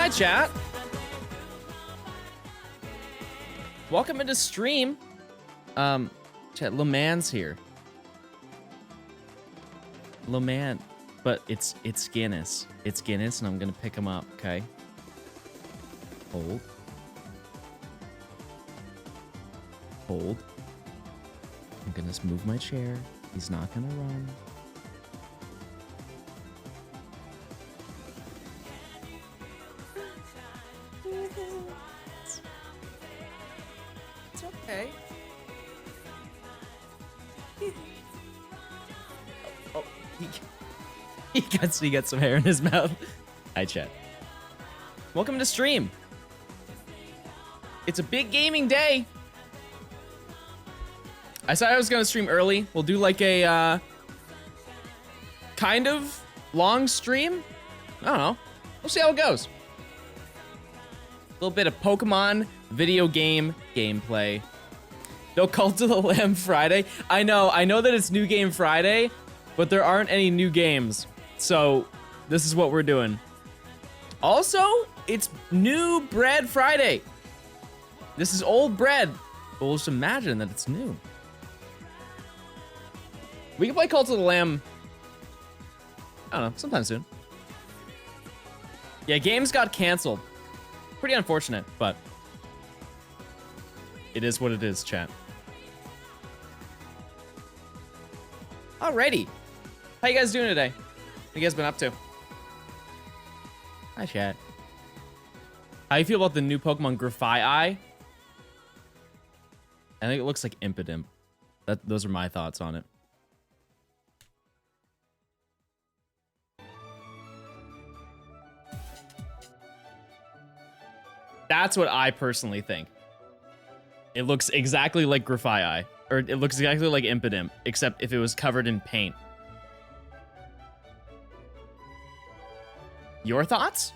Hi, chat. Welcome into stream. Chat, Laman's here. Laman, but it's Guinness. It's Guinness, and I'm gonna pick him up. Okay. Hold. Hold. I'm gonna just move my chair. He's not gonna run. It's okay. Oh, he got some hair in his mouth. Hi, chat. Welcome to stream. It's a big gaming day. I said I was gonna stream early. We'll do like a kind of long stream. I don't know. We'll see how it goes. A little bit of Pokemon video game gameplay. No Cult of the Lamb Friday. I know that it's New Game Friday, but there aren't any new games. So this is what we're doing. Also, it's New Bread Friday. This is old bread. But we'll just imagine that it's new. We can play Cult of the Lamb, I don't know, sometime soon. Yeah, games got canceled. Pretty unfortunate, but it is what it is, chat. Alrighty. How you guys doing today? What you guys been up to? Hi, chat. How you feel about the new Pokemon Grafai? I think it looks like Impidimp. Those are my thoughts on it. That's what I personally think. It looks exactly like Grafai, or it looks exactly like Impidimp, except if it was covered in paint. Your thoughts?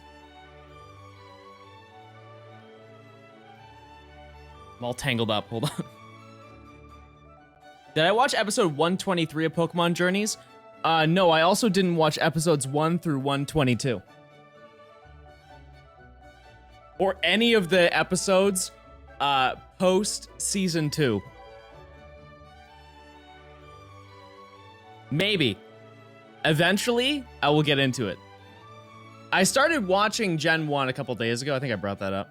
I'm all tangled up. Hold on. Did I watch episode 123 of Pokemon Journeys? No, I also didn't watch episodes 1 through 122. Or any of the episodes post season 2. Maybe. Eventually, I will get into it. I started watching Gen 1 a couple days ago. I think I brought that up.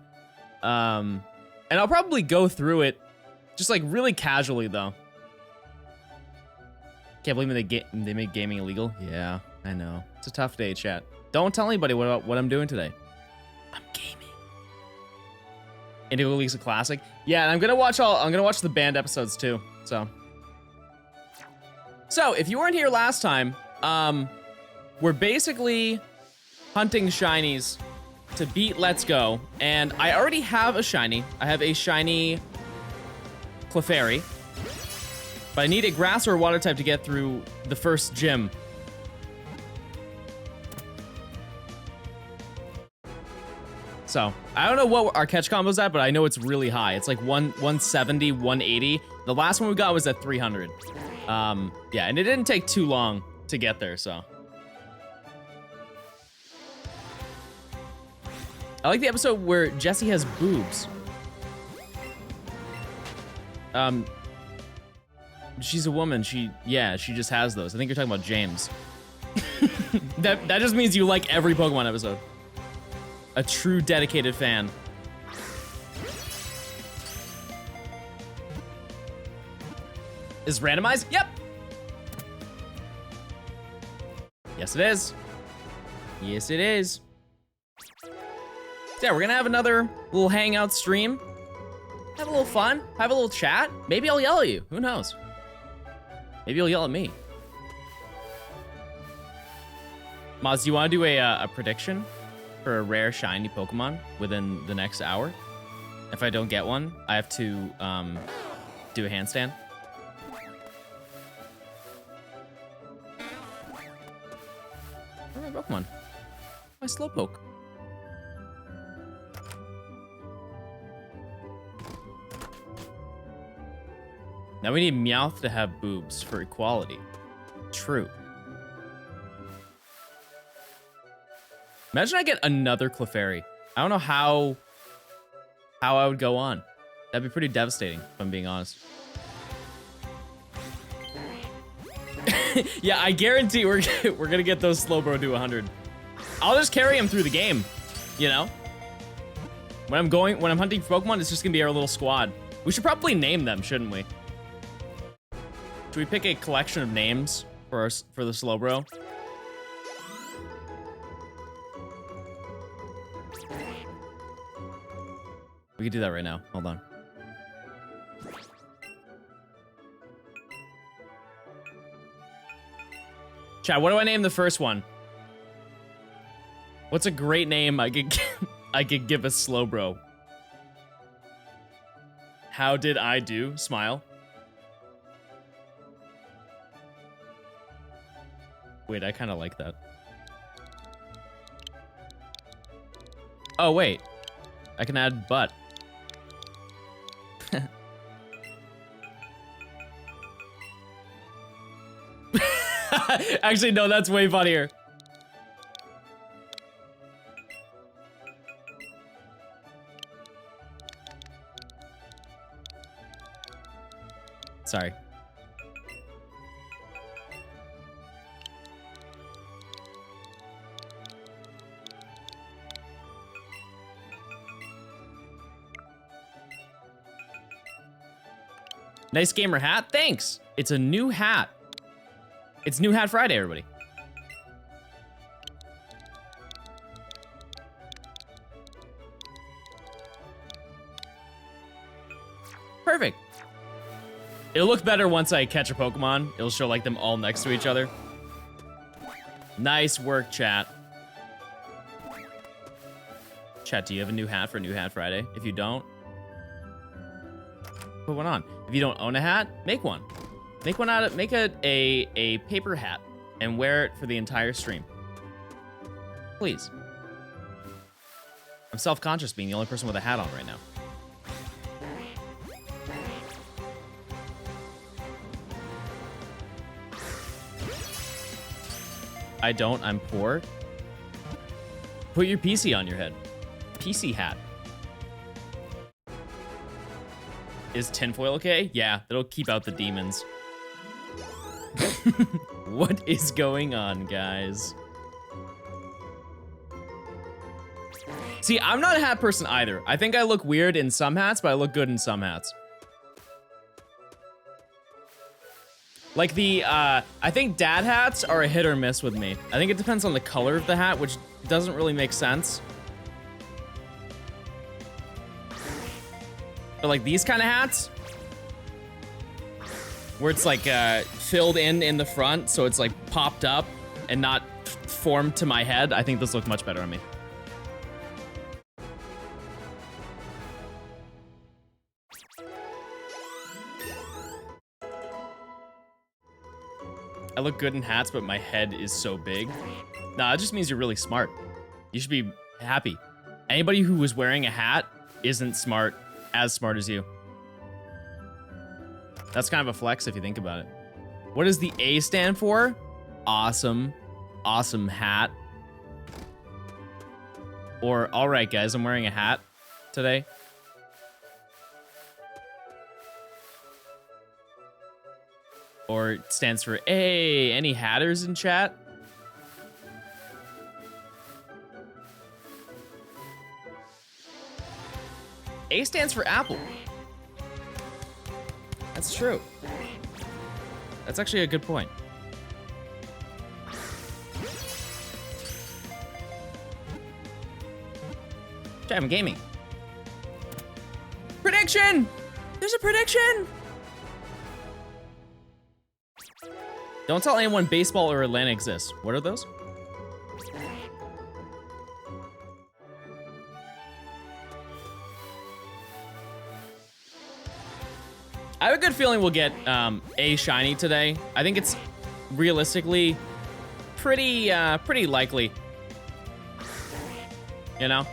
And I'll probably go through it just like really casually though. Can't believe they made gaming illegal. Yeah, I know. It's a tough day, chat. Don't tell anybody what I'm doing today. I'm gaming. Indigo League's a classic. Yeah, and I'm gonna watch the banned episodes too. So if you weren't here last time, we're basically hunting shinies to beat Let's Go, and I already have a shiny. I have a shiny Clefairy, but I need a grass or a water type to get through the first gym. So I don't know what our catch combo's at, but I know it's really high. It's like 170, 180. The last one we got was at 300. Yeah, and it didn't take too long to get there, so. I like the episode where Jessie has boobs. She's a woman. She just has those. I think you're talking about James. that just means you like every Pokemon episode. A true dedicated fan. Is it randomized? Yep. Yes, it is. Yes, it is. So yeah, we're gonna have another little hangout stream. Have a little fun. Have a little chat. Maybe I'll yell at you. Who knows? Maybe you'll yell at me. Moz, do you want to do a prediction for a rare shiny Pokemon within the next hour? If I don't get one, I have to do a handstand. Where's my Pokemon? My Slowpoke. Now we need Meowth to have boobs for equality. True. Imagine I get another Clefairy. I don't know how I would go on. That'd be pretty devastating, if I'm being honest. Yeah, I guarantee we're gonna get those Slowbro to 100. I'll just carry him through the game, you know? When I'm hunting for Pokemon, it's just gonna be our little squad. We should probably name them, shouldn't we? Should we pick a collection of names for the Slowbro? We could do that right now. Hold on. Chat, what do I name the first one? What's a great name I could give a Slowbro? How did I do? Smile. Wait, I kind of like that. Oh, wait. I can add butt. Actually, no, that's way funnier. Sorry. Nice gamer hat. Thanks. It's a new hat. It's New Hat Friday, everybody. Perfect. It'll look better once I catch a Pokemon. It'll show like them all next to each other. Nice work, chat. Chat, do you have a new hat for New Hat Friday? If you don't, put one on. If you don't own a hat, make one. Make one out of, make a paper hat and wear it for the entire stream. Please. I'm self-conscious being the only person with a hat on right now. I don't, I'm poor. Put your PC on your head. PC hat. Is tinfoil okay? Yeah, that'll keep out the demons. What is going on, guys? See, I'm not a hat person either. I think I look weird in some hats, but I look good in some hats. Like I think dad hats are a hit or miss with me. I think it depends on the color of the hat, which doesn't really make sense. But like these kind of hats, where it's like filled in the front, so it's like popped up and not formed to my head. I think this look much better on me. I look good in hats, but my head is so big. Nah, it just means you're really smart. You should be happy. Anybody who was wearing a hat isn't smart, as smart as you. That's kind of a flex if you think about it. What does the A stand for? Awesome. Awesome hat. Or, all right, guys, I'm wearing a hat today. Or it stands for A. Any hatters in chat? A stands for apple. That's true. That's actually a good point. Chat, I'm gaming. Prediction! There's a prediction! Don't tell anyone baseball or Atlanta exists. What are those? I have a good feeling we'll get a shiny today. I think it's realistically pretty likely. You know?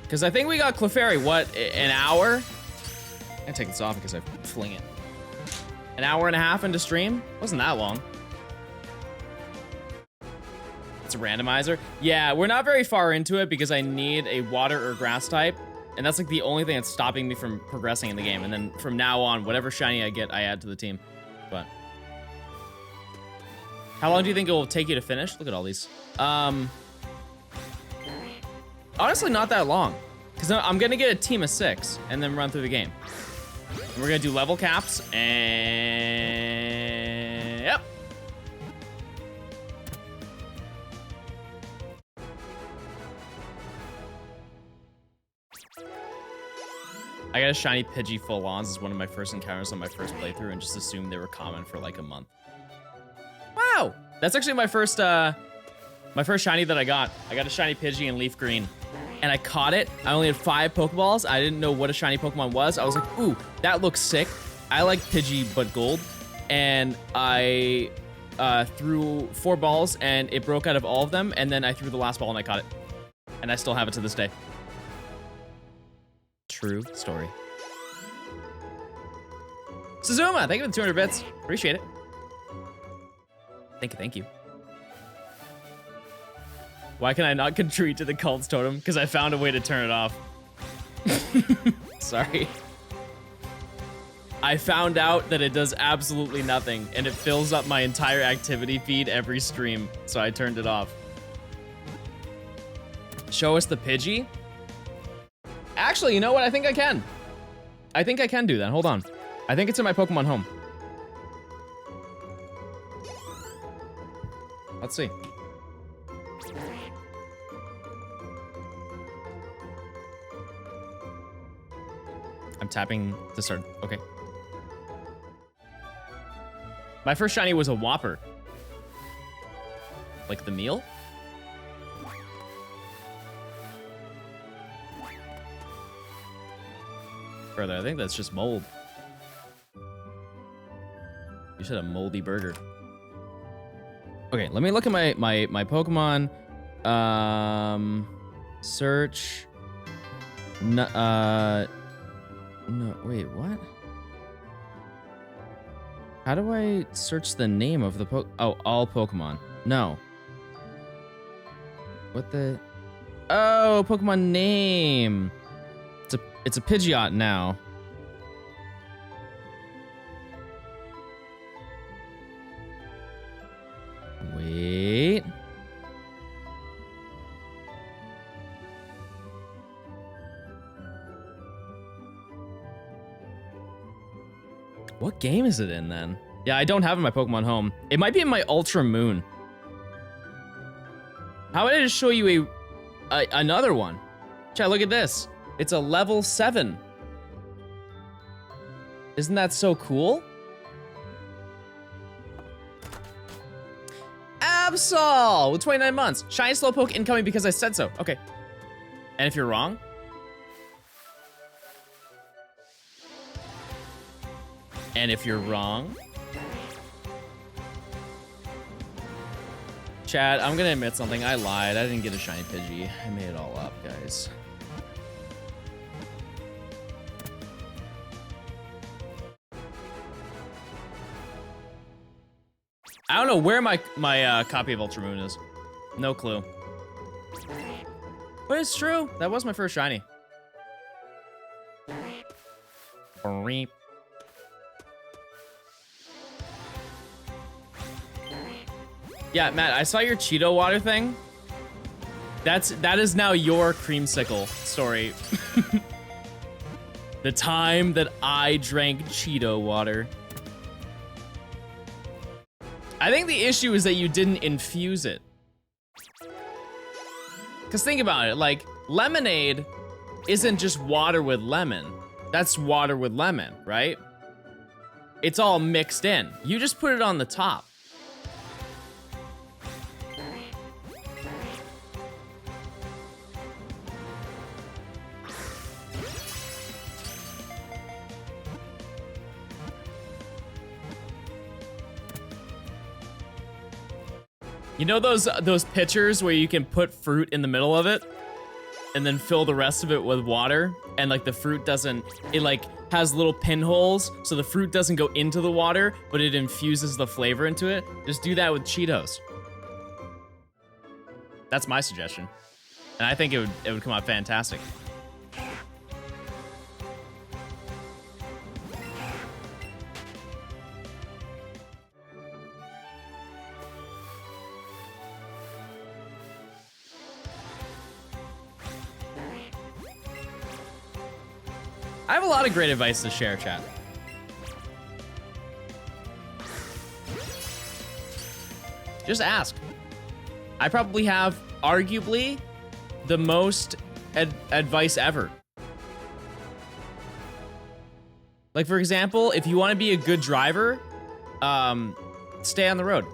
Because I think we got Clefairy, what, an hour? I'm gonna take this off because I fling it. An hour and a half into stream? Wasn't that long. it's a randomizer. Yeah, we're not very far into it because I need a water or grass type. And that's like the only thing that's stopping me from progressing in the game. And then from now on, whatever shiny I get, I add to the team. But how long do you think it will take you to finish? Look at all these. Honestly, not that long. Because I'm going to get a team of 6 and then run through the game. And we're going to do level caps and... Yep. I got a shiny Pidgey full-ons as one of my first encounters on my first playthrough and just assumed they were common for like a month. Wow! That's actually my first shiny that I got. I got a shiny Pidgey in Leaf Green. And I caught it. I only had 5 Pokeballs. I didn't know what a shiny Pokemon was. I was like, ooh, that looks sick. I like Pidgey, but gold. And I threw 4 balls, and it broke out of all of them. And then I threw the last ball, and I caught it. And I still have it to this day. True story. Suzuma, thank you for the 200 bits. Appreciate it. Thank you. Why can I not contribute to the cult's totem? Because I found a way to turn it off. Sorry. I found out that it does absolutely nothing, and it fills up my entire activity feed every stream, so I turned it off. Show us the Pidgey? Actually, you know what? I think I can. I think I can do that. Hold on. I think it's in my Pokemon Home. Let's see. I'm tapping to start. Okay. My first shiny was a Whopper. Like the meal? Brother, I think that's just mold. You said a moldy burger. Okay, let me look at my Pokemon. Search. No, wait, what? How do I search the name of the Oh, all Pokemon. No. What the? Oh, Pokemon name. It's a Pidgeot now. Wait. What game is it in then? Yeah, I don't have it in my Pokemon Home. It might be in my Ultra Moon. How about I just show you another one? Chat, look at this. It's a level 7. Isn't that so cool? Absol with 29 months. Shiny Slowpoke incoming because I said so. Okay. And if you're wrong? And if you're wrong? Chad, I'm gonna admit something. I lied. I didn't get a shiny Pidgey. I made it all up, guys. I don't know where my copy of Ultramoon is. No clue. But it's true. That was my first shiny. Beep. Yeah, Matt, I saw your Cheeto water thing. That is now your creamsicle story. The time that I drank Cheeto water. I think the issue is that you didn't infuse it. Because think about it, like, lemonade isn't just water with lemon. That's water with lemon, right? It's all mixed in. You just put it on the top. You know those pitchers where you can put fruit in the middle of it and then fill the rest of it with water, and like the fruit doesn't, it like has little pinholes so the fruit doesn't go into the water, but it infuses the flavor into it? Just do that with Cheetos. That's my suggestion. And I think it would come out fantastic. I have a lot of great advice to share, chat. Just ask. I probably have, arguably, the most advice ever. Like, for example, if you want to be a good driver, stay on the road.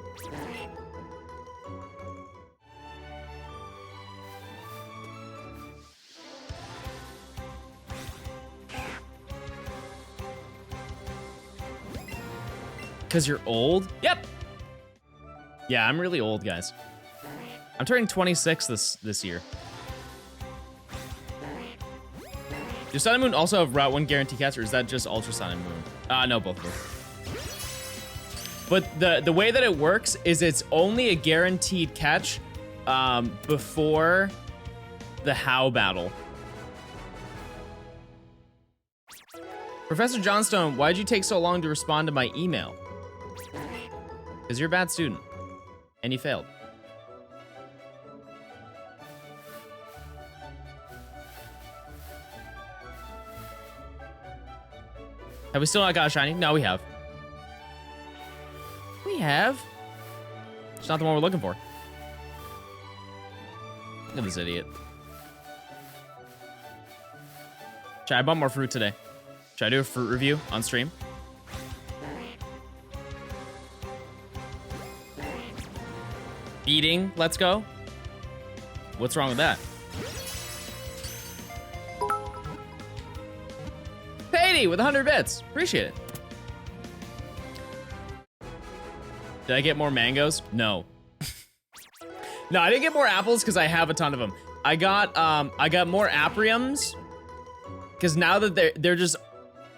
Because you're old? Yep. Yeah, I'm really old, guys. I'm turning 26 this year. Does Sun and Moon also have Route 1 guarantee catch, or is that just Ultra Sun and Moon? No, both of them. But the way that it works is it's only a guaranteed catch before the How battle. Professor Johnstone, why'd you take so long to respond to my email? Because you're a bad student. And you failed. Have we still not got a shiny? No, we have. We have. It's not the one we're looking for. Look at this idiot. I bought more fruit today. Should I do a fruit review on stream? Eating, let's go. What's wrong with that? Payday with 100 bits. Appreciate it. Did I get more mangoes? No. No, I didn't get more apples because I have a ton of them. I got more apriums because now that they're just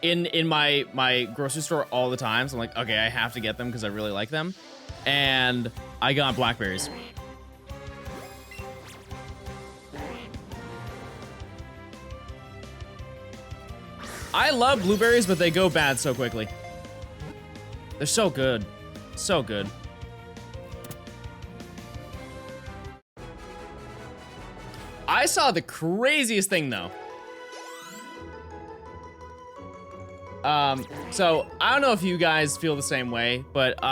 in my grocery store all the time, so I'm like, okay, I have to get them because I really like them. And I got blackberries. I love blueberries, but they go bad so quickly. They're so good. So good. I saw the craziest thing, though. So, I don't know if you guys feel the same way, but,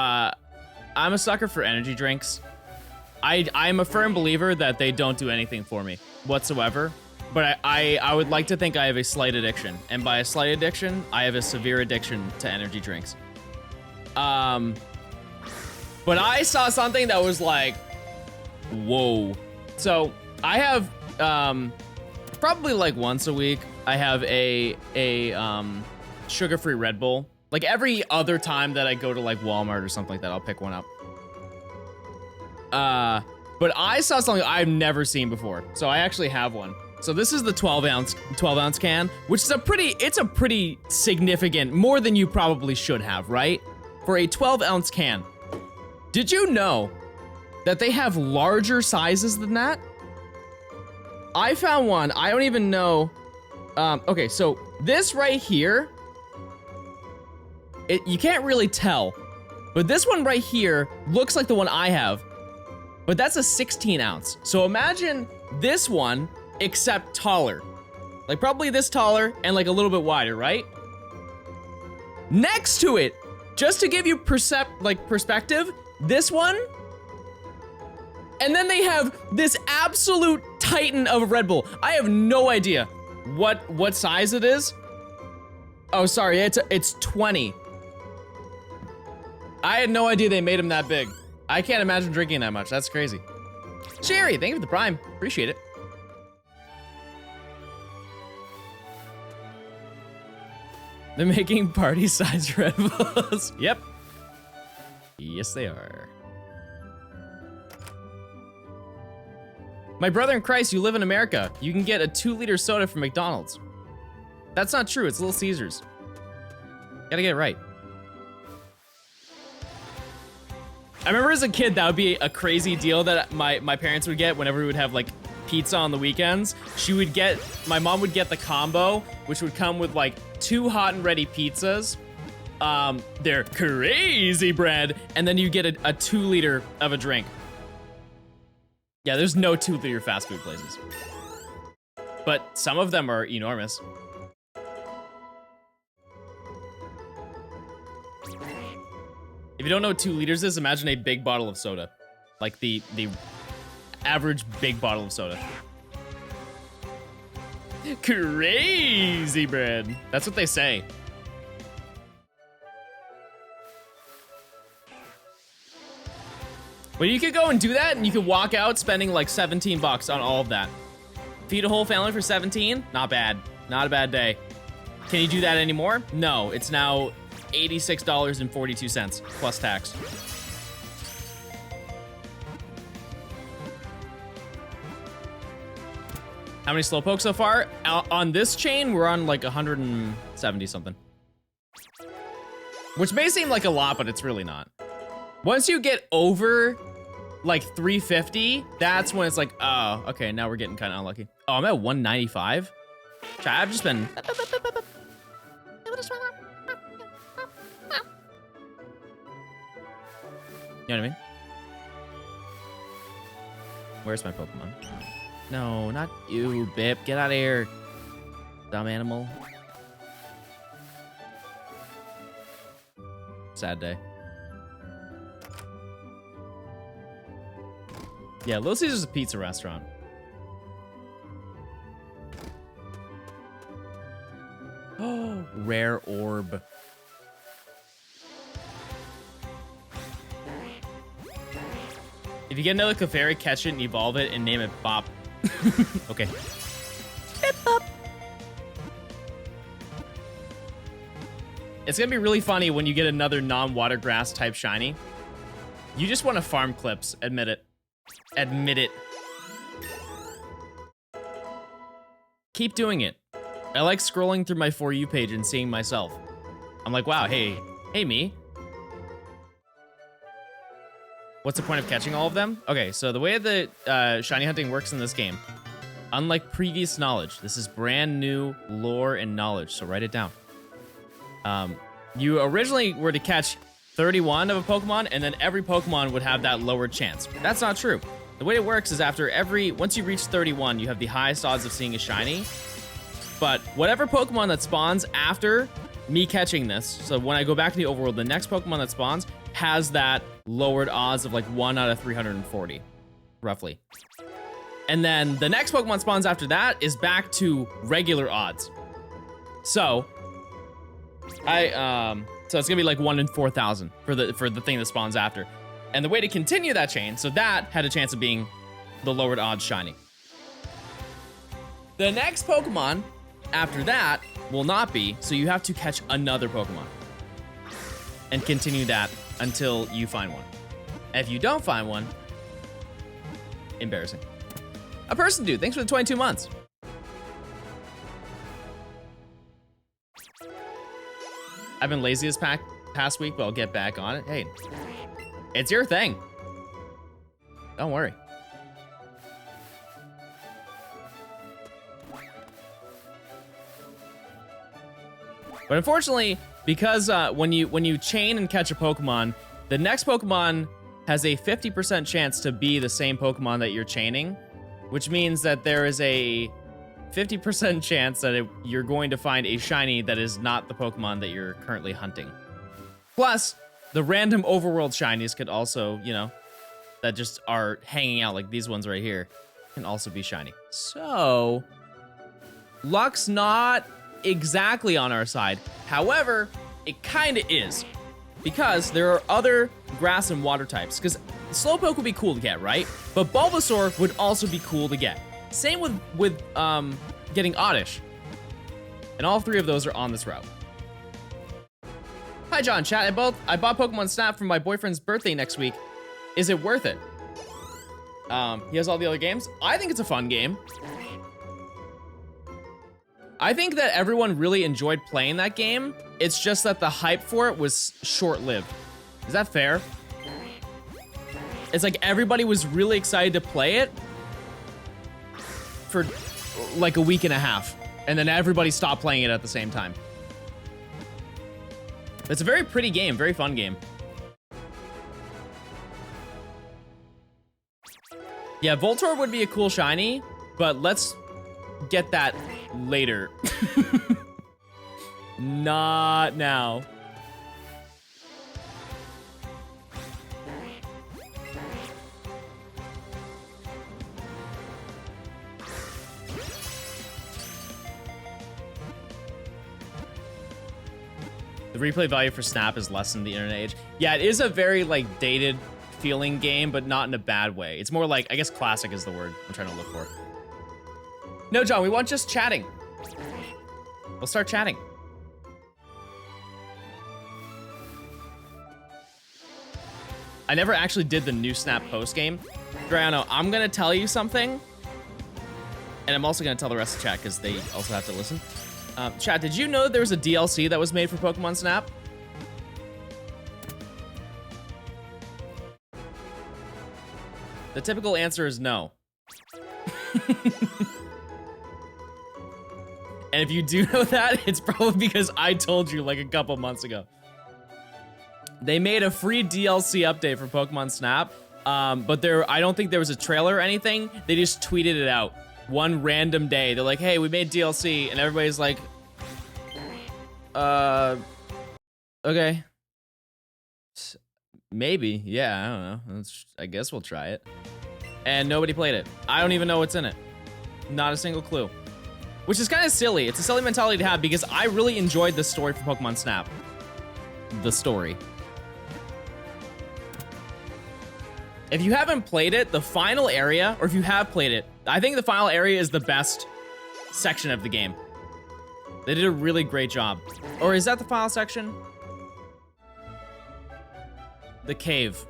I'm a sucker for energy drinks. I'm a firm believer that they don't do anything for me whatsoever. But I would like to think I have a slight addiction. And by a slight addiction, I have a severe addiction to energy drinks. But I saw something that was like, whoa. So I have, probably like once a week, I have a sugar-free Red Bull. Like every other time that I go to like Walmart or something like that, I'll pick one up. But I saw something I've never seen before. So I actually have one. So this is the 12 ounce can, which is it's a pretty significant, more than you probably should have, right? For a 12 ounce can. Did you know that they have larger sizes than that? I found one, I don't even know. Okay, so this right here, you can't really tell, but this one right here looks like the one I have, but that's a 16 ounce. So imagine this one, except taller. Like probably this taller and like a little bit wider, right? Next to it, just to give you perspective, this one, and then they have this absolute titan of a Red Bull. I have no idea what size it is. Oh, sorry, it's 20. I had no idea they made them that big. I can't imagine drinking that much. That's crazy. Sherry, thank you for the Prime. Appreciate it. They're making party-sized Red Bulls. Yep. Yes, they are. My brother in Christ, you live in America. You can get a 2-liter soda from McDonald's. That's not true. It's Little Caesars. Gotta get it right. I remember as a kid, that would be a crazy deal that my parents would get whenever we would have like pizza on the weekends. My mom would get the combo, which would come with like 2 hot and ready pizzas. They're crazy bread, and then you get a 2 liter of a drink. Yeah, there's no 2 liter fast food places. But some of them are enormous. If you don't know what 2 liters is, imagine a big bottle of soda. Like the average big bottle of soda. Crazy bread. That's what they say. But you could go and do that, and you could walk out spending like 17 bucks on all of that. Feed a whole family for 17? Not bad. Not a bad day. Can you do that anymore? No, it's now $86.42 plus tax. How many Slowpoke so far? On this chain, we're on like 170 something. Which may seem like a lot, but it's really not. Once you get over like 350, that's when it's like, oh, okay, now we're getting kind of unlucky. Oh, I'm at 195? I've just been... You know what I mean? Where's my Pokemon? No, not you, Bip. Get out of here. Dumb animal. Sad day. Yeah, Little Caesars is a pizza restaurant. Oh, rare orb. If you get another Clefairy, catch it and evolve it and name it Bop. Okay. Bip Bop. It's gonna be really funny when you get another non-water grass type shiny. You just want to farm clips, admit it. Admit it. Keep doing it. I like scrolling through my For You page and seeing myself. I'm like, wow, hey me. What's the point of catching all of them? Okay, so the way that shiny hunting works in this game, unlike previous knowledge, this is brand new lore and knowledge, so write it down. You originally were to catch 31 of a Pokemon, and then every Pokemon would have that lowered chance. That's not true. The way it works is once you reach 31, you have the highest odds of seeing a shiny. But whatever Pokemon that spawns after me catching this, so when I go back to the overworld, the next Pokemon that spawns has that lowered odds of like 1 out of 340, roughly. And then the next Pokemon spawns after that is back to regular odds. So so it's gonna be like 1 in 4,000 for the thing that spawns after. And the way to continue that chain, so that had a chance of being the lowered odds shiny. The next Pokemon after that will not be, so you have to catch another Pokemon and continue that until you find one. If you don't find one, embarrassing. A person dude, thanks for the 22 months. I've been lazy this past week, but I'll get back on it. Hey, it's your thing. Don't worry. But unfortunately, because when you chain and catch a Pokemon, the next Pokemon has a 50% chance to be the same Pokemon that you're chaining, which means that there is a 50% chance that you're going to find a shiny that is not the Pokemon that you're currently hunting. Plus, the random overworld shinies could also, that just are hanging out, like these ones right here, can also be shiny. So, luck's not exactly on our side. However, it kind of is, because there are other grass and water types. Because Slowpoke would be cool to get, right? But Bulbasaur would also be cool to get. Same with getting Oddish. And all 3 of those are on this route. Hi, John. Chat. I bought Pokemon Snap for my boyfriend's birthday next week. Is it worth it? He has all the other games. I think it's a fun game. I think that everyone really enjoyed playing that game. It's just that the hype for it was short-lived. Is that fair? It's like everybody was really excited to play it for like a week and a half, and then everybody stopped playing it at the same time. It's a very pretty game, very fun game. Yeah, Voltorb would be a cool shiny, but let's get that later. Not now. The replay value for Snap is less than the internet age. Yeah, it is a very like dated feeling game, but not in a bad way. It's more like, I guess classic is the word I'm trying to look for. No, John, we want just chatting. We'll start chatting. I never actually did the new Snap post game. Grano, I'm gonna tell you something, and I'm also gonna tell the rest of chat because they also have to listen. Chat, did you know that there was a DLC that was made for Pokemon Snap? The typical answer is no. And if you do know that, it's probably because I told you like a couple months ago. They made a free DLC update for Pokemon Snap, but I don't think there was a trailer or anything. They just tweeted it out one random day. They're like, hey, we made DLC, and everybody's like, okay. Maybe, yeah, I don't know. I guess we'll try it. And nobody played it. I don't even know what's in it. Not a single clue. Which is kind of silly. It's a silly mentality to have because I really enjoyed the story for Pokemon Snap. The story. If you haven't played it, the final area, or if you have played it, I think the final area is the best section of the game. They did a really great job. Or is that the final section? The cave.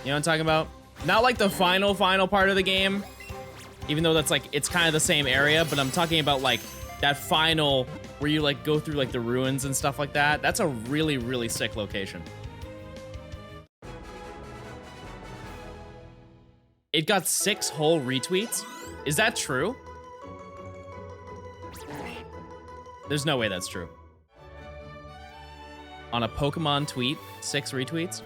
You know what I'm talking about? Not like the final part of the game, even though that's like, it's kind of the same area, but I'm talking about like that final where you like go through like the ruins and stuff like that. That's a really, really sick location. It got 6 whole retweets. Is that true? There's no way that's true. On a Pokemon tweet, 6 retweets?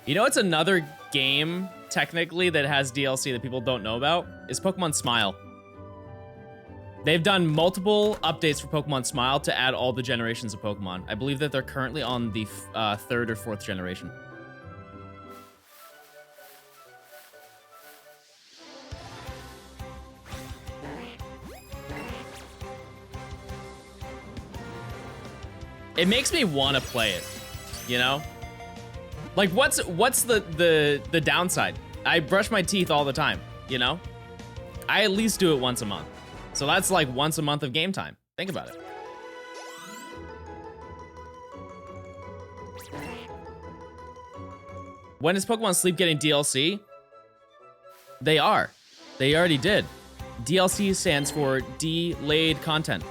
You know, it's another game, technically, that has DLC that people don't know about, is Pokemon Smile. They've done multiple updates for Pokemon Smile to add all the generations of Pokemon. I believe that they're currently on the 3rd or 4th generation. It makes me want to play it, you know? Like, what's the downside? I brush my teeth all the time, you know? I at least do it once a month. So that's like once a month of game time. Think about it. When is Pokemon Sleep getting DLC? They are. They already did. DLC stands for delayed content.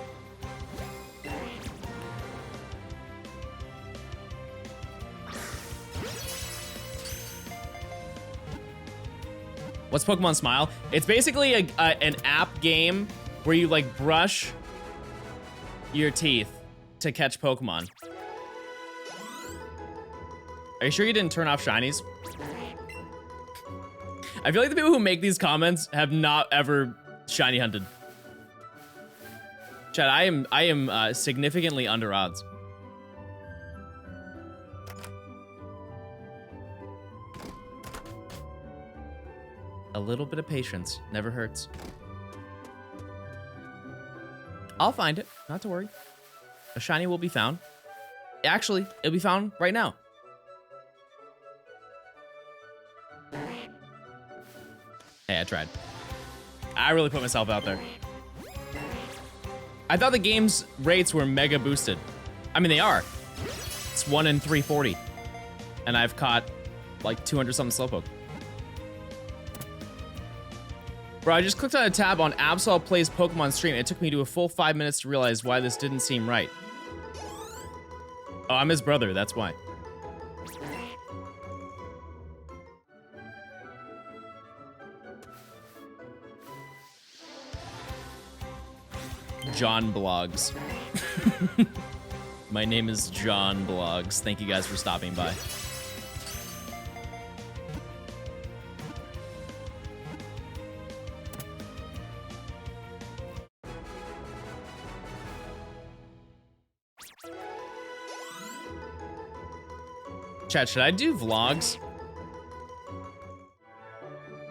What's Pokemon Smile? It's basically an app game where you like brush your teeth to catch Pokemon. Are you sure you didn't turn off shinies? I feel like the people who make these comments have not ever shiny hunted. Chad, I am significantly under odds. A little bit of patience never hurts. I'll find it, not to worry. A shiny will be found. Actually, it'll be found right now. Hey, I tried. I really put myself out there. I thought the game's rates were mega boosted. I mean, they are. It's 1 in 340. And I've caught like 200 something Slowpoke. Bro, I just clicked on a tab on Absol Plays Pokemon Stream. It took me to a full 5 minutes to realize why this didn't seem right. Oh, I'm his brother, that's why. John Blogs. My name is John Blogs. Thank you guys for stopping by. Chat, should I do vlogs?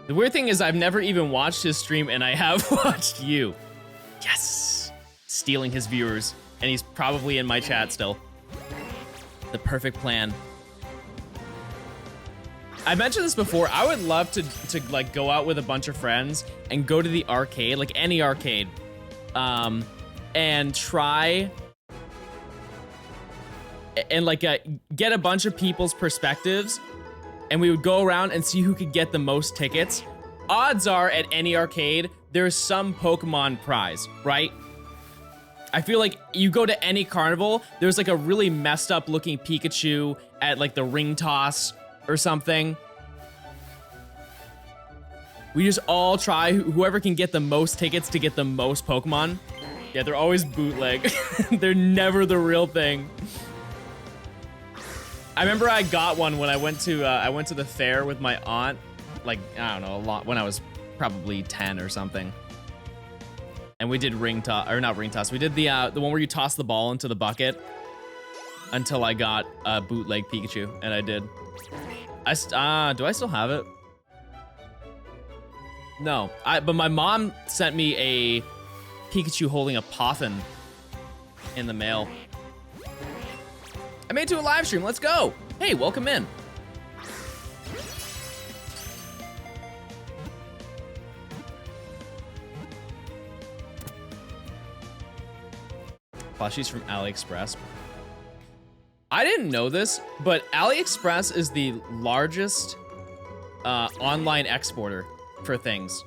The weird thing is I've never even watched his stream and I have watched you. Yes! Stealing his viewers. And he's probably in my chat still. The perfect plan. I mentioned this before. I would love to like go out with a bunch of friends and go to the arcade, like any arcade, and try and like get a bunch of people's perspectives, and we would go around and see who could get the most tickets. Odds are at any arcade, there's some Pokemon prize, right? I feel like you go to any carnival, there's like a really messed up looking Pikachu at like the ring toss or something. We just all try, whoever can get the most tickets to get the most Pokemon. Yeah, they're always bootleg. They're never the real thing. I remember I got one when I went to the fair with my aunt, like, I don't know, a lot, when I was probably 10 or something. And we did ring toss, or not ring toss, we did the one where you toss the ball into the bucket until I got a bootleg Pikachu, and I did. Do I still have it? No, but my mom sent me a Pikachu holding a Poffin in the mail. I made it to a live stream, let's go. Hey, welcome in. Plushies from AliExpress. I didn't know this, but AliExpress is the largest online exporter for things.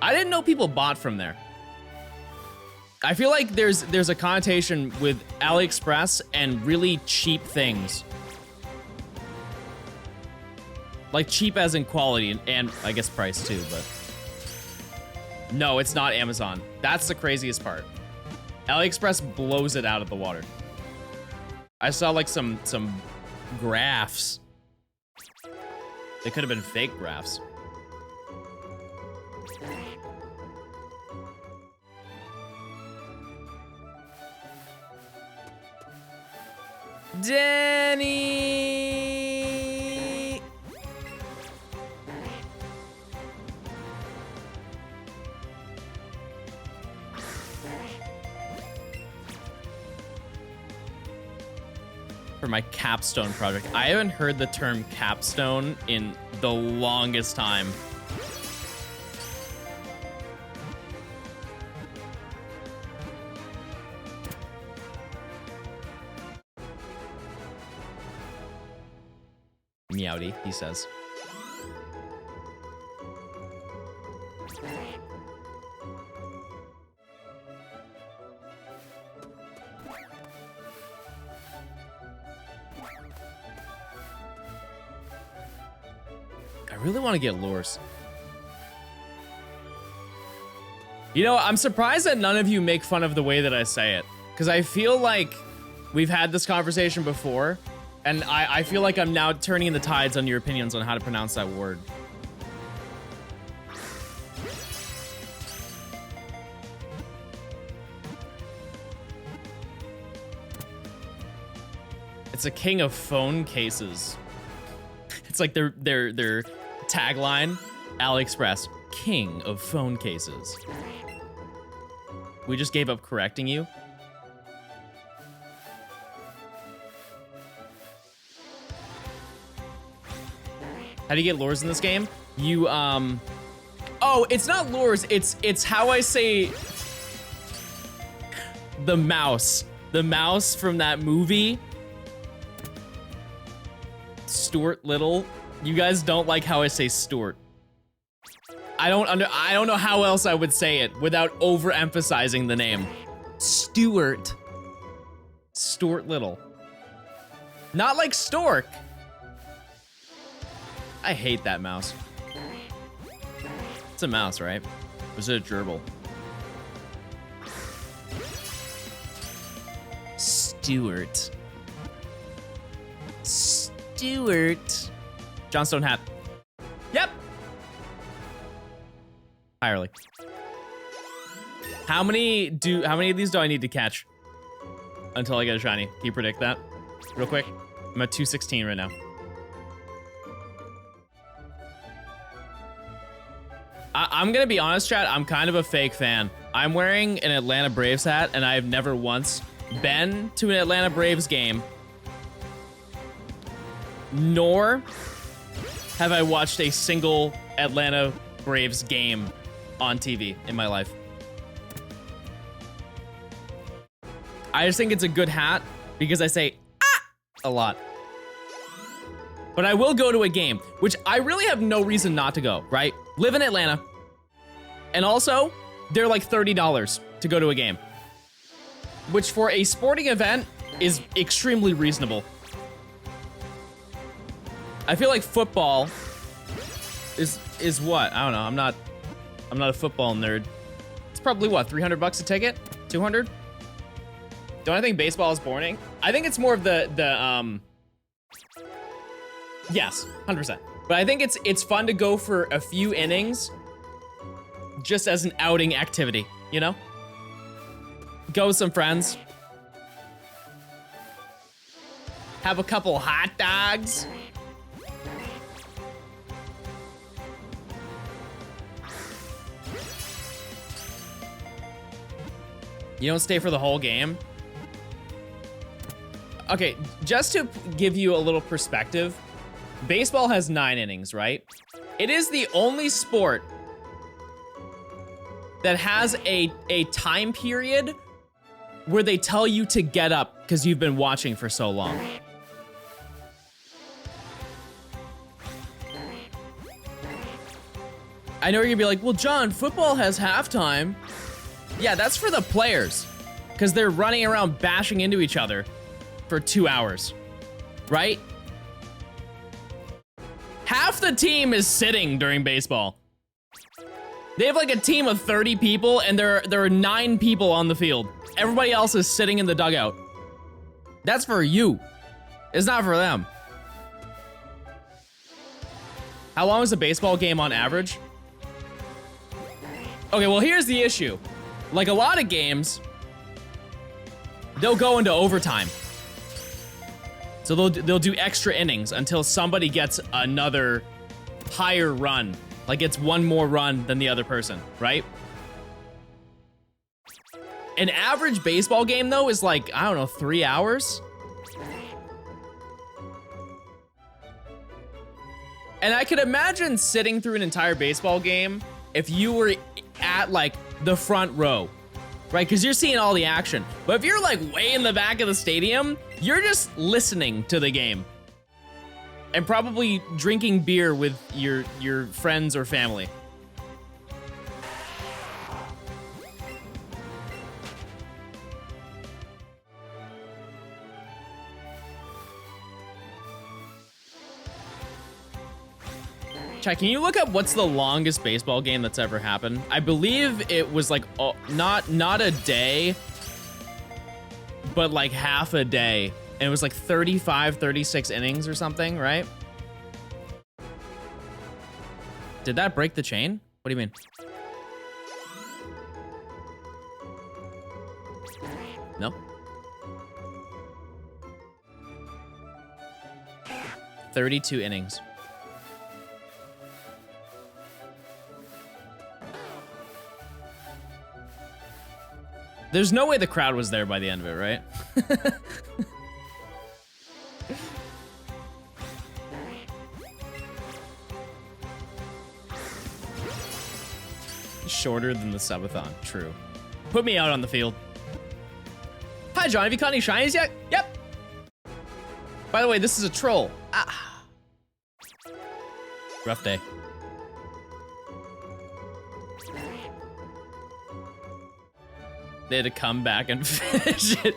I didn't know people bought from there. I feel like there's a connotation with AliExpress and really cheap things. Like cheap as in quality and I guess price too, but no, it's not Amazon. That's the craziest part. AliExpress blows it out of the water. I saw like some graphs. They could have been fake graphs. Danny! For my capstone project. I haven't heard the term capstone in the longest time. Meowdy, he says. I really want to get lures. You know, I'm surprised that none of you make fun of the way that I say it, because I feel like we've had this conversation before. And I feel like I'm now turning the tides on your opinions on how to pronounce that word. It's a king of phone cases. It's like their tagline, AliExpress, king of phone cases. We just gave up correcting you. How do you get lures in this game? You, oh, it's not lures, it's how I say the mouse. The mouse from that movie. Stuart Little. You guys don't like how I say Stuart. I don't know how else I would say it without overemphasizing the name. Stuart. Stuart Little. Not like Stork. I hate that mouse. It's a mouse, right? Or is it a gerbil? Stewart. Johnstone hat. Yep. Entirely. How many of these do I need to catch until I get a shiny? Can you predict that real quick? I'm at 216 right now. I'm gonna be honest, chat. I'm kind of a fake fan. I'm wearing an Atlanta Braves hat, and I've never once been to an Atlanta Braves game, nor have I watched a single Atlanta Braves game on TV in my life. I just think it's a good hat because I say ah a lot. But I will go to a game, which I really have no reason not to go, right? Live in Atlanta. And also, they're like $30 to go to a game, which for a sporting event is extremely reasonable. I feel like football is what? I don't know. I'm not a football nerd. It's probably what, 300 bucks a ticket? 200? Don't I think baseball is boring? I think it's more of the yes, 100%. But I think it's fun to go for a few innings just as an outing activity, you know? Go with some friends. Have a couple hot dogs. You don't stay for the whole game? Okay, just to give you a little perspective, baseball has 9 innings, right? It is the only sport that has a time period where they tell you to get up because you've been watching for so long. I know you're gonna be like, well, John, football has halftime. Yeah, that's for the players because they're running around bashing into each other for 2 hours, right? Half the team is sitting during baseball. They have like a team of 30 people and there are 9 people on the field. Everybody else is sitting in the dugout. That's for you. It's not for them. How long is a baseball game on average? Okay, well, here's the issue. Like a lot of games, they'll go into overtime. So they'll do extra innings until somebody gets another higher run. Like it's one more run than the other person, right? An average baseball game though is like, I don't know, 3 hours? And I could imagine sitting through an entire baseball game if you were at like the front row, right? Because you're seeing all the action. But if you're like way in the back of the stadium, you're just listening to the game. And probably drinking beer with your friends or family. Chad, can you look up what's the longest baseball game that's ever happened? I believe it was like not a day, but like half a day. And it was like 35, 36 innings or something, right? Did that break the chain? What do you mean? No? 32 innings. There's no way the crowd was there by the end of it, right? Shorter than the subathon, true. Put me out on the field. Hi, John, have you caught any shinies yet? Yep. By the way, this is a troll. Ah. Rough day. They had to come back and finish it.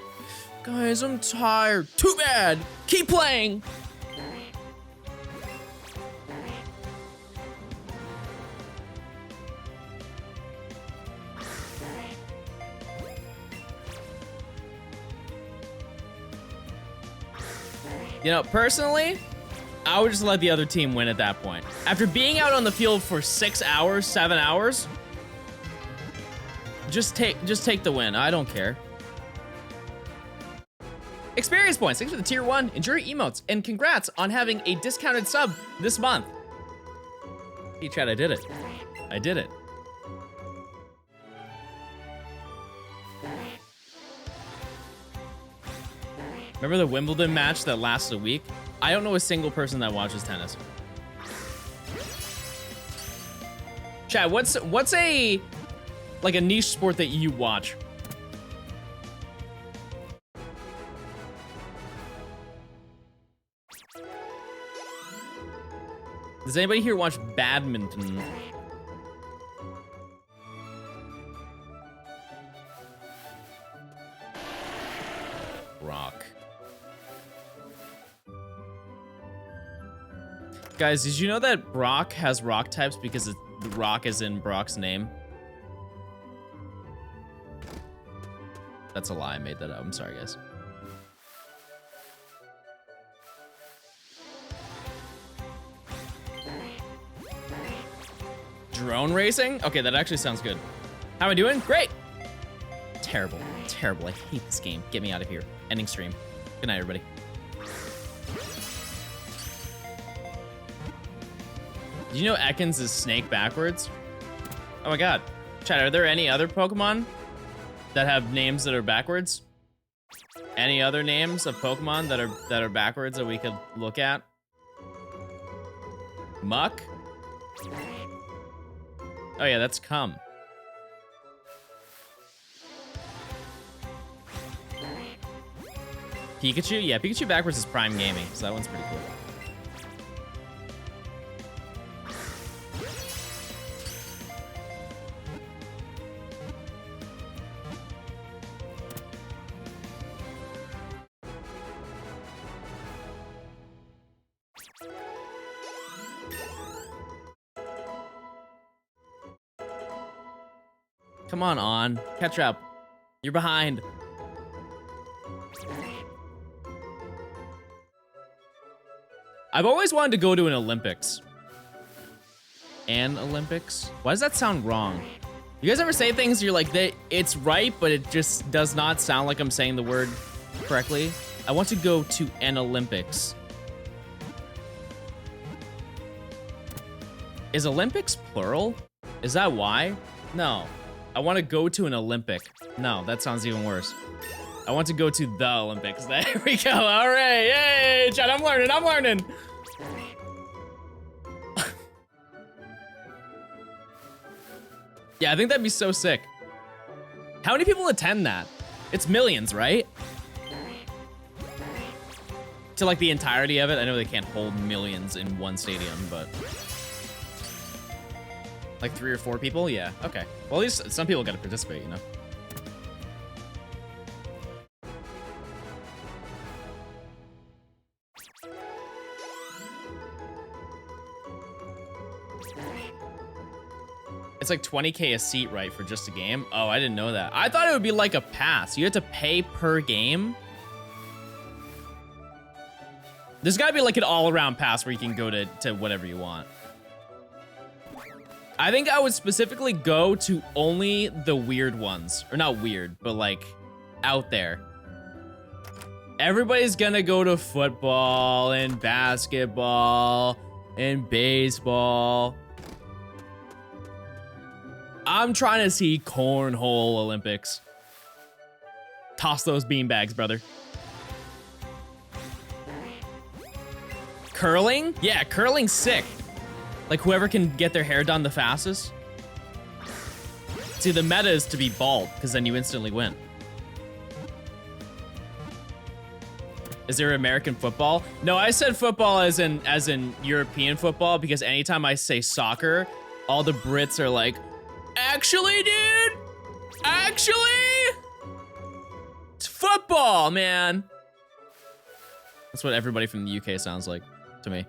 Guys, I'm tired. Too bad. Keep playing. You know, personally, I would just let the other team win at that point. After being out on the field for 6 hours, 7 hours, just take the win. I don't care. Experience points. Thanks for the tier 1. Enjoy your emotes. And congrats on having a discounted sub this month. Hey, chat, I did it. I did it. Remember the Wimbledon match that lasted a week? I don't know a single person that watches tennis. Chat, what's a like a niche sport that you watch? Does anybody here watch badminton? Rock. Guys, did you know that Brock has rock types because the rock is in Brock's name? That's a lie, I made that up. I'm sorry, guys. Drone racing? Okay, that actually sounds good. How am I doing? Great! Terrible, terrible. I hate this game. Get me out of here. Ending stream. Good night, everybody. Did you know Ekans is snake backwards? Oh my god. Chat, are there any other Pokemon that have names that are backwards? Any other names of Pokemon that are backwards that we could look at? Muck? Oh yeah, that's cum. Pikachu? Yeah, Pikachu backwards is Prime Gaming, so that one's pretty cool. Come on. Catch up. You're behind. I've always wanted to go to an Olympics. An Olympics? Why does that sound wrong? You guys ever say things you're like, it's right, but it just does not sound like I'm saying the word correctly? I want to go to an Olympics. Is Olympics plural? Is that why? No. I want to go to an Olympic. No, that sounds even worse. I want to go to the Olympics. There we go. All right. Yay, chat. I'm learning. Yeah, I think that'd be so sick. How many people attend that? It's millions, right? To like the entirety of it. I know they can't hold millions in one stadium, but like 3 or 4 people? Yeah, okay. Well, at least some people gotta participate, you know? It's like 20K a seat, right, for just a game? Oh, I didn't know that. I thought it would be like a pass. You have to pay per game? There's gotta be like an all-around pass where you can go to whatever you want. I think I would specifically go to only the weird ones. Or not weird, but like out there. Everybody's gonna go to football and basketball and baseball. I'm trying to see Cornhole Olympics. Toss those beanbags, brother. Curling? Yeah, curling's sick. Like whoever can get their hair done the fastest. See, the meta is to be bald, because then you instantly win. Is there American football? No, I said football as in European football, because anytime I say soccer, all the Brits are like, actually, dude? Actually? It's football, man. That's what everybody from the UK sounds like to me.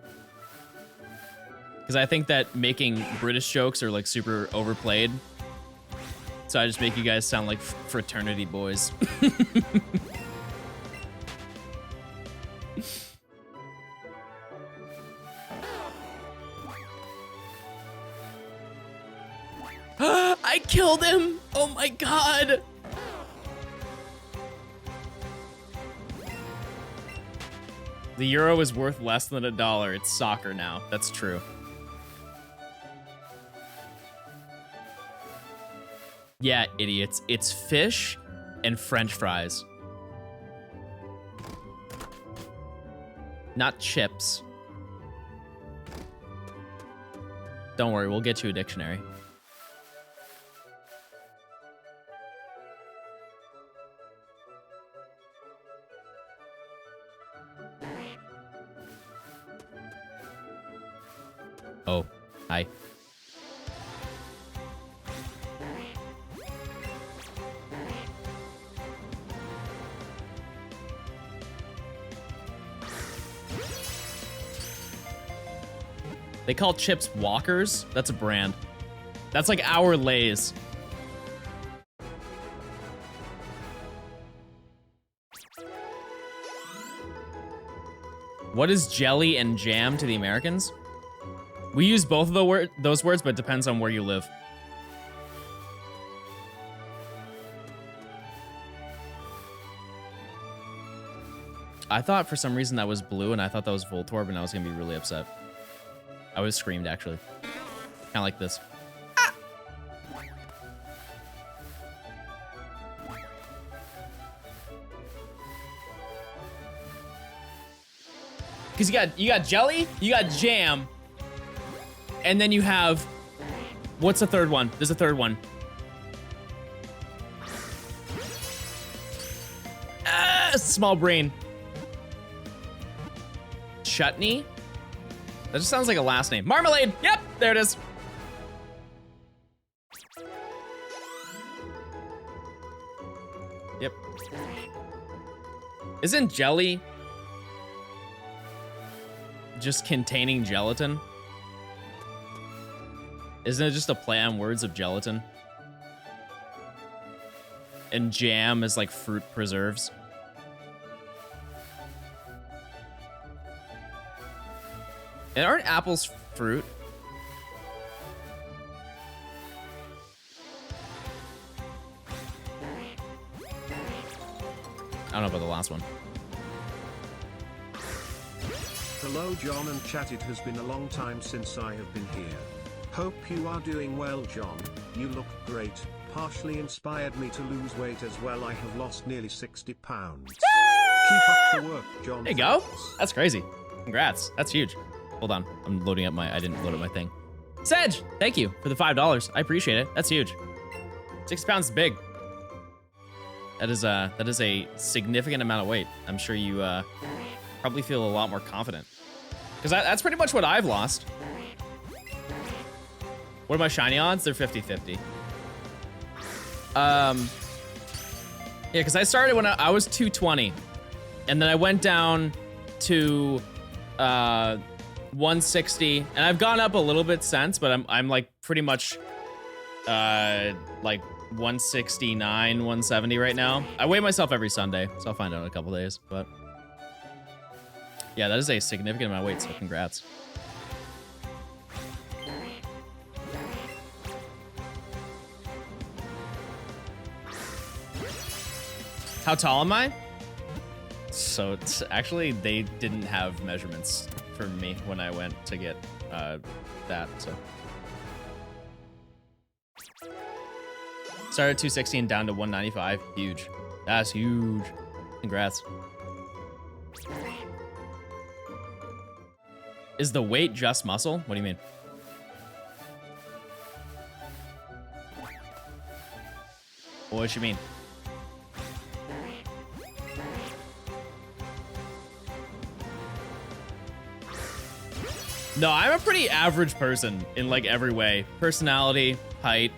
Because I think that making British jokes are like super overplayed. So I just make you guys sound like fraternity boys. I killed him! Oh my god! The euro is worth less than $1. It's soccer now. That's true. Yeah, idiots. It's fish and French fries. Not chips. Don't worry, we'll get you a dictionary. Oh, hi. They call chips Walkers. That's a brand. That's like our Lay's. What is jelly and jam to the Americans? We use both of those words, but it depends on where you live. I thought for some reason that was blue, and I thought that was Voltorb, and I was gonna be really upset. I would have screamed, actually. Kind of like this. Ah! Because you got jelly, you got jam, and then you have, what's the third one? There's a third one. Ah, small brain. Chutney? That just sounds like a last name. Marmalade! Yep, there it is. Yep. Isn't jelly just containing gelatin? Isn't it just a play on words of gelatin? And jam is like fruit preserves. And aren't apples fruit? I don't know about the last one. Hello John and chat, it has been a long time since I have been here. Hope you are doing well John, you look great, partially inspired me to lose weight as well, I have lost nearly 60 pounds. Keep up the work John. There you go, that's crazy. Congrats, that's huge. Hold on, I'm loading up I didn't load up my thing. Sedge, thank you for the $5, I appreciate it, that's huge. 6 pounds is big. That is a significant amount of weight. I'm sure you probably feel a lot more confident. Because that's pretty much what I've lost. What are my shiny odds? They're 50-50. Yeah, because I started when I was 220. And then I went down to 160. And I've gone up a little bit since, but I'm like pretty much like 169, 170 right now. I weigh myself every Sunday, so I'll find out in a couple days, but yeah, that is a significant amount of weight, so congrats. How tall am I? So it's actually, they didn't have measurements for me when I went to get that, so. Started at 260 and down to 195. Huge. That's huge. Congrats. Is the weight just muscle? What do you mean? What you mean? No, I'm a pretty average person in like every way. Personality, height.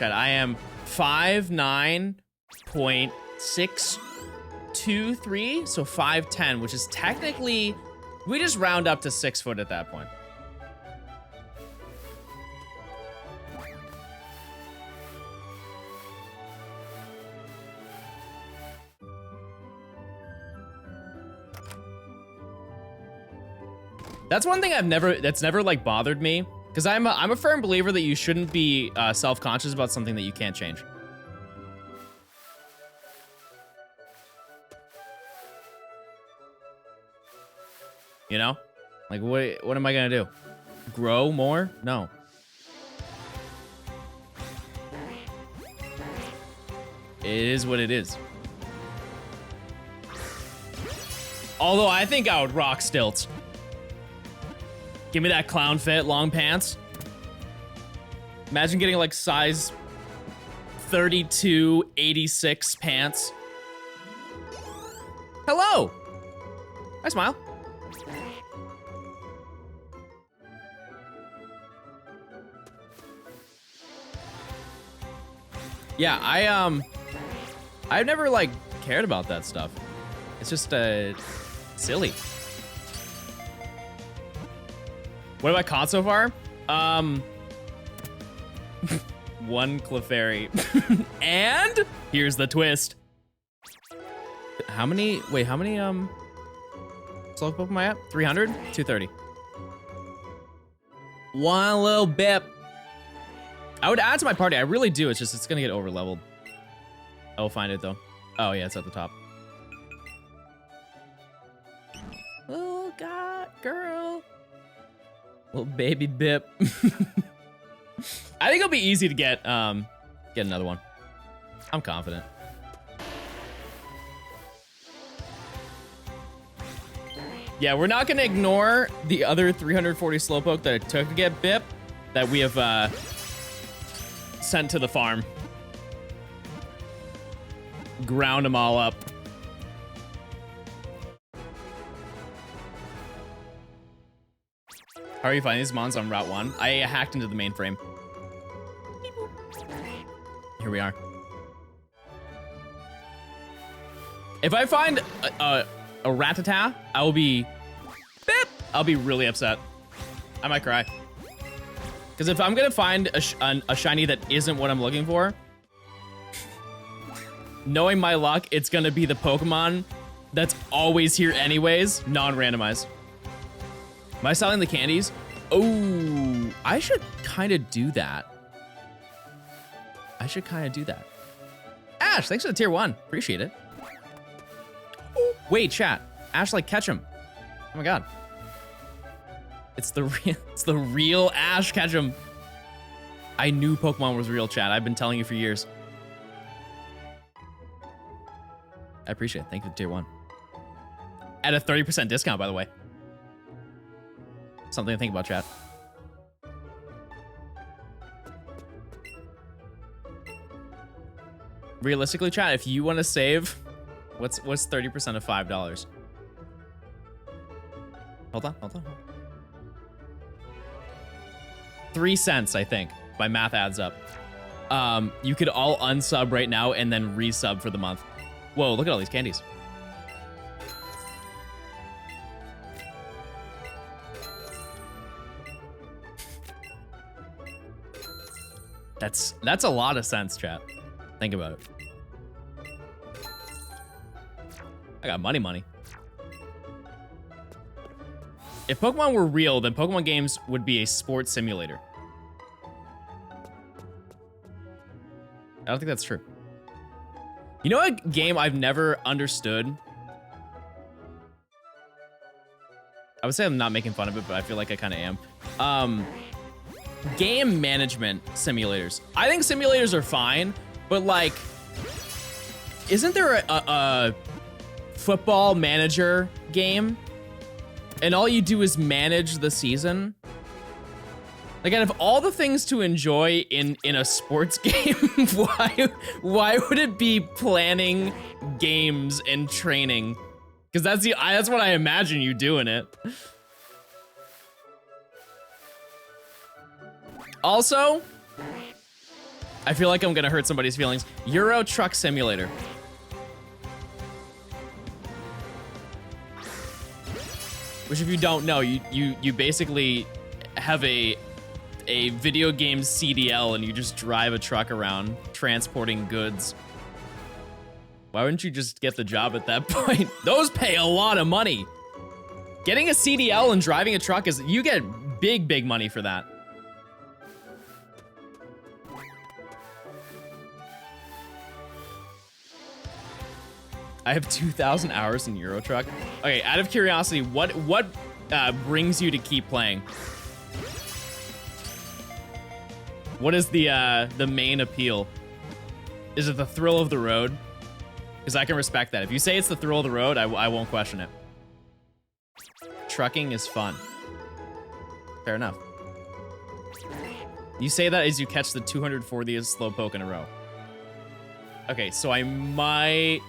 Chad, I am 5'9.623, so 5'10", which is technically, we just round up to 6 foot at that point. That's one thing that's never like bothered me, because I'm a firm believer that you shouldn't be self-conscious about something that you can't change. You know? Like, what am I gonna do? Grow more? No. It is what it is. Although I think I would rock stilts. Give me that clown fit, long pants. Imagine getting like size 32, 86 pants. Hello. I smile. Yeah, I've never like cared about that stuff. It's just silly. What have I caught so far? One Clefairy. And here's the twist. How many Slowpoke am I at? 300? 230. One little bip. I would add to my party. I really do. It's just, it's gonna get over leveled. I will find it though. Oh yeah, it's at the top. Oh God, girl. Little baby bip. I think it'll be easy to get another one. I'm confident. Yeah, we're not gonna ignore the other 340 Slowpoke that it took to get bip that we have sent to the farm. Ground them all up. How are you finding these mons on Route 1? I hacked into the mainframe. Here we are. If I find a Rattata, I will be... Beep! I'll be really upset. I might cry. Because if I'm gonna find a shiny that isn't what I'm looking for, knowing my luck, it's gonna be the Pokemon that's always here anyways, non-randomized. Am I selling the candies? Oh, I should kind of do that. Ash, thanks for the tier 1. Appreciate it. Wait, chat. Ash, like, catch him. Oh my God. It's the real Ash, catch him. I knew Pokemon was real, chat. I've been telling you for years. I appreciate it. Thank you for tier 1. At a 30% discount, by the way. Something to think about, chat. Realistically, chat, if you want to save, what's 30% of $5? Hold on. 3 cents, I think. My math adds up. You could all unsub right now and then resub for the month. Whoa, look at all these candies. That's a lot of sense, chat. Think about it. I got money. If Pokemon were real, then Pokemon games would be a sports simulator. I don't think that's true. You know a game I've never understood? I would say I'm not making fun of it, but I feel like I kind of am. Game management simulators. I think simulators are fine, but like, isn't there a football manager game? And all you do is manage the season? Like, out of all the things to enjoy in a sports game, why would it be planning games and training? Because that's what I imagine you doing it. Also, I feel like I'm gonna hurt somebody's feelings. Euro Truck Simulator. Which, if you don't know, you basically have a video game CDL and you just drive a truck around transporting goods. Why wouldn't you just get the job at that point? Those pay a lot of money. Getting a CDL and driving a truck is, you get big money for that. I have 2,000 hours in Euro Truck. Okay, out of curiosity, what brings you to keep playing? What is the main appeal? Is it the thrill of the road? Because I can respect that. If you say it's the thrill of the road, I won't question it. Trucking is fun. Fair enough. You say that as you catch the 240th Slowpoke in a row. Okay, so I might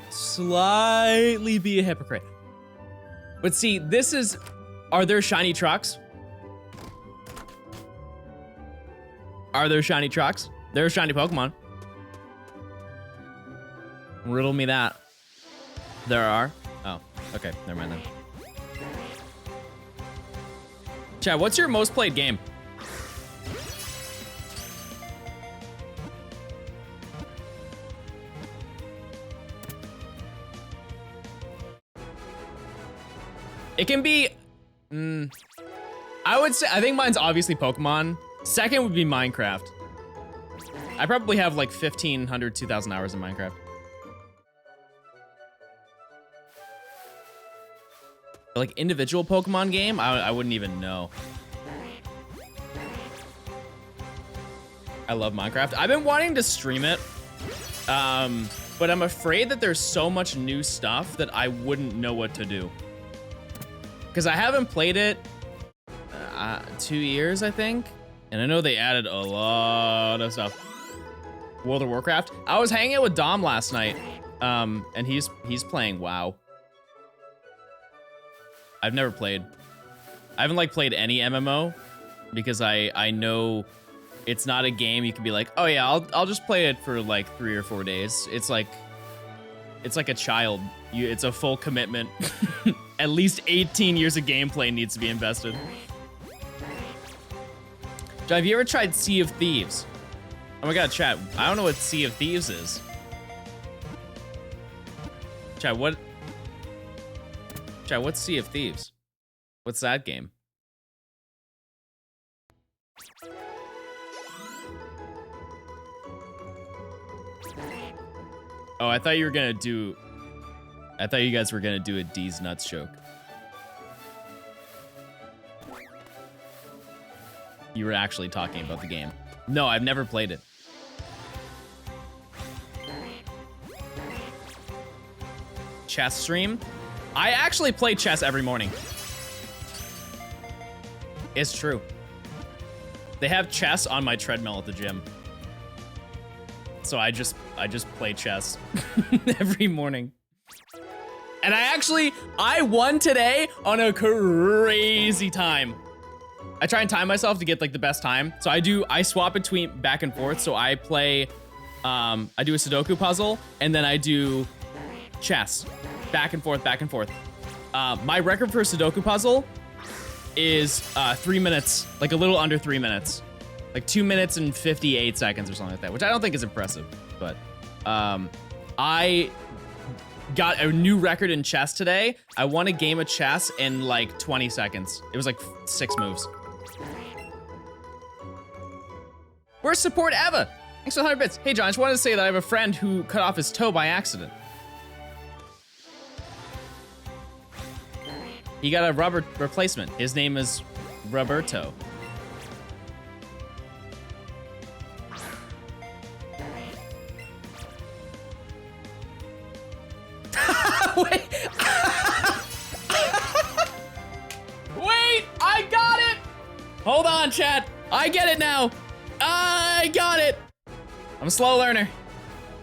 slightly be a hypocrite. But see, this is... Are there shiny trucks? Are there shiny trucks? There are shiny Pokemon. Riddle me that. There are? Oh, okay. Never mind then. Chat, what's your most played game? It can be... I would say... I think mine's obviously Pokemon. Second would be Minecraft. I probably have like 1,500, 2,000 hours in Minecraft. Like individual Pokemon game, I wouldn't even know. I love Minecraft. I've been wanting to stream it, but I'm afraid that there's so much new stuff that I wouldn't know what to do. Because I haven't played it 2 years, I think, and I know they added a lot of stuff. World of Warcraft. I was hanging out with Dom last night, and he's playing WoW. I've never played. I haven't like played any MMO because I know it's not a game you can be like, oh yeah, I'll just play it for like 3 or 4 days. It's like a child. It's a full commitment. At least 18 years of gameplay needs to be invested. John, have you ever tried Sea of Thieves? Oh my god, chat. I don't know what Sea of Thieves is. Chat, what's Sea of Thieves? What's that game? Oh, I thought you guys were gonna do a D's nuts joke. You were actually talking about the game. No, I've never played it. Chess stream? I actually play chess every morning. It's true. They have chess on my treadmill at the gym. So I just play chess every morning. And I won today on a crazy time. I try and time myself to get like the best time. So I swap between back and forth. So I play, I do a Sudoku puzzle and then I do chess. Back and forth, back and forth. My record for a Sudoku puzzle is 3 minutes, like a little under 3 minutes. Like 2 minutes and 58 seconds or something like that, which I don't think is impressive, but I got a new record in chess today. I won a game of chess in like 20 seconds. It was like 6 moves. Where's support Eva? Thanks for 100 bits. Hey John, I just wanted to say that I have a friend who cut off his toe by accident. He got a rubber replacement. His name is Roberto. Wait. Wait, I got it. Hold on, chat. I get it now. I got it. I'm a slow learner.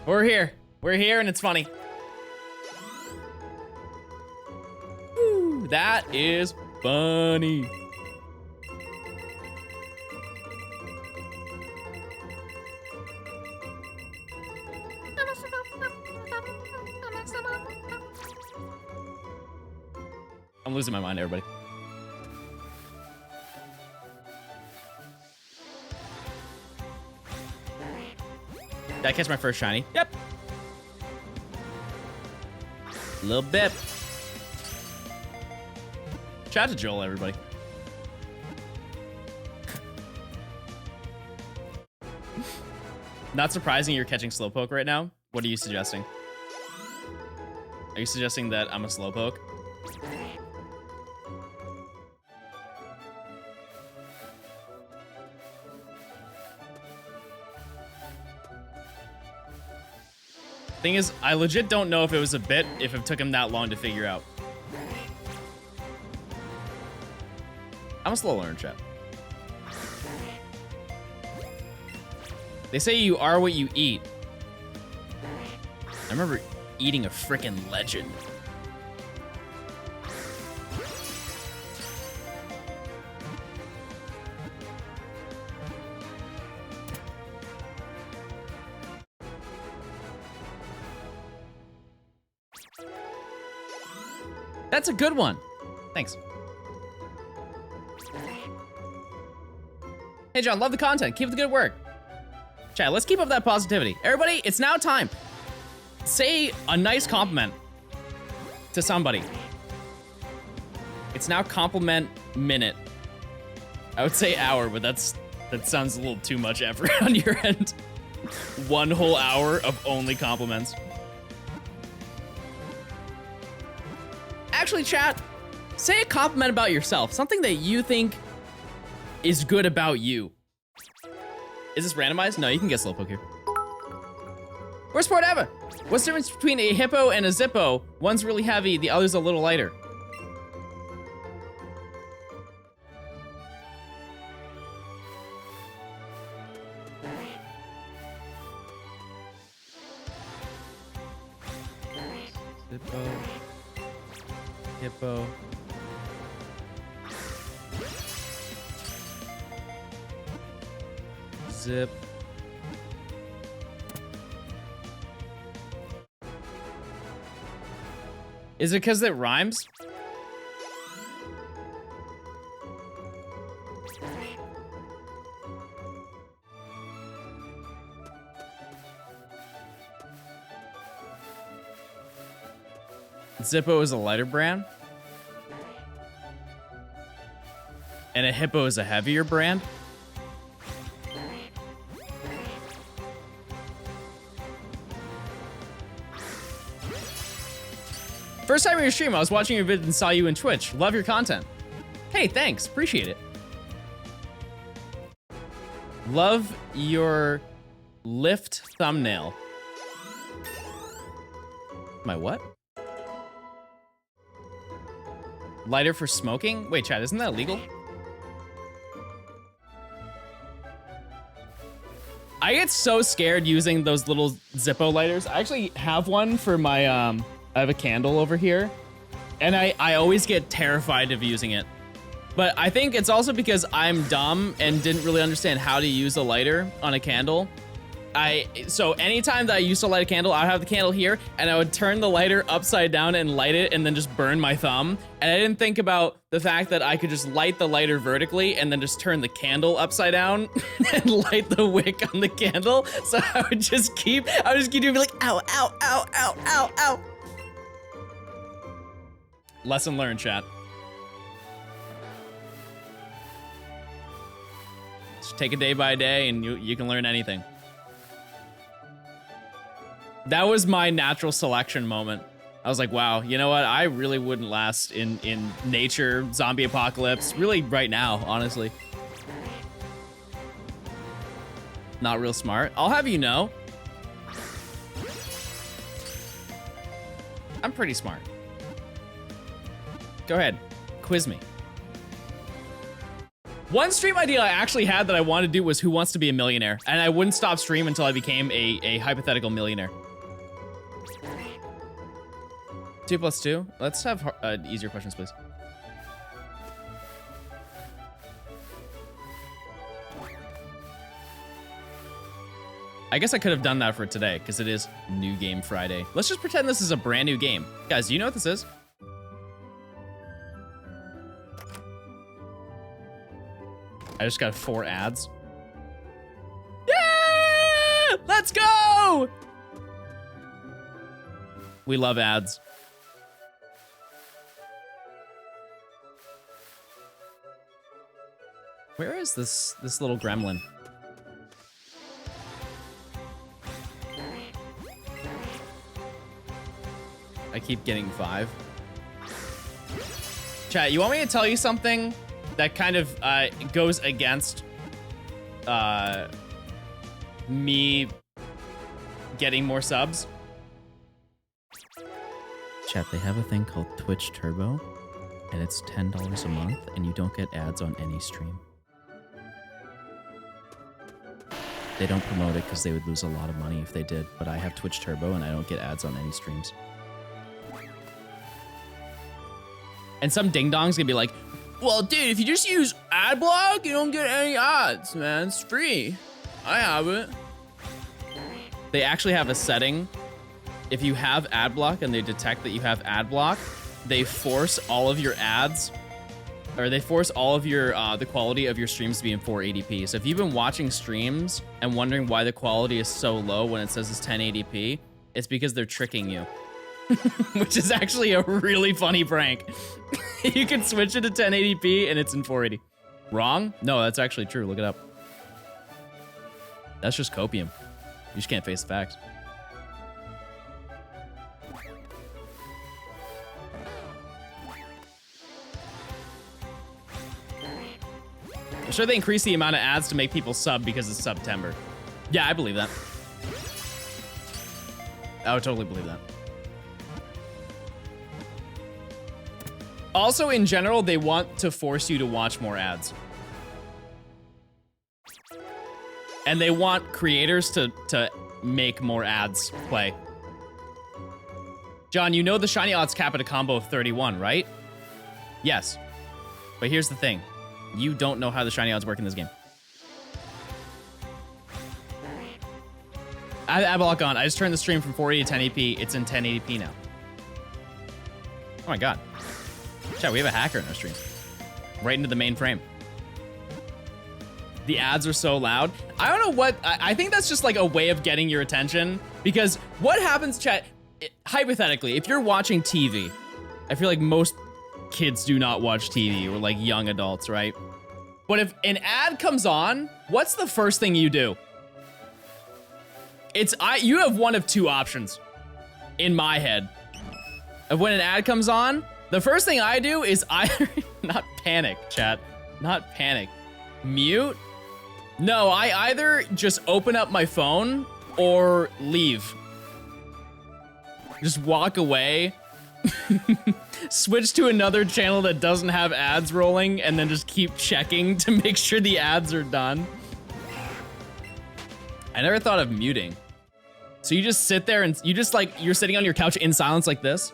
We're here. We're here and it's funny. Woo, that is funny. I'm losing my mind, everybody. Did I catch my first shiny? Yep. A little bit. Shout out to Joel, everybody. Not surprising you're catching Slowpoke right now. What are you suggesting? Are you suggesting that I'm a Slowpoke? Thing is, I legit don't know if it was a bit, if it took him that long to figure out. I'm a slow learner, chat. They say you are what you eat. I remember eating a frickin' legend. That's a good one. Thanks. Hey, John, love the content. Keep up the good work. Chat, let's keep up that positivity. Everybody, it's now time. Say a nice compliment to somebody. It's now compliment minute. I would say hour, but that sounds a little too much effort on your end. 1 whole hour of only compliments. Actually, chat, say a compliment about yourself. Something that you think is good about you. Is this randomized? No, you can get Slowpoke here. Worst part ever. What's the difference between a hippo and a Zippo? One's really heavy, the other's a little lighter. Zippo. Hippo. Zip. Is it because it rhymes? Zippo is a lighter brand? And a hippo is a heavier brand? First time in your stream, I was watching your vid and saw you in Twitch. Love your content. Hey, thanks. Appreciate it. Love your lift thumbnail. My what? Lighter for smoking? Wait, chat, isn't that illegal? I get so scared using those little Zippo lighters. I actually have one for my, I have a candle over here, and I always get terrified of using it. But I think it's also because I'm dumb and didn't really understand how to use a lighter on a candle. So anytime that I used to light a candle, I would have the candle here, and I would turn the lighter upside down and light it, and then just burn my thumb. And I didn't think about the fact that I could just light the lighter vertically and then just turn the candle upside down and light the wick on the candle. So I would just keep doing like, ow, ow, ow, ow, ow, ow. Lesson learned, chat. Just take it day by day and you can learn anything. That was my natural selection moment. I was like, wow, you know what? I really wouldn't last in nature, zombie apocalypse, really right now, honestly. Not real smart. I'll have you know. I'm pretty smart. Go ahead, quiz me. One stream idea I actually had that I wanted to do was Who Wants to Be a Millionaire? And I wouldn't stop stream until I became a hypothetical millionaire. 2 plus 2? Let's have easier questions, please. I guess I could have done that for today, because it is New Game Friday. Let's just pretend this is a brand new game. Guys, do you know what this is? I just got 4 ads. Yeah! Let's go! We love ads. Where is this little gremlin? I keep getting 5. Chat, you want me to tell you something that kind of goes against me getting more subs? Chat, they have a thing called Twitch Turbo, and it's $10 a month, and you don't get ads on any stream. They don't promote it because they would lose a lot of money if they did, but I have Twitch Turbo, and I don't get ads on any streams. And some ding-dong's gonna be like, well, dude, if you just use ad block, you don't get any ads, man. It's free. I have it. They actually have a setting. If you have ad block and they detect that you have ad block, they force all of your ads, or they force all of your the quality of your streams to be in 480p. So if you've been watching streams and wondering why the quality is so low when it says it's 1080p, it's because they're tricking you. Which is actually a really funny prank. You can switch it to 1080p and it's in 480. Wrong? No, that's actually true. Look it up. That's just copium. You just can't face the facts. I'm sure they increase the amount of ads to make people sub because it's September. Yeah, I believe that. I would totally believe that. Also, in general, they want to force you to watch more ads. And they want creators to make more ads play. John, you know the shiny odds cap at a combo of 31, right? Yes. But here's the thing. You don't know how the shiny odds work in this game. I have ad block on. I just turned the stream from 480 to 1080p. It's in 1080p now. Oh my god. Chat, we have a hacker in our stream. Right into the main frame. The ads are so loud. I don't know what... I think that's just like a way of getting your attention. Because what happens, chat... Hypothetically, if you're watching TV... I feel like most kids do not watch TV. Or like young adults, right? But if an ad comes on, what's the first thing you do? You have one of 2 options. In my head. Of when an ad comes on... The first thing I do is not panic, chat. Not panic. Mute? No, I either just open up my phone or leave. Just walk away. Switch to another channel that doesn't have ads rolling and then just keep checking to make sure the ads are done. I never thought of muting. So you just sit there and you're sitting on your couch in silence like this.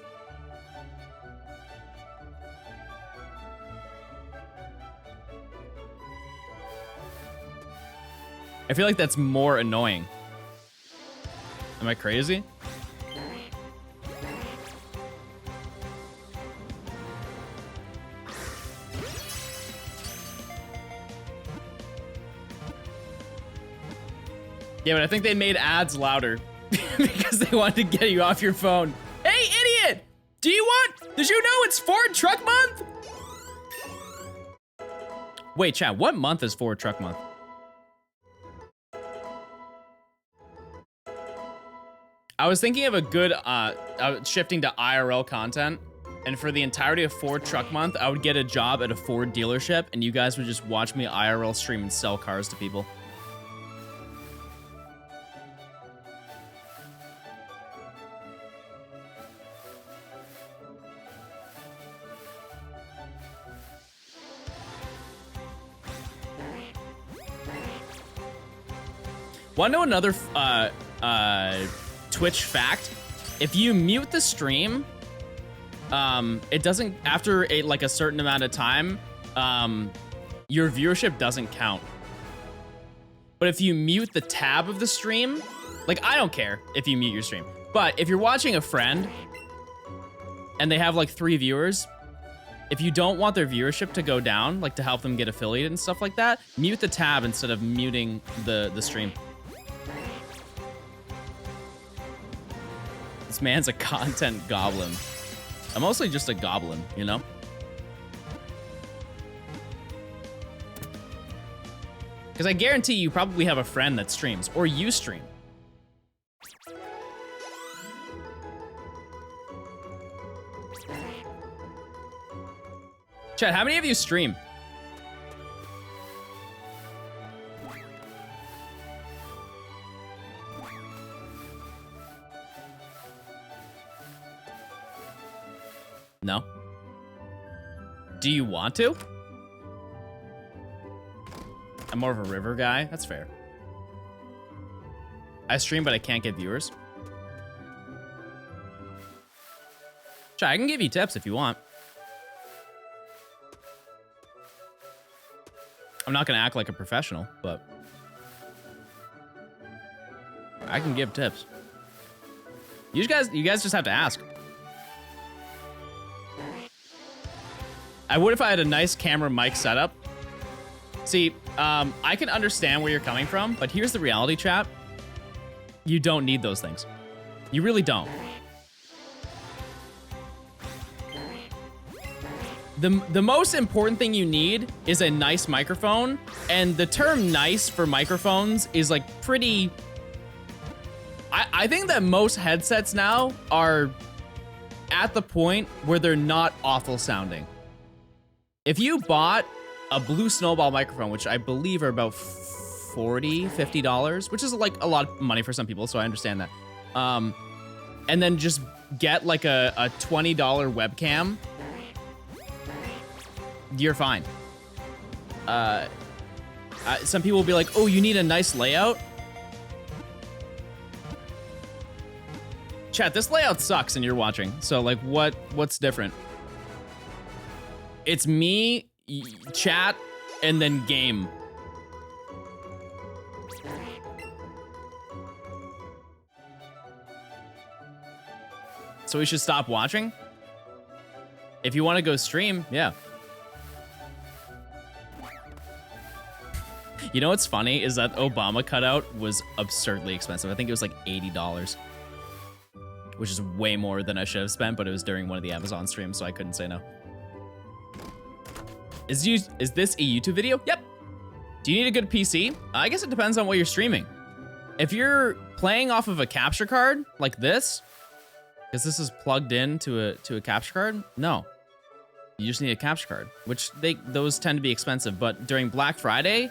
I feel like that's more annoying. Am I crazy? Yeah, but I think they made ads louder because they wanted to get you off your phone. Hey, idiot! Did you know it's Ford Truck Month? Wait, chat, what month is Ford Truck Month? I was thinking of a good, shifting to IRL content, and for the entirety of Ford Truck Month, I would get a job at a Ford dealership, and you guys would just watch me IRL stream and sell cars to people. Want to know another, Twitch fact? If you mute the stream, it doesn't, after a certain amount of time, your viewership doesn't count. But if you mute the tab of the stream, like, I don't care if you mute your stream, but if you're watching a friend and they have like 3 viewers, if you don't want their viewership to go down, like to help them get affiliated and stuff like that, mute the tab instead of muting the stream. This man's a content goblin. I'm mostly just a goblin, you know? Because I guarantee you probably have a friend that streams, or you stream. Chat, how many of you stream? No? Do you want to? I'm more of a river guy. That's fair. I stream, but I can't get viewers. Chat, I can give you tips if you want. I'm not gonna act like a professional, but I can give tips. You guys just have to ask. I would if I had a nice camera mic setup. See, I can understand where you're coming from, but here's the reality, chat. You don't need those things. You really don't. The most important thing you need is a nice microphone, and the term nice for microphones is like pretty... I think that most headsets now are at the point where they're not awful sounding. If you bought a blue snowball microphone, which I believe are about $40, $50, which is like a lot of money for some people, so I understand that. And then just get like a $20 webcam, you're fine. Some people will be like, oh, you need a nice layout? Chat, this layout sucks and you're watching. So like what's different? It's me, chat, and then game. So we should stop watching? If you want to go stream, yeah. You know what's funny is that Obama cutout was absurdly expensive. I think it was like $80, which is way more than I should have spent, but it was during one of the Amazon streams, so I couldn't say no. Is this a YouTube video? Yep. Do you need a good PC? I guess it depends on what you're streaming. If you're playing off of a capture card like this, because this is plugged in to a capture card, no. You just need a capture card, which those tend to be expensive, but during Black Friday,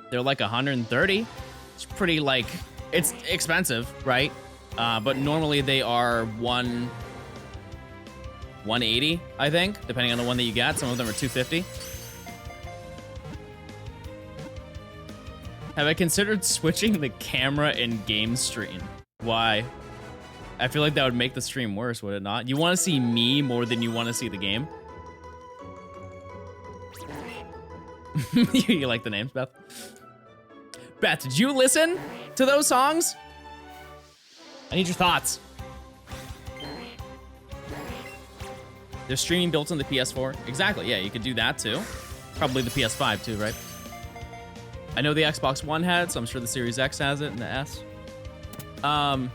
they're like 130. It's pretty like, it's expensive, right? But normally they are 180, I think, depending on the one that you get. Some of them are 250. Have I considered switching the camera in game stream? Why? I feel like that would make the stream worse, would it not? You want to see me more than you want to see the game? You like the names, Beth? Beth, did you listen to those songs? I need your thoughts. They're streaming built on the PS4. Exactly, yeah, you could do that too. Probably the PS5 too, right? I know the Xbox One had, so I'm sure the Series X has it, and the S. But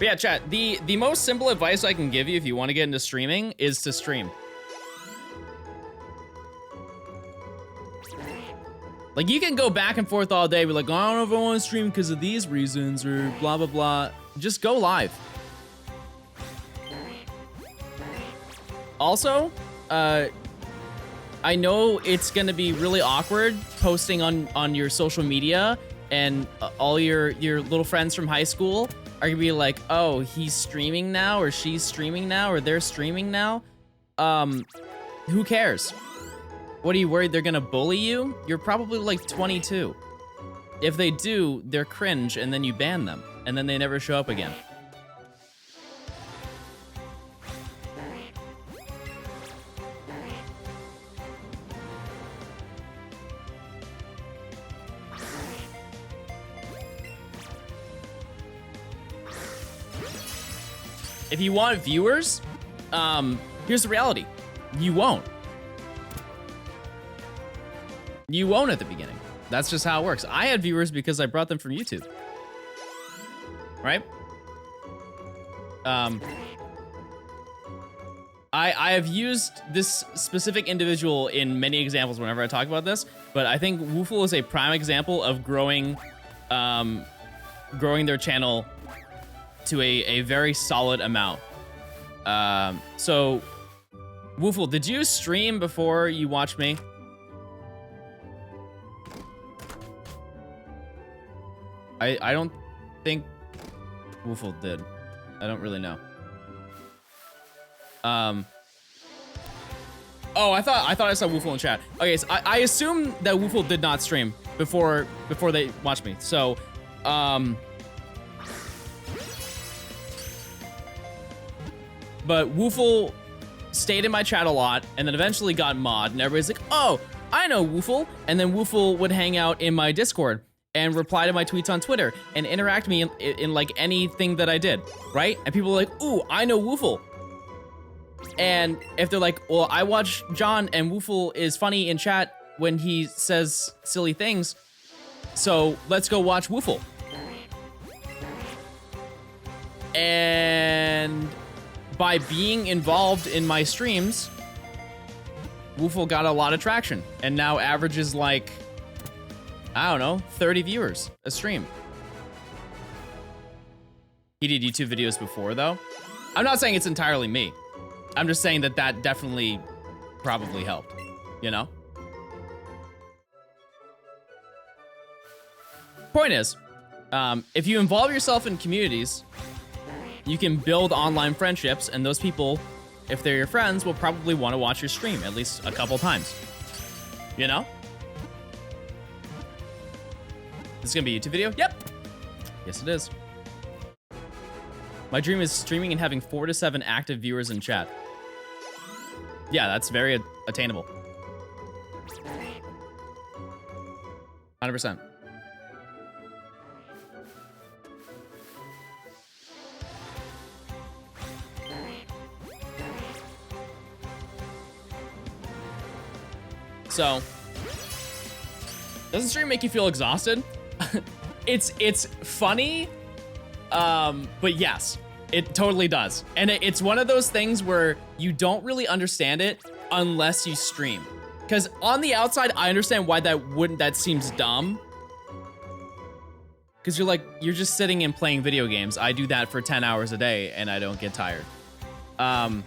yeah, chat, the most simple advice I can give you if you want to get into streaming is to stream. Like, you can go back and forth all day, be like, oh, I don't know if I want to stream because of these reasons, or blah, blah, blah. Just go live. Also, I know it's gonna be really awkward posting on your social media, and all your little friends from high school are gonna be like, oh, he's streaming now, or she's streaming now, or they're streaming now. Who cares? What, are you worried they're gonna bully you? You're probably like 22. If they do, they're cringe, and then you ban them, and then they never show up again. If you want viewers, here's the reality. You won't. You won't at the beginning. That's just how it works. I had viewers because I brought them from YouTube. Right? I have used this specific individual in many examples whenever I talk about this, but I think Woofle is a prime example of growing their channel to a very solid amount. So, Woofle, did you stream before you watched me? I don't think Woofle did. I don't really know. Oh, I thought I saw Woofle in chat. Okay, so I assume that Woofle did not stream before they watched me. So, but Woofle stayed in my chat a lot, and then eventually got mod, and everybody's like, "Oh, I know Woofle," and then Woofle would hang out in my Discord and reply to my tweets on Twitter and interact me in like anything that I did, right? And people were like, "Ooh, I know Woofle." And if they're like, "Well, I watch John and Woofle is funny in chat when he says silly things, so let's go watch Woofle." And by being involved in my streams, Woofle got a lot of traction and now averages like, I don't know, 30 viewers a stream. He did YouTube videos before though. I'm not saying it's entirely me. I'm just saying that definitely probably helped, you know? Point is, if you involve yourself in communities, you can build online friendships, and those people, if they're your friends, will probably want to watch your stream at least a couple times. You know? This is gonna be a YouTube video? Yep. Yes, it is. My dream is streaming and having 4 to 7 active viewers in chat. Yeah, that's very attainable. 100%. So, doesn't stream make you feel exhausted? It's funny, but yes, it totally does. And it's one of those things where you don't really understand it unless you stream. Because on the outside, I understand why that seems dumb. Because you're just sitting and playing video games. I do that for 10 hours a day and I don't get tired. But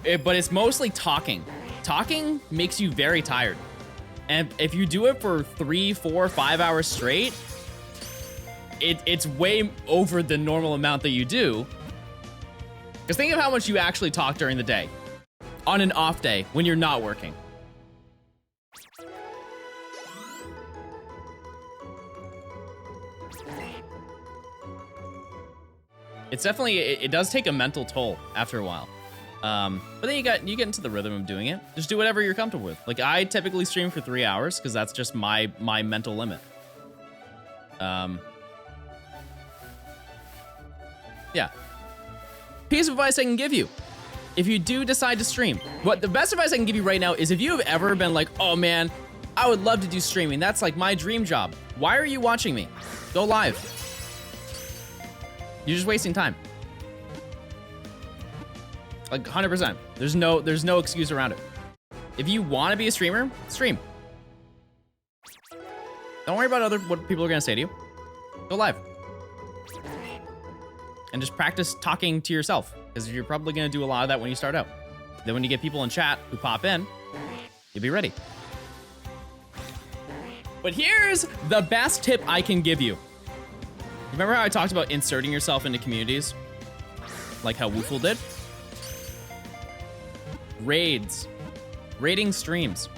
it's mostly talking. Talking makes you very tired. And if you do it for 3, 4, 5 hours straight, it's way over the normal amount that you do. Because think of how much you actually talk during the day. On an off day, when you're not working. It's definitely, it does take a mental toll after a while. But then you get into the rhythm of doing it. Just do whatever you're comfortable with. Like, I typically stream for 3 hours because that's just my mental limit. Yeah. Piece of advice I can give you. If you do decide to stream, the best advice I can give you right now is if you have ever been like, "Oh man, I would love to do streaming. That's like my dream job." Why are you watching me? Go live. You're just wasting time. Like 100%. There's no excuse around it. If you want to be a streamer, stream. Don't worry about what people are gonna say to you. Go live. And just practice talking to yourself, because you're probably gonna do a lot of that when you start out. Then when you get people in chat who pop in, you'll be ready. But here's the best tip I can give you. Remember how I talked about inserting yourself into communities? Like how Woofle did? Raids. Raiding streams.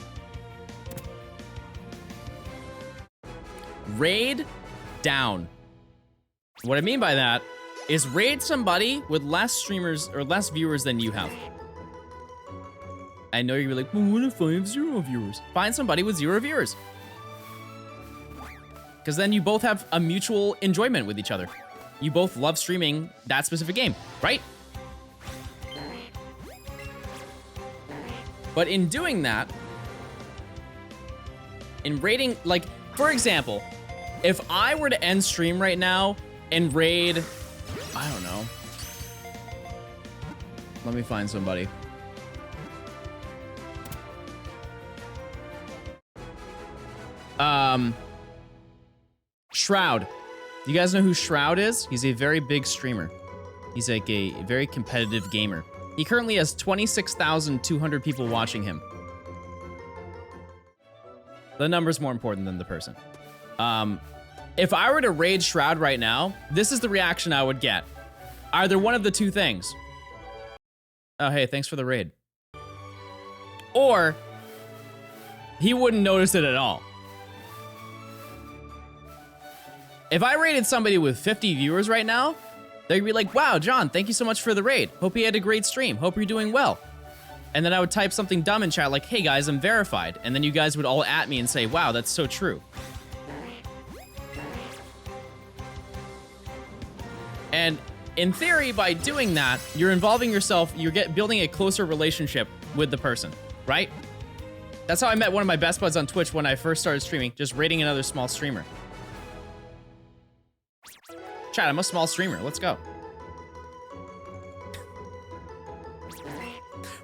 Raid down. What I mean by that is raid somebody with less streamers or less viewers than you have. I know you're like, "Well, what if I have 0 viewers?" Find somebody with 0 viewers. Because then you both have a mutual enjoyment with each other. You both love streaming that specific game, right? But in doing that, in raiding, like, for example, if I were to end stream right now and raid, I don't know. Let me find somebody. Shroud. Do you guys know who Shroud is? He's a very big streamer. He's like a very competitive gamer. He currently has 26,200 people watching him. The number's more important than the person. If I were to raid Shroud right now, this is the reaction I would get. Either one of the two things. Oh, hey, thanks for the raid. Or he wouldn't notice it at all. If I raided somebody with 50 viewers right now, they'd be like, wow, John, thank you so much for the raid. Hope you had a great stream. Hope you're doing well. And then I would type something dumb in chat like, hey guys, I'm verified. And then you guys would all at me and say, wow, that's so true. And in theory, by doing that, you're involving yourself, you're building a closer relationship with the person, right? That's how I met one of my best buds on Twitch when I first started streaming, just raiding another small streamer. Chat, I'm a small streamer. Let's go.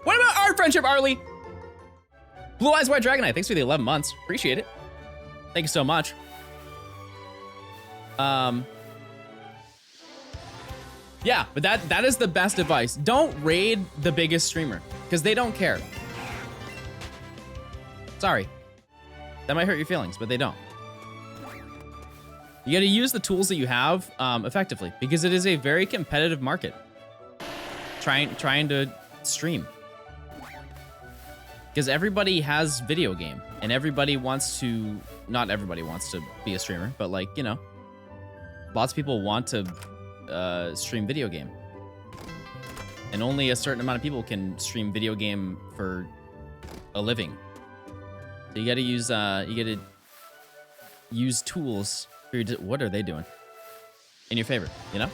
What about our friendship, Arlie? Blue Eyes White Dragonite, thanks for the 11 months. Appreciate it. Thank you so much. Yeah, but that is the best advice. Don't raid the biggest streamer, because they don't care. Sorry. That might hurt your feelings, but they don't. You gotta use the tools that you have effectively, because it is a very competitive market. Trying to stream. Because everybody has video game, and everybody wants to, not everybody wants to be a streamer, but like, you know, lots of people want to stream video game. And only a certain amount of people can stream video game for a living. So you gotta use tools. What are they doing? In your favor, you know?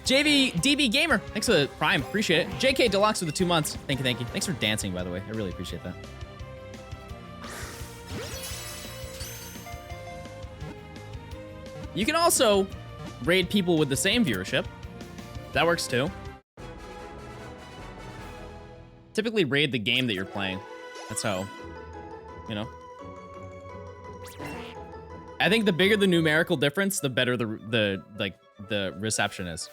DB Gamer, thanks for the Prime, appreciate it. JK Deluxe with the 2 months, thank you, thank you. Thanks for dancing, by the way, I really appreciate that. You can also raid people with the same viewership. That works too. Typically raid the game that you're playing. That's how, you know. I think the bigger the numerical difference, the better the reception is.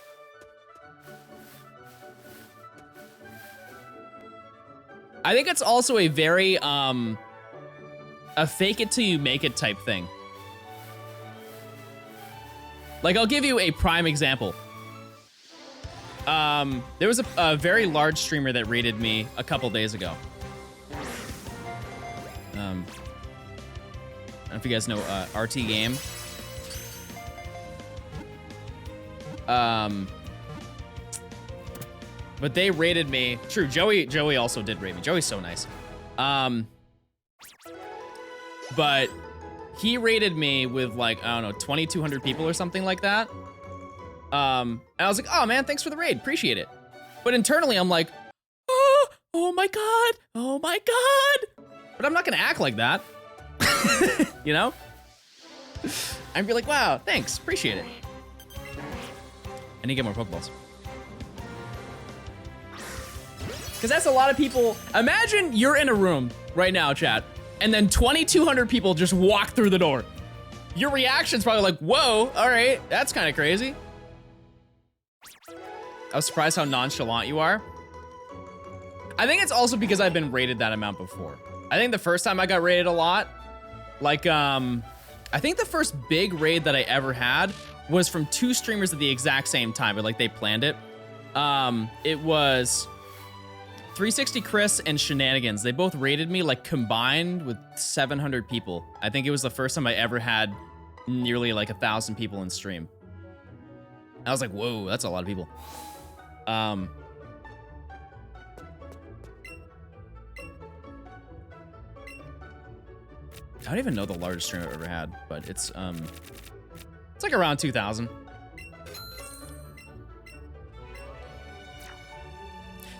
I think it's also a very a fake it till you make it type thing. Like, I'll give you a prime example. There was a very large streamer that raided me a couple days ago. I don't know if you guys know RT Game. But they raided me. True, Joey also did raid me. Joey's so nice. But he raided me with like, I don't know, 2,200 people or something like that. And I was like, oh man, thanks for the raid, appreciate it. But internally I'm like, oh my God, oh my God. But I'm not gonna act like that. You know? I'd be like, wow, thanks, appreciate it. I need to get more Pokeballs. Because that's a lot of people. Imagine you're in a room right now, chat, and then 2,200 people just walk through the door. Your reaction's probably like, whoa, all right, that's kind of crazy. I was surprised how nonchalant you are. I think it's also because I've been raided that amount before. I think the first time I got raided a lot, like, I think the first big raid that I ever had was from 2 streamers at the exact same time, but like they planned it. It was 360 Chris and Shenanigans. They both raided me like combined with 700 people. I think it was the first time I ever had nearly like 1,000 people in stream. I was like, whoa, that's a lot of people. I don't even know the largest stream I've ever had, but it's like around 2,000.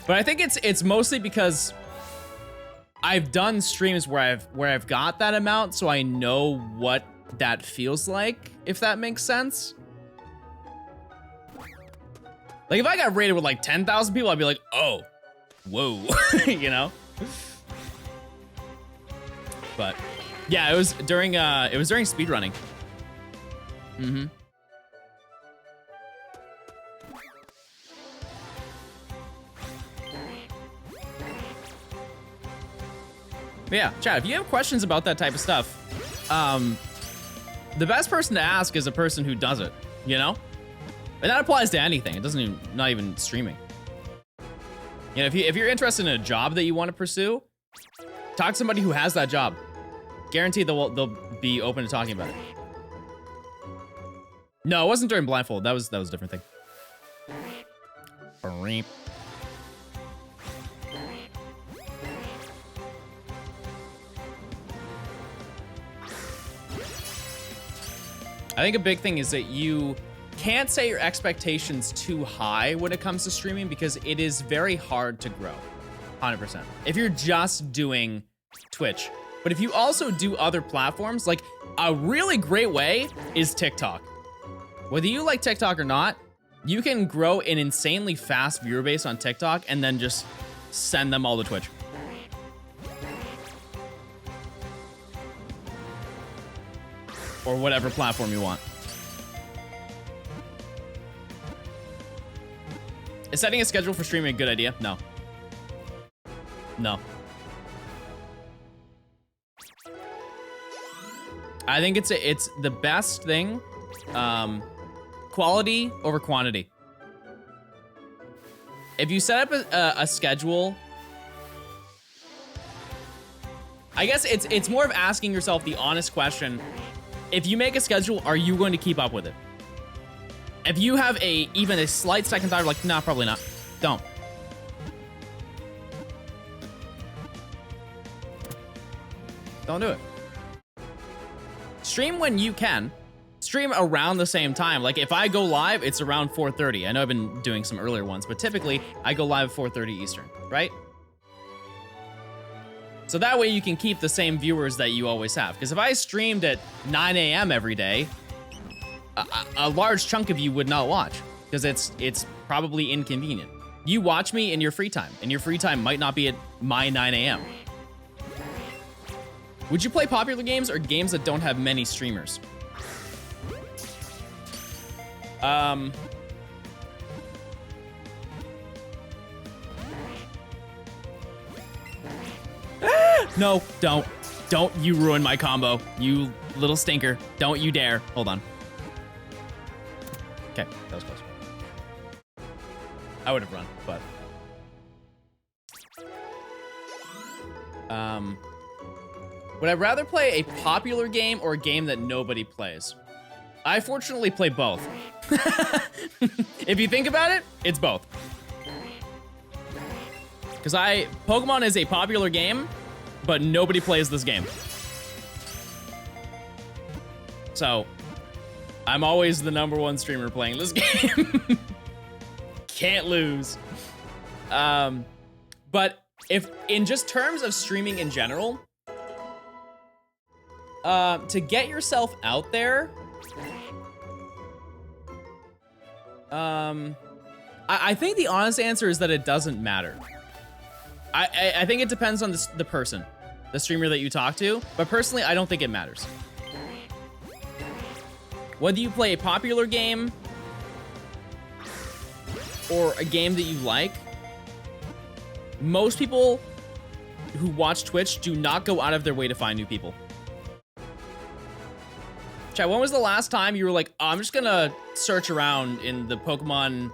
But I think it's mostly because I've done streams where I've got that amount, so I know what that feels like, if that makes sense. Like, if I got rated with like 10,000 people, I'd be like, oh, whoa, you know? But yeah, it was during speedrunning. Mm-hmm. But yeah, chat, if you have questions about that type of stuff, the best person to ask is a person who does it, you know? And that applies to anything. It doesn't even, not even streaming. You know, if you're interested in a job that you want to pursue, talk to somebody who has that job. Guaranteed they'll be open to talking about it. No, it wasn't during Blindfold. That was a different thing. I think a big thing is that you can't set your expectations too high when it comes to streaming because it is very hard to grow. 100%. If you're just doing Twitch. But if you also do other platforms, like a really great way is TikTok. Whether you like TikTok or not, you can grow an insanely fast viewer base on TikTok and then just send them all to Twitch. Or whatever platform you want. Is setting a schedule for streaming a good idea? No. No. I think it's the best thing. Quality over quantity. If you set up a schedule, I guess it's more of asking yourself the honest question. If you make a schedule, are you going to keep up with it? If you have even a slight second thought, like, nah, probably not. Don't. Don't do it. Stream when you can. Stream around the same time. Like, if I go live, it's around 4:30. I know I've been doing some earlier ones, but typically, I go live at 4:30 Eastern, right? So that way you can keep the same viewers that you always have. Because if I streamed at 9 a.m. every day, a large chunk of you would not watch because it's probably inconvenient. You watch me in your free time, and your free time might not be at my 9 a.m. Would you play popular games or games that don't have many streamers? No, don't you ruin my combo, you little stinker. Don't you dare. Hold on. Okay, that was close. I would have run, but would I rather play a popular game or a game that nobody plays? I fortunately play both. If you think about it, it's both. Because Pokemon is a popular game, but nobody plays this game. So, I'm always the #1 streamer playing this game. Can't lose. But if in just terms of streaming in general, to get yourself out there, I think the honest answer is that it doesn't matter. I think it depends on the person, the streamer that you talk to, but personally, I don't think it matters. Whether you play a popular game or a game that you like, most people who watch Twitch do not go out of their way to find new people. Chat, when was the last time you were like, oh, I'm just gonna search around in the Pokemon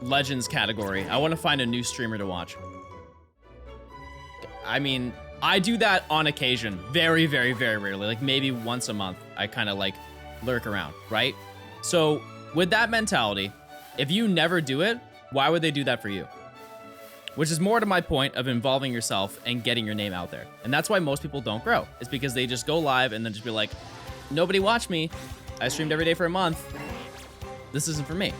Legends category. I want to find a new streamer to watch. I mean, I do that on occasion. Very, very, very rarely. Like maybe once a month, I kind of like lurk around, right? So with that mentality, if you never do it, why would they do that for you? Which is more to my point of involving yourself and getting your name out there. And that's why most people don't grow. It's because they just go live and then just be like, nobody watched me. I streamed every day for a month. This isn't for me.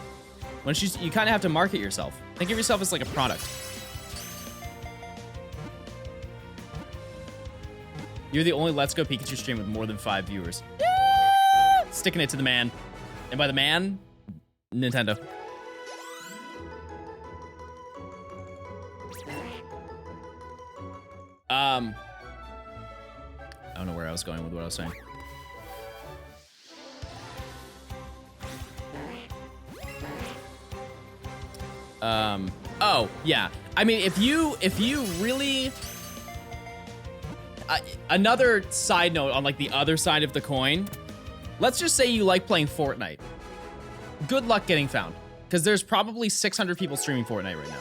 When you kind of have to market yourself. Think of yourself as like a product. You're the only Let's Go Pikachu stream with more than 5 viewers. Sticking it to the man. And by the man, Nintendo. I don't know where I was going with what I was saying. Oh, yeah. I mean, if you really... another side note on, like, the other side of the coin. Let's just say you like playing Fortnite. Good luck getting found. Because there's probably 600 people streaming Fortnite right now.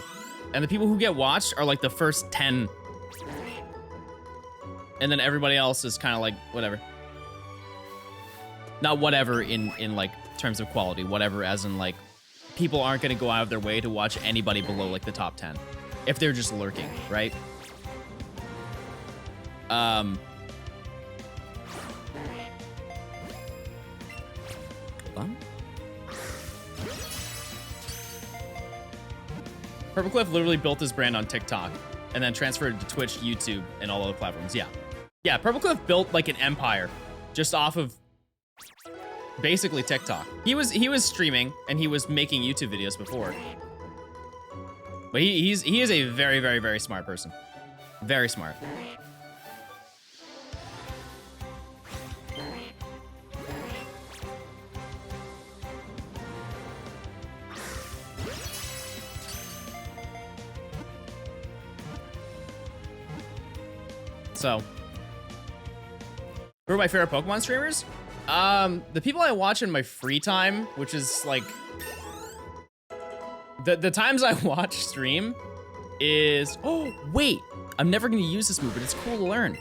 And the people who get watched are, like, the first 10. And then everybody else is kind of like, whatever. Not whatever in, like, terms of quality. Whatever as in, like, people aren't going to go out of their way to watch anybody below, like, the top 10. If they're just lurking, right? Hold on. Purplecliff literally built his brand on TikTok and then transferred to Twitch, YouTube, and all other platforms. Yeah. Yeah, Purplecliff built like an empire just off of basically TikTok. He was streaming and he was making YouTube videos before. But he is a very, very, very smart person. Very smart. So, who are my favorite Pokemon streamers? The people I watch in my free time, which is like the times I watch stream is, oh wait, I'm never gonna use this move, but it's cool to learn.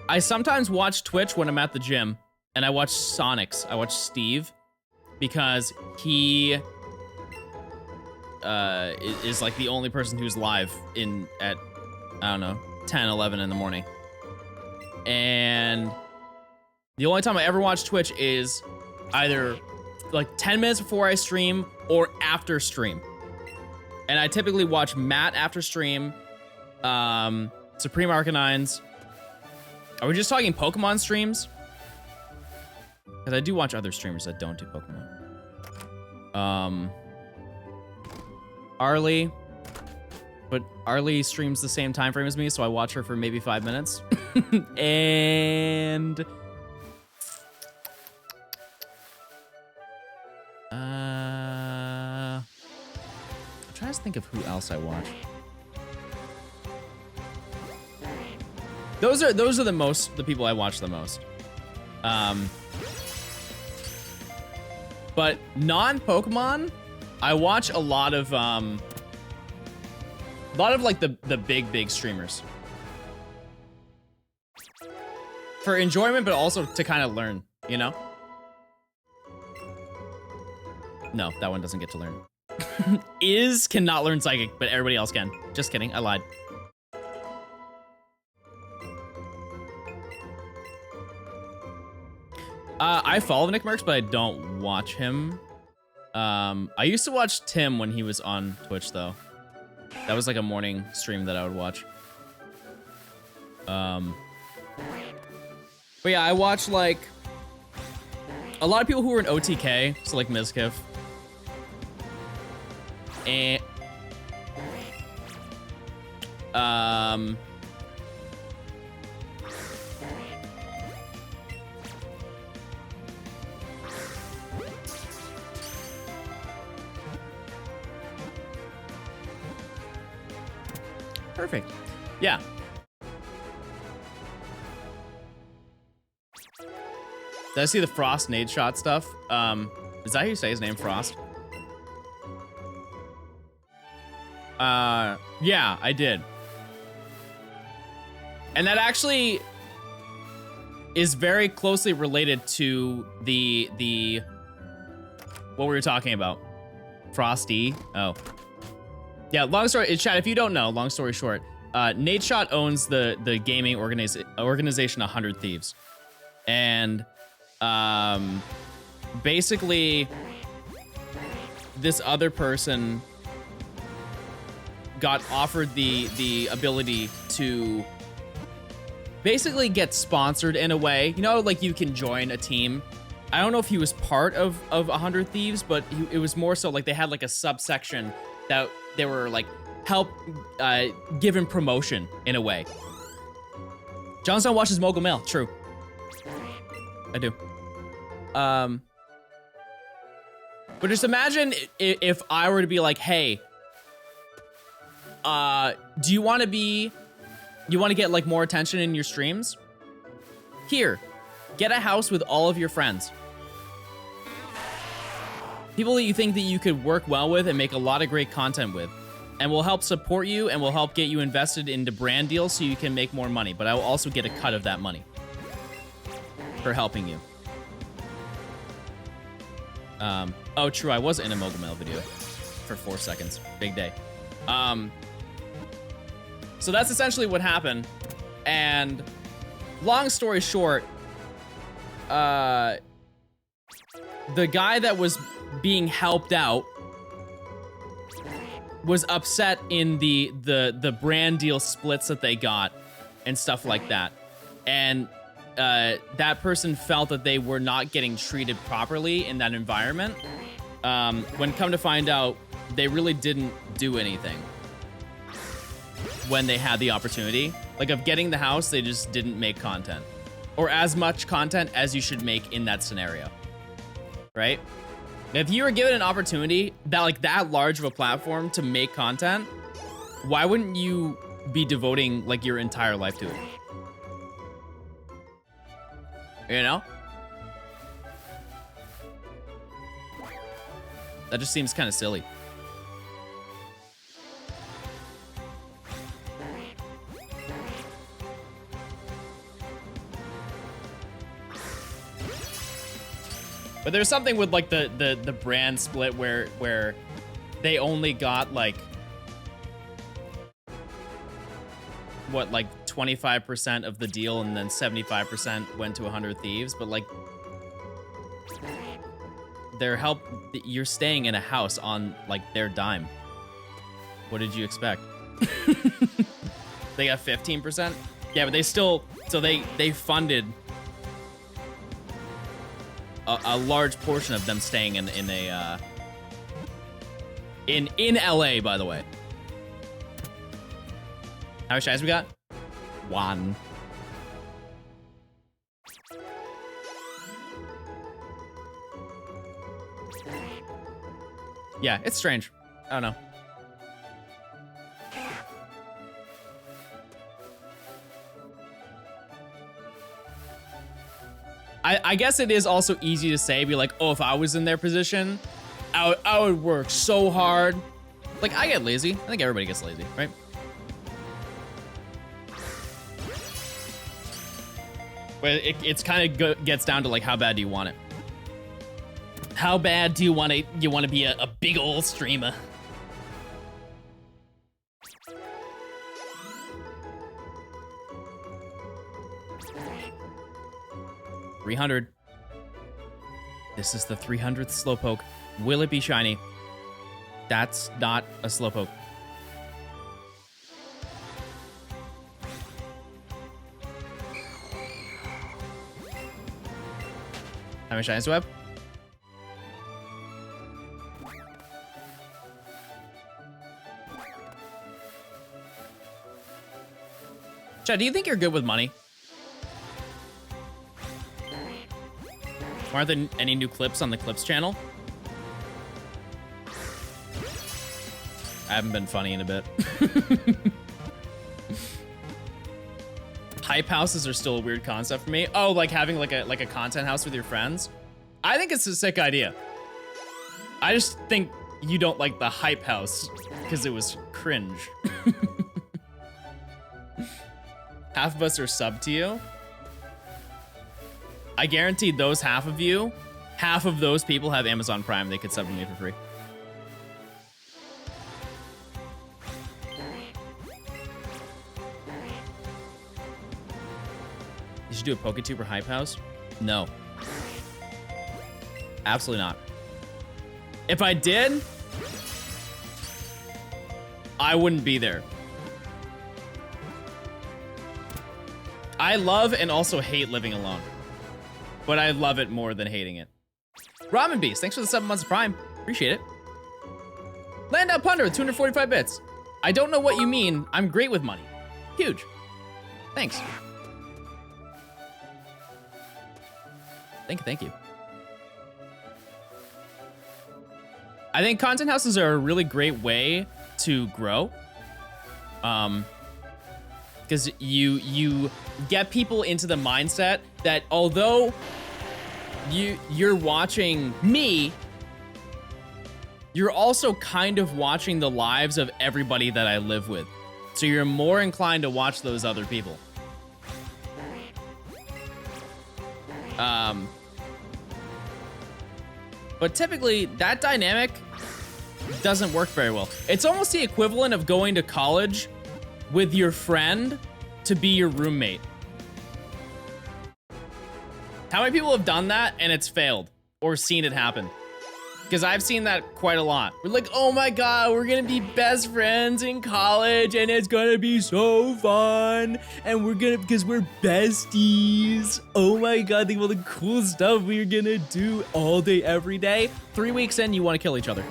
I sometimes watch Twitch when I'm at the gym, and I watch Sonics. I watch Steve because he is like the only person who's live at, I don't know, 10, 11 in the morning. And the only time I ever watch Twitch is either like 10 minutes before I stream or after stream. And I typically watch Matt after stream, Supreme Arcanines. Are we just talking Pokemon streams? Because I do watch other streamers that don't do Pokemon. Arlie, but Arlie streams the same time frame as me, so I watch her for maybe 5 minutes. And I'm trying to think of who else I watch. Those are the people I watch the most. But non-Pokemon, I watch a lot of like the big streamers for enjoyment, but also to kind of learn, you know? No, that one doesn't get to learn. Cannot learn Psychic, but everybody else can. Just kidding, I lied. I follow Nick Merckx, but I don't watch him. I used to watch Tim when he was on Twitch, though. That was like a morning stream that I would watch. But yeah, I watch like a lot of people who are in OTK, so like Mizkif. And perfect. Yeah. Did I see the Frost nade shot stuff? Is that how you say his name, Frost? Yeah, I did. And that actually is very closely related to the what we were talking about. Frosty. Oh. Yeah, long story, chat, if you don't know, long story short, Nate Shot owns the gaming organization 100 Thieves. And basically this other person got offered the ability to basically get sponsored in a way. You know, like you can join a team. I don't know if he was part of 100 Thieves, but it was more so like they had like a subsection that they were like help given promotion in a way. Johnstone watches Mogul Mail. True. I do. But just imagine if I were to be like, hey, do you want to get like more attention in your streams? Here, get a house with all of your friends. People that you think that you could work well with and make a lot of great content with. And we'll help support you and we'll help get you invested into brand deals so you can make more money. But I will also get a cut of that money for helping you. Oh, true, I was in a Mogul Mail video for 4 seconds. Big day. So that's essentially what happened. And long story short, the guy that was being helped out was upset in the brand deal splits that they got and stuff like that. And that person felt that they were not getting treated properly in that environment. When come to find out, they really didn't do anything when they had the opportunity. Like, of getting the house, they just didn't make content. Or as much content as you should make in that scenario. Right? If you were given an opportunity that large of a platform to make content, why wouldn't you be devoting like your entire life to it? You know? That just seems kind of silly. But there's something with like the brand split where they only got like what, like 25% of the deal and then 75% went to 100 Thieves, but like you're staying in a house on like their dime. What did you expect? They got 15%? Yeah, but they still, so they funded a large portion of them staying in LA, by the way. How many shies we got? 1. Yeah, it's strange. I don't know. I guess it is also easy to say, be like, oh, if I was in their position, I would work so hard. Like, I get lazy. I think everybody gets lazy, right? But it's kind of gets down to like, how bad do you want it? How bad do you want to be a big old streamer? $300. This is the 300th Slowpoke. Will it be shiny? That's not a Slowpoke. How many shinies do I have? Chad, do you think you're good with money? Aren't there any new clips on the Clips channel? I haven't been funny in a bit. Hype houses are still a weird concept for me. Oh, like having like a content house with your friends? I think it's a sick idea. I just think you don't like the hype house because it was cringe. Half of us are sub to you. I guarantee those half of you, half of those people have Amazon Prime. They could sub to me for free. You should do a PokeTuber hype house? No. Absolutely not. If I did, I wouldn't be there. I love and also hate living alone, but I love it more than hating it. Ramen Beast, thanks for the 7 months of Prime. Appreciate it. Land Out Plunder with 245 bits. I don't know what you mean. I'm great with money. Huge. Thanks. Thank you. I think content houses are a really great way to grow. Because you get people into the mindset that although you're watching me, you're also kind of watching the lives of everybody that I live with. So you're more inclined to watch those other people. But typically, that dynamic doesn't work very well. It's almost the equivalent of going to college with your friend to be your roommate. How many people have done that and it's failed or seen it happen? Because I've seen that quite a lot. We're like, oh my God, we're gonna be best friends in college and it's gonna be so fun. And because we're besties. Oh my God, think of all the cool stuff we're gonna do all day, every day. 3 weeks in, you wanna kill each other.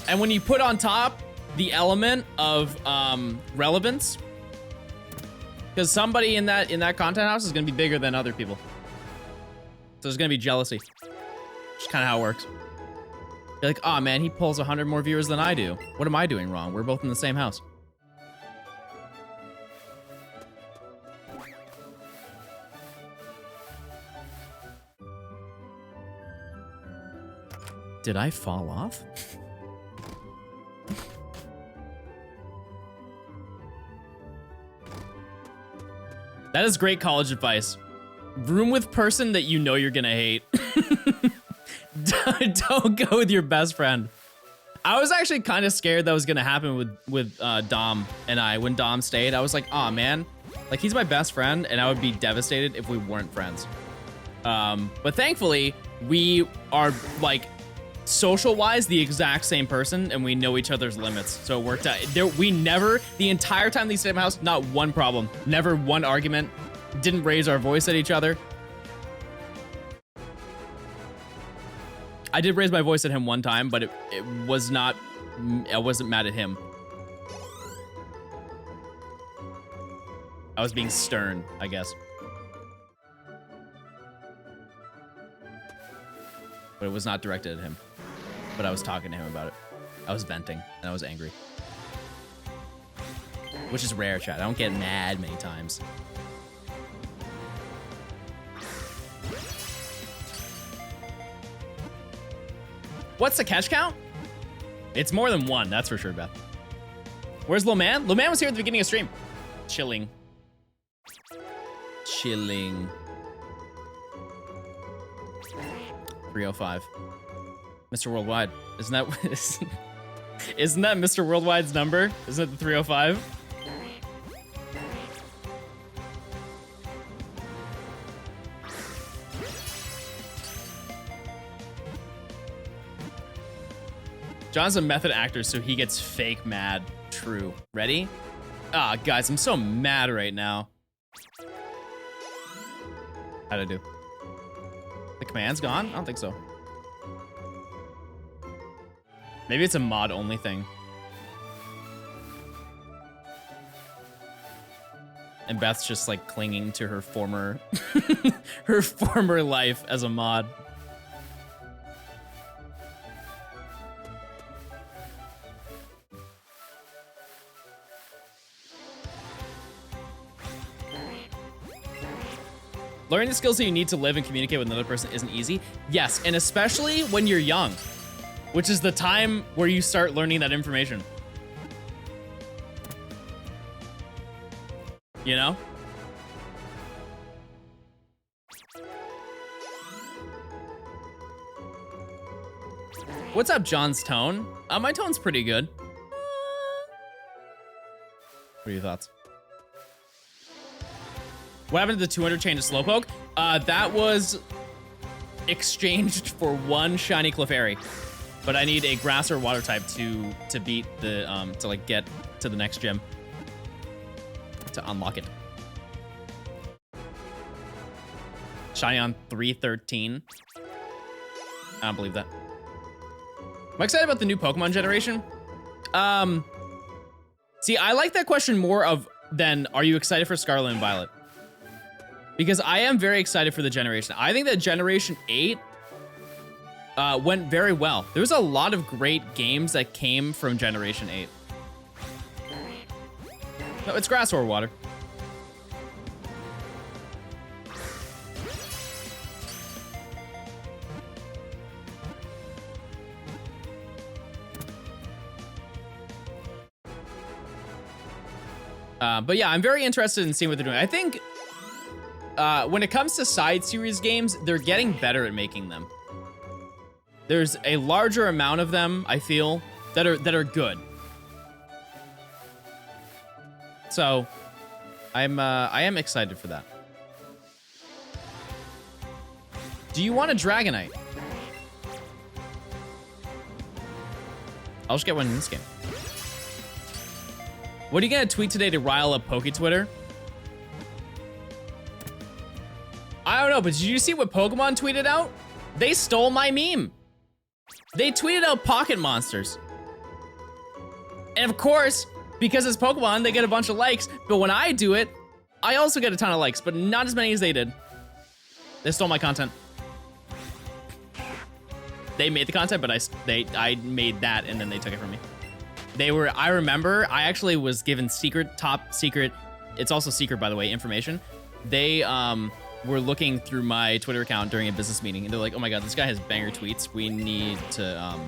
And when you put on top the element of relevance, because somebody in that content house is gonna be bigger than other people. So there's gonna be jealousy. Just kind of how it works. You're like, oh man, he pulls 100 more viewers than I do. What am I doing wrong? We're both in the same house. Did I fall off? That is great college advice. Room with person that you know you're gonna hate. Don't go with your best friend. I was actually kind of scared that was gonna happen with Dom and I. When Dom stayed, I was like, oh man, like he's my best friend and I would be devastated if we weren't friends. But thankfully, we are like social-wise the exact same person and we know each other's limits. So it worked out. We never, the entire time they stayed at my house, not one problem. Never one argument. Didn't raise our voice at each other. I did raise my voice at him one time, but it was not, I wasn't mad at him. I was being stern, I guess. But it was not directed at him. But I was talking to him about it. I was venting, and I was angry. Which is rare, chat. I don't get mad many times. What's the catch count? It's more than one, that's for sure, Beth. Where's Lil Man? Lil Man was here at the beginning of stream. Chilling. Chilling. 305. Mr. Worldwide. Isn't that Mr. Worldwide's number? Isn't it the 305? John's a method actor, so he gets fake mad. True. Ready? Ah, guys, I'm so mad right now. How'd I do? The command's gone? I don't think so. Maybe it's a mod-only thing. And Beth's just like clinging to her former her former life as a mod. Learning the skills that you need to live and communicate with another person isn't easy. Yes, and especially when you're young, which is the time where you start learning that information. You know? What's up, John's tone? My tone's pretty good. What are your thoughts? What happened to the 200 chain to Slowpoke? That was exchanged for one shiny Clefairy. But I need a grass or water type to beat the, to like get to the next gym. To unlock it. Shiny on 313. I don't believe that. I'm excited about the new Pokemon generation. See, I like that question more of than are you excited for Scarlet and Violet? Because I am very excited for the generation. I think that Generation 8 went very well. There's a lot of great games that came from Generation 8. No, it's grass or water. But yeah, I'm very interested in seeing what they're doing. I think when it comes to side series games, they're getting better at making them. There's a larger amount of them, I feel, that are good. So, I am excited for that. Do you want a Dragonite? I'll just get one in this game. What are you gonna tweet today to rile up Poke Twitter? I don't know, but did you see what Pokemon tweeted out? They stole my meme. They tweeted out Pocket Monsters. And of course, because it's Pokemon, they get a bunch of likes, but when I do it, I also get a ton of likes, but not as many as they did. They stole my content. They made the content, but I made that and then they took it from me. I remember, I actually was given top secret, it's also secret by the way, information. They were looking through my Twitter account during a business meeting and they're like, oh my God, this guy has banger tweets. We need to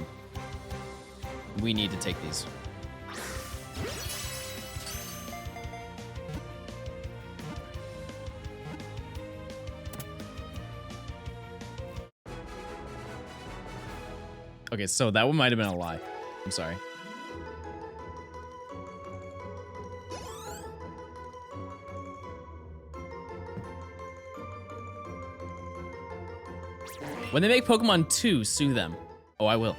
take these. Okay, so that one might have been a lie. I'm sorry. When they make Pokemon 2, sue them. Oh, I will.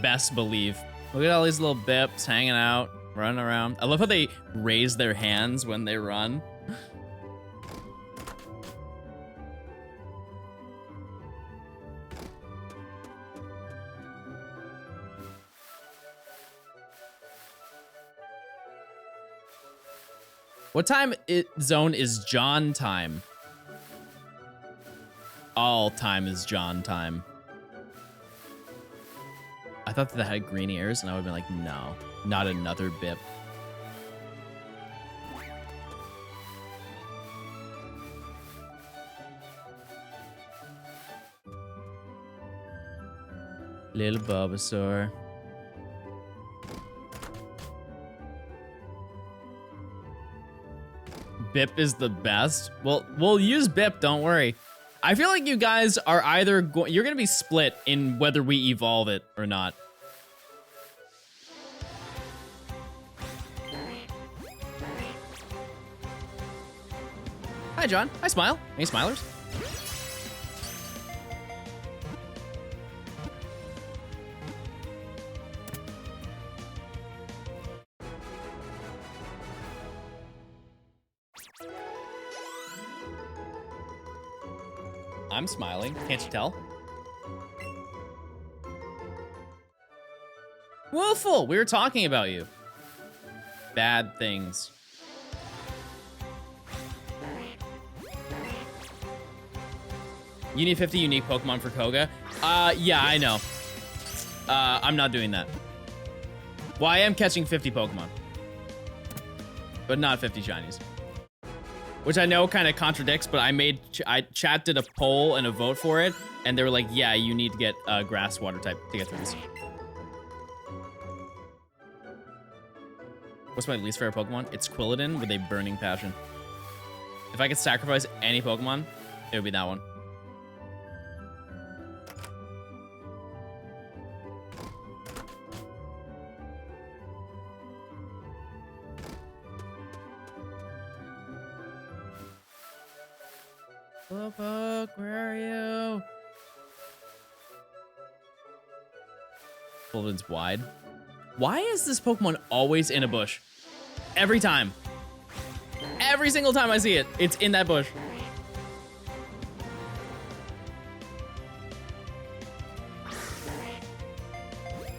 Best believe. Look at all these little bips hanging out, running around. I love how they raise their hands when they run. What time zone is John time? All time is John time. I thought that had green ears, and I would have been like, no, not another bip. Little Bulbasaur. Bip is the best. Well, we'll use Bip, don't worry. I feel like you guys are either you're gonna be split in whether we evolve it or not. Hi, John. Hi, Smile. Any smilers? I'm smiling. Can't you tell? Wooful! We were talking about you. Bad things. You need 50 unique Pokemon for Koga? Yeah, I know. I'm not doing that. Well, I am catching 50 Pokemon. But not 50 shinies. Which I know kind of contradicts, but chat did a poll and a vote for it, and they were like, yeah, you need to get a grass water type to get through this. What's my least favorite Pokemon? It's Quilladin with a burning passion. If I could sacrifice any Pokemon, it would be that one. Slowpoke, where are you? Fulton's wide. Why is this Pokemon always in a bush? Every time. Every single time I see it, it's in that bush.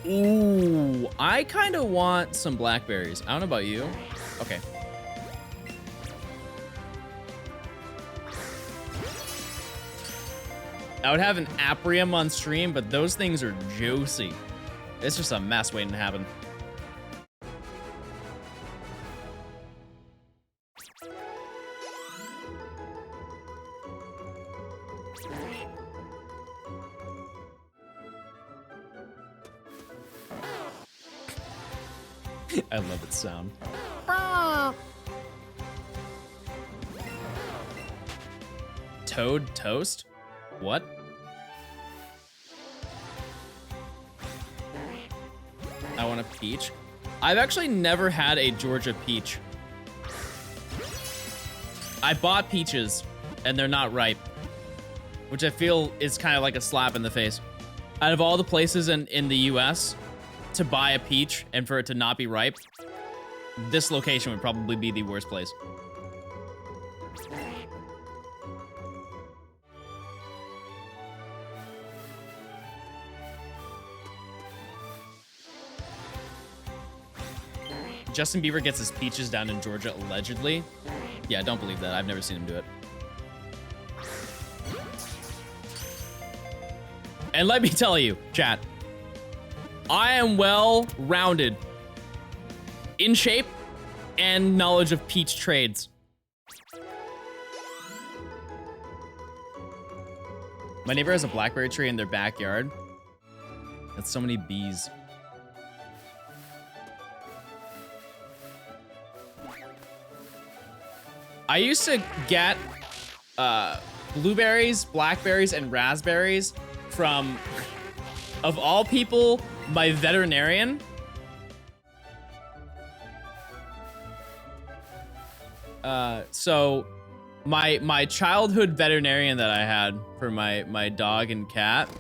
Ooh, I kind of want some blackberries. I don't know about you. Okay. I would have an Aprium on stream, but those things are juicy. It's just a mess waiting to happen. I love its sound. Toad toast? What? I want a peach. I've actually never had a Georgia peach. I bought peaches and they're not ripe, which I feel is kind of like a slap in the face. Out of all the places in the US to buy a peach and for it to not be ripe, this location would probably be the worst place. Justin Bieber gets his peaches down in Georgia, allegedly. Yeah, don't believe that. I've never seen him do it. And let me tell you, chat, I am well-rounded in shape and knowledge of peach trades. My neighbor has a blackberry tree in their backyard. That's so many bees. I used to get blueberries, blackberries, and raspberries from, of all people, my veterinarian. So my childhood veterinarian that I had for my dog and cat,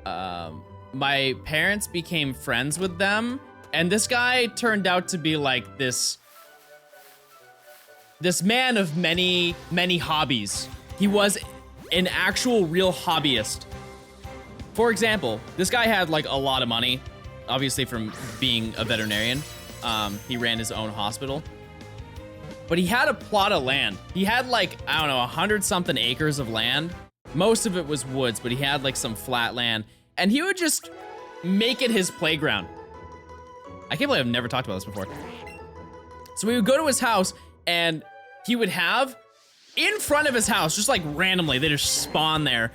my parents became friends with them, and this guy turned out to be like this man of many hobbies. He was an actual real hobbyist. For example, this guy had like a lot of money, obviously from being a veterinarian. He ran his own hospital. But he had a plot of land. He had like, I don't know, 100-something acres of land. Most of it was woods, but he had like some flat land. And he would just make it his playground. I can't believe I've never talked about this before. So we would go to his house and he would have, in front of his house, just like randomly, they just spawn there,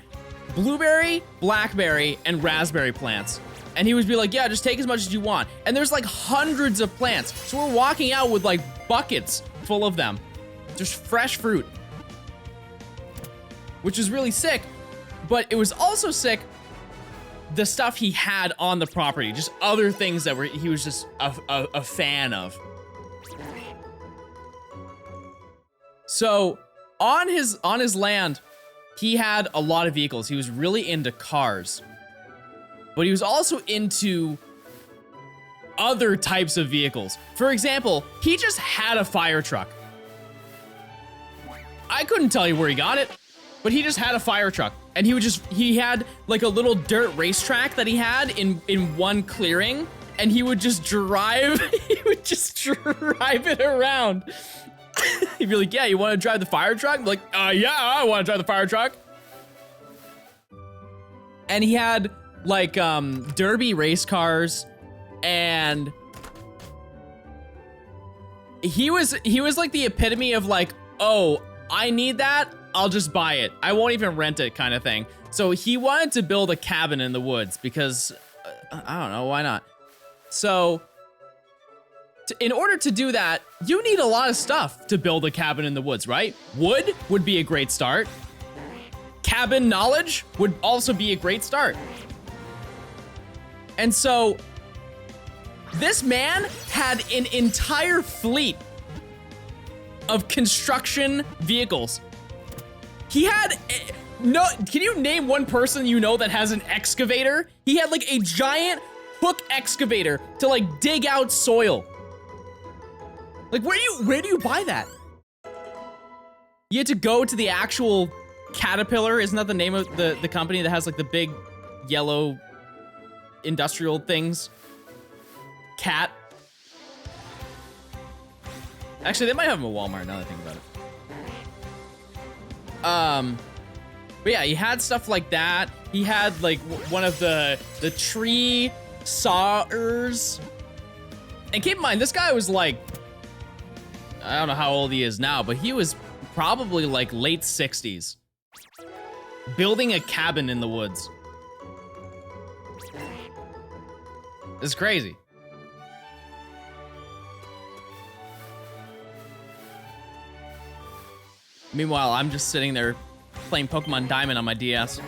blueberry, blackberry, and raspberry plants. And he would be like, yeah, just take as much as you want. And there's like hundreds of plants. So we're walking out with like buckets full of them. Just fresh fruit. Which is really sick. But it was also sick, the stuff he had on the property. Just other things that he was just a fan of. So on his land, he had a lot of vehicles. He was really into cars. But he was also into other types of vehicles. For example, he just had a fire truck. I couldn't tell you where he got it, but he just had a fire truck. And he had like a little dirt racetrack that he had in one clearing, and he would just drive, it around. He'd be like, yeah, you want to drive the fire truck? I'm like, yeah, I want to drive the fire truck. And he had like derby race cars, and he was like the epitome of like, oh, I need that, I'll just buy it, I won't even rent it, kind of thing. So he wanted to build a cabin in the woods because I don't know, why not? So in order to do that, you need a lot of stuff to build a cabin in the woods, right? Wood would be a great start. Cabin knowledge would also be a great start. And so this man had an entire fleet of construction vehicles. He had, no, can you name one person you know that has an excavator? He had like a giant hook excavator to like dig out soil. Like where do you buy that? You had to go to the actual Caterpillar, isn't that the name of the company that has like the big yellow industrial things? Cat. Actually, they might have them at Walmart now that I think about it. But yeah, he had stuff like that. He had like one of the tree sawers. And keep in mind, this guy was like, I don't know how old he is now, but he was probably like late 60s. Building a cabin in the woods. It's crazy. Meanwhile, I'm just sitting there playing Pokemon Diamond on my DS.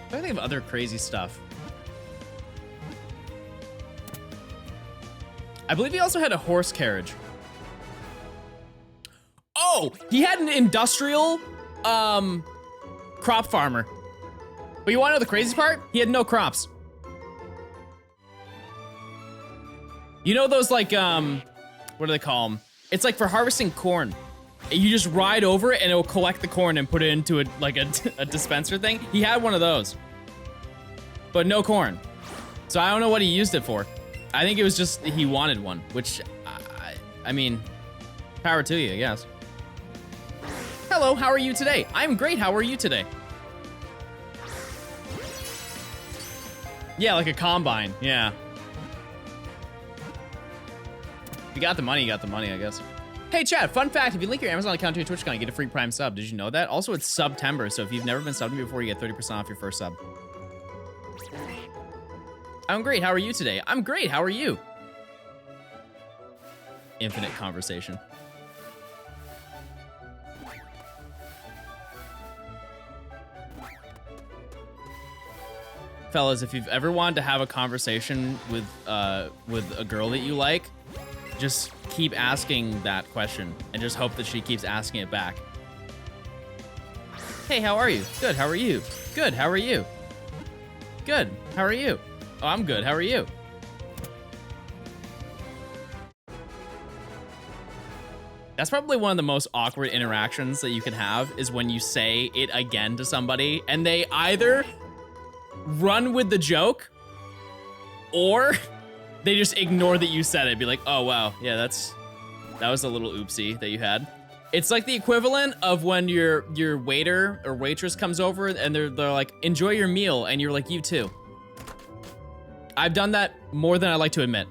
I think of other crazy stuff. I believe he also had a horse carriage. Oh, he had an industrial crop farmer. But you wanna know the craziest part? He had no crops. You know those like, what do they call them? It's like for harvesting corn. You just ride over it and it will collect the corn and put it into a dispenser thing. He had one of those, but no corn. So I don't know what he used it for. I think it was just he wanted one, which, I mean, power to you, I guess. Hello, how are you today? I'm great, how are you today? Yeah, like a combine, yeah. If you got the money, you got the money, I guess. Hey, Chad, fun fact, if you link your Amazon account to your Twitch account, you get a free Prime sub. Did you know that? Also, it's September, so if you've never been subbed to me before, you get 30% off your first sub. I'm great, how are you today? I'm great, how are you? Infinite conversation. Fellas, if you've ever wanted to have a conversation with a girl that you like, just keep asking that question and just hope that she keeps asking it back. Hey, how are you? Good, how are you? Good, how are you? Good, how are you? Oh, I'm good, how are you? That's probably one of the most awkward interactions that you can have, is when you say it again to somebody and they either run with the joke or they just ignore that you said it. Be like, oh wow, yeah, that was a little oopsie that you had. It's like the equivalent of when your waiter or waitress comes over and they're like, enjoy your meal, and you're like, you too. I've done that more than I like to admit.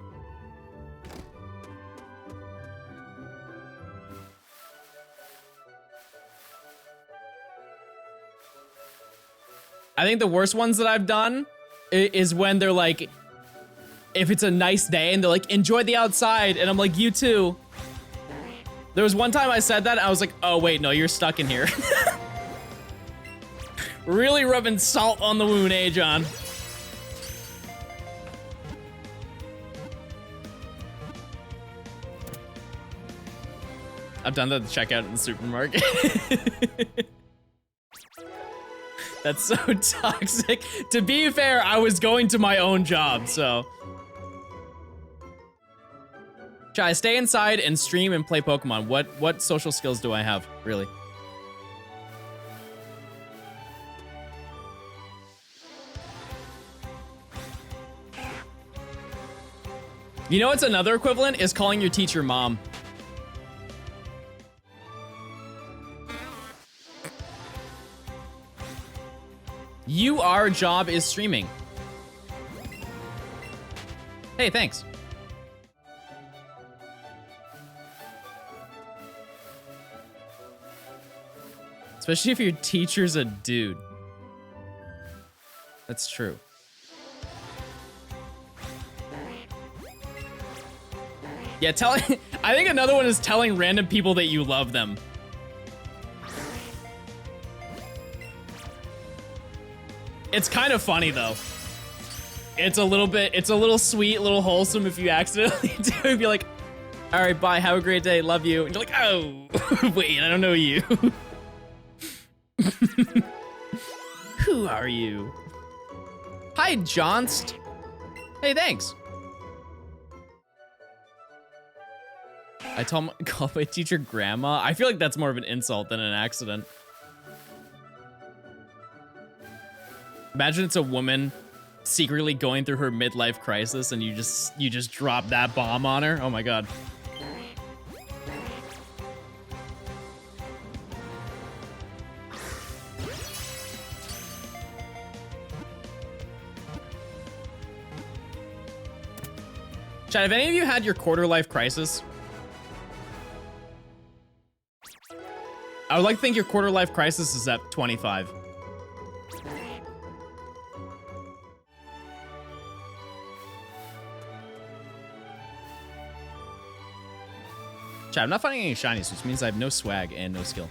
I think the worst ones that I've done is when they're like, if it's a nice day and they're like, enjoy the outside, and I'm like, you too. There was one time I said that, I was like, oh wait, no, you're stuck in here. Really rubbing salt on the wound, eh, John? I've done that at the checkout in the supermarket. That's so toxic. To be fair, I was going to my own job, so. Should I stay inside and stream and play Pokemon? What social skills do I have, really? You know what's another equivalent? Is calling your teacher mom. Our job is streaming. Hey, thanks. Especially if your teacher's a dude. That's true. Yeah, I think another one is telling random people that you love them. It's kind of funny though. It's a little sweet, a little wholesome if you accidentally do it. Be like, All right, bye. Have a great day. Love you. And you're like, oh, wait, I don't know you. Who are you? Hi, Johnstone. Hey, thanks. I call my teacher grandma. I feel like that's more of an insult than an accident. Imagine it's a woman secretly going through her midlife crisis and you just drop that bomb on her. Oh my god. Chat, have any of you had your quarter life crisis? I would like to think your quarter life crisis is at 25. Chat, I'm not finding any shinies, which means I have no swag and no skill.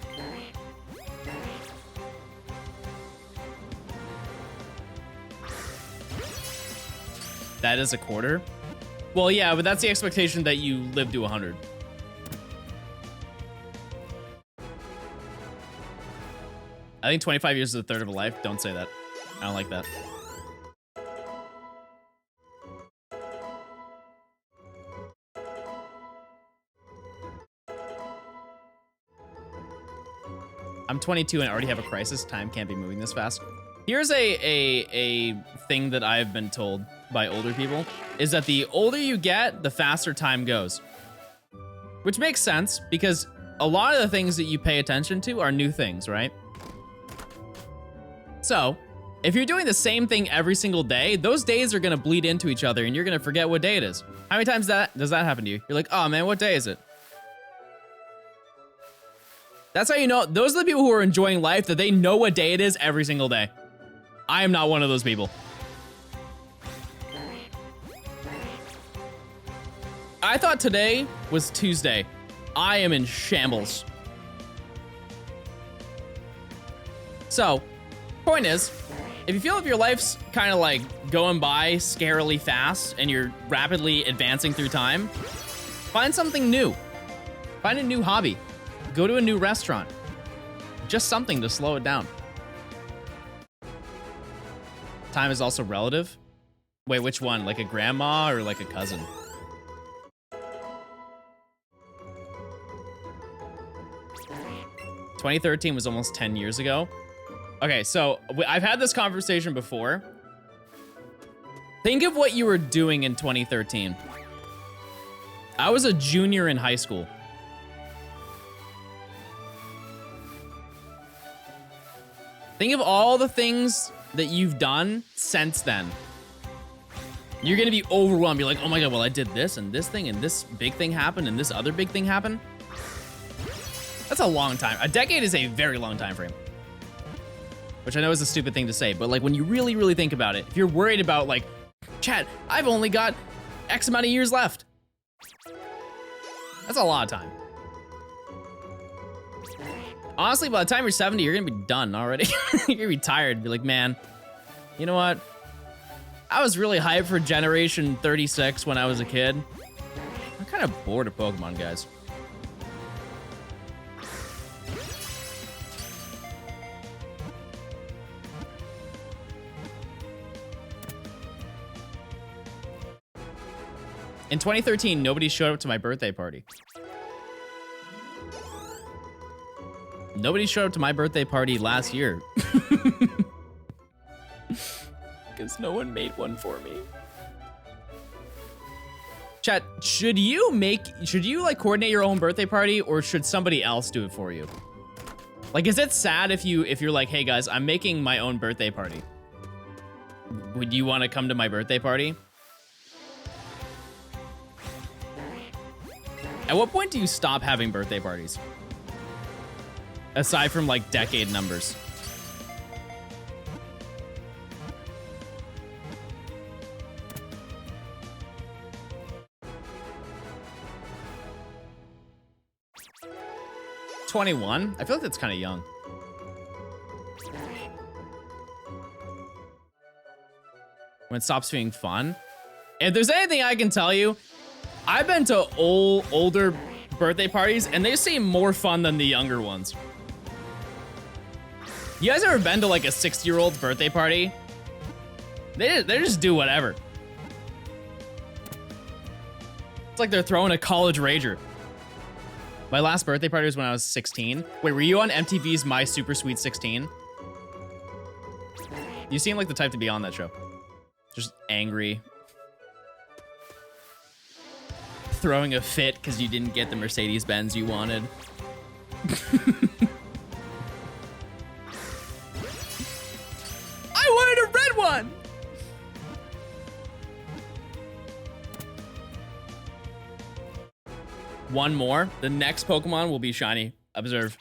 That is a quarter? Well, yeah, but that's the expectation that you live to 100. I think 25 years is a third of a life. Don't say that. I don't like that. I'm 22 and I already have a crisis. Time can't be moving this fast. Here's a thing that I've been told by older people, is that the older you get, the faster time goes. Which makes sense, because a lot of the things that you pay attention to are new things, right? So, if you're doing the same thing every single day, those days are gonna bleed into each other and you're gonna forget what day it is. How many times does that happen to you? You're like, oh man, what day is it? That's how you know, those are the people who are enjoying life, that they know what day it is every single day. I am not one of those people. I thought today was Tuesday. I am in shambles. So, point is, if you feel like your life's kind of like going by scarily fast and you're rapidly advancing through time, find something new. Find a new hobby. Go to a new restaurant. Just something to slow it down. Time is also relative. Wait, which one? Like a grandma or like a cousin? ...2013 was almost 10 years ago. Okay, so I've had this conversation before. Think of what you were doing in 2013. I was a junior in high school. Think of all the things that you've done since then. You're gonna be overwhelmed. You're like, oh my god, well, I did this and this thing and this big thing happened and this other big thing happened. That's a long time. A decade is a very long time frame. Which I know is a stupid thing to say, but like when you really, really think about it, if you're worried about like, chat, I've only got X amount of years left. That's a lot of time. Honestly, by the time you're 70, you're gonna be done already. You're gonna be tired. Be like, man, you know what? I was really hyped for Generation 36 when I was a kid. I'm kind of bored of Pokemon, guys. In 2013, nobody showed up to my birthday party. Nobody showed up to my birthday party last year. Because no one made one for me. Chat, should you like coordinate your own birthday party, or should somebody else do it for you? Like, is it sad if you're like, hey guys, I'm making my own birthday party. Would you want to come to my birthday party? At what point do you stop having birthday parties? Aside from like decade numbers. $21? I feel like that's kind of young. When it stops being fun. If there's anything I can tell you, I've been to older birthday parties, and they seem more fun than the younger ones. You guys ever been to like a 60-year-old's birthday party? They just do whatever. It's like they're throwing a college rager. My last birthday party was when I was 16. Wait, were you on MTV's My Super Sweet 16? You seem like the type to be on that show. Just angry. Throwing a fit because you didn't get the Mercedes-Benz you wanted. I wanted a red one! One more. The next Pokemon will be shiny. Observe.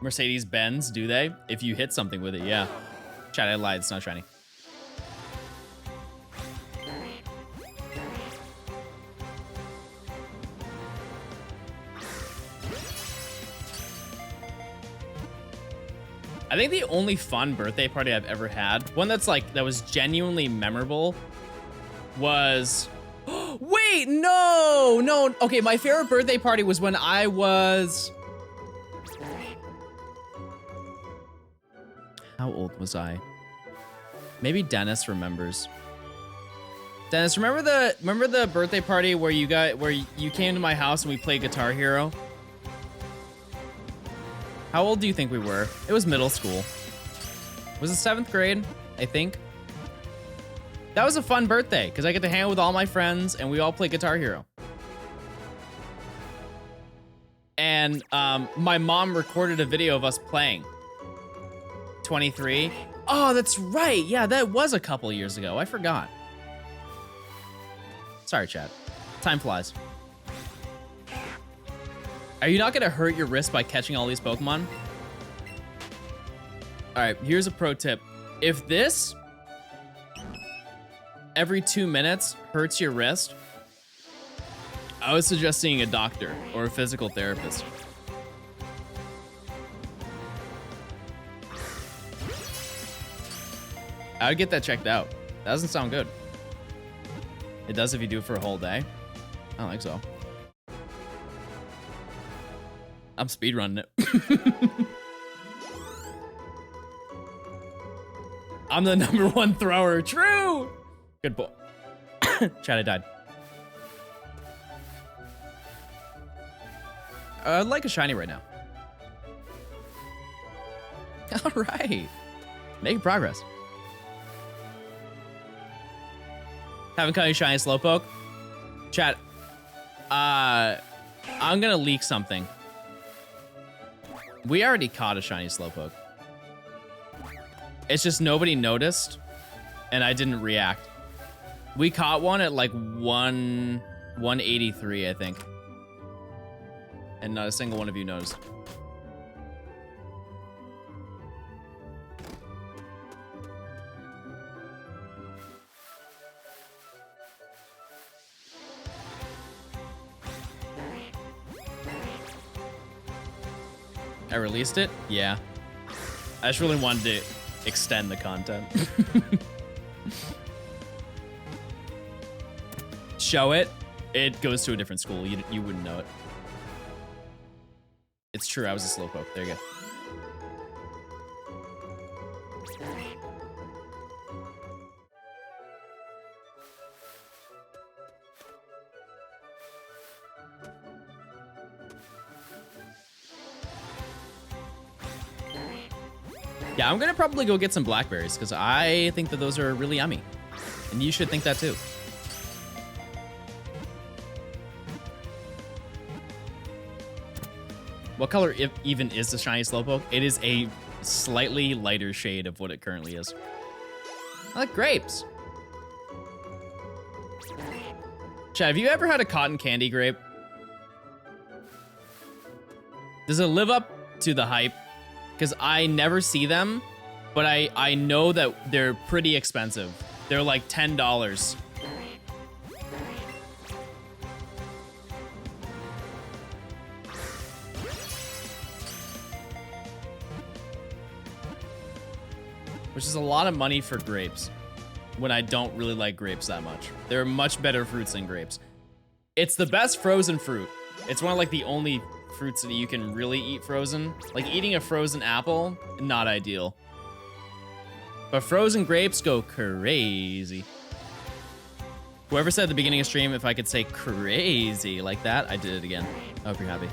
Mercedes-Benz, do they? If you hit something with it, yeah. Chat, I lied. It's not shiny. I think the only fun birthday party I've ever had, one that's like, that was genuinely memorable, was... Wait, no. Okay, my favorite birthday party was when I was... How old was I? Maybe Dennis remembers. Dennis, remember the birthday party where you came to my house and we played Guitar Hero? How old do you think we were? It was middle school. Was it 7th grade? I think. That was a fun birthday because I get to hang out with all my friends and we all play Guitar Hero. And my mom recorded a video of us playing. 23. Oh, that's right. Yeah, that was a couple years ago. I forgot. Sorry, chat. Time flies. Are you not gonna hurt your wrist by catching all these Pokemon? All right, here's a pro tip. If this every 2 minutes hurts your wrist, I would suggest seeing a doctor or a physical therapist. I would get that checked out. That doesn't sound good. It does if you do it for a whole day. I don't think so. I'm speedrunning it. I'm the #1 thrower. True. Good boy. Chat, I died. I'd like a shiny right now. All right. Making progress. Haven't caught any shiny Slowpoke. Chat, I'm gonna leak something. We already caught a shiny Slowpoke. It's just nobody noticed, and I didn't react. We caught one at like 183, I think. And not a single one of you noticed. I released it? Yeah. I just really wanted to extend the content. Show it. It goes to a different school. You wouldn't know it. It's true, I was a Slowpoke. There you go. Yeah, I'm gonna probably go get some blackberries because I think that those are really yummy. And you should think that too. What color even is the shiny Slowpoke? It is a slightly lighter shade of what it currently is. I like grapes. Chad, have you ever had a cotton candy grape? Does it live up to the hype? Because I never see them, but I know that they're pretty expensive. They're like $10. which is a lot of money for grapes when I don't really like grapes that much. There are much better fruits than grapes. It's the best frozen fruit. It's one of like the only fruits that you can really eat frozen. Like eating a frozen apple, not ideal. But frozen grapes go crazy. Whoever said at the beginning of stream, if I could say crazy like that, I did it again. I hope you're happy.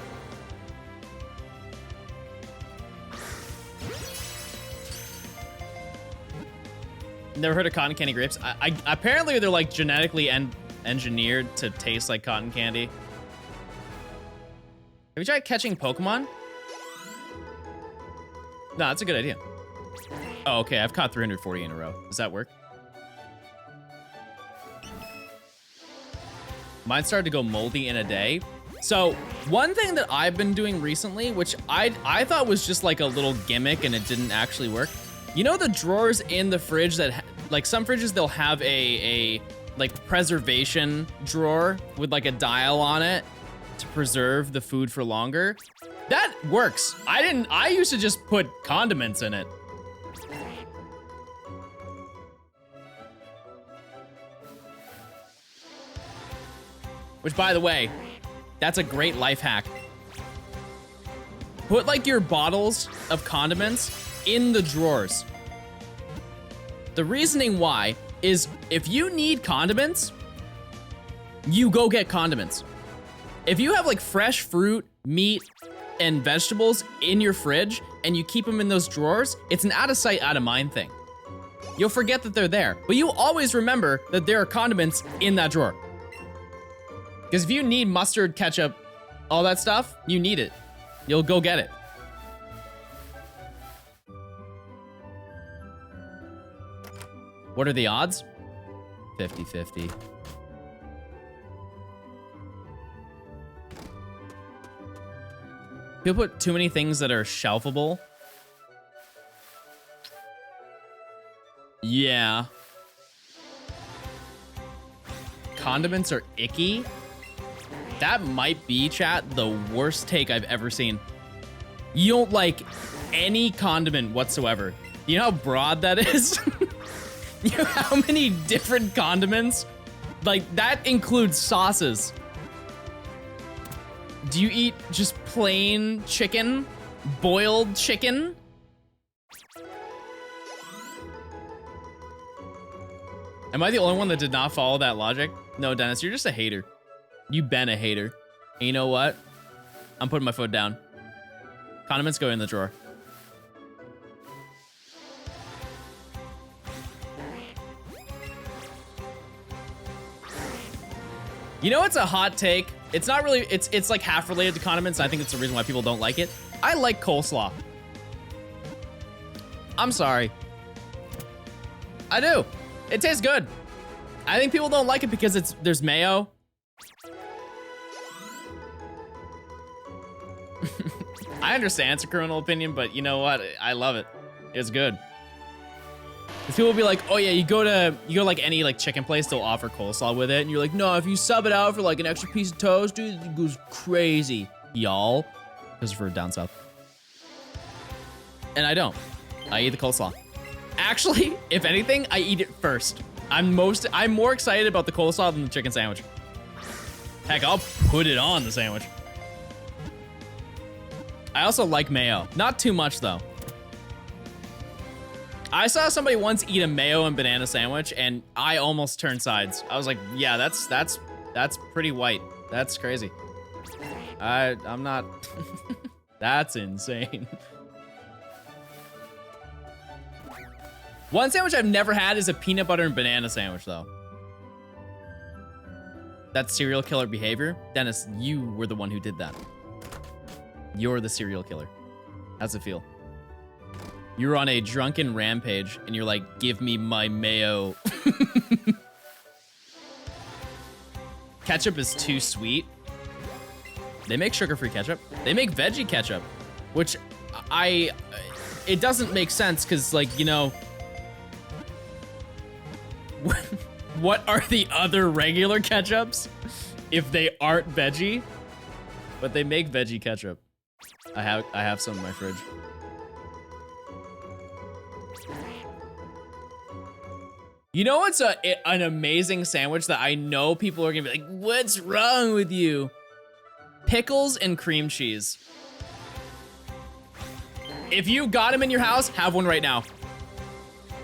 Never heard of cotton candy grapes. I apparently they're like genetically engineered to taste like cotton candy. Have you tried catching Pokemon? No, that's a good idea. Oh, okay, I've caught 340 in a row. Does that work? Mine started to go moldy in a day. So one thing that I've been doing recently, which I thought was just like a little gimmick and it didn't actually work. You know the drawers in the fridge that, like some fridges, they'll have a like preservation drawer with like a dial on it to preserve the food for longer? That works. I used to just put condiments in it. Which, by the way, that's a great life hack. Put like your bottles of condiments in the drawers. The reasoning why is if you need condiments, you go get condiments. If you have like fresh fruit, meat, and vegetables in your fridge and you keep them in those drawers, it's an out of sight, out of mind thing. You'll forget that they're there, but you always remember that there are condiments in that drawer. Because if you need mustard, ketchup, all that stuff, you need it. You'll go get it. What are the odds? 50-50. People put too many things that are shelfable. Yeah. Condiments are icky. That might be, chat, the worst take I've ever seen. You don't like any condiment whatsoever. You know how broad that is? You know how many different condiments? Like, that includes sauces. Do you eat just plain chicken? Boiled chicken? Am I the only one that did not follow that logic? No, Dennis, you're just a hater. You've been a hater. And you know what? I'm putting my foot down. Condiments go in the drawer. You know what's a hot take? It's not really, it's like half related to condiments. I think it's the reason why people don't like it. I like coleslaw. I'm sorry. I do. It tastes good. I think people don't like it because there's mayo. I understand it's a criminal opinion, but you know what? I love it. It's good. Because people will be like, oh yeah, you go to like any like chicken place, they'll offer coleslaw with it, and you're like, no, if you sub it out for like an extra piece of toast, dude, it goes crazy, y'all. Because for down south. And I don't. I eat the coleslaw. Actually, if anything, I eat it first. I'm more excited about the coleslaw than the chicken sandwich. Heck, I'll put it on the sandwich. I also like mayo. Not too much though. I saw somebody once eat a mayo and banana sandwich and I almost turned sides. I was like, yeah, that's pretty white. That's crazy. I'm not. That's insane. One sandwich I've never had is a peanut butter and banana sandwich though. That's serial killer behavior. Dennis, you were the one who did that. You're the serial killer. How's it feel? You're on a drunken rampage and you're like, give me my mayo. Ketchup is too sweet. They make sugar-free ketchup. They make veggie ketchup, which it doesn't make sense because, like, you know, what are the other regular ketchups if they aren't veggie? But they make veggie ketchup. I have some in my fridge. You know what's an amazing sandwich that I know people are gonna be like, what's wrong with you? Pickles and cream cheese. If you got them in your house, have one right now.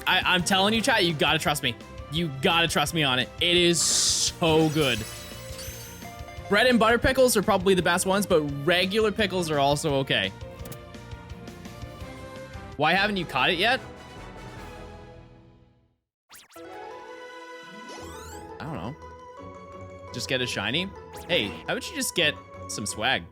I'm telling you, chat, you gotta trust me. You gotta trust me on it. It is so good. Bread and butter pickles are probably the best ones, but regular pickles are also okay. Why haven't you caught it yet? I don't know. Just get a shiny? Hey, how about you just get some swag?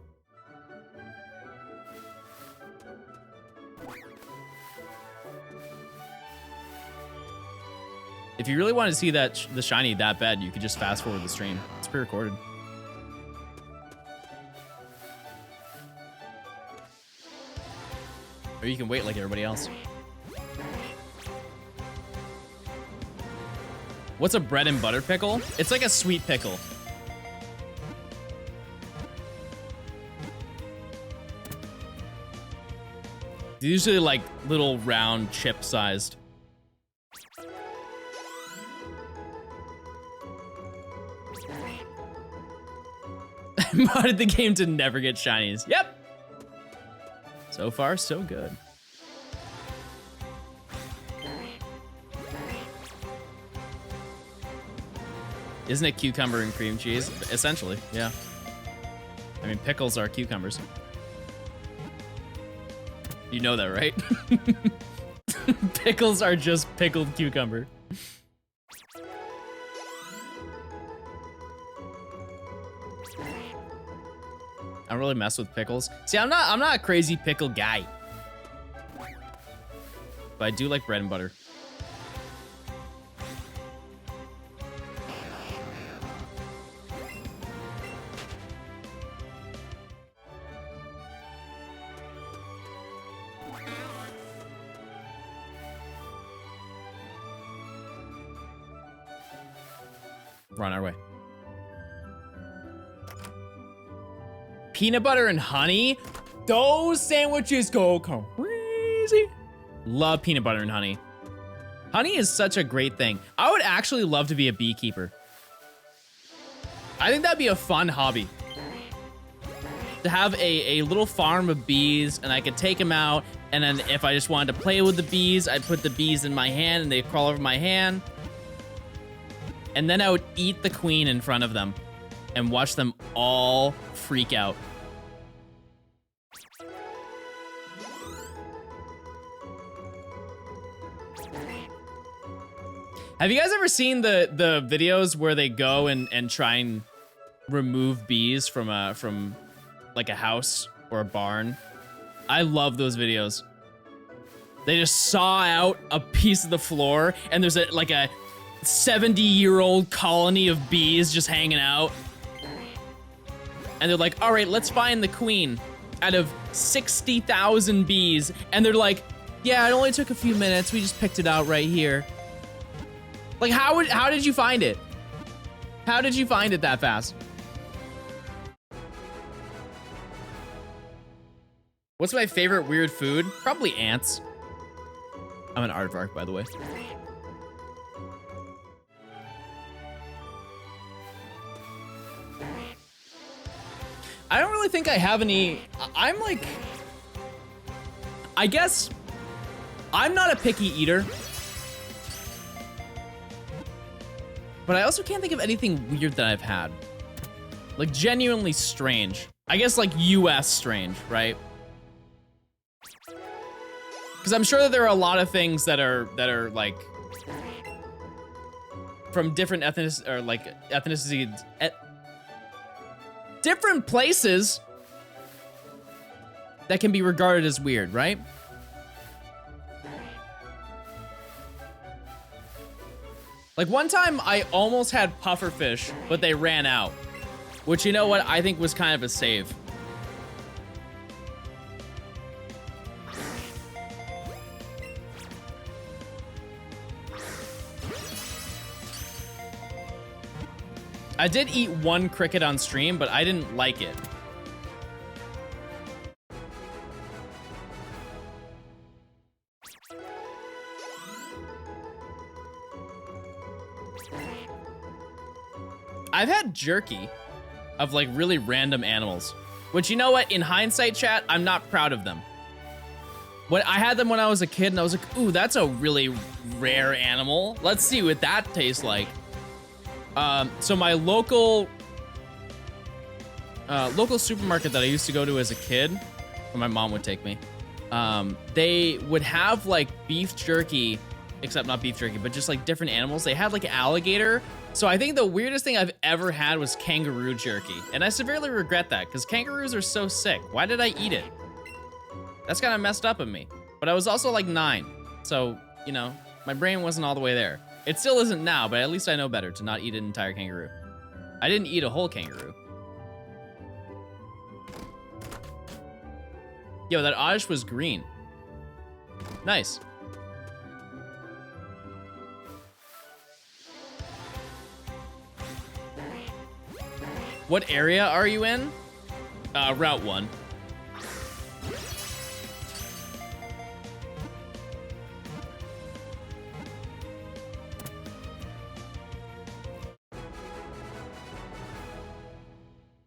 If you really want to see that the shiny that bad, you could just fast forward the stream. It's pre-recorded. Or you can wait like everybody else. What's a bread and butter pickle? It's like a sweet pickle. They're usually like little round chip sized. Modded the game to never get shinies. Yep. So far, so good. Isn't it cucumber and cream cheese? Essentially, yeah. I mean, pickles are cucumbers. You know that, right? Pickles are just pickled cucumber. I don't really mess with pickles. See, I'm not a crazy pickle guy. But I do like bread and butter. We're on our way. Peanut butter and honey, those sandwiches go crazy. Love peanut butter and honey. Honey is such a great thing. I would actually love to be a beekeeper. I think that'd be a fun hobby. To have a little farm of bees, and I could take them out, and then if I just wanted to play with the bees, I'd put the bees in my hand and they'd crawl over my hand. And then I would eat the queen in front of them and watch them all freak out. Have you guys ever seen the videos where they go and try and remove bees from like a house or a barn? I love those videos. They just saw out a piece of the floor and there's like a 70-year-old colony of bees just hanging out. And they're like, all right, let's find the queen out of 60,000 bees. And they're like, yeah, it only took a few minutes. We just picked it out right here. Like, how did you find it? How did you find it that fast? What's my favorite weird food? Probably ants. I'm an aardvark, by the way. I don't really think I have any. I'm like, I guess I'm not a picky eater, but I also can't think of anything weird that I've had. Like genuinely strange. I guess like US strange, right? Because I'm sure that there are a lot of things that are like from different ethnicities, different places that can be regarded as weird, right? Like one time I almost had pufferfish, but they ran out, which, you know what, I think was kind of a save. I did eat one cricket on stream, but I didn't like it. I've had jerky of like really random animals, which, you know what? In hindsight, chat, I'm not proud of them. I had them when I was a kid, and I was like, ooh, that's a really rare animal. Let's see what that tastes like. So my local supermarket that I used to go to as a kid, where my mom would take me, they would have like beef jerky, except not beef jerky, but just like different animals. They had like alligator. So I think the weirdest thing I've ever had was kangaroo jerky. And I severely regret that, because kangaroos are so sick. Why did I eat it? That's kind of messed up of me. But I was also like 9. So, you know, my brain wasn't all the way there. It still isn't now, but at least I know better to not eat an entire kangaroo. I didn't eat a whole kangaroo. Yo, that oddish was green. Nice. What area are you in? Route 1.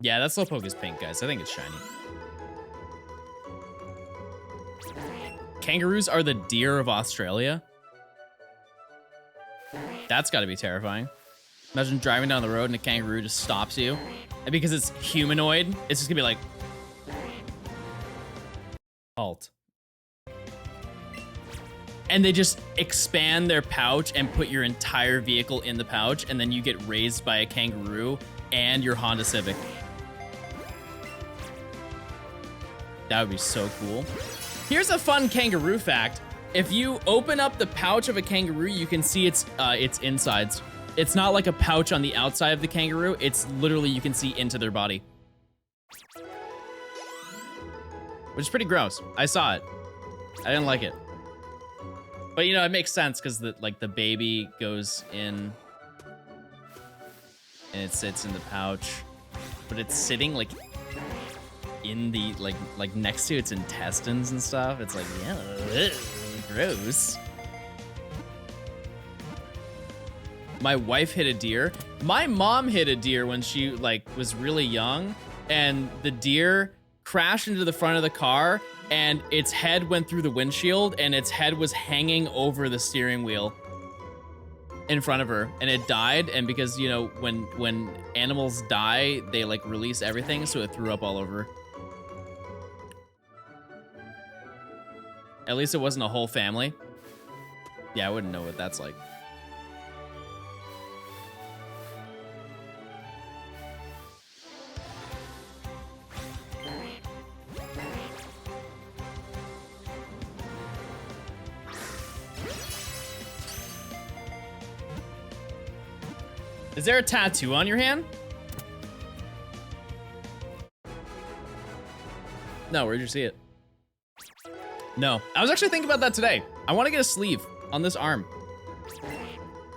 Yeah, that Slowpoke is pink, guys. I think it's shiny. Kangaroos are the deer of Australia. That's got to be terrifying. Imagine driving down the road and a kangaroo just stops you. And because it's humanoid, it's just gonna be like, halt. And they just expand their pouch and put your entire vehicle in the pouch, and then you get raised by a kangaroo and your Honda Civic. That would be so cool. Here's a fun kangaroo fact. If you open up the pouch of a kangaroo, you can see its insides. It's not like a pouch on the outside of the kangaroo. It's literally, you can see into their body. Which is pretty gross. I saw it. I didn't like it. But, you know, it makes sense because the baby goes in and it sits in the pouch. But it's sitting like in the like next to its intestines and stuff. It's like, yeah, gross. My wife hit a deer. My mom hit a deer when she like was really young, and the deer crashed into the front of the car, and its head went through the windshield, and its head was hanging over the steering wheel in front of her, and it died. And because, you know, when animals die, they like release everything, so it threw up all over. At least it wasn't a whole family. Yeah, I wouldn't know what that's like. Is there a tattoo on your hand? No, where'd you see it? No. I was actually thinking about that today. I want to get a sleeve on this arm.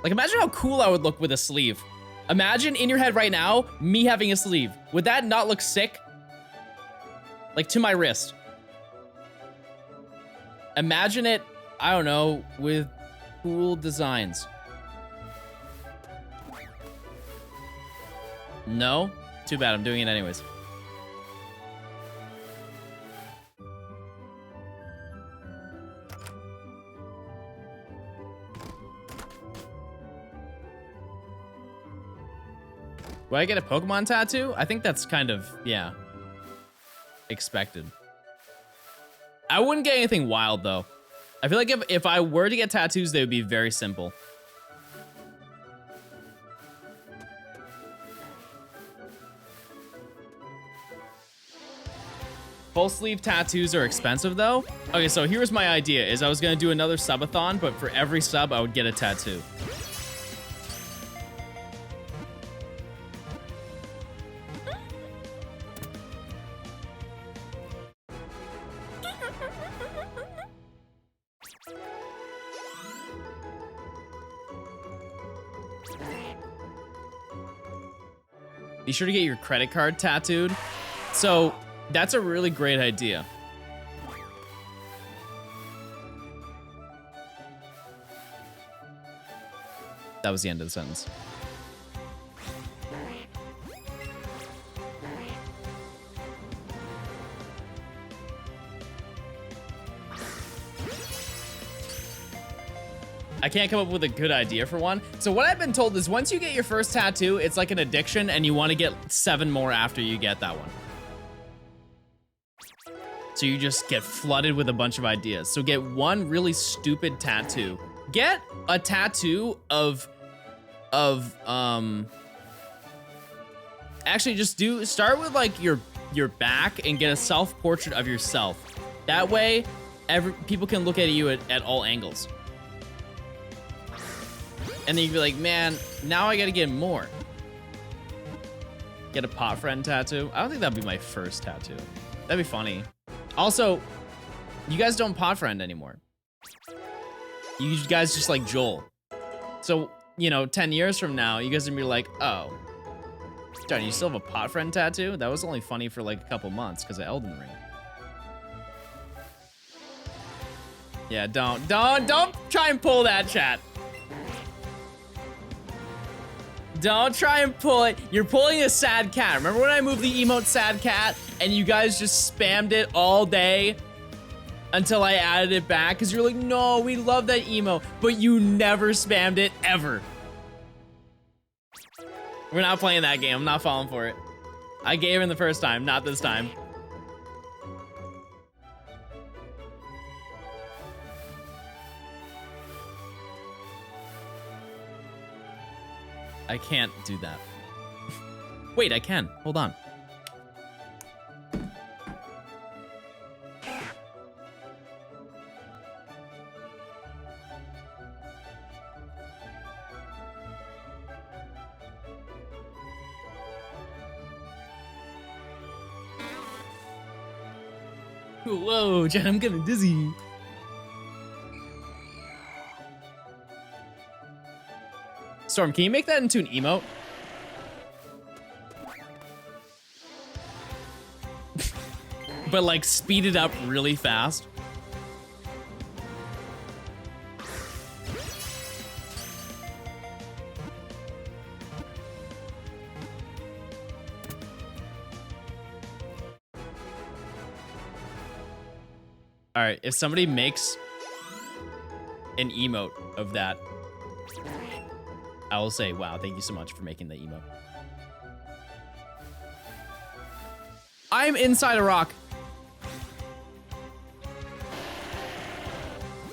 Like, imagine how cool I would look with a sleeve. Imagine in your head right now, me having a sleeve. Would that not look sick? Like, to my wrist. Imagine it, I don't know, with cool designs. No? Too bad, I'm doing it anyways. Will I get a Pokemon tattoo? I think that's kind of, yeah, expected. I wouldn't get anything wild, though. I feel like if I were to get tattoos, they would be very simple. Full sleeve tattoos are expensive, though. Okay, so here's my idea, is I was gonna do another subathon, but for every sub, I would get a tattoo. Be sure to get your credit card tattooed. So that's a really great idea. That was the end of the sentence. I can't come up with a good idea for one. So what I've been told is once you get your first tattoo, it's like an addiction and you want to get 7 more after you get that one. So you just get flooded with a bunch of ideas. So get one really stupid tattoo. Get a tattoo of actually just start with like your back and get a self-portrait of yourself. That way, people can look at you at all angles. And then you'd be like, man, now I gotta get more. Get a pot friend tattoo. I don't think that'd be my first tattoo. That'd be funny. Also, you guys don't pot friend anymore. You guys just like Joel. So, you know, 10 years from now, you guys are gonna be like, oh, Johnny, you still have a pot friend tattoo? That was only funny for like a couple months because of Elden Ring. Yeah, don't try and pull that, chat. Don't try and pull it. You're pulling a sad cat. Remember when I moved the emote sad cat and you guys just spammed it all day until I added it back? Because you're like, no, we love that emote, but you never spammed it ever. We're not playing that game. I'm not falling for it. I gave him the first time, not this time. I can't do that. Wait, I can. Hold on. Whoa, Jen, I'm getting dizzy. Storm, can you make that into an emote? But like speed it up really fast. All right, if somebody makes an emote of that, I will say, wow, thank you so much for making the emote. I'm inside a rock.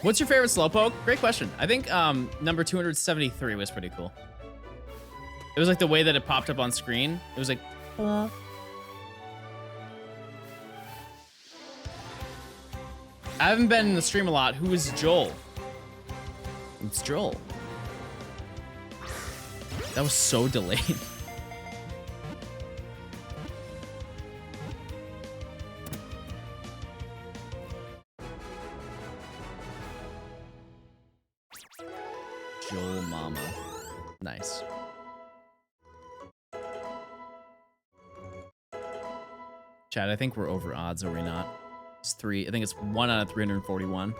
What's your favorite Slowpoke? Great question. I think number 273 was pretty cool. It was like the way that it popped up on screen. It was like, I haven't been in the stream a lot. Who is Joel? It's Joel. That was so delayed. Joel Mama. Nice. Chad, I think we're over odds, are we not? It's 3. I think it's 1 out of 341.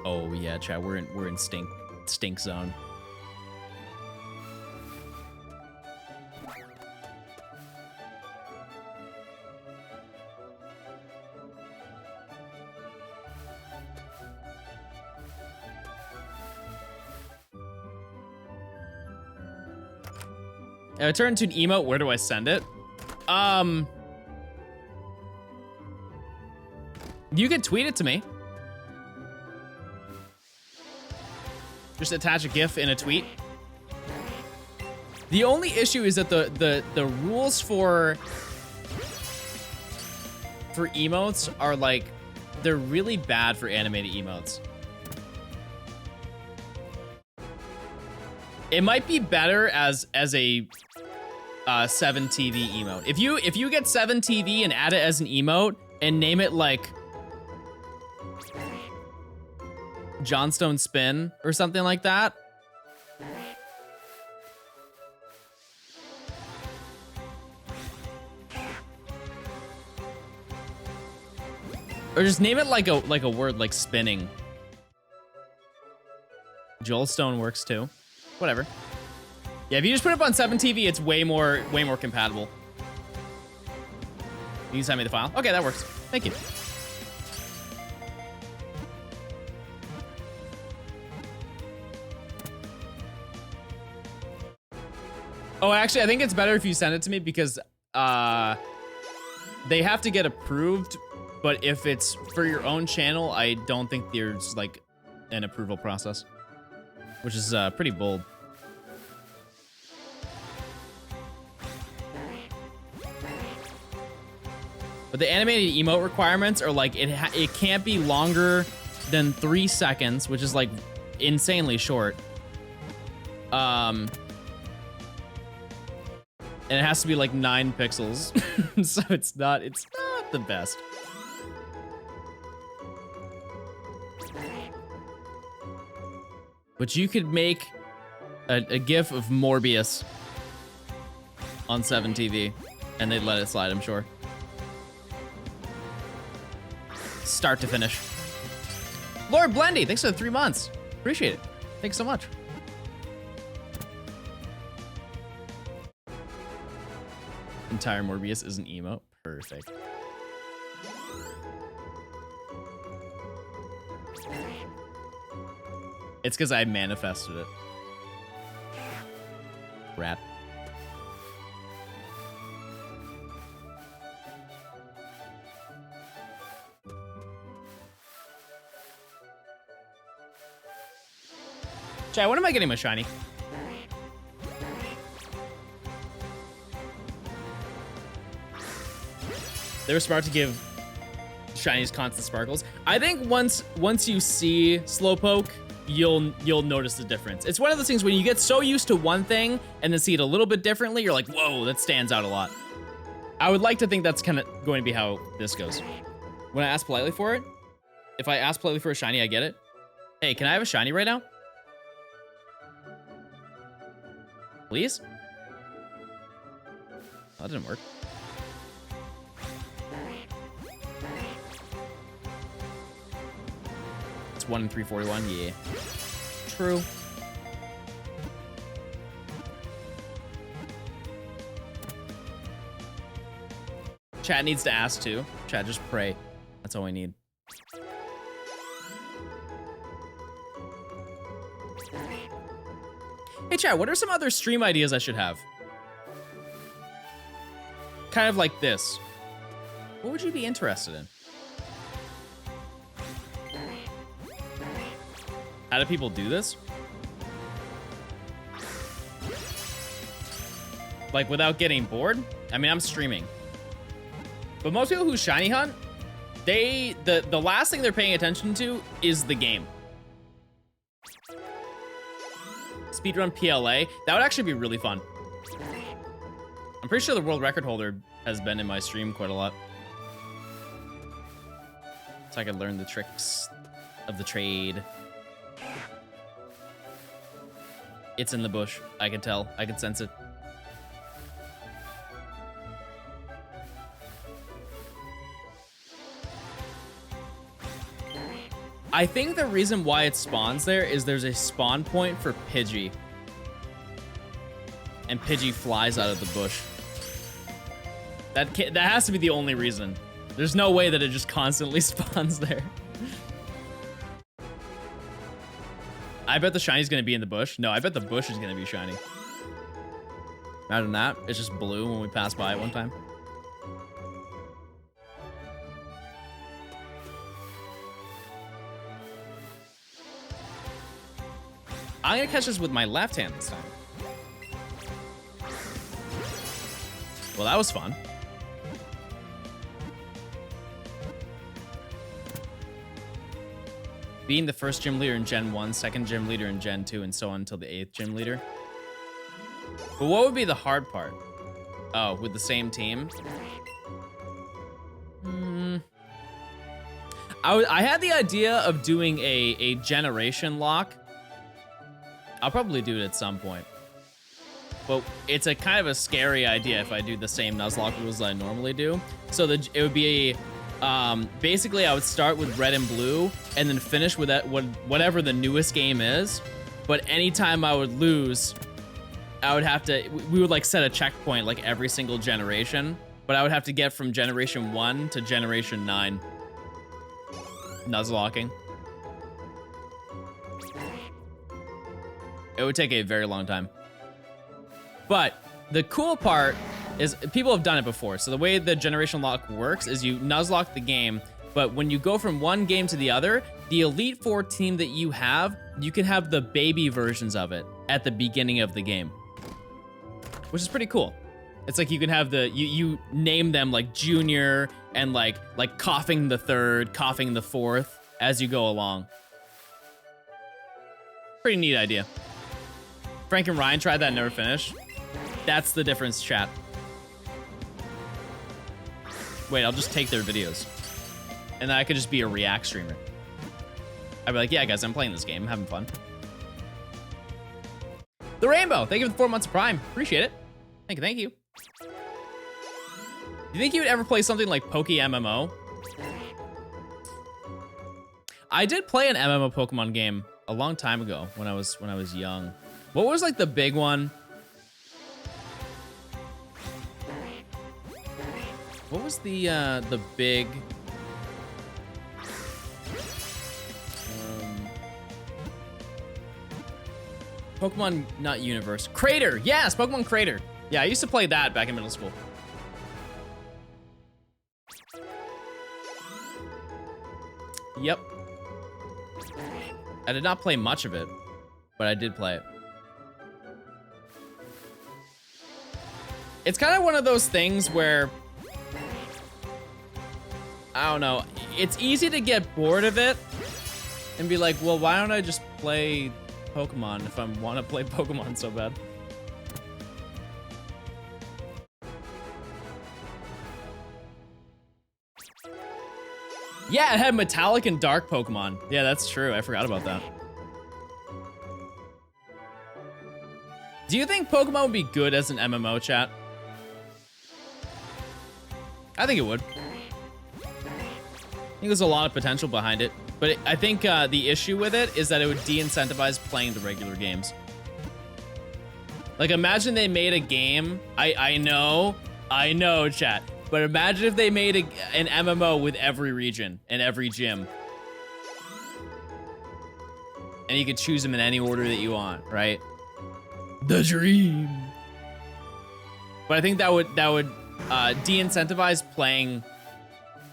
Oh yeah, Chad, we're in stink zone. If I turn into an emote, where do I send it? You can tweet it to me. Just attach a GIF in a tweet. The only issue is that the rules for emotes are like, they're really bad for animated emotes. It might be better as a 7TV emote. If you get 7TV and add it as an emote and name it like Johnstone Spin or something like that. Or just name it like a word like spinning. Joelstone works too. Whatever. Yeah, if you just put it up on 7TV, it's way more compatible. You can send me the file. Okay, that works. Thank you. Oh, actually, I think it's better if you send it to me because they have to get approved. But if it's for your own channel, I don't think there's like an approval process, which is pretty bold. But the animated emote requirements are like it can't be longer than 3 seconds, which is like insanely short. And it has to be like 9 pixels, so it's not the best. But you could make a GIF of Morbius on 7TV, and they'd let it slide, I'm sure. Start to finish. Lord Blendy, thanks for the 3 months. Appreciate it. Thanks so much. Entire Morbius is an emote. Perfect. It's because I manifested it. Rat. Chat, when am I getting my shiny? They were smart to give shinies constant sparkles. I think once you see Slowpoke, you'll notice the difference. It's one of those things when you get so used to one thing and then see it a little bit differently, you're like, whoa, that stands out a lot. I would like to think that's kind of going to be how this goes. When I ask politely for it, if I ask politely for a shiny, I get it. Hey, can I have a shiny right now? Please? That didn't work. It's 1 in 341, yeah. True. Chat needs to ask too. Chat, just pray. That's all we need. Hey chat, what are some other stream ideas I should have? Kind of like this. What would you be interested in? How do people do this? Like without getting bored? I mean, I'm streaming. But most people who shiny hunt, the last thing they're paying attention to is the game. Speedrun PLA, that would actually be really fun. I'm pretty sure the world record holder has been in my stream quite a lot. So I could learn the tricks of the trade. It's in the bush. I can tell. I can sense it. I think the reason why it spawns there is there's a spawn point for Pidgey. And Pidgey flies out of the bush. That has to be the only reason. There's no way that it just constantly spawns there. I bet the shiny's gonna be in the bush. No, I bet the bush is gonna be shiny. Imagine that. It's just blue when we pass by it one time. I'm gonna catch this with my left hand this time. Well, that was fun. Being the first gym leader in Gen 1, second gym leader in Gen 2, and so on until the 8th gym leader. But what would be the hard part? Oh, with the same team? I had the idea of doing a generation lock. I'll probably do it at some point. But it's a kind of a scary idea if I do the same Nuzlocke rules that I normally do. So it would be basically I would start with red and blue and then finish with that whatever the newest game is. But anytime I would lose, I would have to, we would like set a checkpoint like every single generation. But I would have to get from generation 1 to generation 9. Nuzlocking. It would take a very long time. But The cool part is people have done it before. So the way the generation lock works is you nuzlocke the game, but when you go from one game to the other, the Elite Four team that you have, you can have the baby versions of it at the beginning of the game, which is pretty cool. It's like you can have you name them like Junior and like Coughing the Third, Coughing the Fourth as you go along. Pretty neat idea. Frank and Ryan tried that and never finished. That's the difference, chat. Wait, I'll just take their videos. And then I could just be a React streamer. I'd be like, yeah, guys, I'm playing this game. I'm having fun. The Rainbow, thank you for the 4 months of Prime. Appreciate it. Thank you, thank you. Do you think you would ever play something like Poke MMO? I did play an MMO Pokemon game a long time ago when I was young. What was like the big one? What was the big Pokemon, not Universe. Crater, yes, Pokemon Crater. Yeah, I used to play that back in middle school. Yep. I did not play much of it, but I did play it. It's kind of one of those things where, I don't know, it's easy to get bored of it and be like, well, why don't I just play Pokemon if I want to play Pokemon so bad? Yeah, it had metallic and dark Pokemon. Yeah, that's true. I forgot about that. Do you think Pokemon would be good as an MMO, chat? I think it would. I think there's a lot of potential behind it, but I think the issue with it is that it would de-incentivize playing the regular games. Like, imagine they made a game. I know, chat. But imagine if they made an MMO with every region and every gym. And you could choose them in any order that you want, right? The dream. But I think that would de-incentivize playing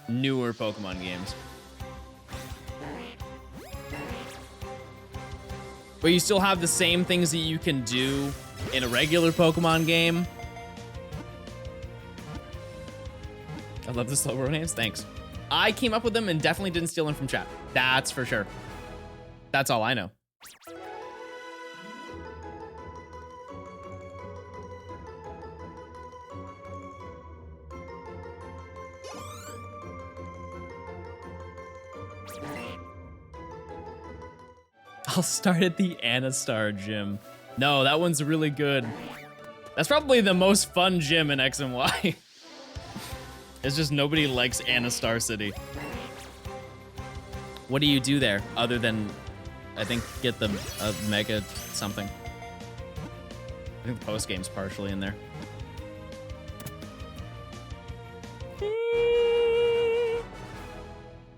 newer Pokemon games. But you still have the same things that you can do in a regular Pokemon game. I love the slow names. Thanks. I came up with them and definitely didn't steal them from chat. That's for sure. That's all I know. I'll start at the Anastar gym. No, that one's really good. That's probably the most fun gym in X and Y. It's just nobody likes Anastar City. What do you do there other than, I think, get the mega something? I think the post game's partially in there.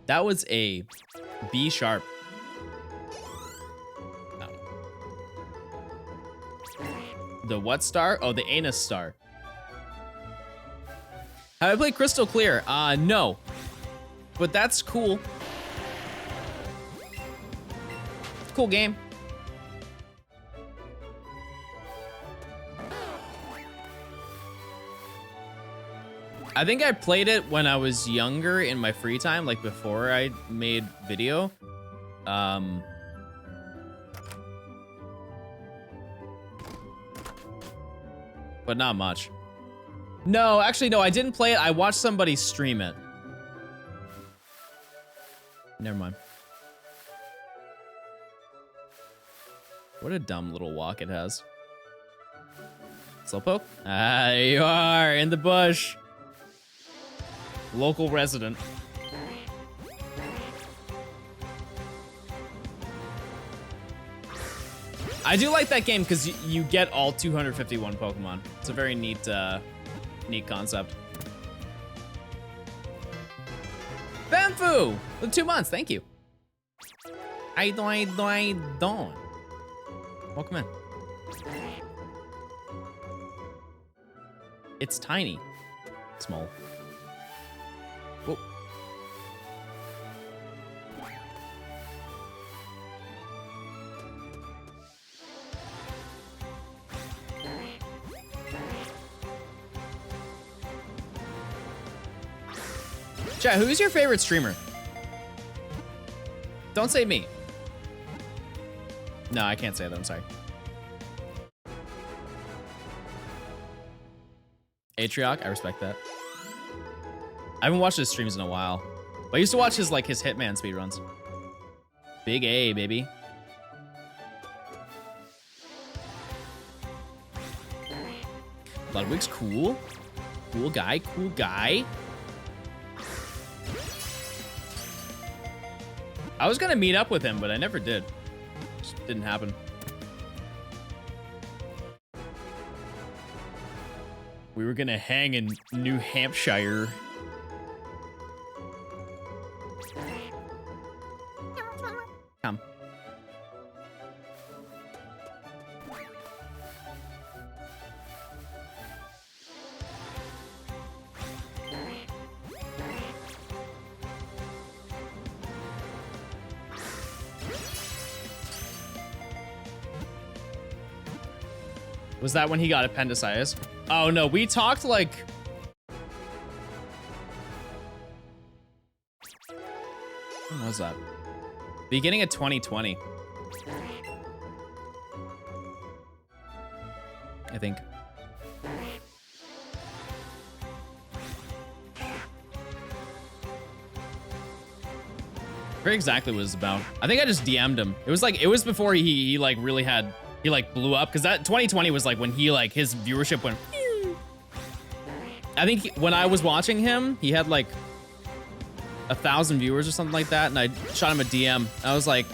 That was a B sharp. Oh. The what star? Oh, the Anus star. Have I played Crystal Clear? No. But that's cool. Cool game. I think I played it when I was younger in my free time, like before I made video. But not much. No, actually, no, I didn't play it. I watched somebody stream it. Never mind. What a dumb little walk it has. Slowpoke? Ah, there you are, in the bush. Local resident. I do like that game because you get all 251 Pokemon. It's a very neat concept. Bamfu! The 2 months, thank you. I don't. Welcome in. It's tiny. Small. Whoa. Chat, who's your favorite streamer? Don't say me. No, I can't say that. I'm sorry. Atrioc, I respect that. I haven't watched his streams in a while. But I used to watch his his Hitman speedruns. Big A, baby. Ludwig's cool. Cool guy, cool guy. I was gonna meet up with him, but I never did. Just didn't happen. We were gonna hang in New Hampshire. Come. Was that when he got appendicitis? Oh no, we talked like... When was that? Beginning of 2020. I think. Very exactly what it was about. I think I just DM'd him. It was before he like really had... He like blew up because that 2020 was like when he like his viewership went. I think when I was watching him, he had like 1,000 viewers or something like that, and I shot him a DM. I was like,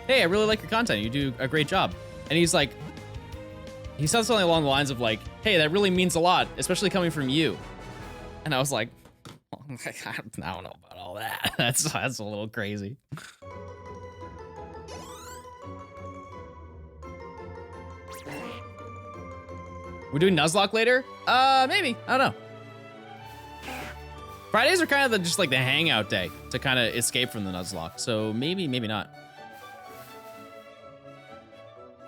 "Hey, I really like your content. You do a great job." And he's like, he said something along the lines of like, "Hey, that really means a lot, especially coming from you." And I was like, I don't know about all that. That's a little crazy. We're doing Nuzlocke later? Maybe. I don't know. Fridays are kind of just like the hangout day to kind of escape from the Nuzlocke. So maybe, maybe not.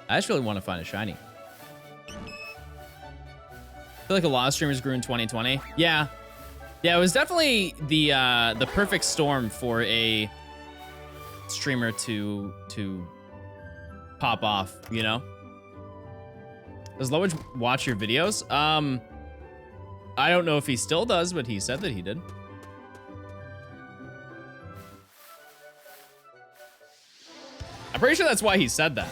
I just really want to find a shiny. I feel like a lot of streamers grew in 2020. Yeah. Yeah, it was definitely the perfect storm for a streamer to pop off, you know? Does Lowage watch your videos? I don't know if he still does, but he said that he did. I'm pretty sure that's why he said that.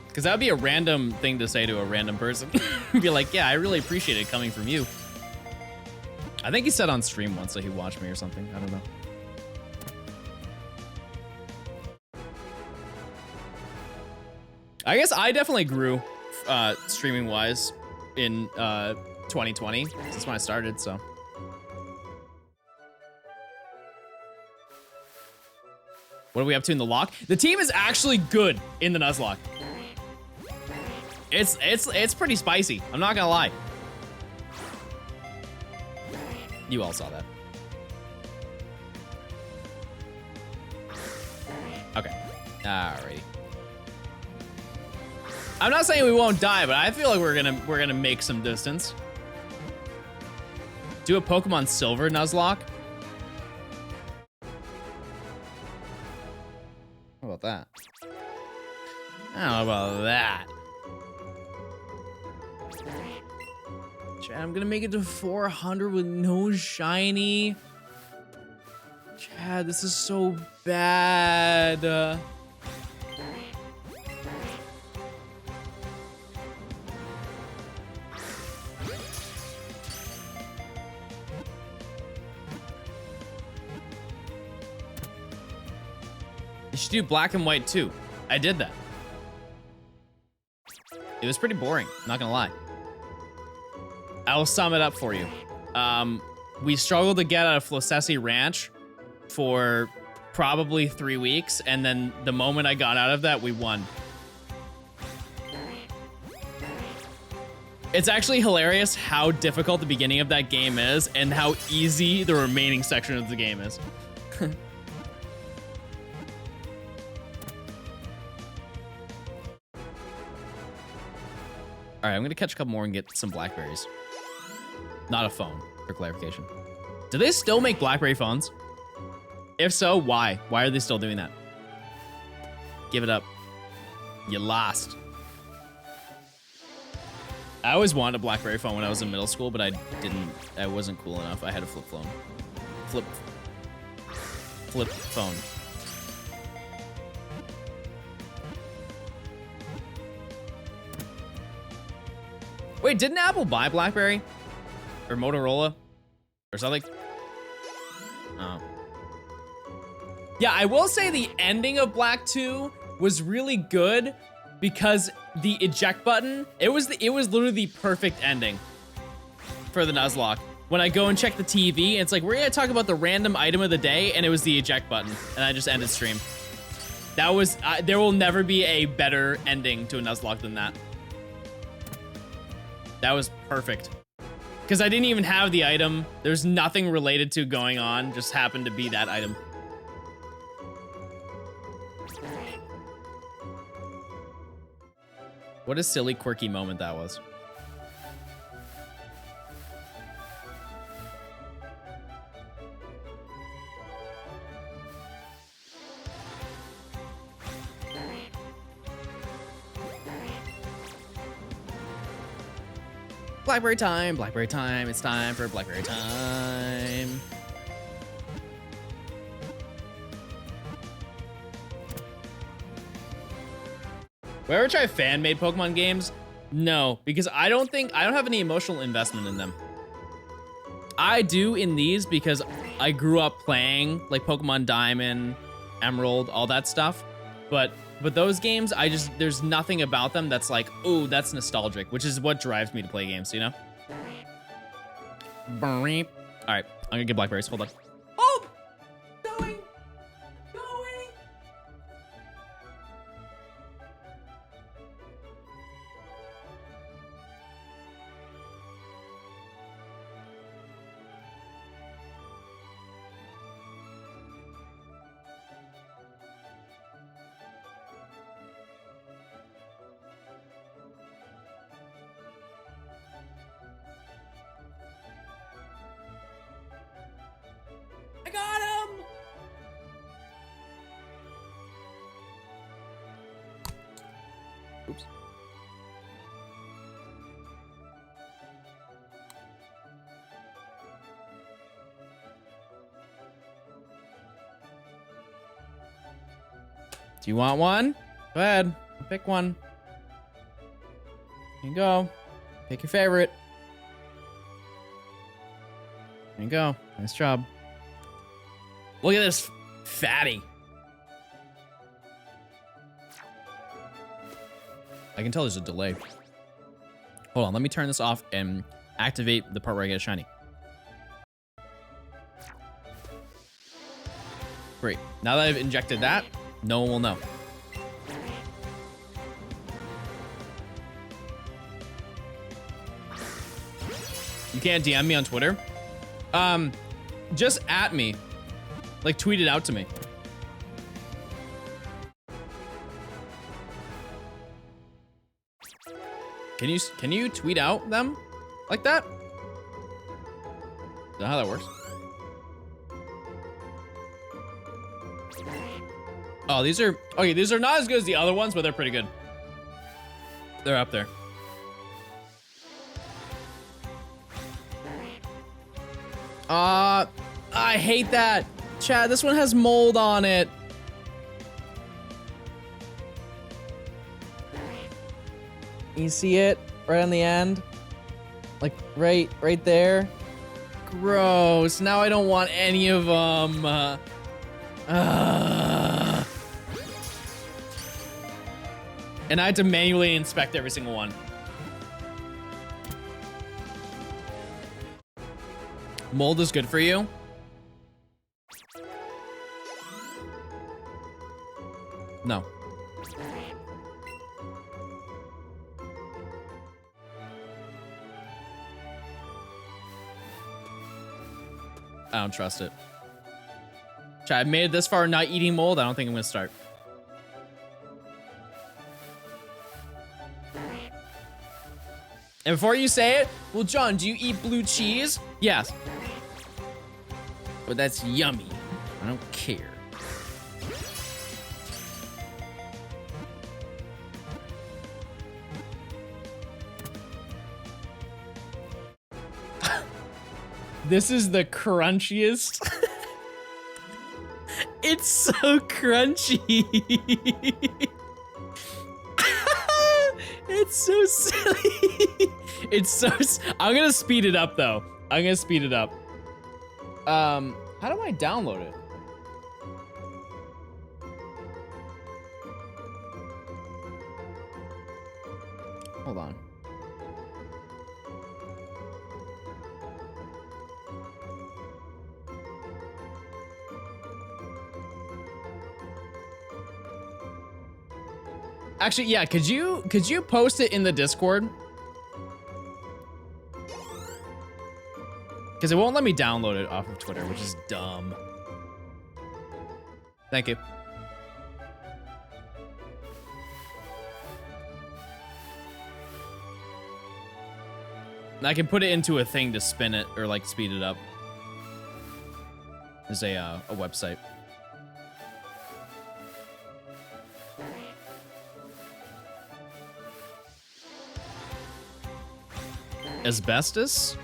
Because that would be a random thing to say to a random person. Be like, yeah, I really appreciate it coming from you. I think he said on stream once that he watched me or something. I don't know. I guess I definitely grew streaming wise in 2020. That's when I started, so. What are we up to in the lock? The team is actually good in the Nuzlocke. It's pretty spicy. I'm not gonna lie. You all saw that. Okay. Alrighty. I'm not saying we won't die, but I feel like we're gonna make some distance. Do a Pokemon Silver Nuzlocke. How about that? How about that? Chad, I'm gonna make it to 400 with no shiny. Chad, this is so bad. You should do black and white too. I did that. It was pretty boring, not gonna lie. I'll sum it up for you. We struggled to get out of Flosessi Ranch for probably 3 weeks, and then the moment I got out of that, we won. It's actually hilarious how difficult the beginning of that game is and how easy the remaining section of the game is. All right, I'm gonna catch a couple more and get some Blackberries. Not a phone, for clarification. Do they still make Blackberry phones? If so, why? Why are they still doing that? Give it up. You lost. I always wanted a Blackberry phone when I was in middle school, but I wasn't cool enough. I had a flip phone. Flip phone. Wait, didn't Apple buy BlackBerry? Or Motorola? Or something? Oh. Yeah, I will say the ending of Black 2 was really good because the eject button, it was literally the perfect ending for the Nuzlocke. When I go and check the TV, it's like, we're gonna talk about the random item of the day, and it was the eject button, and I just ended stream. That was, there will never be a better ending to a Nuzlocke than that. That was perfect. Because I didn't even have the item. There's nothing related to going on, just happened to be that item. What a silly, quirky moment that was. Blackberry time, it's time for Blackberry time. Would I ever try fan-made Pokemon games? No, because I don't have any emotional investment in them. I do in these because I grew up playing like Pokemon Diamond, Emerald, all that stuff. But those games, there's nothing about them that's like, oh, that's nostalgic, which is what drives me to play games, you know? All right, I'm gonna get Blackberries, hold on. Oh, going. I got him! Oops. Do you want one? Go ahead, pick one. Here you go. Pick your favorite. There you go. Nice job. Look at this fatty. I can tell there's a delay. Hold on, let me turn this off and activate the part where I get a shiny. Great. Now that I've injected that, no one will know. You can't DM me on Twitter? Just at me. Like, tweet it out to me. Can you tweet out them like that? Is that how that works? Oh, these are okay. These are not as good as the other ones, but they're pretty good. They're up there. I hate that. Chad, this one has mold on it. You see it right on the end? Like right there. Gross. Now I don't want any of them. And I had to manually inspect every single one. Mold is good for you? No. I don't trust it. Chat, I've made it this far not eating mold. I don't think I'm gonna start. And before you say it, well, John, do you eat blue cheese? Yes. But that's yummy. I don't care. This is the crunchiest. It's so crunchy. It's so silly. It's so. I'm gonna speed it up though. I'm gonna speed it up. How do I download it? Hold on. Actually, yeah, could you post it in the Discord? Because it won't let me download it off of Twitter, which is dumb. Thank you. And I can put it into a thing to spin it or like speed it up. There's a website. Asbestos?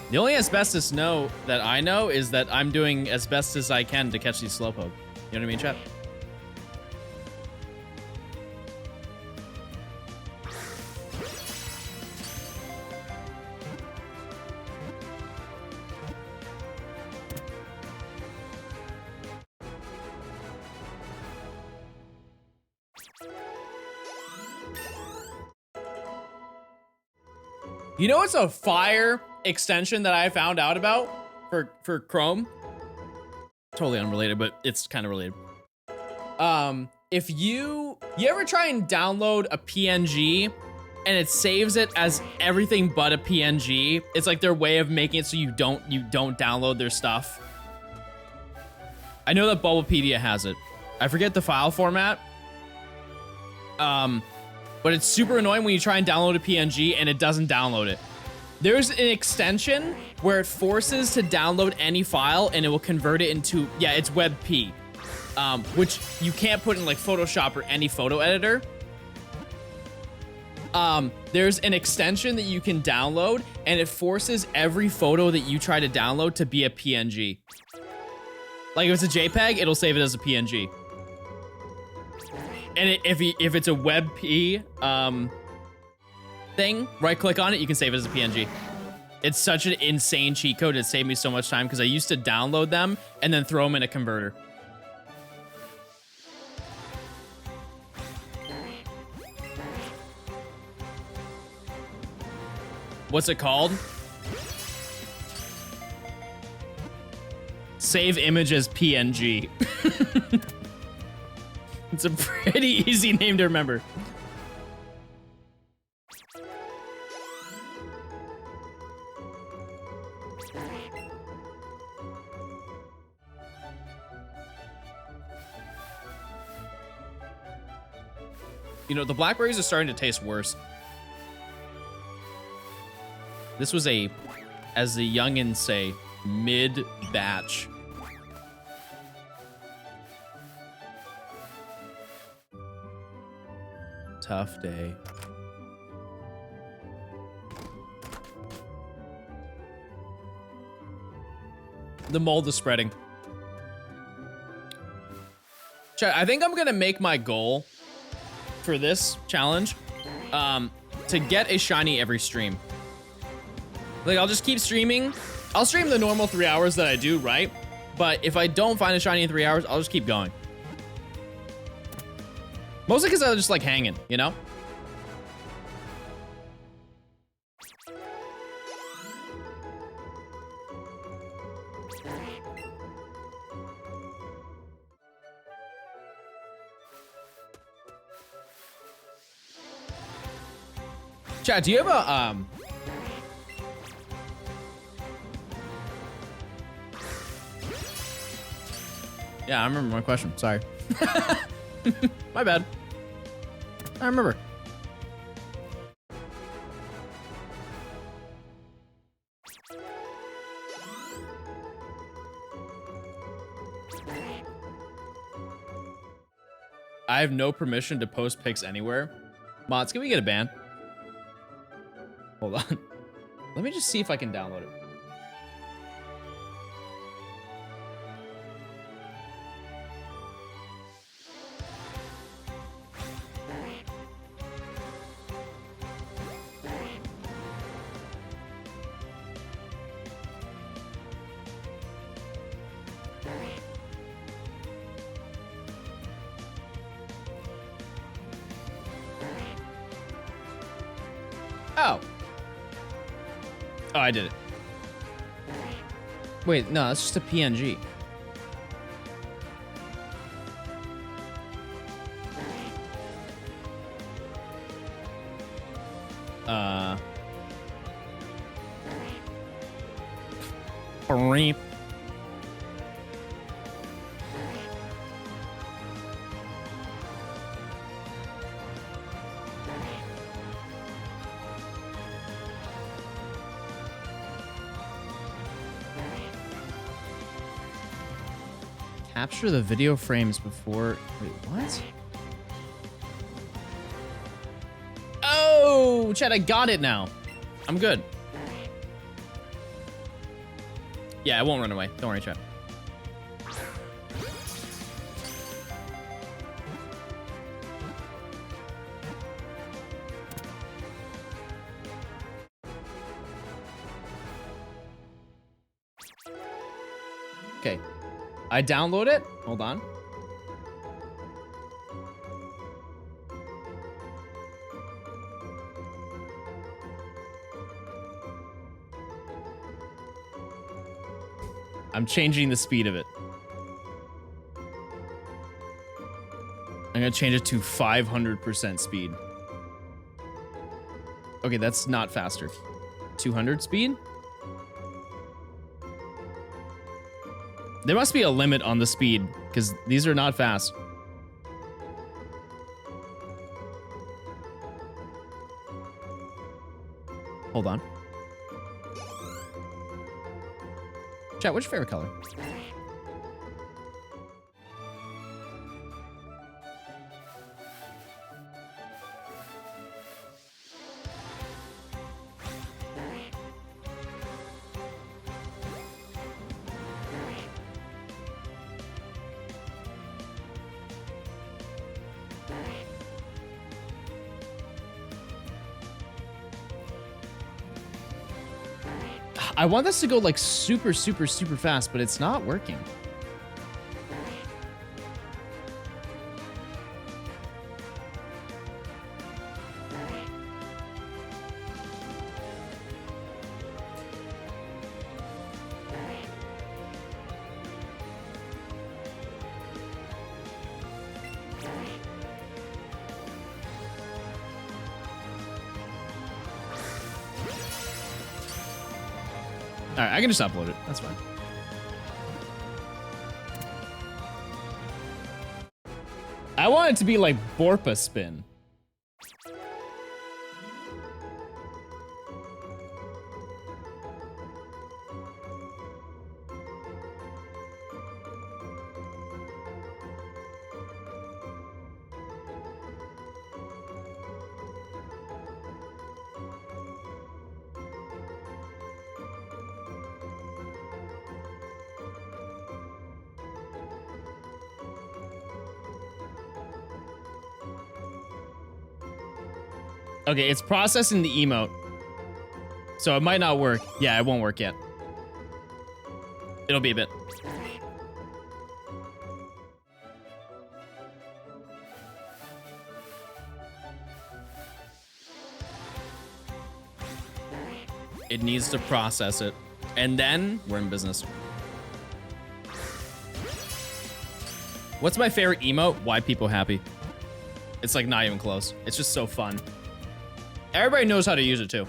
The only asbestos that I know is that I'm doing as best as I can to catch these Slowpoke. You know what I mean, chat? You know what's a fire extension that I found out about for Chrome? Totally unrelated, but it's kind of related. If you ever try and download a PNG and it saves it as everything but a PNG, it's like their way of making it so you don't download their stuff. I know that Bulbapedia has it. I forget the file format. But it's super annoying when you try and download a PNG and it doesn't download it. There's an extension where it forces to download any file and it will convert it into, yeah, it's WebP, which you can't put in like Photoshop or any photo editor. There's an extension that you can download and it forces every photo that you try to download to be a PNG. Like if it's a JPEG, it'll save it as a PNG. And if it's a WebP thing, right click on it, you can save it as a PNG. It's such an insane cheat code. It saved me so much time because I used to download them and then throw them in a converter. What's it called? Save image as PNG. It's a pretty easy name to remember. You know, the blackberries are starting to taste worse. This was as the youngins say, mid-batch. Tough day. The mold is spreading. Chat, I think I'm gonna make my goal for this challenge to get a shiny every stream. Like, I'll just keep streaming. I'll stream the normal 3 hours that I do, right? But if I don't find a shiny in 3 hours, I'll just keep going. Mostly because I just like hanging, you know? Chat, do you have a, Yeah, I remember my question. Sorry. My bad. I remember. I have no permission to post pics anywhere. Mods, can we get a ban? Hold on. Let me just see if I can download it. Oh. Oh, I did it. Wait, no, that's just a PNG. Reap. Capture the video frames before... Wait, what? Oh, Chad, I got it now. I'm good. Yeah, I won't run away. Don't worry, Chad. Okay. I download it. Hold on. I'm changing the speed of it. I'm gonna change it to 500% speed. Okay, that's not faster. 200 speed? There must be a limit on the speed, because these are not fast. Hold on. Chat, what's your favorite color? I want this to go like super, super, super fast, but it's not working. All right, I can just upload it. That's fine. I want it to be like Borpa spin. Okay, it's processing the emote. So it might not work. Yeah, it won't work yet. It'll be a bit. It needs to process it. And then we're in business. What's my favorite emote? Why people happy? It's like not even close. It's just so fun. Everybody knows how to use it too.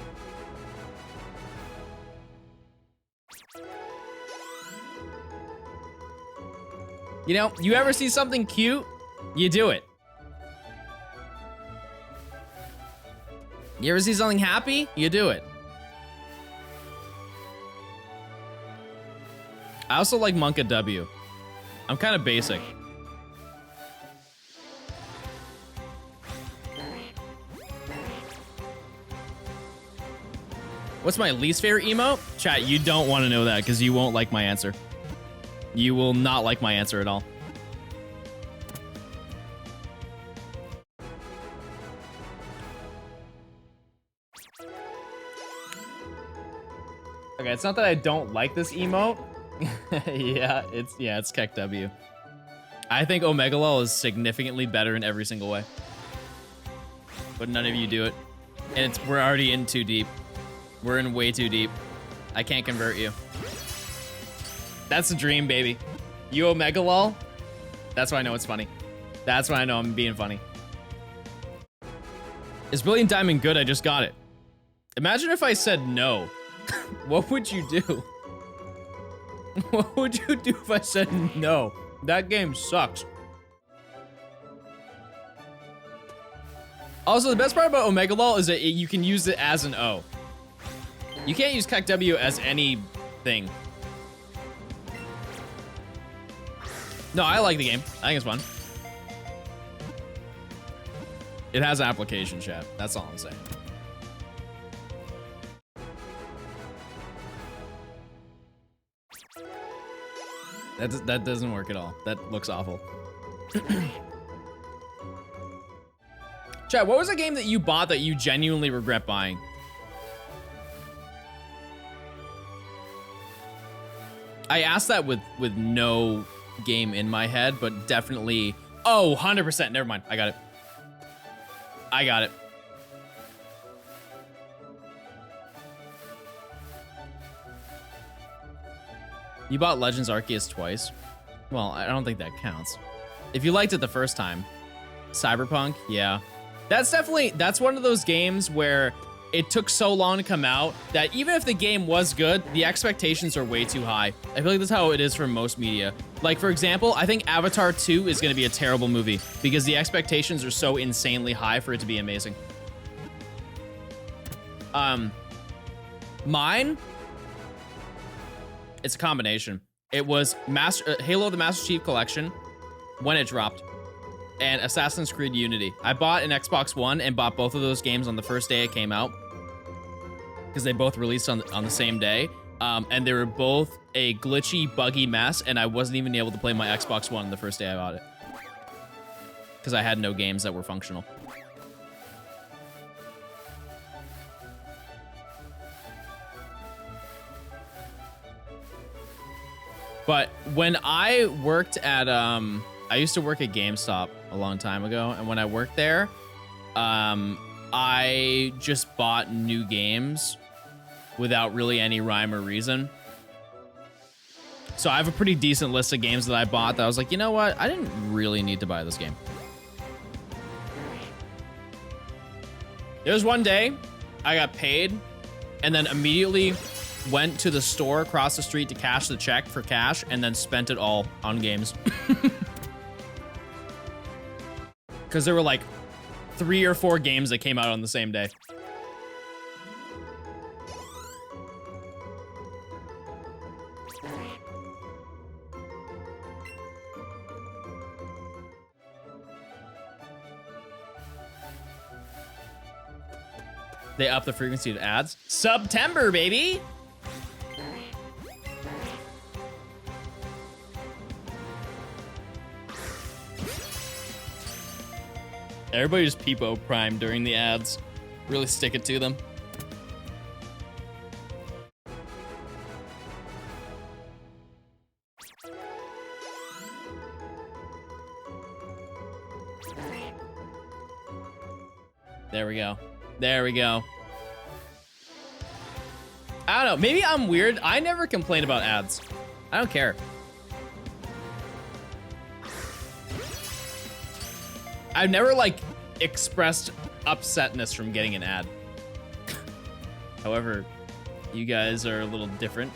You know, you ever see something cute, you do it. You ever see something happy, you do it. I also like Monka W. I'm kind of basic. What's my least favorite emote? Chat, you don't want to know that because you won't like my answer. You will not like my answer at all. Okay, it's not that I don't like this emote. it's Keck W. I think Omega Lol is significantly better in every single way. But none of you do it. And we're already in too deep. We're in way too deep. I can't convert you. That's the dream, baby. You Omega Lol? That's why I know it's funny. That's why I know I'm being funny. Is Brilliant Diamond good? I just got it. Imagine if I said no. What would you do? What would you do if I said no? That game sucks. Also, the best part about Omega Lol is that you can use it as an O. You can't use Keck W as anything. No, I like the game. I think it's fun. It has application, chat. That's all I'm saying. That doesn't work at all. That looks awful. Chat, what was a game that you bought that you genuinely regret buying? I asked that with no game in my head, but definitely... Oh, 100%. Never mind. I got it. I got it. You bought Legends Arceus twice? Well, I don't think that counts. If you liked it the first time. Cyberpunk? Yeah. That's one of those games where it took so long to come out that even if the game was good, the expectations are way too high. I feel like that's how it is for most media. Like, for example, I think Avatar 2 is going to be a terrible movie because the expectations are so insanely high for it to be amazing. Mine, it's a combination. It was Halo the Master Chief Collection when it dropped, and Assassin's Creed Unity. I bought an Xbox One and bought both of those games on the first day it came out because they both released on the same day. And they were both a glitchy, buggy mess, and I wasn't even able to play my Xbox One the first day I bought it because I had no games that were functional. But when I worked at, I used to work at GameStop a long time ago, and when I worked there, I just bought new games without really any rhyme or reason. So I have a pretty decent list of games that I bought that I was like, you know what? I didn't really need to buy this game. There was one day I got paid and then immediately went to the store across the street to cash the check for cash and then spent it all on games. Because there were like 3 or 4 games that came out on the same day. They up the frequency of ads. September, baby! Everybody just Peepo Prime during the ads. Really stick it to them. There we go. There we go. I don't know. Maybe I'm weird. I never complain about ads. I don't care. I've never, like, expressed upsetness from getting an ad. However, you guys are a little different.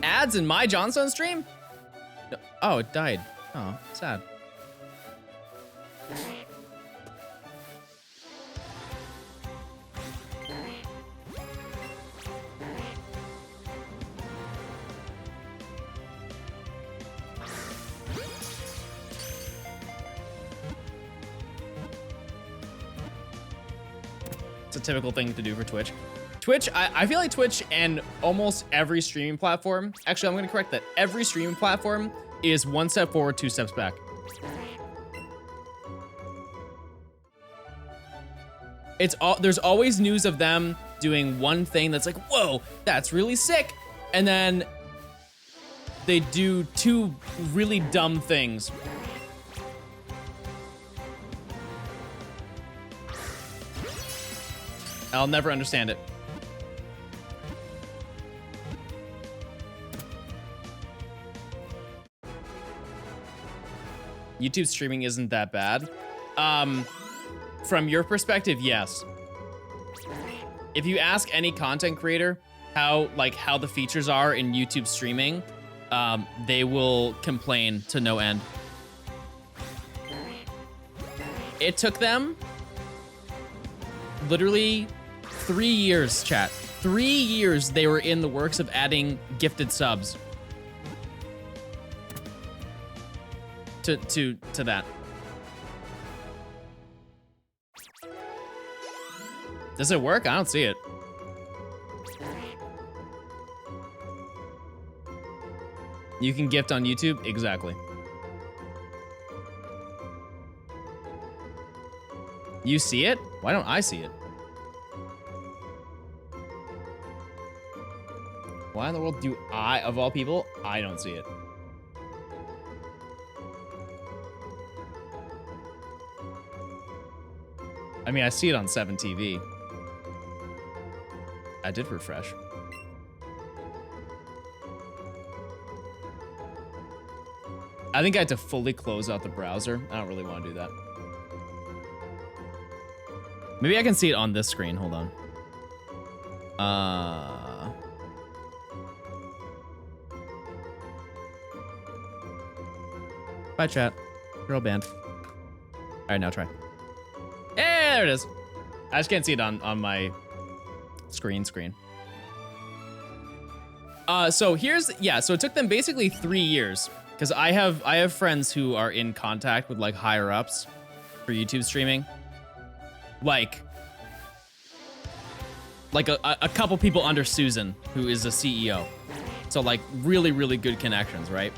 Ads in my Johnstone stream? Oh, it died. Oh, sad. It's a typical thing to do for Twitch. Twitch, I feel like Twitch and almost every streaming platform, actually, I'm gonna correct that. Every streaming platform is 1 step forward, 2 steps back. There's always news of them doing one thing that's like, whoa, that's really sick. And then they do 2 really dumb things. I'll never understand it. YouTube streaming isn't that bad. From your perspective, yes. If you ask any content creator how the features are in YouTube streaming, they will complain to no end. It took them literally 3 years, chat. 3 years they were in the works of adding gifted subs to that. Does it work? I don't see it. You can gift on YouTube? Exactly. You see it? Why don't I see it? Why in the world do I, of all people, I don't see it? I mean, I see it on 7TV. I did refresh. I think I had to fully close out the browser. I don't really want to do that. Maybe I can see it on this screen. Hold on. Bye, chat. You're all banned. All right, now try. Hey, there it is. I just can't see it on my screen. So here's, yeah, so it took them basically 3 years because I have friends who are in contact with like higher ups for YouTube streaming. Like a couple people under Susan, who is a CEO. So like really, really good connections, right?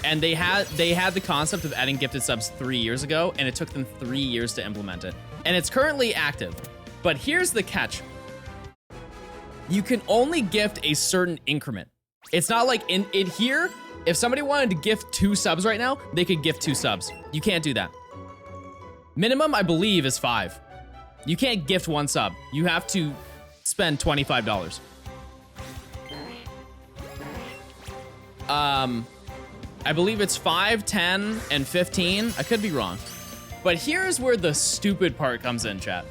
And they had the concept of adding gifted subs 3 years ago, and it took them 3 years to implement it. And it's currently active. But here's the catch. You can only gift a certain increment. It's not like in here, if somebody wanted to gift 2 subs right now, they could gift 2 subs. You can't do that. Minimum, I believe, is 5. You can't gift 1 sub. You have to spend $25. I believe it's 5, 10, and 15. I could be wrong. But here's where the stupid part comes in, chat.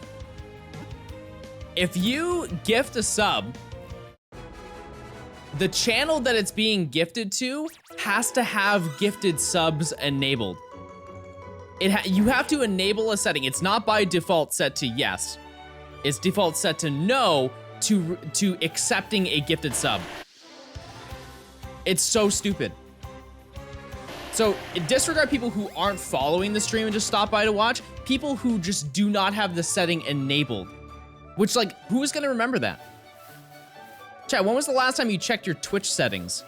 If you gift a sub, the channel that it's being gifted to has to have gifted subs enabled. You have to enable a setting. It's not by default set to yes. It's default set to no to accepting a gifted sub. It's so stupid. So disregard people who aren't following the stream and just stop by to watch. People who just do not have the setting enabled. Which, like, who is gonna remember that? Chat, when was the last time you checked your Twitch settings?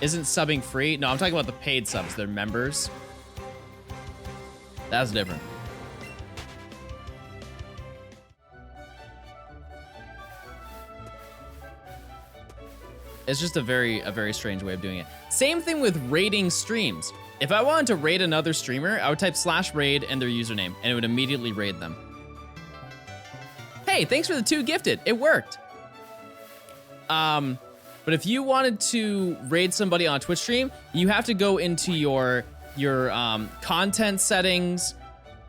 Isn't subbing free? No, I'm talking about the paid subs. They're members. That's different. It's just a very strange way of doing it. Same thing with raiding streams. If I wanted to raid another streamer, I would type /raid and their username, and it would immediately raid them. Hey, thanks for the 2 gifted. It worked. But if you wanted to raid somebody on a Twitch stream, you have to go into your content settings,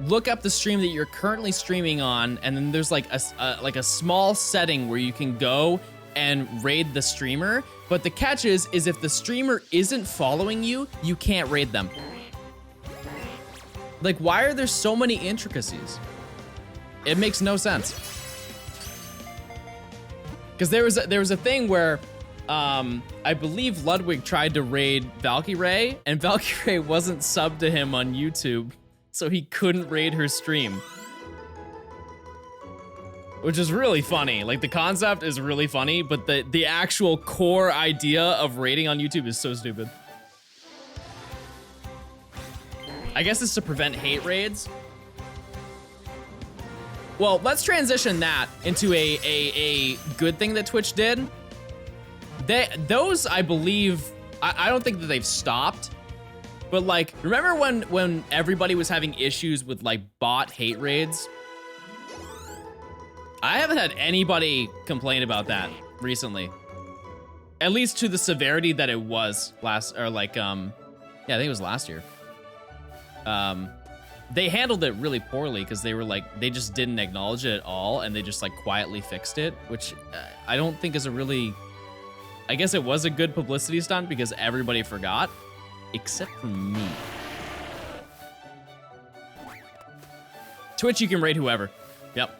look up the stream that you're currently streaming on, and then there's like a small setting where you can go and raid the streamer. But the catch is if the streamer isn't following you, you can't raid them. Like, why are there so many intricacies? It makes no sense. Because there was a thing where I believe Ludwig tried to raid Valkyrae, and Valkyrae wasn't subbed to him on YouTube, so he couldn't raid her stream. Which is really funny. Like, the concept is really funny, but the actual core idea of raiding on YouTube is so stupid. I guess it's to prevent hate raids. Well, let's transition that into a good thing that Twitch did. Those, I believe, I don't think that they've stopped, but like, remember when everybody was having issues with like bot hate raids? I haven't had anybody complain about that recently. At least to the severity that it was last, or like, yeah, I think it was last year. They handled it really poorly because they were like, they just didn't acknowledge it at all, and they just like quietly fixed it, which I don't think is a really, I guess it was a good publicity stunt because everybody forgot, except for me. Twitch, you can raid whoever. Yep.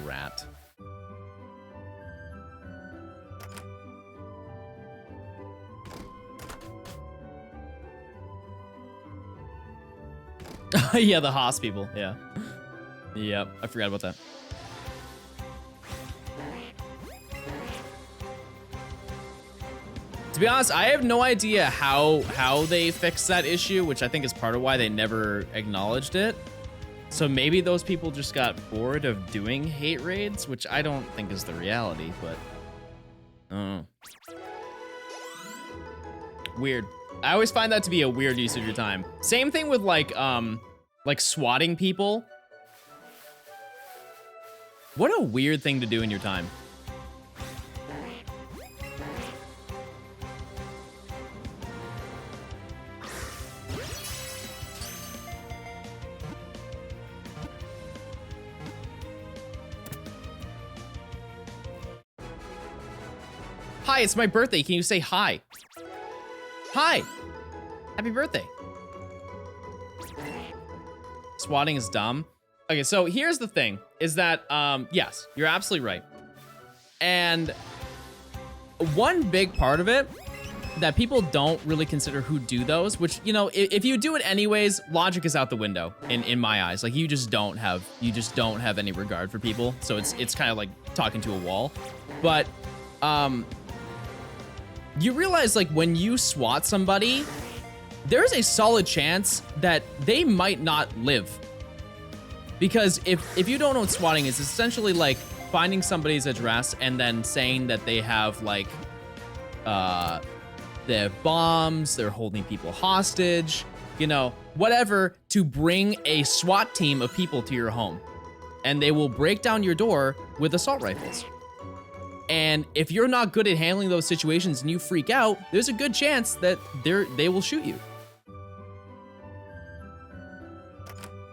Rat. Yeah, the Haas people, yeah. Yep, I forgot about that. To be honest, I have no idea how they fixed that issue, which I think is part of why they never acknowledged it. So maybe those people just got bored of doing hate raids, which I don't think is the reality, but I don't know. Weird. I always find that to be a weird use of your time. Same thing with like swatting people. What a weird thing to do in your time. Hi, it's my birthday. Can you say hi? Hi. Happy birthday. Swatting is dumb. Okay, so here's the thing, is that, yes, you're absolutely right. And one big part of it that people don't really consider who do those, which, you know, if you do it anyways, logic is out the window in my eyes. Like, you just don't have any regard for people. So it's kind of like talking to a wall. But, you realize, like, when you swat somebody, there's a solid chance that they might not live. Because if you don't know what swatting is, it's essentially like finding somebody's address and then saying that they have, like, they have bombs, they're holding people hostage, you know, whatever, to bring a SWAT team of people to your home. And they will break down your door with assault rifles. And if you're not good at handling those situations and you freak out, there's a good chance that they will shoot you.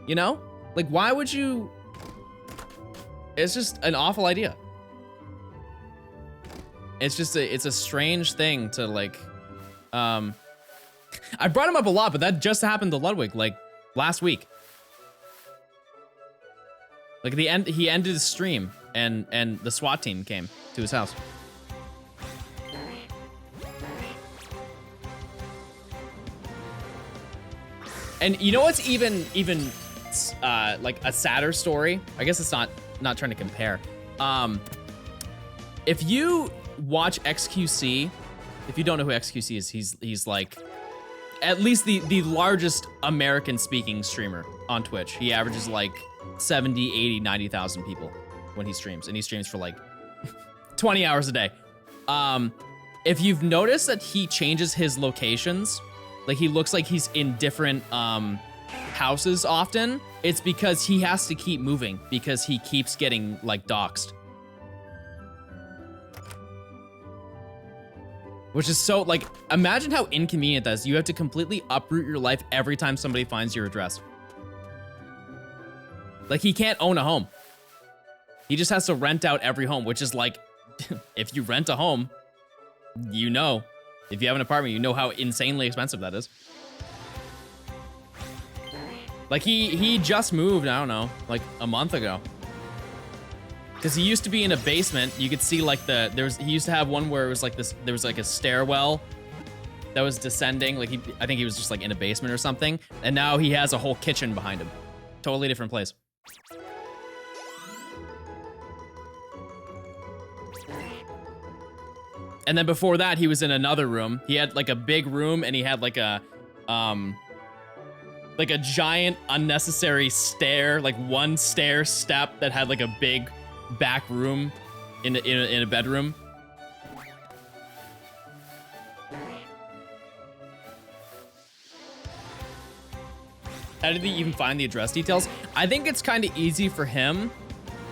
You know? Like, why would you? It's just an awful idea. It's just it's a strange thing to, like, I brought him up a lot, but that just happened to Ludwig, like, last week. Like, he ended his stream and the SWAT team came to his house. And you know what's even like a sadder story? I guess it's not trying to compare. If you watch XQC, if you don't know who XQC is, he's like at least the largest American speaking streamer on Twitch. He averages like 70, 80, 90,000 people when he streams, and he streams for like 20 hours a day. If you've noticed that he changes his locations, like he looks like he's in different houses often, it's because he has to keep moving because he keeps getting like doxxed. Which is so, like, imagine how inconvenient that is. You have to completely uproot your life every time somebody finds your address. Like, he can't own a home. He just has to rent out every home, which is like, if you rent a home, you know. If you have an apartment, you know how insanely expensive that is. Like, he just moved, I don't know, like a month ago. Because he used to be in a basement. You could see like he used to have one where it was like this, there was like a stairwell that was descending. Like I think he was just like in a basement or something. And now he has a whole kitchen behind him. Totally different place. And then before that, he was in another room. He had like a big room and he had like a giant unnecessary stair, like one stair step that had like a big back room in a bedroom. How did he even find the address details? I think it's kind of easy for him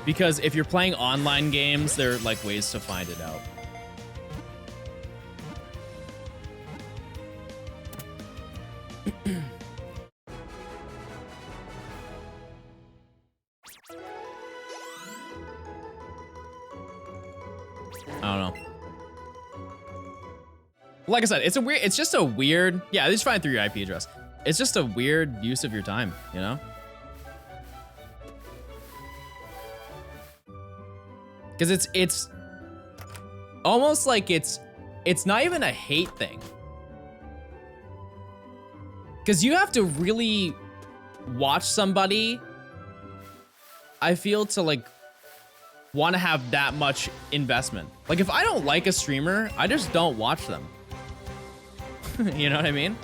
because if you're playing online games, there are like ways to find it out. I don't know. Like I said, it's just a weird, yeah, just find through your IP address. It's just a weird use of your time, you know? Because it's almost like it's not even a hate thing. Because you have to really watch somebody, I feel, to like want to have that much investment. Like if I don't like a streamer, I just don't watch them. You know what I mean?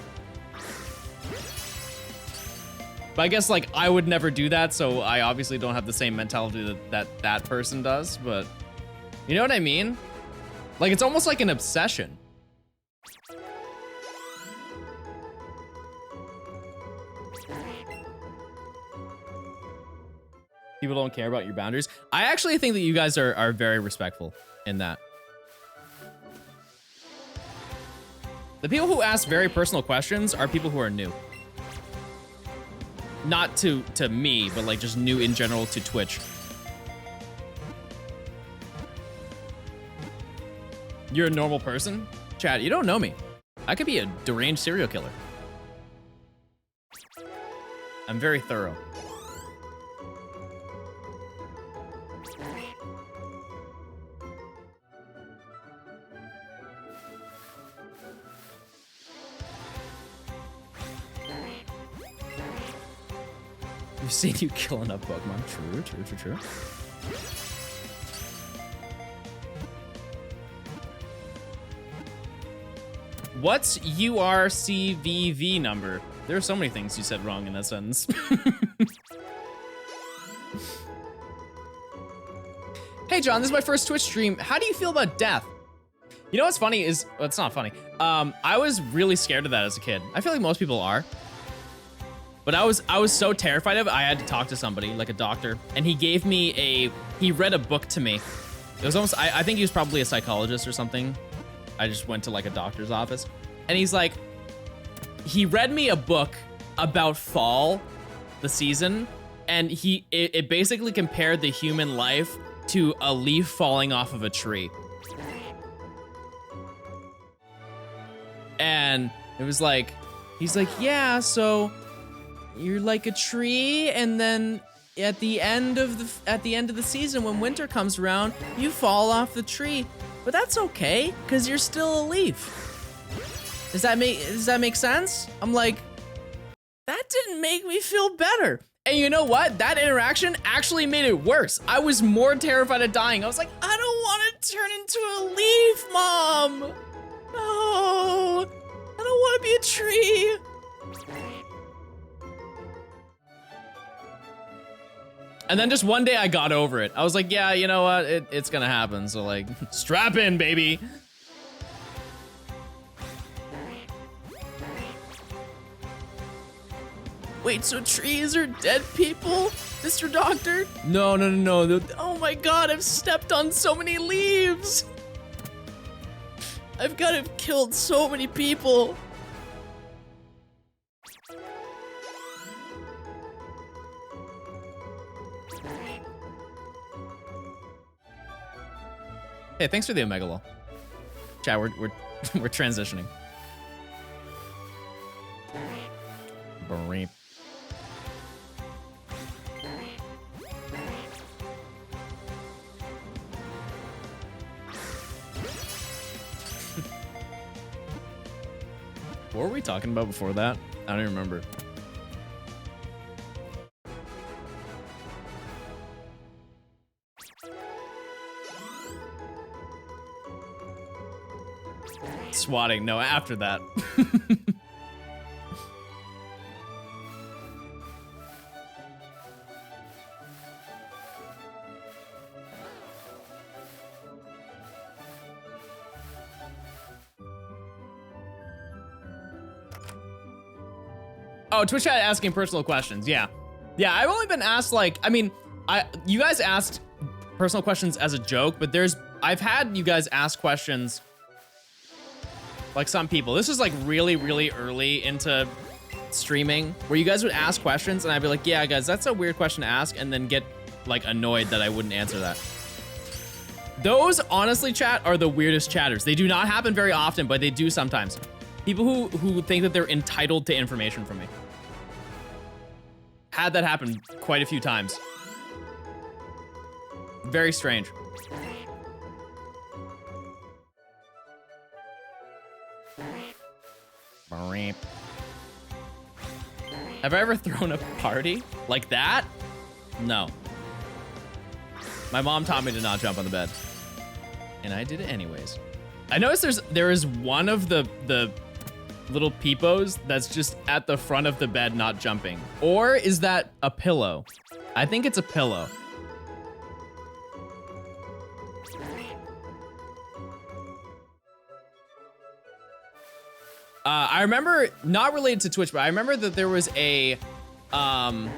But I guess like I would never do that, so I obviously don't have the same mentality that person does, but you know what I mean? Like it's almost like an obsession. People don't care about your boundaries. I actually think that you guys are very respectful in that. The people who ask very personal questions are people who are new. Not to me, but like just new in general to Twitch. You're a normal person? Chad, you don't know me. I could be a deranged serial killer. I'm very thorough. We've seen you kill enough Pokemon. True. What's URCVV number? There are so many things you said wrong in that sentence. Hey John, this is my first Twitch stream. How do you feel about death? You know what's funny is, well, it's not funny. I was really scared of that as a kid. I feel like most people are. But I was so terrified of it, I had to talk to somebody, like a doctor, and he read a book to me. It was almost, I think he was probably a psychologist or something. I just went to like a doctor's office, and he's like, he read me a book about fall, the season, and it basically compared the human life to a leaf falling off of a tree. And it was like, he's like, yeah, so you're like a tree, and then at the end of the season, when winter comes around, you fall off the tree. But that's okay, because you're still a leaf. Does that make sense? I'm like, that didn't make me feel better. And you know what? That interaction actually made it worse. I was more terrified of dying. I was like, I don't want to turn into a leaf, Mom. No, I don't want to be a tree. And then just one day I got over it. I was like, yeah, you know what? It's gonna happen. So like, strap in, baby. Wait, so trees are dead people, Mr. Doctor? No. Oh my God, I've stepped on so many leaves. I've got to have killed so many people. Hey, thanks for the Omega. Chat, we're transitioning. Beep. What were we talking about before that? I don't even remember. Swatting, no, after that. Oh, Twitch chat asking personal questions. Yeah. Yeah, I've only been asked like, I mean, you guys asked personal questions as a joke, but I've had you guys ask questions like some people. This is like really, really early into streaming where you guys would ask questions and I'd be like, yeah, guys, that's a weird question to ask, and then get like annoyed that I wouldn't answer that. Those, honestly, chat, are the weirdest chatters. They do not happen very often, but they do sometimes. People who think that they're entitled to information from me. Had that happen quite a few times. Very strange. Have I ever thrown a party like that? No. My mom taught me to not jump on the bed, and I did it anyways. I noticed there is one of the little peepos that's just at the front of the bed not jumping. Or is that a pillow? I think it's a pillow. I remember, not related to Twitch, but I remember that there was a, I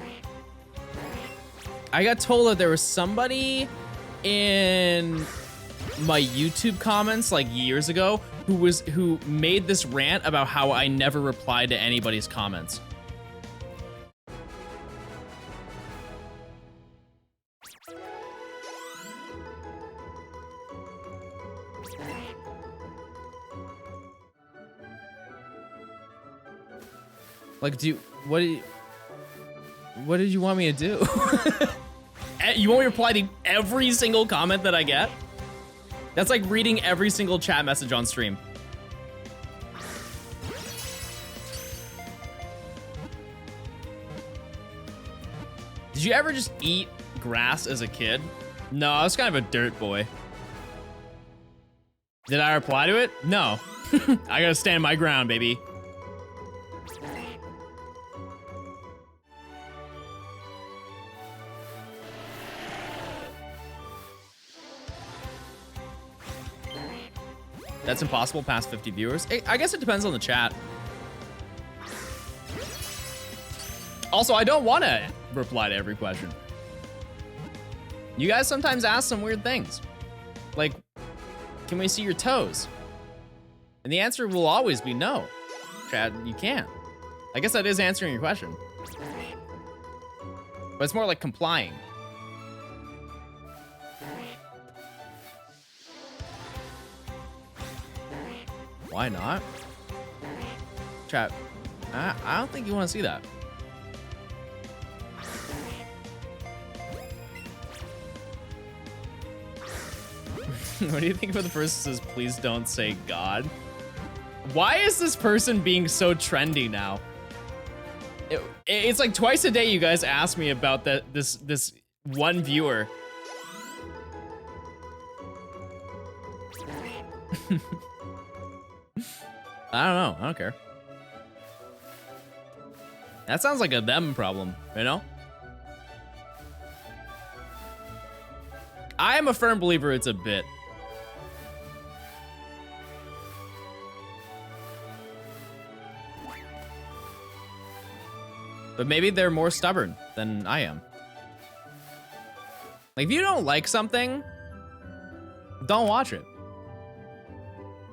got told that there was somebody in my YouTube comments like years ago who made this rant about how I never replied to anybody's comments. Like, what did you want me to do? You want me to reply to every single comment that I get? That's like reading every single chat message on stream. Did you ever just eat grass as a kid? No, I was kind of a dirt boy. Did I reply to it? No. I gotta stand my ground, baby. That's impossible past 50 viewers. I guess it depends on the chat. Also, I don't want to reply to every question. You guys sometimes ask some weird things. Like, can we see your toes? And the answer will always be no. Chat, you can't. I guess that is answering your question. But it's more like complying. Why not? Chat, I don't think you want to see that. What do you think about the person who says, please don't say God? Why is this person being so trendy now? It's like twice a day you guys ask me about this one viewer. I don't know. I don't care. That sounds like a them problem, you know? I am a firm believer it's a bit. But maybe they're more stubborn than I am. Like, if you don't like something, don't watch it.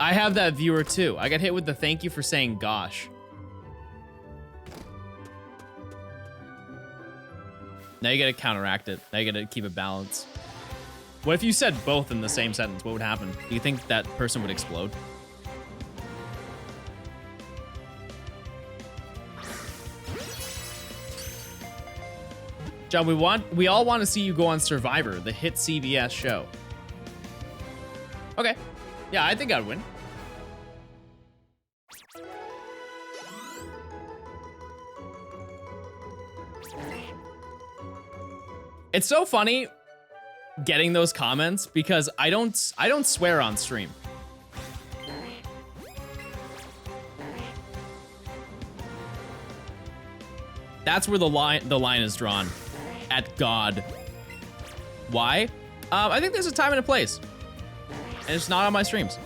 I have that viewer too. I got hit with the thank you for saying gosh. Now you gotta counteract it. Now you gotta keep it balanced. What if you said both in the same sentence? What would happen? Do you think that person would explode? John, we all want to see you go on Survivor, the hit CBS show. Okay. Yeah, I think I'd win. It's so funny getting those comments because I don't swear on stream. That's where the line is drawn. At God. Why? I think there's a time and a place. And it's not on my streams.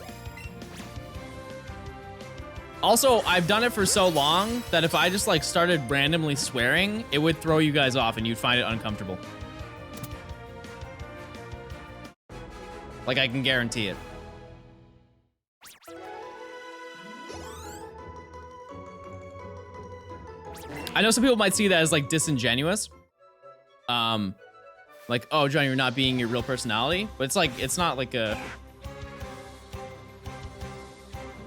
Also, I've done it for so long that if I just like started randomly swearing, it would throw you guys off and you'd find it uncomfortable. Like, I can guarantee it. I know some people might see that as like disingenuous. Like, oh, John, you're not being your real personality. But it's like, it's not like a...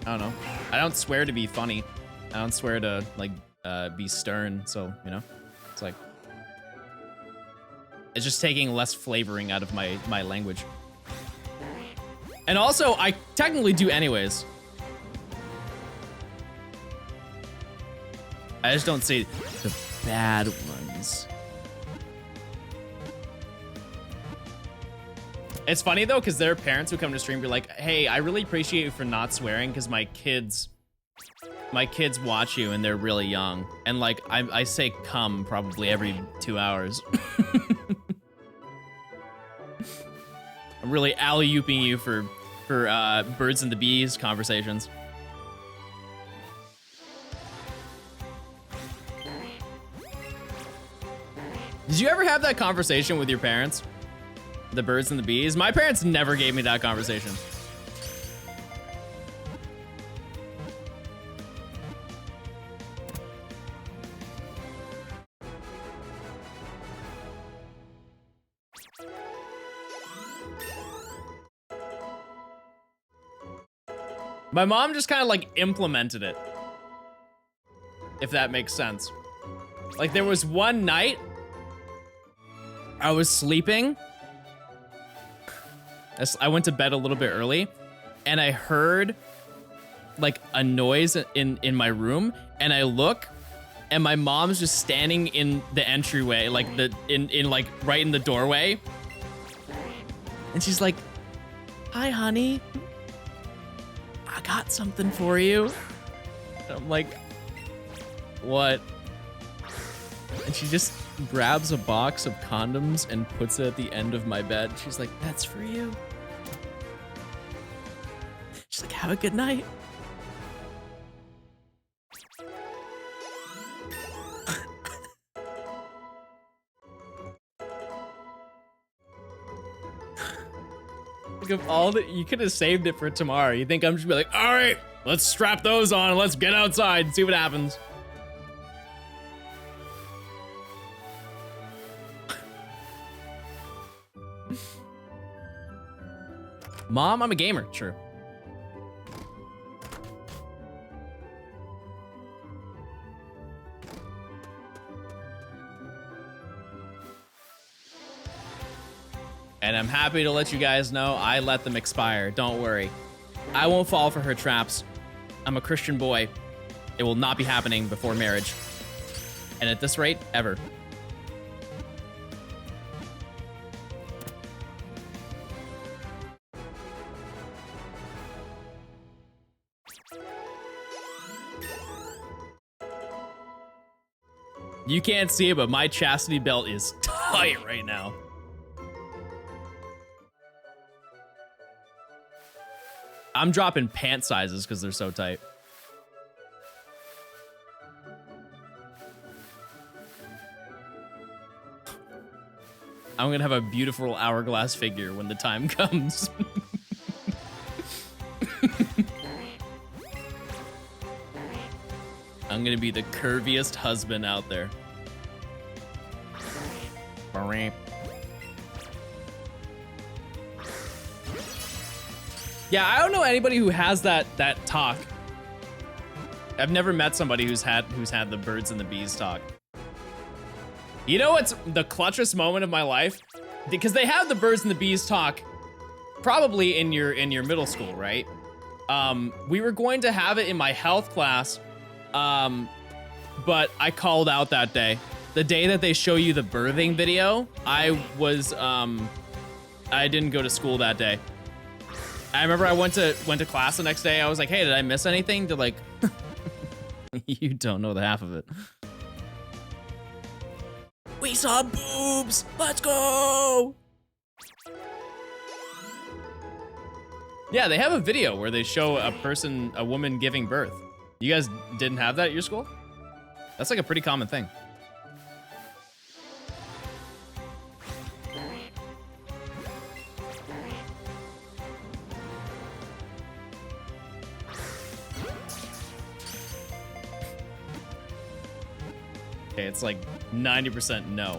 I don't know. I don't swear to be funny. I don't swear to like be stern. So, you know, it's like... It's just taking less flavoring out of my language. And also, I technically do anyways. I just don't say the bad ones. It's funny though, because there are parents who come to stream be like, hey, I really appreciate you for not swearing because my kids watch you and they're really young. And like, I say come probably every 2 hours. I'm really alley-ooping you for birds and the bees conversations. Did you ever have that conversation with your parents? The birds and the bees? My parents never gave me that conversation. My mom just kind of like implemented it. If that makes sense. Like there was one night I was sleeping. I went to bed a little bit early and I heard like a noise in my room and I look and my mom's just standing in the entryway, like in like right in the doorway. And she's like, "Hi, honey. I got something for you." And I'm like, "What?" And she just grabs a box of condoms and puts it at the end of my bed. She's like, "That's for you." She's like, "Have a good night." Think of all that you could have saved it for tomorrow. You think I'm just be like, all right, let's strap those on and let's get outside and see what happens. Mom, I'm a gamer. True. And I'm happy to let you guys know I let them expire. Don't worry. I won't fall for her traps. I'm a Christian boy. It will not be happening before marriage. And at this rate, ever. You can't see it, but my chastity belt is tight right now. I'm dropping pant sizes because they're so tight. I'm gonna have a beautiful hourglass figure when the time comes. I'm gonna be the curviest husband out there. Yeah, I don't know anybody who has that talk. I've never met somebody who's had the birds and the bees talk. You know what's the clutchest moment of my life? Because they have the birds and the bees talk probably in your middle school, right? We were going to have it in my health class, but I called out that day. The day that they show you the birthing video, I didn't go to school that day. I remember I went to class the next day. I was like, hey, did I miss anything? They're like, you don't know the half of it. We saw boobs. Let's go. Yeah, they have a video where they show a woman giving birth. You guys didn't have that at your school? That's like a pretty common thing. Okay, it's like 90% no.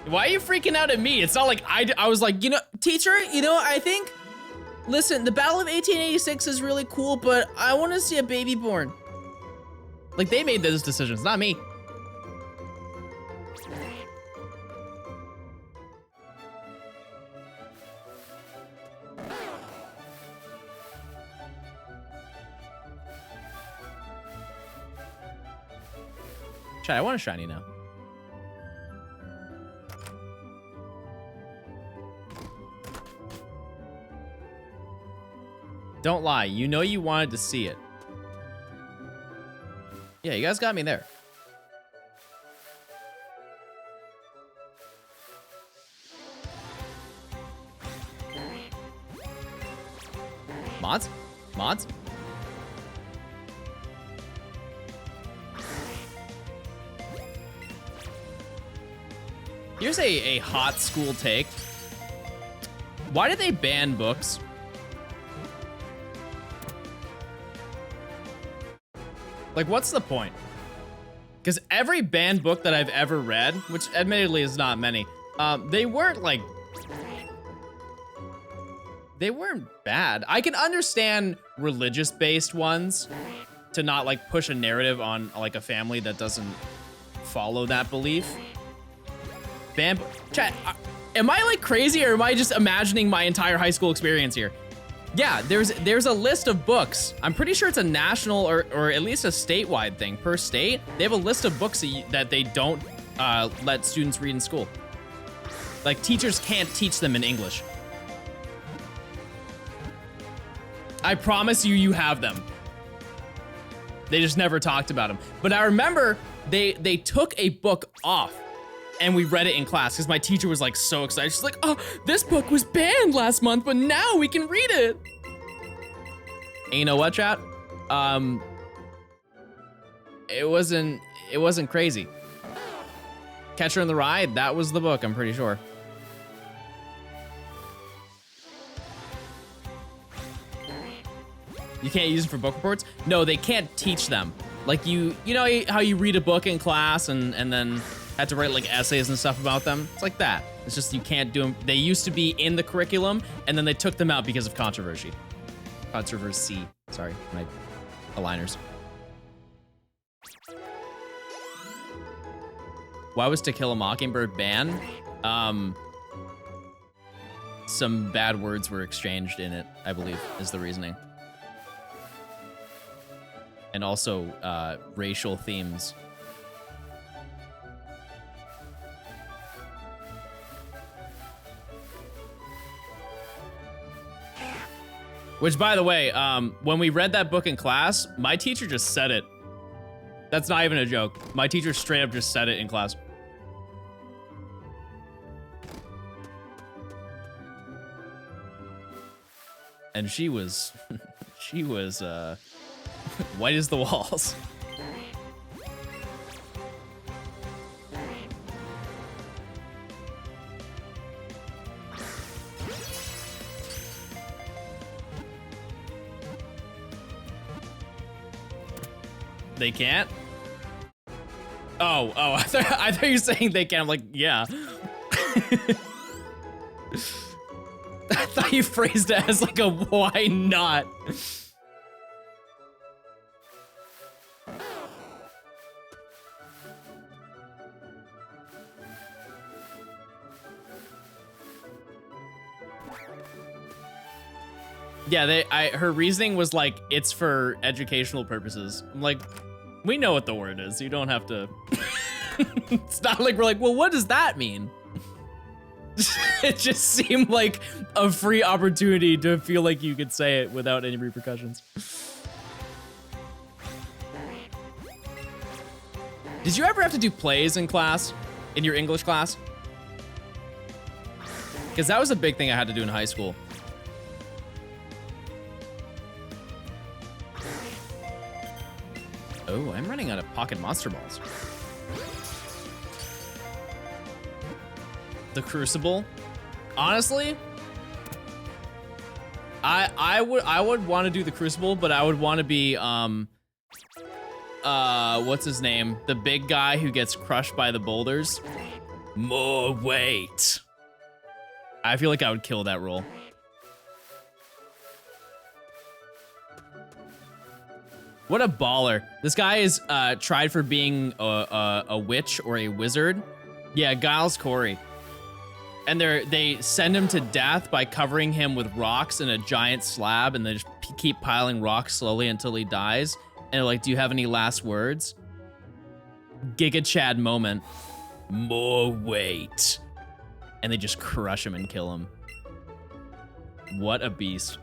Why are you freaking out at me? It's not like I was like, you know, teacher, you know, I think, listen, the Battle of 1886 is really cool, but I want to see a baby born. Like, they made those decisions, not me. Chat, I want a shiny now. Don't lie, you know you wanted to see it. Yeah, you guys got me there. Mods? Mods? Here's a hot school take. Why did they ban books? Like, what's the point? Because every banned book that I've ever read, which admittedly is not many, they weren't like... They weren't bad. I can understand religious-based ones to not like push a narrative on like a family that doesn't follow that belief. Chat, am I like crazy or am I just imagining my entire high school experience here? Yeah, there's a list of books. I'm pretty sure it's a national or at least a statewide thing. Per state, they have a list of books that they don't let students read in school. Like, teachers can't teach them in English. I promise you, you have them. They just never talked about them. But I remember they took a book off and we read it in class because my teacher was like so excited. She's like, oh, this book was banned last month, but now we can read it. And you know what, chat? It wasn't crazy. Catcher in the Rye, that was the book, I'm pretty sure. You can't use them for book reports? No, they can't teach them. Like you know how you read a book in class and then had to write like essays and stuff about them? It's like that. It's just you can't do them. They used to be in the curriculum and then they took them out because of controversy. Controversy. Sorry, my aligners. Why was To Kill a Mockingbird banned? Some bad words were exchanged in it, I believe, is the reasoning. And also racial themes. Which, by the way, when we read that book in class, my teacher just said it. That's not even a joke. My teacher straight up just said it in class. And she was, white as the walls. They can't? Oh, I thought you were saying they can. I'm like, yeah. I thought you phrased it as like a why not? Yeah, her reasoning was like, it's for educational purposes. I'm like, we know what the word is. You don't have to. It's not like we're like, well, what does that mean? It just seemed like a free opportunity to feel like you could say it without any repercussions. Did you ever have to do plays in class, in your English class? Because that was a big thing I had to do in high school. Oh, I'm running out of pocket monster balls. The Crucible. Honestly, I would want to do the Crucible, but I would want to be what's his name? The big guy who gets crushed by the boulders. More weight. I feel like I would kill that role. What a baller. This guy is tried for being a witch or a wizard. Yeah, Giles Corey. And they send him to death by covering him with rocks in a giant slab, and they just keep piling rocks slowly until he dies. And they're like, do you have any last words? Giga Chad moment. More weight. And they just crush him and kill him. What a beast.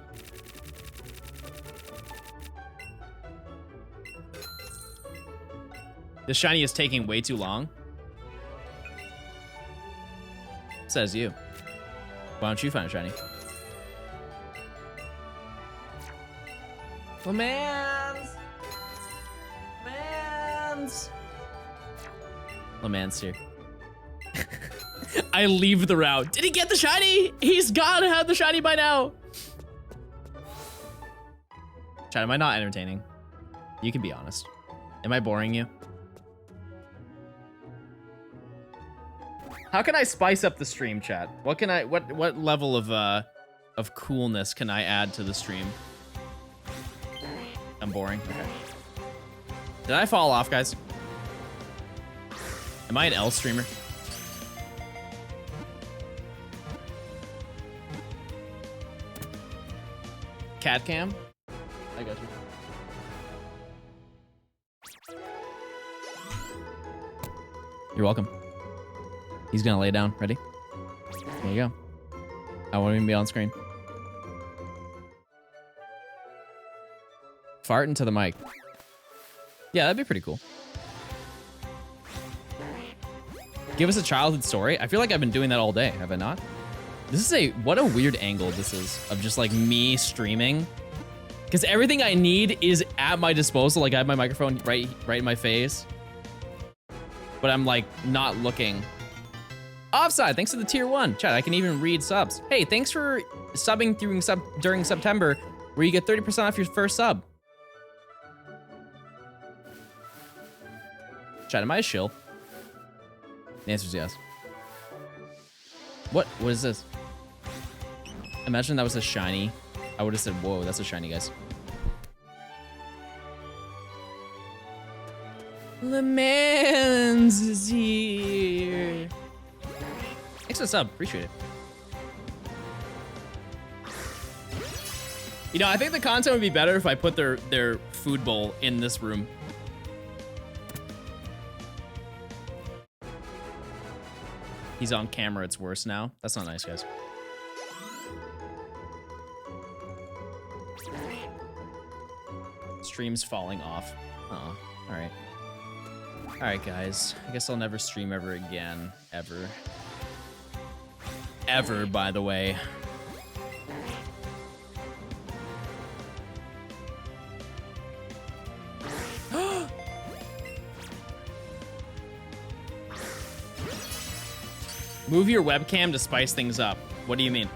The shiny is taking way too long. Says you. Why don't you find a shiny? Well, man's here. I leave the route. Did he get the shiny? He's gotta have the shiny by now. Chat, am I not entertaining? You can be honest. Am I boring you? How can I spice up the stream, chat? What can I, what level of coolness can I add to the stream? I'm boring. Okay. Did I fall off, guys? Am I an L streamer? Cat cam? I got you. You're welcome. He's gonna lay down. Ready? There you go. I won't even be on screen. Fart into the mic. Yeah, that'd be pretty cool. Give us a childhood story. I feel like I've been doing that all day. Have I not? This is what a weird angle this is of just like me streaming. Because everything I need is at my disposal. Like I have my microphone right in my face. But I'm like not looking. Offside, thanks to the tier 1. Chat, I can even read subs. Hey, thanks for subbing during September, where you get 30% off your first sub. Chat, am I a shill? The answer is yes. What is this? Imagine that was a shiny. I would have said, whoa, that's a shiny, guys. The man's is here. Thanks for the sub, appreciate it. You know, I think the content would be better if I put their food bowl in this room. He's on camera, it's worse now. That's not nice, guys. Stream's falling off. Oh, all right. All right, guys. I guess I'll never stream ever again, ever. Ever, by the way. Move your webcam to spice things up. What do you mean?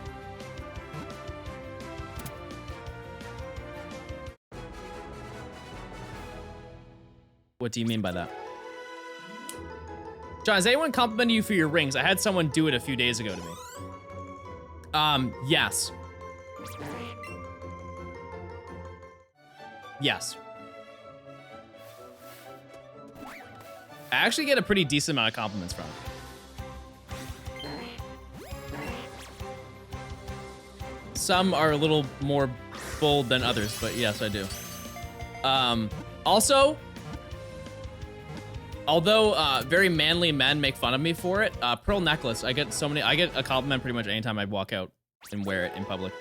What do you mean by that? John, has anyone complimented you for your rings? I had someone do it a few days ago to me. Yes. Yes. I actually get a pretty decent amount of compliments from it. Some are a little more bold than others, but yes, I do. Also, although very manly men make fun of me for it, pearl necklace, I get a compliment pretty much anytime I walk out and wear it in public.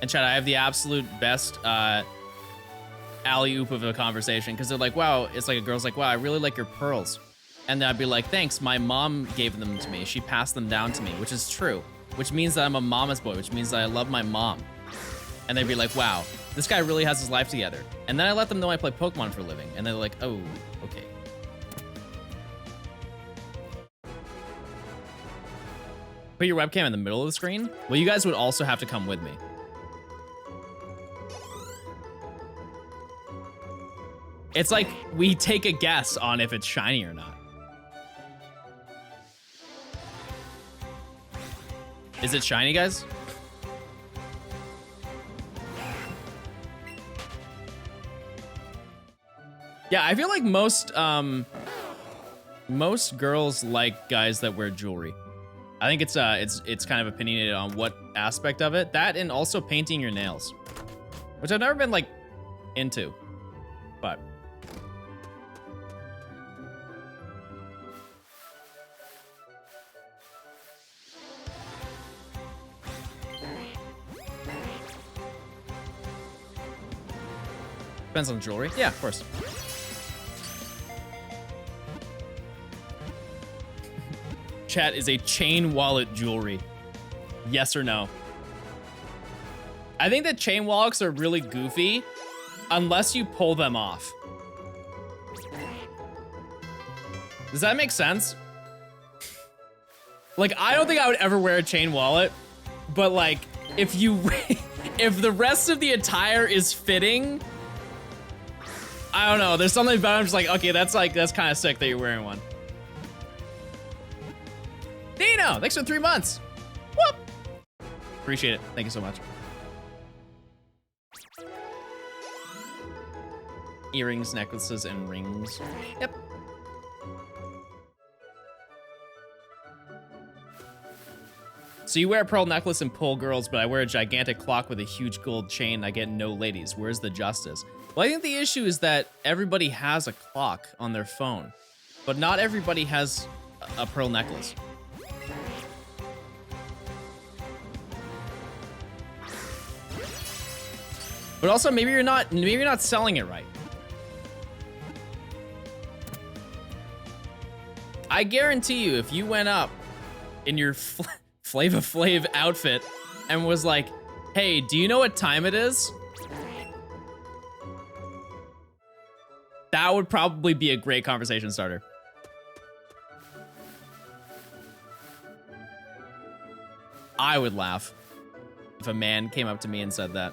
And chat, I have the absolute best alley-oop of a conversation because they're like, wow, it's like a girl's like, wow, I really like your pearls. And then I'd be like, thanks, my mom gave them to me. She passed them down to me, which is true, which means that I'm a mama's boy, which means that I love my mom. And they'd be like, wow, this guy really has his life together. And then I let them know I play Pokemon for a living. And they're like, oh, okay. Put your webcam in the middle of the screen? Well, you guys would also have to come with me. It's like we take a guess on if it's shiny or not. Is it shiny, guys? Yeah, I feel like most girls like guys that wear jewelry. I think it's kind of opinionated on what aspect of it. That and also painting your nails, which I've never been like into, but. Depends on jewelry. Yeah, of course. Chat, is a chain wallet jewelry? Yes or no? I think that chain wallets are really goofy unless you pull them off. Does that make sense? Like, I don't think I would ever wear a chain wallet, but like, if the rest of the attire is fitting, I don't know. There's something about it. I'm just like, okay, that's kind of sick that you're wearing one. Dino, thanks for 3 months. Whoop. Appreciate it. Thank you so much. Earrings, necklaces, and rings. Yep. So you wear a pearl necklace and pull girls, but I wear a gigantic clock with a huge gold chain. I get no ladies. Where's the justice? Well, I think the issue is that everybody has a clock on their phone, but not everybody has a pearl necklace. But also, maybe you're not selling it right. I guarantee you, if you went up in your Flava Flav outfit and was like, hey, do you know what time it is? That would probably be a great conversation starter. I would laugh if a man came up to me and said that.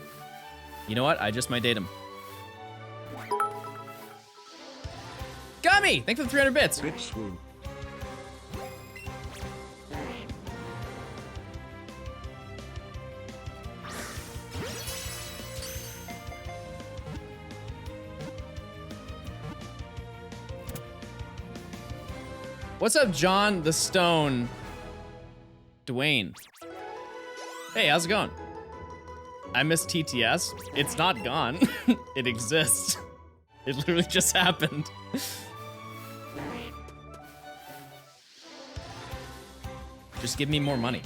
You know what? I just might date him. Gummy! Thanks for the 300 bits. Bit swoon. What's up, John the Stone? Dwayne. Hey, how's it going? I miss TTS. It's not gone. It exists. It literally just happened. Just give me more money.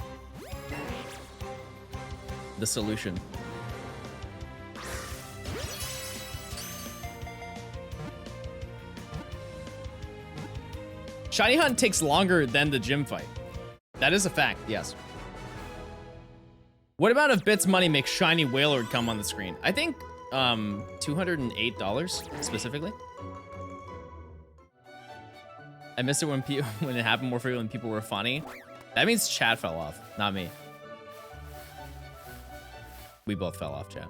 The solution. Shiny Hunt takes longer than the gym fight. That is a fact, yes. What amount of bits money makes Shiny Wailord come on the screen? I think $208 specifically. I miss it when when it happened more frequently when people were funny. That means chat fell off, not me. We both fell off, chat.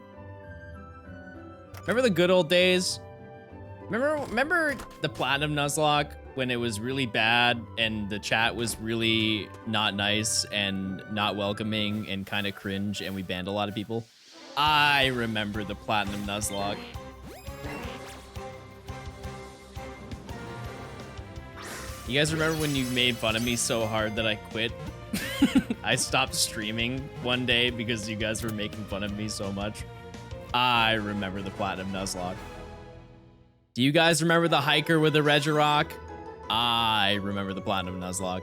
Remember the good old days? Remember the Platinum Nuzlocke when it was really bad and the chat was really not nice and not welcoming and kind of cringe and we banned a lot of people? I remember the Platinum Nuzlocke. You guys remember when you made fun of me so hard that I quit? I stopped streaming one day because you guys were making fun of me so much. I remember the Platinum Nuzlocke. Do you guys remember the hiker with the Regirock? I remember the Platinum Nuzlocke.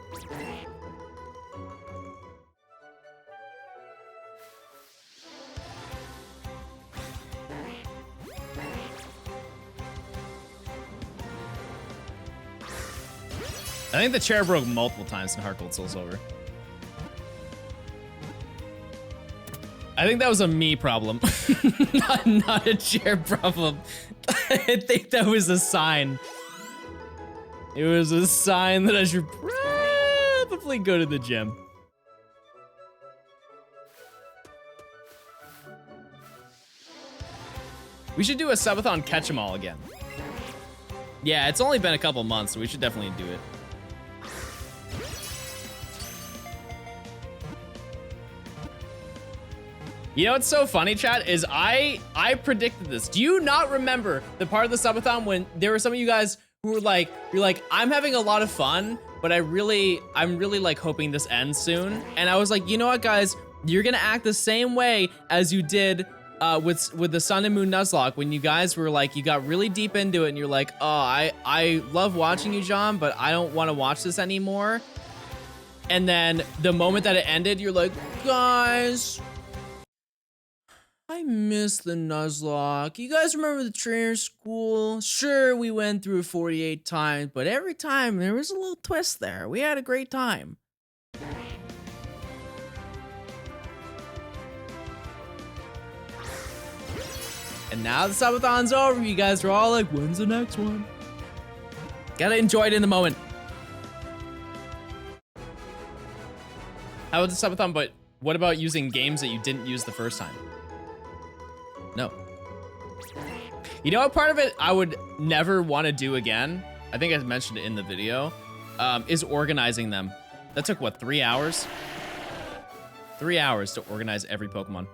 I think the chair broke multiple times in Heart Gold Soul Silver. I think that was a me problem, not a chair problem. I think that was a sign. It was a sign that I should probably go to the gym. We should do a subathon catch 'em all again. Yeah, it's only been a couple months, so we should definitely do it. You know what's so funny, chat, is I predicted this. Do you not remember the part of the subathon when there were some of you guys who were like, you're like, I'm having a lot of fun, but I'm really like hoping this ends soon. And I was like, you know what, guys, you're gonna act the same way as you did with the Sun and Moon Nuzlocke when you guys were like, you got really deep into it and you're like, oh, I love watching you, John, but I don't want to watch this anymore. And then the moment that it ended, you're like, guys, I miss the Nuzlocke. You guys remember the trainer school? Sure, we went through it 48 times, but every time there was a little twist there. We had a great time. And now the subathon's over. You guys are all like, when's the next one? Gotta enjoy it in the moment. How about the subathon, but what about using games that you didn't use the first time? No. You know what part of it I would never want to do again? I think I mentioned it in the video. Is organizing them. That took what, 3 hours? 3 hours to organize every Pokemon.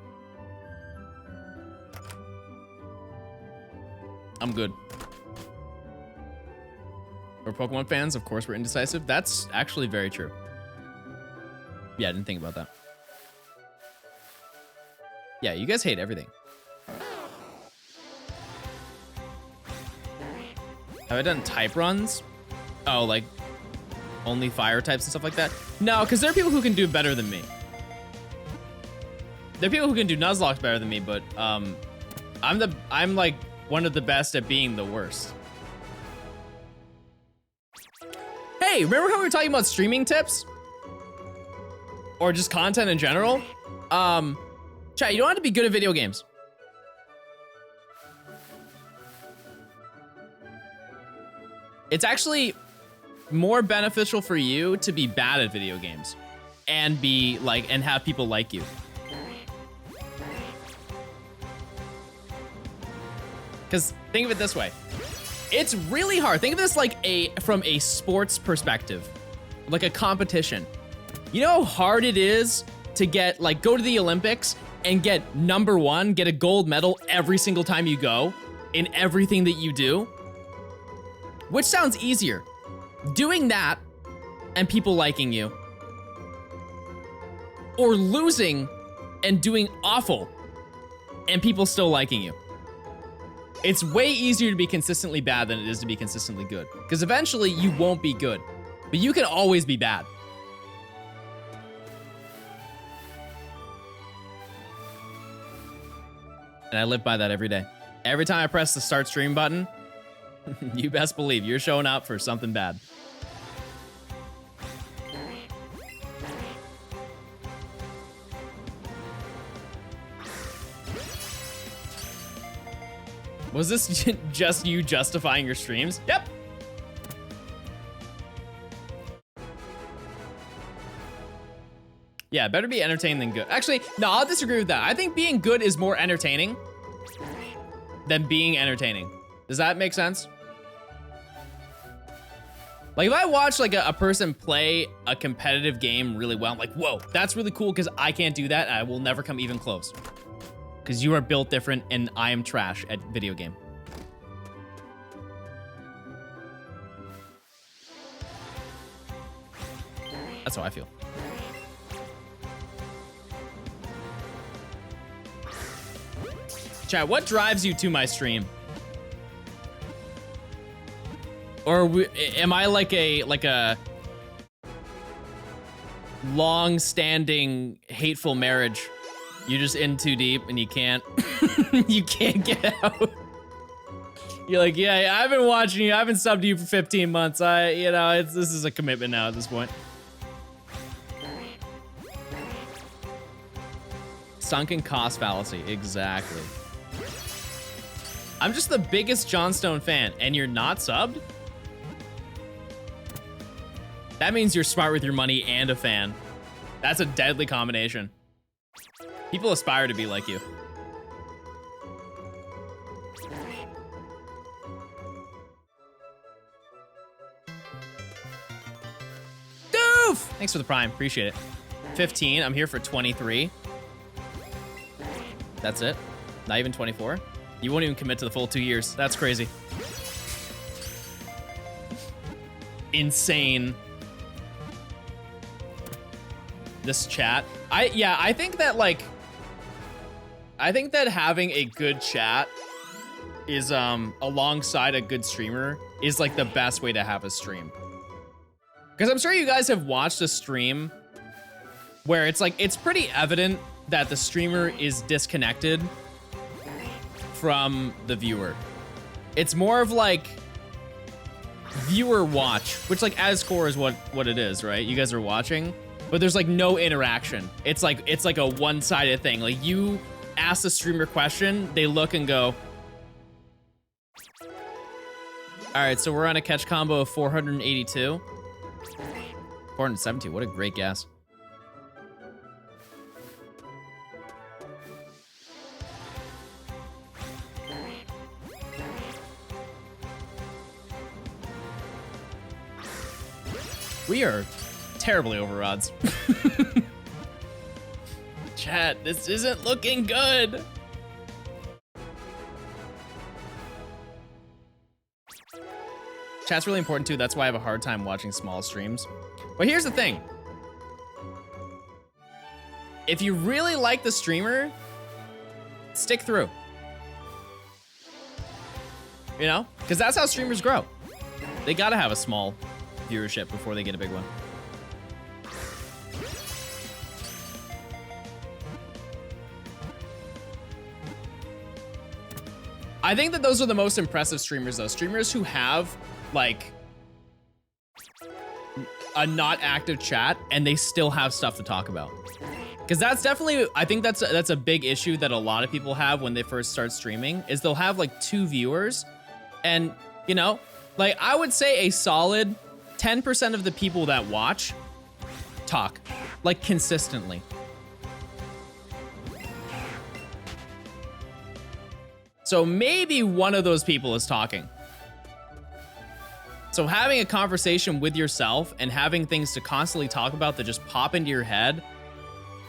I'm good. For Pokemon fans, of course, we're indecisive. That's actually very true. Yeah, I didn't think about that. Yeah, you guys hate everything. Have I done type runs? Oh, like only fire types and stuff like that? No, because there are people who can do better than me. There are people who can do Nuzlocke better than me, but I'm like one of the best at being the worst. Hey, remember how we were talking about streaming tips? Or just content in general? Chat, you don't have to be good at video games. It's actually more beneficial for you to be bad at video games and be like, and have people like you. Because think of it this way. It's really hard. Think of this like from a sports perspective, like a competition. You know how hard it is to get, like, go to the Olympics and get #1, get a gold medal every single time you go in everything that you do? Which sounds easier? Doing that and people liking you, or losing and doing awful and people still liking you? It's way easier to be consistently bad than it is to be consistently good. Because eventually you won't be good, but you can always be bad. And I live by that every day. Every time I press the start stream button, you best believe you're showing up for something bad. Was this just you justifying your streams? Yep. Yeah, better be entertaining than good. Actually, no, I'll disagree with that. I think being good is more entertaining than being entertaining. Does that make sense? Like if I watch like a person play a competitive game really well, I'm like, whoa, that's really cool because I can't do that. And I will never come even close. Because you are built different and I am trash at video game. That's how I feel. Chat, what drives you to my stream? Or am I like a long-standing hateful marriage? You're just in too deep and you can't you can't get out. You're like, yeah, I've been watching you. I've been subbed to you for 15 months. This is a commitment now at this point. Sunken cost fallacy, exactly. I'm just the biggest Johnstone fan, and you're not subbed? That means you're smart with your money and a fan. That's a deadly combination. People aspire to be like you. Doof! Thanks for the prime, appreciate it. 15, I'm here for 23. That's it? Not even 24? You won't even commit to the full 2 years. That's crazy. Insane. This chat. I think that having a good chat is alongside a good streamer is like the best way to have a stream. Because I'm sure you guys have watched a stream where it's like it's pretty evident that the streamer is disconnected from the viewer. It's more of like viewer watch, which like at its core is what it is, right? You guys are watching, but there's like no interaction. It's like a one-sided thing. Like you ask the streamer question, they look and go. All right, so we're on a catch combo of 482. 472, what a great guess. We are terribly over odds. Chat, this isn't looking good. Chat's really important too. That's why I have a hard time watching small streams. But here's the thing. If you really like the streamer, stick through. You know? Because that's how streamers grow. They gotta have a small viewership before they get a big one. I think that those are the most impressive streamers though. Streamers who have like a not active chat and they still have stuff to talk about. Because that's definitely, I think that's a big issue that a lot of people have when they first start streaming is they'll have like 2 viewers and you know, like I would say a solid 10% of the people that watch talk like consistently. So maybe one of those people is talking. So having a conversation with yourself and having things to constantly talk about that just pop into your head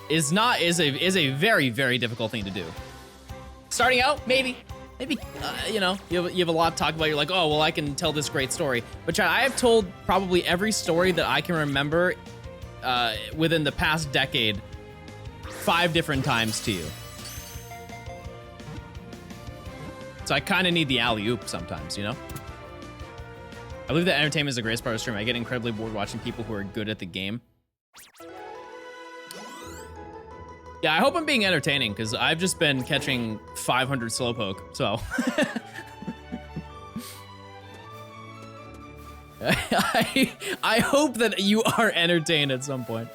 is a very, very difficult thing to do. Starting out, maybe, you know, you have a lot to talk about. You're like, oh, well, I can tell this great story. But I have told probably every story that I can remember within the past decade 5 different times to you. So I kind of need the alley-oop sometimes, you know? I believe that entertainment is the greatest part of streaming. I get incredibly bored watching people who are good at the game. Yeah, I hope I'm being entertaining, because I've just been catching 500 Slowpoke, so... I hope that you are entertained at some point.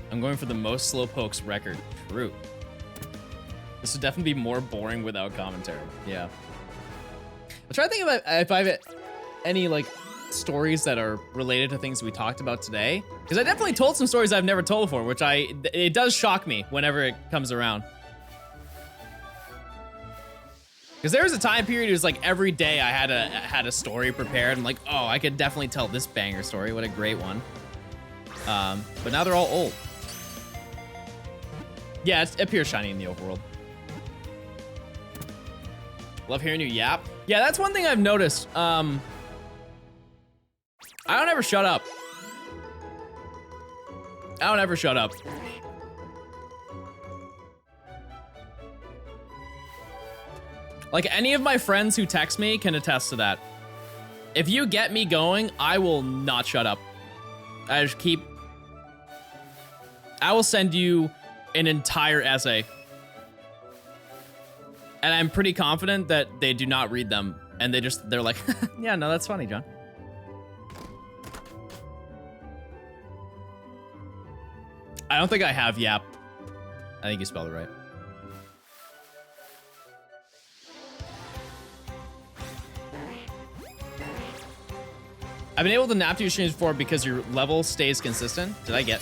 I'm I'm going for the most Slowpokes record. True. This would definitely be more boring without commentary. Yeah. I'm trying to think if I have any like stories that are related to things we talked about today. Because I definitely told some stories I've never told before, which it does shock me whenever it comes around. Because there was a time period, it was like every day I had a story prepared. I'm like, oh, I could definitely tell this banger story. What a great one. But now they're all old. Yeah, it appears shiny in the overworld. Love hearing you yap. Yeah, that's one thing I've noticed. I don't ever shut up. I don't ever shut up. Like, any of my friends who text me can attest to that. If you get me going, I will not shut up. I just keep... I will send you an entire essay. And I'm pretty confident that they do not read them. And they're like, yeah, no, that's funny, John. I don't think I have yap. I think you spelled it right. I've been able to nap to your streams before because your level stays consistent. Did I get?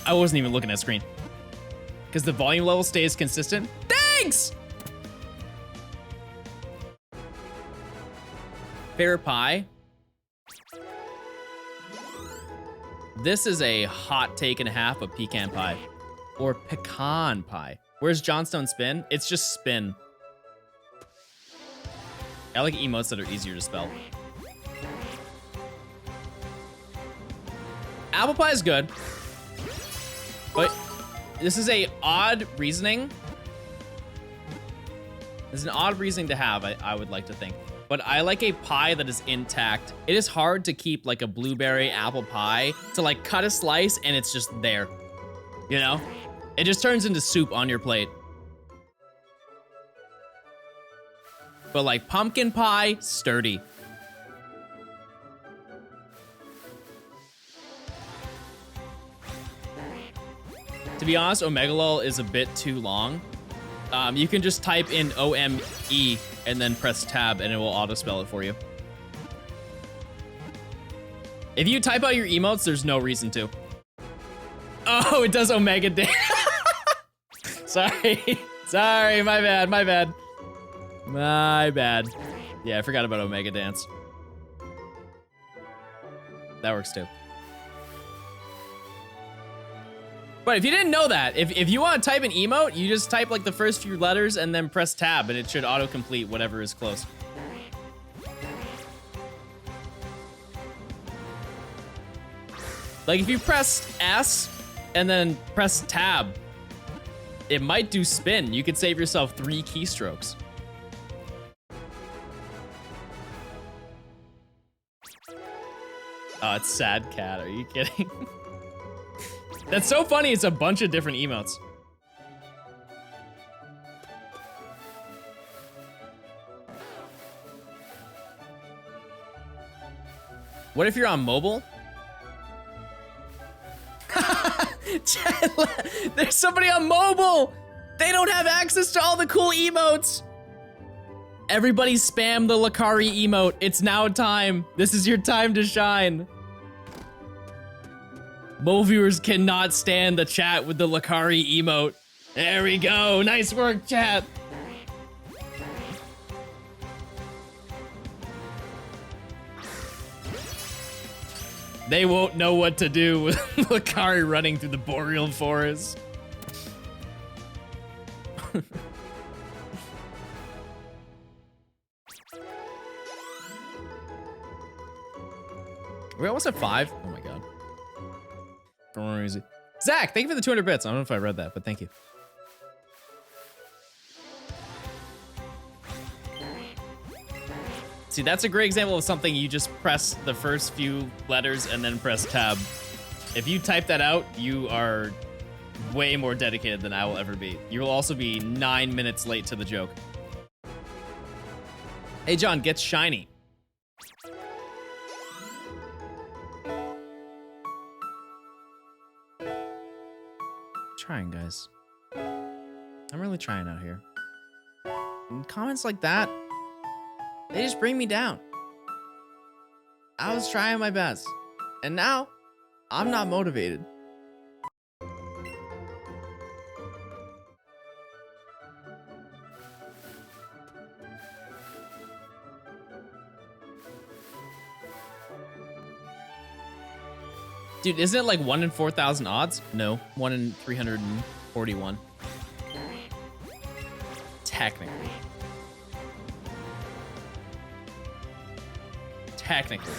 I wasn't even looking at screen. Because the volume level stays consistent. Thanks! Favorite pie? This is a hot take and a half of pecan pie. Or pecan pie. Where's Johnstone spin? It's just spin. I like emotes that are easier to spell. Apple pie is good, but this is a odd reasoning. This is an odd reasoning to have, I would like to think. But I like a pie that is intact. It is hard to keep like a blueberry apple pie to like cut a slice and it's just there, you know? It just turns into soup on your plate. But like pumpkin pie, sturdy. To be honest, Omegalol is a bit too long. You can just type in O-M-E and then press tab and it will auto-spell it for you. If you type out your emotes, there's no reason to. Oh, it does Omega Dance. Sorry. Sorry, my bad, my bad. My bad. Yeah, I forgot about Omega Dance. That works too. But if you didn't know that, if you want to type an emote, you just type like the first few letters and then press tab and it should autocomplete whatever is close. Like if you press S and then press tab, it might do spin. You could save yourself 3 keystrokes. Oh, it's sad cat. Are you kidding? That's so funny. It's a bunch of different emotes. What if you're on mobile? There's somebody on mobile. They don't have access to all the cool emotes. Everybody spam the Lakari emote. It's now time. This is your time to shine. Mobile viewers cannot stand the chat with the Lakari emote. There we go. Nice work, chat. They won't know what to do with Lakari running through the boreal forest. We're almost at 5. Oh my god. Zach, thank you for the 200 bits. I don't know if I read that, but thank you. See, that's a great example of something you just press the first few letters and then press tab. If you type that out, you are way more dedicated than I will ever be. You will also be 9 minutes late to the joke. Hey, John, get shiny. trying, guys. I'm really trying out here. And comments like that, they just bring me down. I was trying my best. And now, I'm not motivated. Dude, isn't it like 1 in 4,000 odds? No, 1 in 341. Technically. Technically.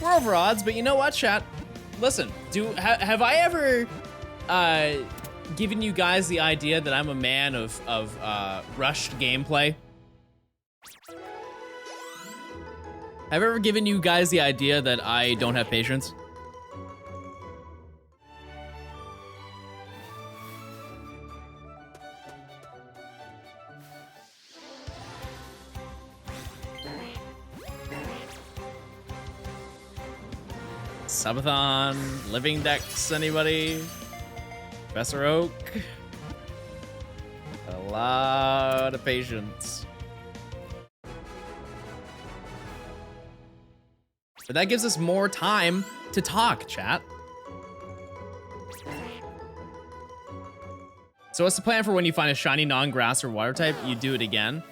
We're over odds, but you know what, chat? Listen, have I ever given you guys the idea that I'm a man of rushed gameplay? Have I ever given you guys the idea that I don't have patience? Subathon, Living Dex, anybody? Professor Oak? A lot of patience. But that gives us more time to talk, chat. So what's the plan for when you find a shiny non-grass or water type? You do it again?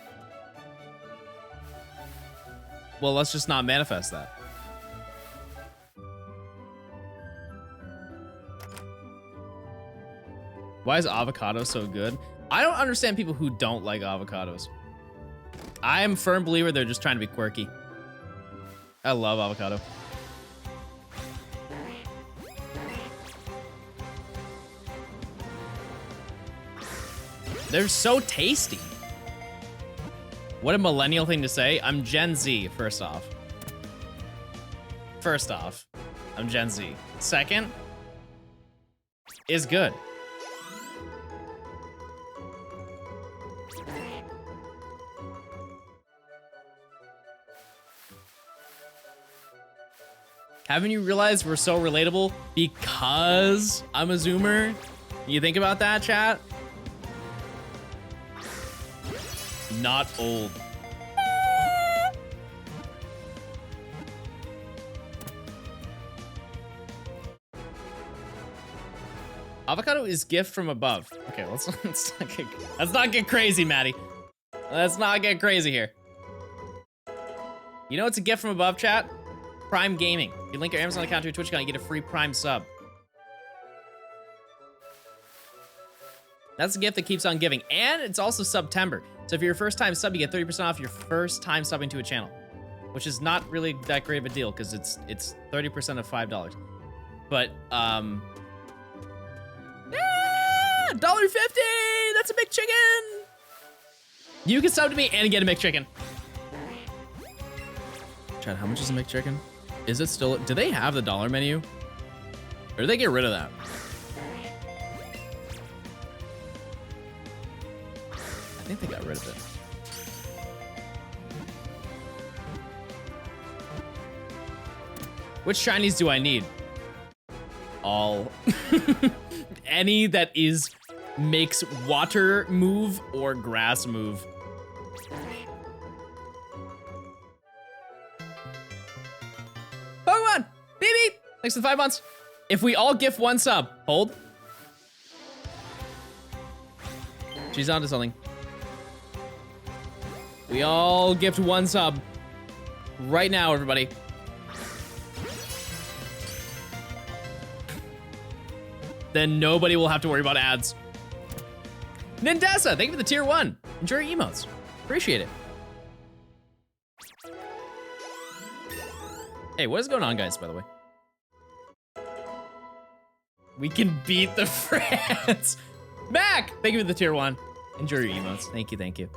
Well, let's just not manifest that. Why is avocado so good? I don't understand people who don't like avocados. I am a firm believer they're just trying to be quirky. I love avocado. They're so tasty. What a millennial thing to say. I'm Gen Z, first off. First off, I'm Gen Z. Second, is good. Haven't you realized we're so relatable because I'm a Zoomer? You think about that, chat? Not old. Avocado is gift from above. Okay, let's not get crazy, Maddie. Let's not get crazy here. You know what's a gift from above, chat? Prime Gaming. You link your Amazon account to your Twitch account, you get a free Prime sub. That's a gift that keeps on giving. And it's also September. So if you're a first time sub, you get 30% off your first time subbing to a channel. Which is not really that great of a deal because it's 30% of $5. But $1.50! That's a McChicken! You can sub to me and get a McChicken. Chad, how much is a McChicken? Is it still, do they have the dollar menu? Or did they get rid of that? I think they got rid of it. Which shinies do I need? All. Any that makes water move or grass move. Pokemon! BB! Thanks for the 5 months. If we all gift 1 sub, hold. She's onto something. We all gift 1 sub. Right now, everybody. Then nobody will have to worry about ads. Nindessa, thank you for the tier 1. Enjoy your emotes. Appreciate it. Hey, what is going on, guys, by the way? We can beat the France. Mac, thank you for the tier 1. Enjoy your emotes. Thank you, thank you.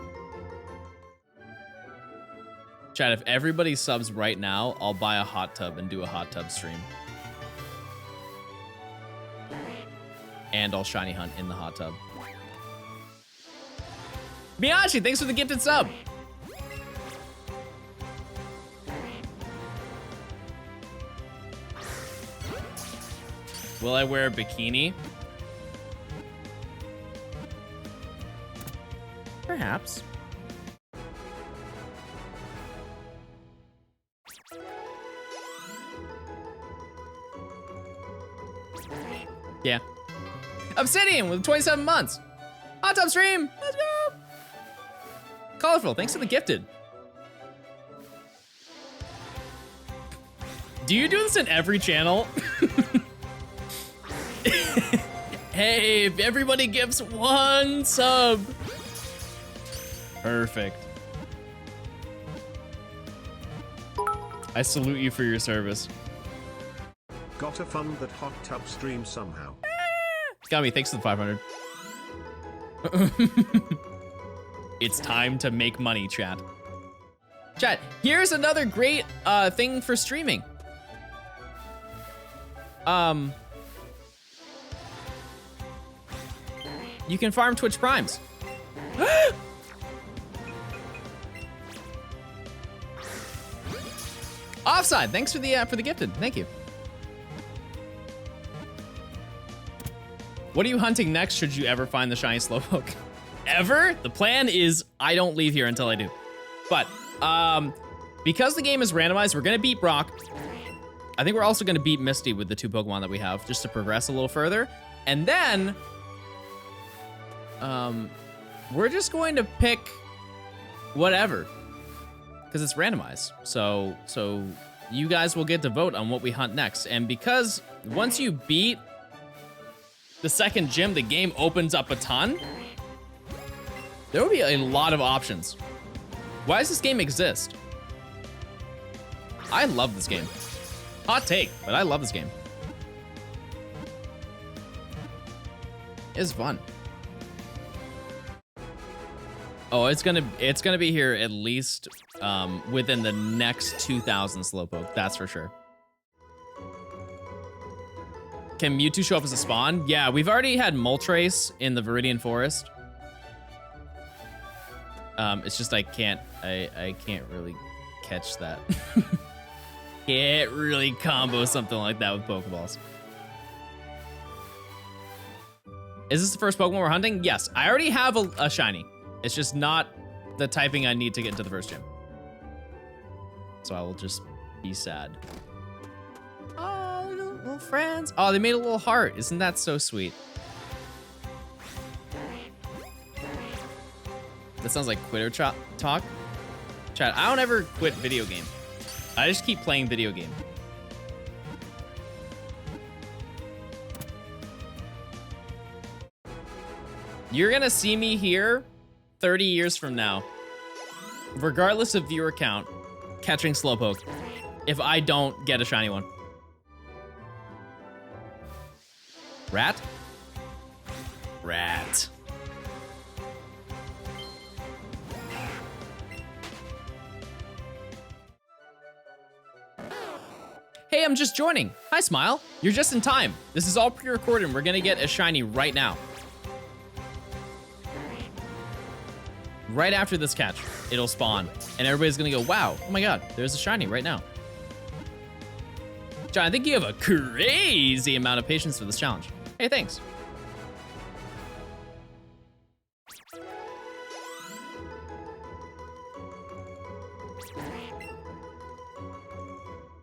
Chat, if everybody subs right now, I'll buy a hot tub and do a hot tub stream. And I'll shiny hunt in the hot tub. Miyachi, thanks for the gifted sub. Will I wear a bikini? Perhaps. Yeah. Obsidian with 27 months. Hot Tub Stream. Let's go. Colorful, thanks to the gifted. Do you do this in every channel? Hey, if everybody gives 1 sub. Perfect. I salute you for your service. Gotta fund that hot tub stream somehow. Got me, thanks to the 500. It's time to make money, chat. Chat, here's another great thing for streaming. You can farm Twitch Primes. Offside, thanks for the gifted. Thank you. What are you hunting next should you ever find the shiny Slowpoke? Ever? The plan is I don't leave here until I do. But because the game is randomized, we're gonna beat Brock. I think we're also gonna beat Misty with the 2 Pokemon that we have, just to progress a little further. And then we're just going to pick whatever, because it's randomized. So you guys will get to vote on what we hunt next. And because once you beat the second gym, the game opens up a ton. There will be a lot of options. Why does this game exist? I love this game. Hot take, but I love this game. It's fun. Oh, it's gonna be here at least within the next 2,000 Slowpoke. That's for sure. Can Mewtwo show up as a spawn? Yeah, we've already had Moltres in the Viridian Forest. It's just I can't really catch that. Can't really combo something like that with Pokeballs. Is this the first Pokemon we're hunting? Yes, I already have a shiny. It's just not the typing I need to get into the first gym. So I will just be sad. Oh, little friends. Oh, they made a little heart. Isn't that so sweet? That sounds like quitter talk. Chat, I don't ever quit video game. I just keep playing video game. You're gonna see me here 30 years from now, regardless of viewer count, catching Slowpoke, if I don't get a shiny one. Rat? Rat. Hey, I'm just joining. Hi, Smile. You're just in time. This is all pre-recorded and we're gonna get a shiny right now. Right after this catch, it'll spawn. And everybody's gonna go, wow, oh my god, there's a shiny right now. John, I think you have a crazy amount of patience for this challenge. Hey, thanks.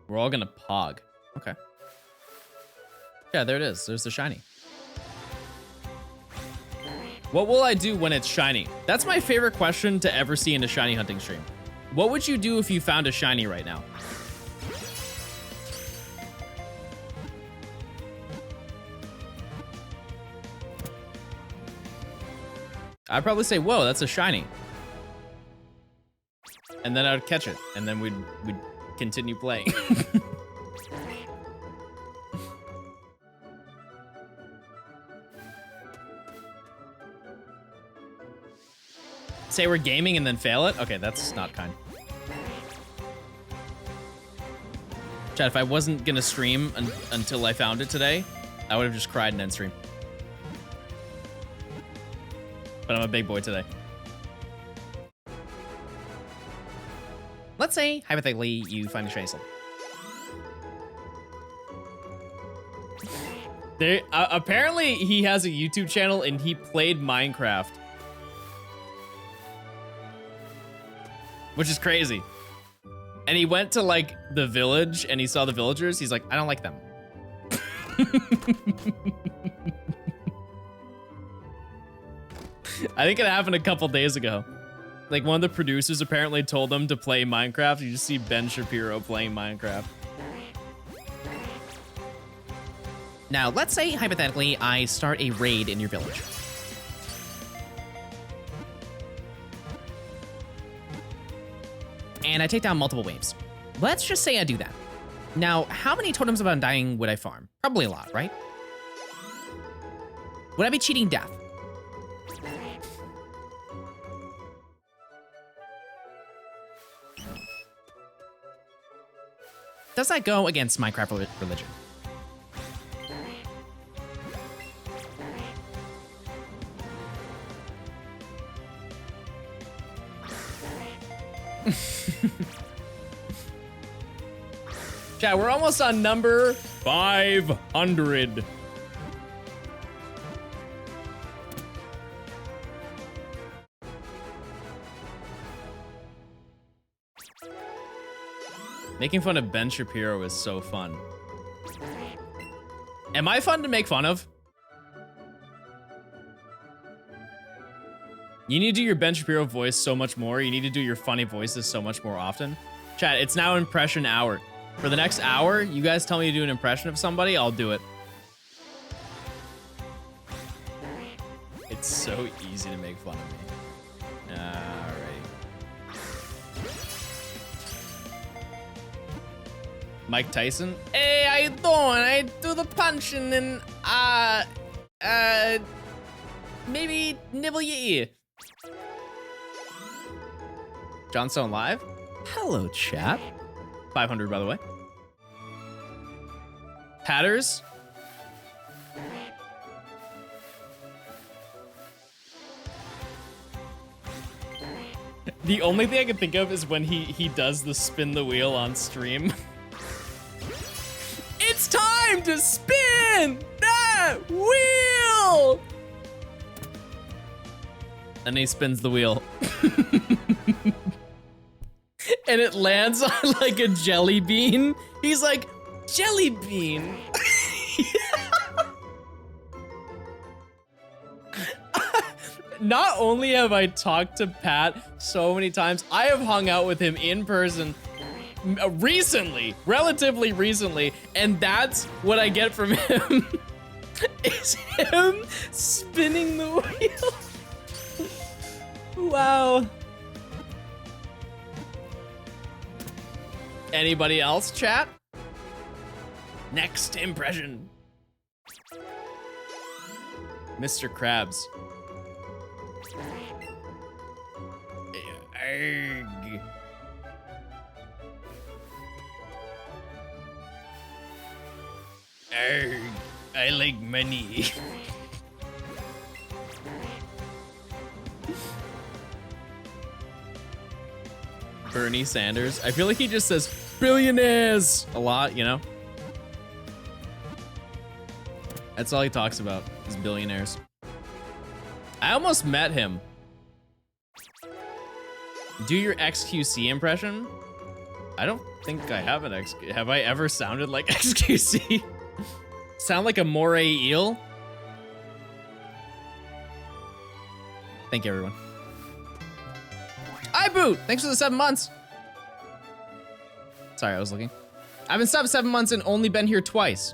We're all gonna pog. Okay. Yeah, there it is. There's the shiny. What will I do when it's shiny? That's my favorite question to ever see in a shiny hunting stream. What would you do if you found a shiny right now? I'd probably say, whoa, that's a shiny. And then I would catch it, and then we'd continue playing. Say we're gaming and then fail it? Okay, that's not kind. Chat, if I wasn't gonna stream until I found it today, I would have just cried and then stream. But I'm a big boy today. Let's say, hypothetically, you find a shiny slip. They apparently he has a YouTube channel and he played Minecraft, which is crazy. And he went to like the village and he saw the villagers. He's like, I don't like them. I think it happened a couple days ago. Like one of the producers apparently told them to play Minecraft. You just see Ben Shapiro playing Minecraft. Now, let's say, hypothetically, I start a raid in your village. And I take down multiple waves. Let's just say I do that. Now, how many totems of undying would I farm? Probably a lot, right? Would I be cheating death? Does that go against Minecraft religion? Chat, we're almost on number 500. Making fun of Ben Shapiro is so fun. Am I fun to make fun of? You need to do your Ben Shapiro voice so much more. You need to do your funny voices so much more often. Chat, it's now impression hour. For the next hour, you guys tell me to do an impression of somebody, I'll do it. It's so easy to make fun of me. Alright. Mike Tyson? Hey, how you doing? I do the punching and, maybe nibble your ear. Johnstone live? Hello, chat. 500, by the way. Hatters? The only thing I can think of is when he does the spin the wheel on stream. It's time to spin that wheel! And he spins the wheel. And it lands on like a jelly bean. He's like, jelly bean. Not only have I talked to Pat so many times, I have hung out with him in person recently, relatively recently, and that's what I get from him. Is him spinning the wheel. Wow. Anybody else, chat? Next impression. Mr. Krabs. Arg. Arg. I like money. Bernie Sanders. I feel like he just says billionaires a lot, you know? That's all he talks about, is billionaires. I almost met him. Do your XQC impression? I don't think I have an XQC. Have I ever sounded like XQC? Sound like a moray eel? Thank you, everyone. iBoot! Thanks for the 7 months. Sorry, I was looking. I've been subbed 7 months and only been here twice.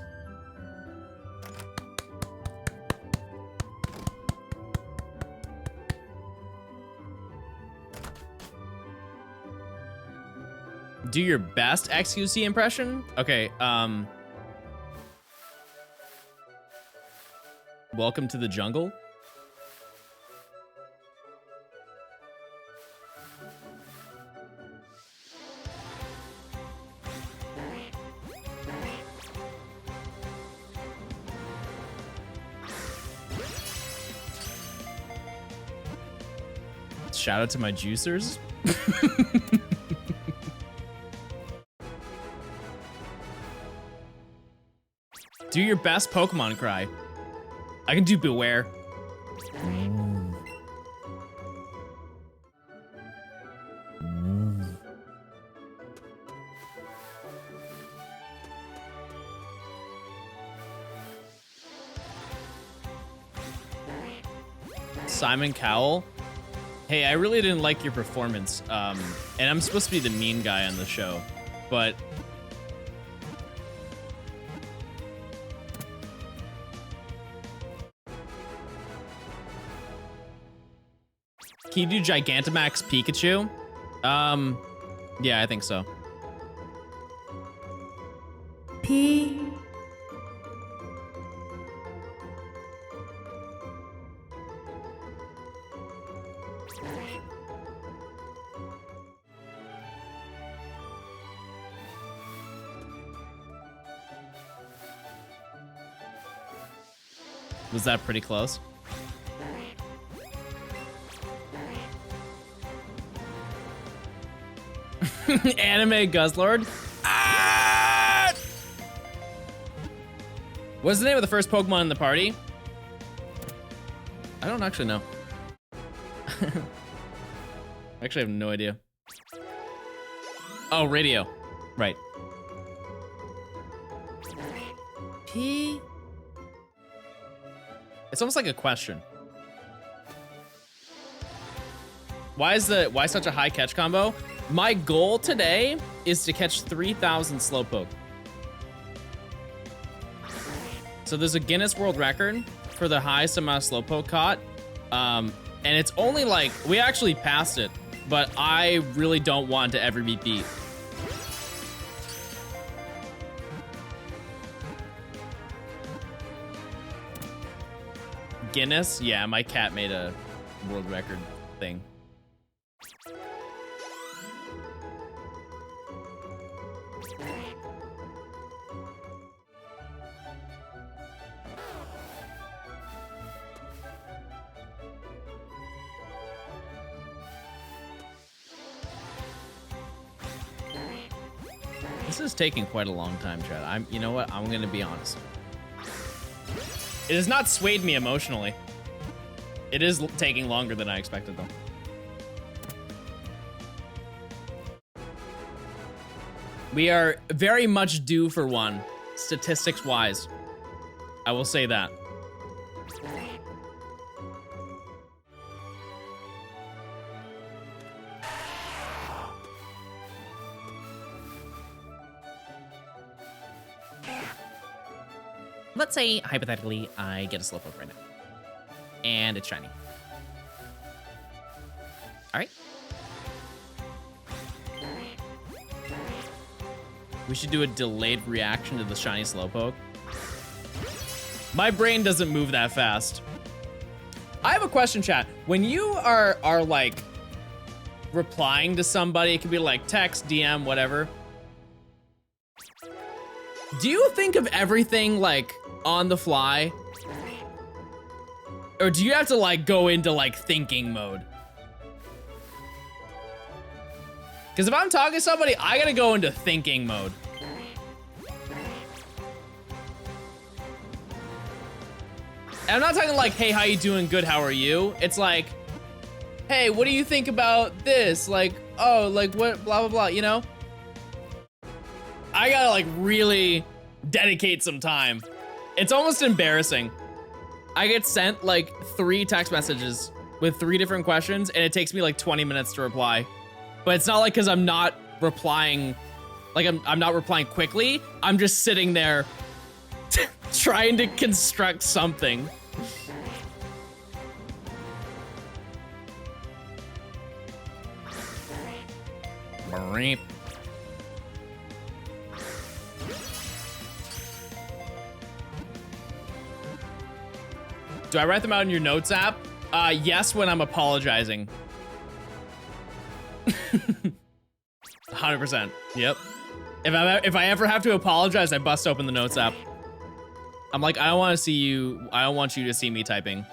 Do your best XQC impression? Okay, welcome to the jungle. Shout out to my juicers. Do your best Pokemon cry. I can do Beware. Simon Cowell. Hey, I really didn't like your performance. And I'm supposed to be the mean guy on the show, but can you do Gigantamax Pikachu? Yeah, I think so. P. Was that pretty close? Anime Guzzlord. Ah! What's the name of the first Pokemon in the party? I don't actually know. Actually, I have no idea. Oh, radio. Right. P. It's almost like a question. Why such a high catch combo? My goal today is to catch 3,000 Slowpoke. So there's a Guinness World Record for the highest amount of Slowpoke caught. And it's only like, we actually passed it, but I really don't want to ever be beat. Guinness? Yeah, my cat made a world record thing. This is taking quite a long time, Chad. You know what? I'm gonna be honest. It has not swayed me emotionally. It is taking longer than I expected, though. We are very much due for one, statistics-wise. I will say that. Let's say, hypothetically, I get a Slowpoke right now. And it's shiny. Alright. We should do a delayed reaction to the shiny Slowpoke. My brain doesn't move that fast. I have a question, chat. When you are like replying to somebody, it could be like text, DM, whatever. Do you think of everything like on the fly? Or do you have to like go into like thinking mode? Because if I'm talking to somebody, I gotta go into thinking mode. And I'm not talking like, hey, how you doing? Good, how are you? It's like, hey, what do you think about this? Like, oh, like what, blah, blah, blah, you know? I gotta like really dedicate some time. It's almost embarrassing. I get sent like 3 text messages with 3 different questions and it takes me like 20 minutes to reply. But it's not like because I'm not replying, like I'm not replying quickly. I'm just sitting there trying to construct something. Beep. Do I write them out in your notes app? Yes, when I'm apologizing. 100%. Yep. If I ever have to apologize, I bust open the notes app. I'm like, I don't want to see you. I don't want you to see me typing.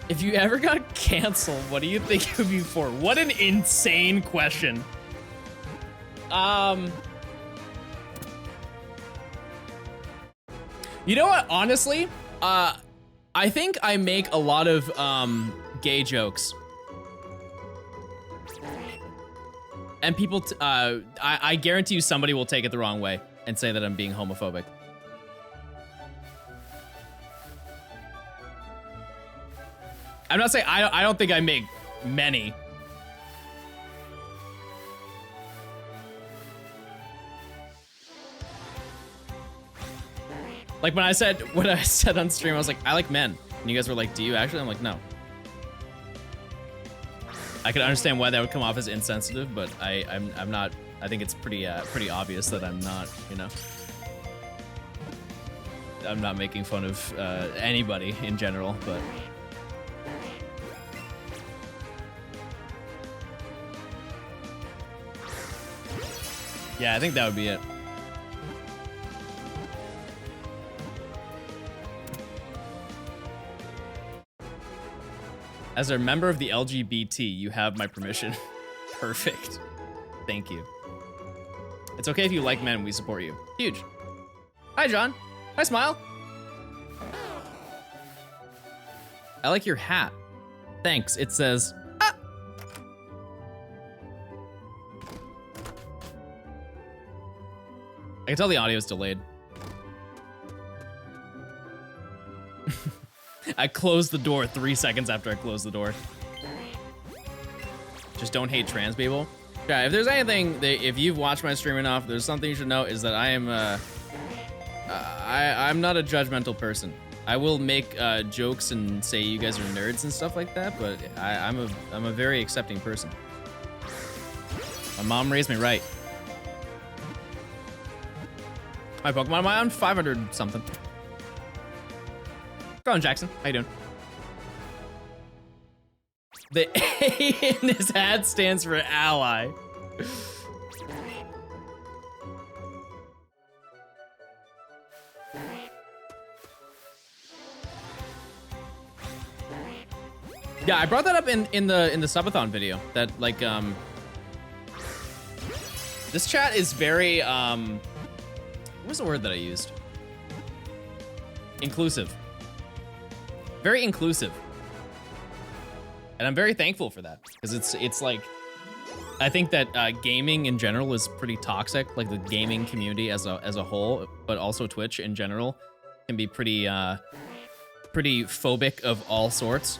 If you ever got canceled, what do you think it would be for? What an insane question. You know what? Honestly, I think I make a lot of gay jokes. And people, I guarantee you somebody will take it the wrong way and say that I'm being homophobic. I'm not saying, I don't think I make many. Like when I said on stream, I was like, I like men. And you guys were like, do you actually? I'm like, no. I could understand why that would come off as insensitive, but I'm not. I think it's pretty obvious that I'm not. You know, I'm not making fun of anybody in general, but. Yeah, I think that would be it. As a member of the LGBT, you have my permission. Perfect. Thank you. It's okay if you like men, we support you. Huge. Hi, John. Hi, Smile. I like your hat. Thanks. It says, ah. I can tell the audio is delayed. I closed the door 3 seconds after I closed the door. Just don't hate trans people. Yeah, if there's anything that, if you've watched my stream enough, there's something you should know is that I am, I'm not a judgmental person. I will make jokes and say you guys are nerds and stuff like that, but I'm a very accepting person. My mom raised me right. My Pokemon, am I on 500 something? Go on, Jackson. How you doing? The A in his hat stands for ally. Yeah, I brought that up in the subathon video. That like this chat is very what was the word that I used? Inclusive. Very inclusive. And I'm very thankful for that, because it's like, I think that gaming in general is pretty toxic, like the gaming community as a whole, but also Twitch in general can be pretty phobic of all sorts.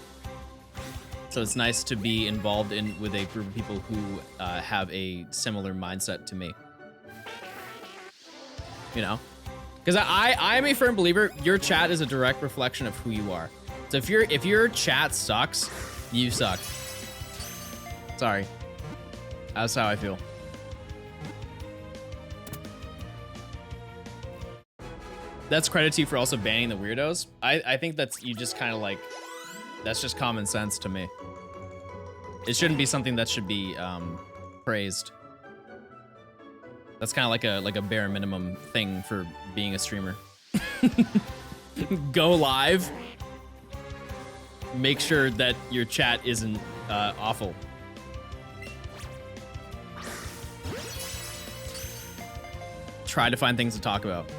So it's nice to be involved with a group of people who have a similar mindset to me. You know? Because I am a firm believer, your chat is a direct reflection of who you are. So if your chat sucks, you suck. Sorry. That's how I feel. That's credit to you for also banning the weirdos. I think that's, you just kind of like, that's just common sense to me. It shouldn't be something that should be praised. That's kind of like a bare minimum thing for being a streamer. Go live. Make sure that your chat isn't awful. Try to find things to talk about.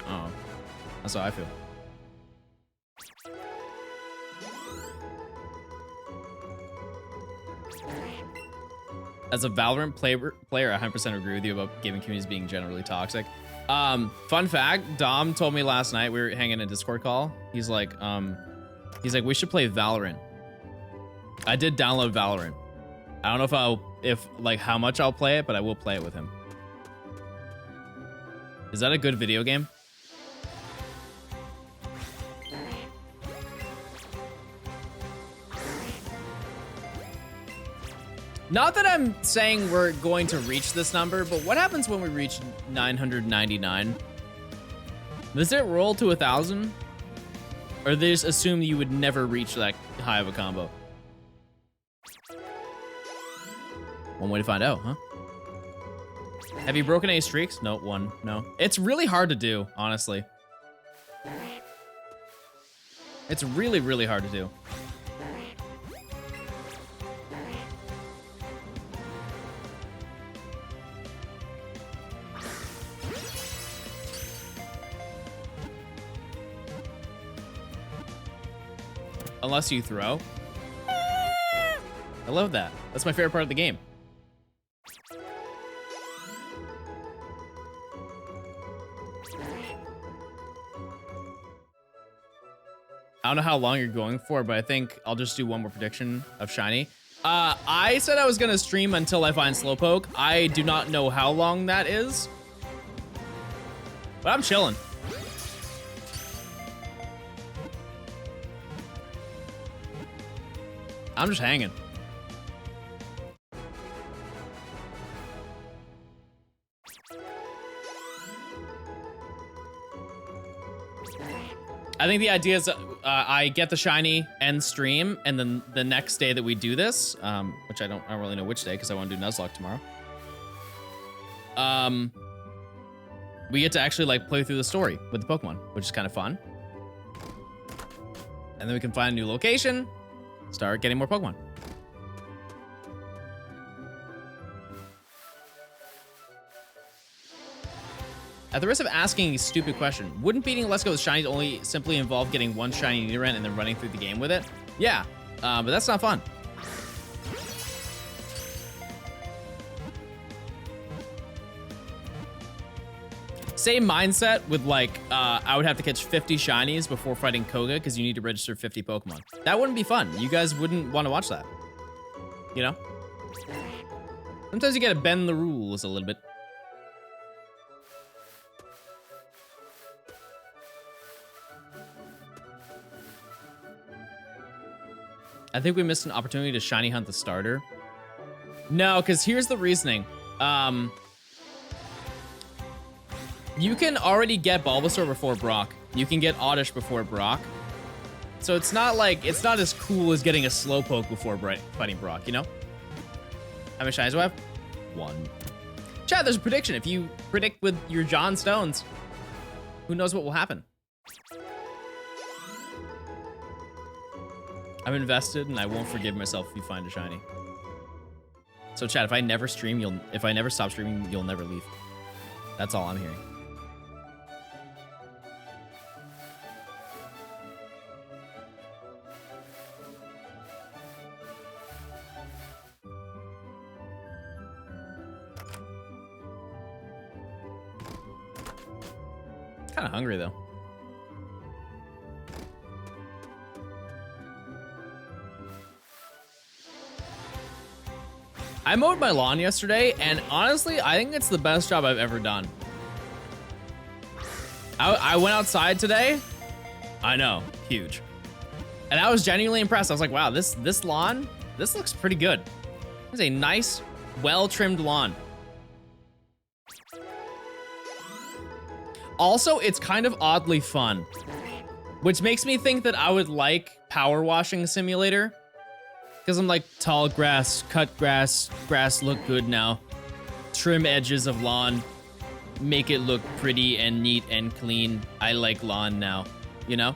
Oh, that's how I feel. As a Valorant player, I 100% agree with you about gaming communities being generally toxic. Fun fact, Dom told me last night, we were hanging in a Discord call. He's like, we should play Valorant. I did download Valorant. I don't know if how much I'll play it, but I will play it with him. Is that a good video game? Not that I'm saying we're going to reach this number, but what happens when we reach 999? Does it roll to 1,000? Or they just assume you would never reach that high of a combo? One way to find out, huh? Have you broken any streaks? No, one, no. It's really hard to do, honestly. It's really, really hard to do. Unless you throw. I love that. That's my favorite part of the game. I don't know how long you're going for, but I think I'll just do one more prediction of shiny. I said I was gonna stream until I find Slowpoke. I do not know how long that is, but I'm chilling. I'm just hanging. I think the idea is I get the shiny end stream, and then the next day that we do this, which I don't really know which day because I want to do Nuzlocke tomorrow. We get to actually like play through the story with the Pokemon, which is kind of fun. And then we can find a new location, start getting more Pokemon. At the risk of asking a stupid question, wouldn't beating Let's Go with shinies only simply involve getting one shiny Nidoran and then running through the game with it? Yeah, but that's not fun. Same mindset with like, I would have to catch 50 shinies before fighting Koga because you need to register 50 Pokemon. That wouldn't be fun. You guys wouldn't want to watch that. You know? Sometimes you gotta bend the rules a little bit. I think we missed an opportunity to shiny hunt the starter. No, because here's the reasoning. You can already get Bulbasaur before Brock. You can get Oddish before Brock. So it's not like, it's not as cool as getting a Slowpoke before fighting Brock, you know? How many shinies do I have? 1. Chat, there's a prediction. If you predict with your Johnstones, who knows what will happen? I'm invested, and I won't forgive myself if you find a shiny. So, chat, if I never stream, if I never stop streaming, you'll never leave. That's all I'm hearing. Kind of hungry though. I mowed my lawn yesterday, and honestly, I think it's the best job I've ever done. I went outside today. I know, huge. And I was genuinely impressed. I was like, wow, this lawn, this looks pretty good. It's a nice, well-trimmed lawn. Also, it's kind of oddly fun, which makes me think that I would like Power Washing Simulator. Because I'm like, tall grass, cut grass, grass look good now. Trim edges of lawn, make it look pretty and neat and clean. I like lawn now, you know?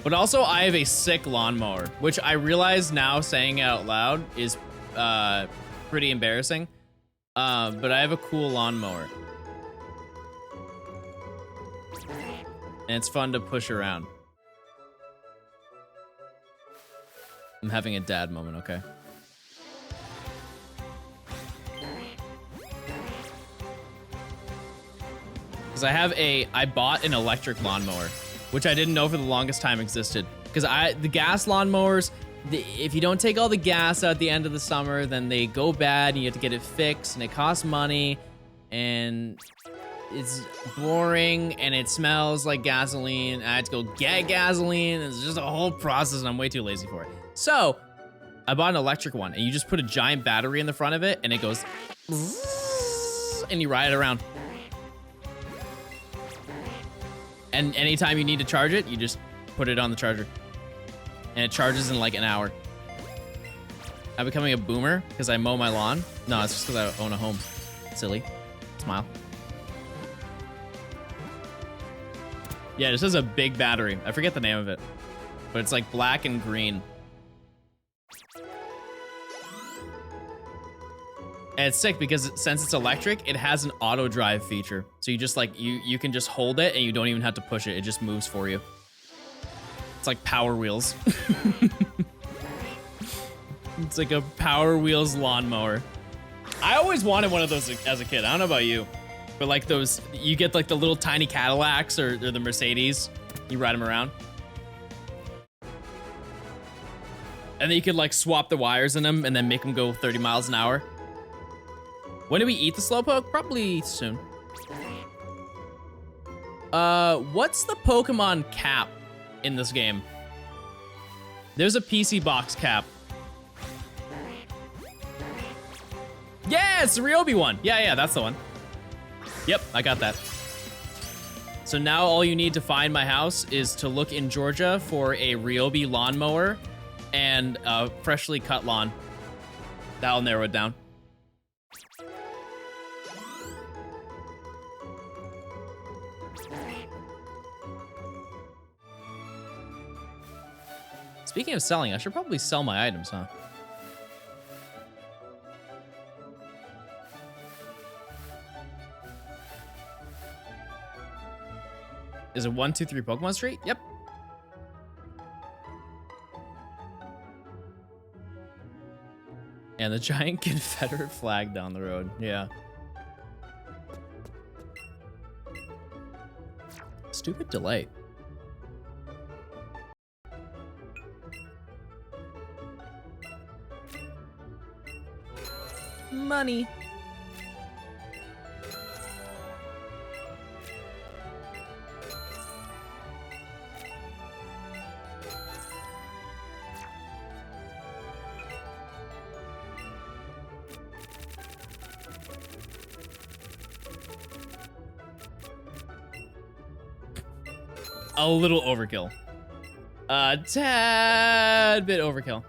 But also, I have a sick lawnmower, which I realize now saying out loud is pretty embarrassing. But I have a cool lawnmower. And it's fun to push around. I'm having a dad moment, okay? Because I bought an electric lawnmower, which I didn't know for the longest time existed. Because the gas lawnmowers, if you don't take all the gas out at the end of the summer, then they go bad and you have to get it fixed and it costs money and it's boring and it smells like gasoline. I had to go get gasoline. It's just a whole process and I'm way too lazy for it. So I bought an electric one and you just put a giant battery in the front of it and it goes and you ride it around. And anytime you need to charge it, you just put it on the charger. And it charges in like an hour. I'm becoming a boomer because I mow my lawn. No, it's just because I own a home. Silly. Smile. Yeah, this is a big battery. I forget the name of it, but it's like black and green. And it's sick because since it's electric, it has an auto drive feature. So you just like, you can just hold it and you don't even have to push it. It just moves for you. It's like Power Wheels. It's like a Power Wheels lawnmower. I always wanted one of those as a kid. I don't know about you, but like those, you get like the little tiny Cadillacs or the Mercedes. You ride them around. And then you could like swap the wires in them and then make them go 30 miles an hour. When do we eat the Slowpoke? Probably soon. What's the Pokemon cap in this game? There's a PC box cap. Yeah, it's the Ryobi one. Yeah, that's the one. Yep, I got that. So now all you need to find my house is to look in Georgia for a Ryobi lawnmower and a freshly cut lawn. That'll narrow it down. Speaking of selling, I should probably sell my items, huh? Is it 123 Pokemon Street? Yep. And the giant Confederate flag down the road. Yeah. Stupid delay. Money. A little overkill. A tad bit overkill.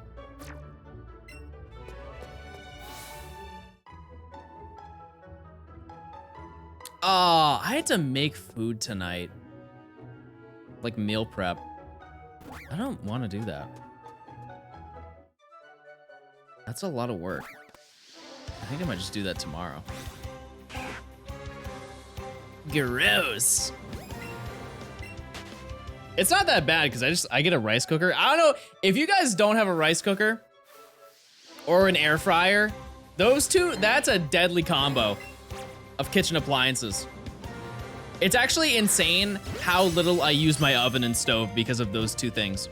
Oh, I had to make food tonight. Like meal prep. I don't want to do that. That's a lot of work. I think I might just do that tomorrow. Gross. It's not that bad because I get a rice cooker. I don't know if you guys don't have a rice cooker or an air fryer. Those two, that's a deadly combo of kitchen appliances. It's actually insane how little I use my oven and stove because of those two things.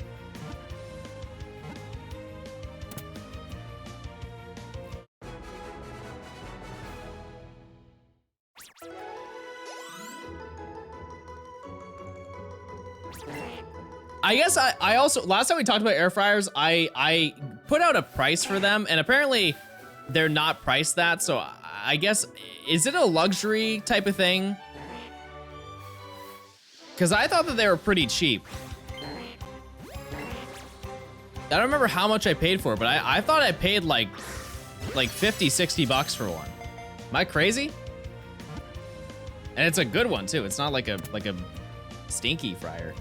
I guess I also, last time we talked about air fryers, I put out a price for them and apparently they're not priced that. So I guess, is it a luxury type of thing? Because I thought that they were pretty cheap. I don't remember how much I paid for it, but I thought I paid like 50, 60 bucks for one. Am I crazy? And it's a good one too. It's not like a stinky fryer.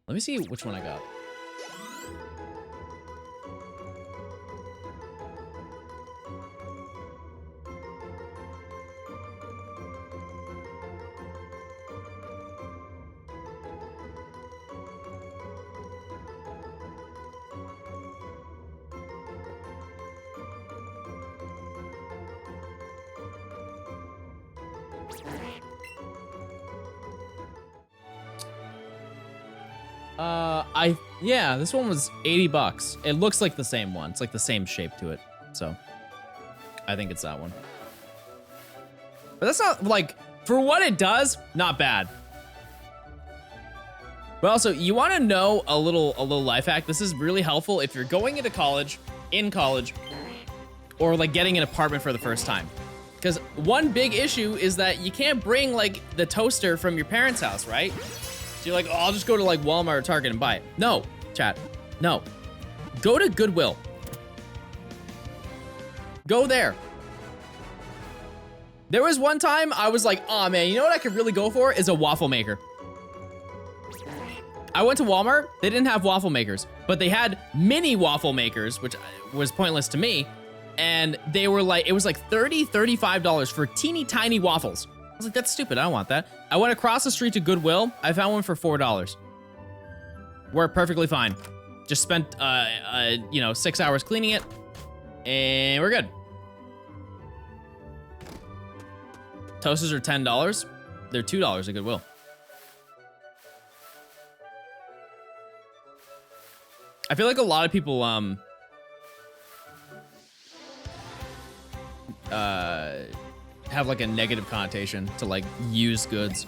Let me see which one I got. Yeah, this one was 80 bucks. It looks like the same one. It's like the same shape to it. So I think it's that one. But that's not like, for what it does, not bad. But also, you want to know a little life hack. This is really helpful if you're going into college, or like getting an apartment for the first time. Because one big issue is that you can't bring like the toaster from your parents' house, right? So you're like, oh, I'll just go to like Walmart or Target and buy it. No, chat, no. Go to Goodwill. Go there. There was one time I was like, oh man, you know what I could really go for is a waffle maker. I went to Walmart, they didn't have waffle makers, but they had mini waffle makers, which was pointless to me. And they were like, it was like $30, $35 for teeny tiny waffles. I was like, that's stupid, I don't want that. I went across the street to Goodwill, I found one for $4. Worked perfectly fine. Just spent, 6 hours cleaning it, and we're good. Toasters are $10. They're $2 at Goodwill. I feel like a lot of people, have like a negative connotation to like used goods.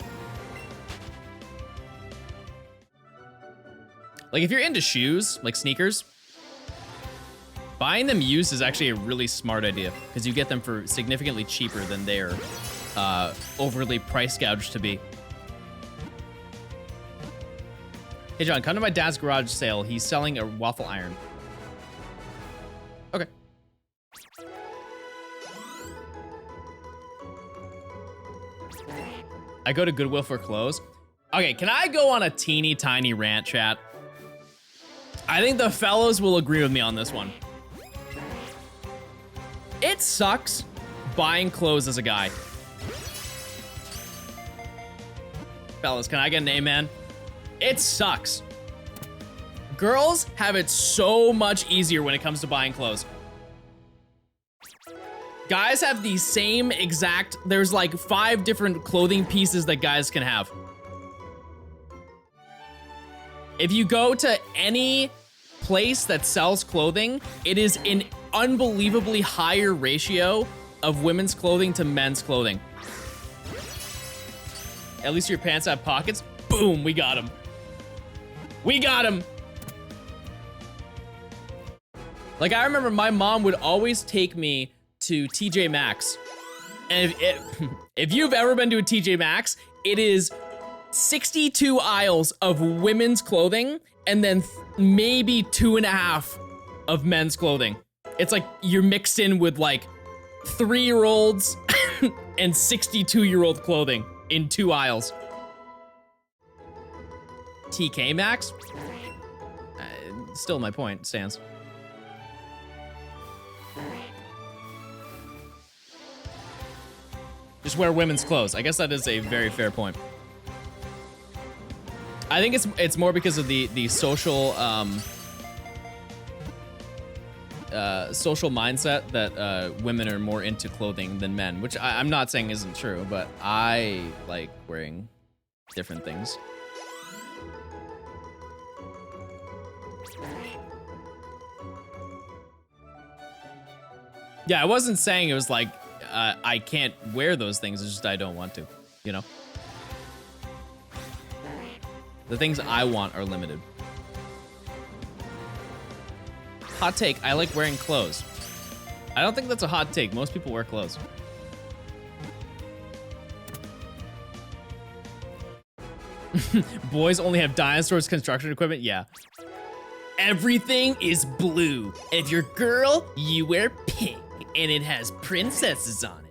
Like if you're into shoes, like sneakers, buying them used is actually a really smart idea because you get them for significantly cheaper than they're overly price gouged to be. Hey John, come to my dad's garage sale. He's selling a waffle iron. Okay. I go to Goodwill for clothes. Okay, can I go on a teeny tiny rant, chat? I think the fellows will agree with me on this one. It sucks buying clothes as a guy. Fellas, can I get an amen? It sucks. Girls have it so much easier when it comes to buying clothes. Guys have the same exact, there's like 5 different clothing pieces that guys can have. If you go to any place that sells clothing, it is an unbelievably higher ratio of women's clothing to men's clothing. At least your pants have pockets. Boom, we got him. We got him. Like I remember my mom would always take me to TJ Maxx. And if you've ever been to a TJ Maxx, it is 62 aisles of women's clothing and then maybe 2.5 of men's clothing. It's like you're mixed in with like 3-year-olds and 62-year-old clothing in 2 aisles. TK Maxx? Still my point stands. Just wear women's clothes. I guess that is a very fair point. I think it's more because of the social social mindset that women are more into clothing than men, which I'm not saying isn't true, but I like wearing different things. Yeah, I wasn't saying it was like I can't wear those things, it's just I don't want to, you know? The things I want are limited. Hot take, I like wearing clothes. I don't think that's a hot take. Most people wear clothes. Boys only have dinosaurs construction equipment? Yeah. Everything is blue. If you're a girl, you wear pink, and it has princesses on it.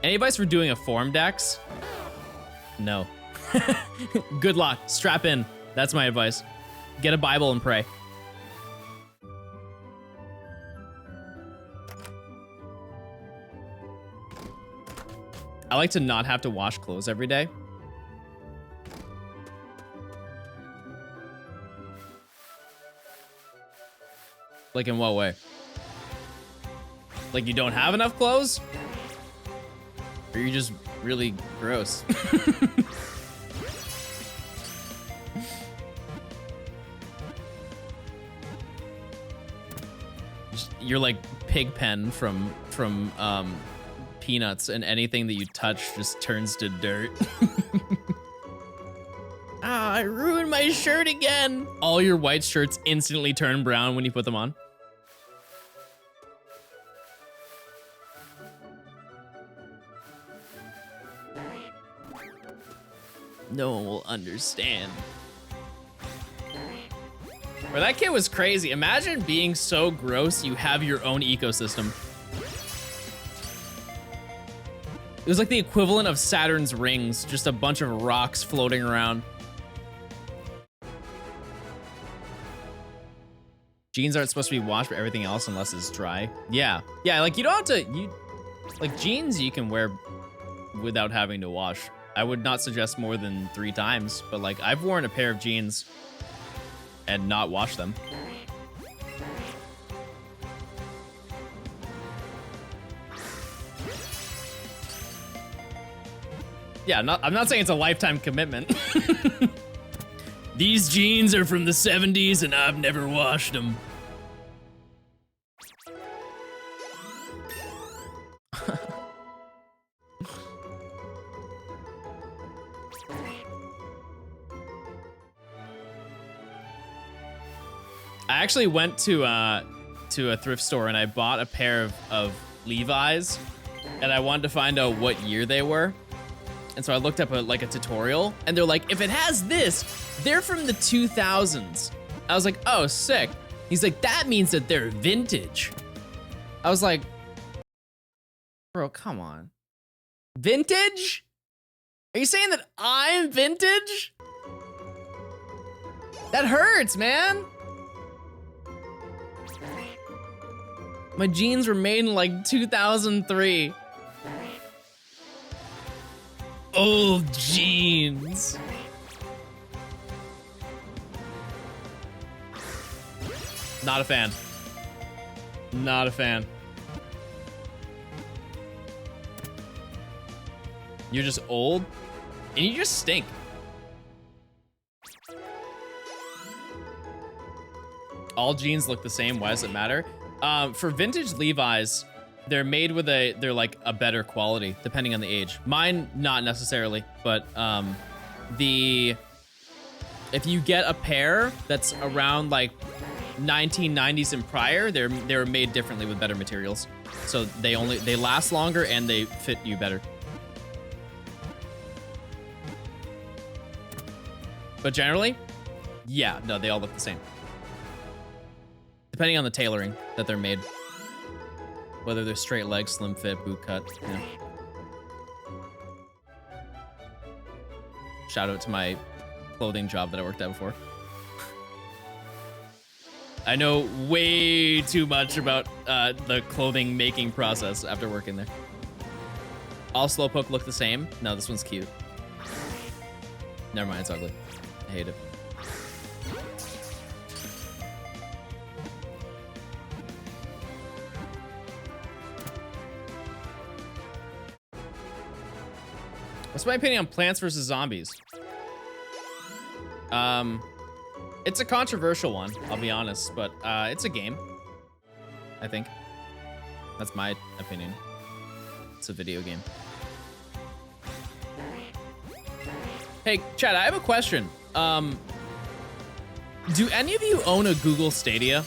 Any advice for doing a form dex? No. Good luck. Strap in. That's my advice. Get a Bible and pray. I like to not have to wash clothes every day. Like in what way? Like you don't have enough clothes? Or you're just really gross? You're like Pigpen from Peanuts, and anything that you touch just turns to dirt. Ah, I ruined my shirt again. All your white shirts instantly turn brown when you put them on. No one will understand. Bro, that kid was crazy. Imagine being so gross you have your own ecosystem. It was like the equivalent of Saturn's rings, just a bunch of rocks floating around. Jeans aren't supposed to be washed for everything else unless it's dry. Yeah, like you don't have to, like jeans you can wear without having to wash. I would not suggest more than 3 times, but like I've worn a pair of jeans and not washed them. Yeah, I'm not saying it's a lifetime commitment. These jeans are from the 70s and I've never washed them. I actually went to a thrift store and I bought a pair of Levi's, and I wanted to find out what year they were. And so I looked up a tutorial, and they're like, if it has this, they're from the 2000s. I was like, oh, sick. He's like, that means that they're vintage. I was like, bro, come on. Vintage? Are you saying that I'm vintage? That hurts, man. My jeans were made in like 2003. Old jeans. Not a fan. Not a fan. You're just old and you just stink. All jeans look the same. Why does it matter? For vintage Levi's, they're made with they're like a better quality depending on the age. Mine, not necessarily, but if you get a pair that's around like 1990s and prior, they're made differently with better materials. So they last longer and they fit you better. But generally, yeah, no, they all look the same. Depending on the tailoring that they're made. Whether they're straight leg, slim fit, boot cut, yeah. Shout out to my clothing job that I worked at before. I know way too much about the clothing making process after working there. All Slowpoke look the same. No, this one's cute. Never mind, it's ugly. I hate it. What's my opinion on Plants vs. Zombies? It's a controversial one, I'll be honest, but it's a game, I think. That's my opinion. It's a video game. Hey, Chad, I have a question. Do any of you own a Google Stadia?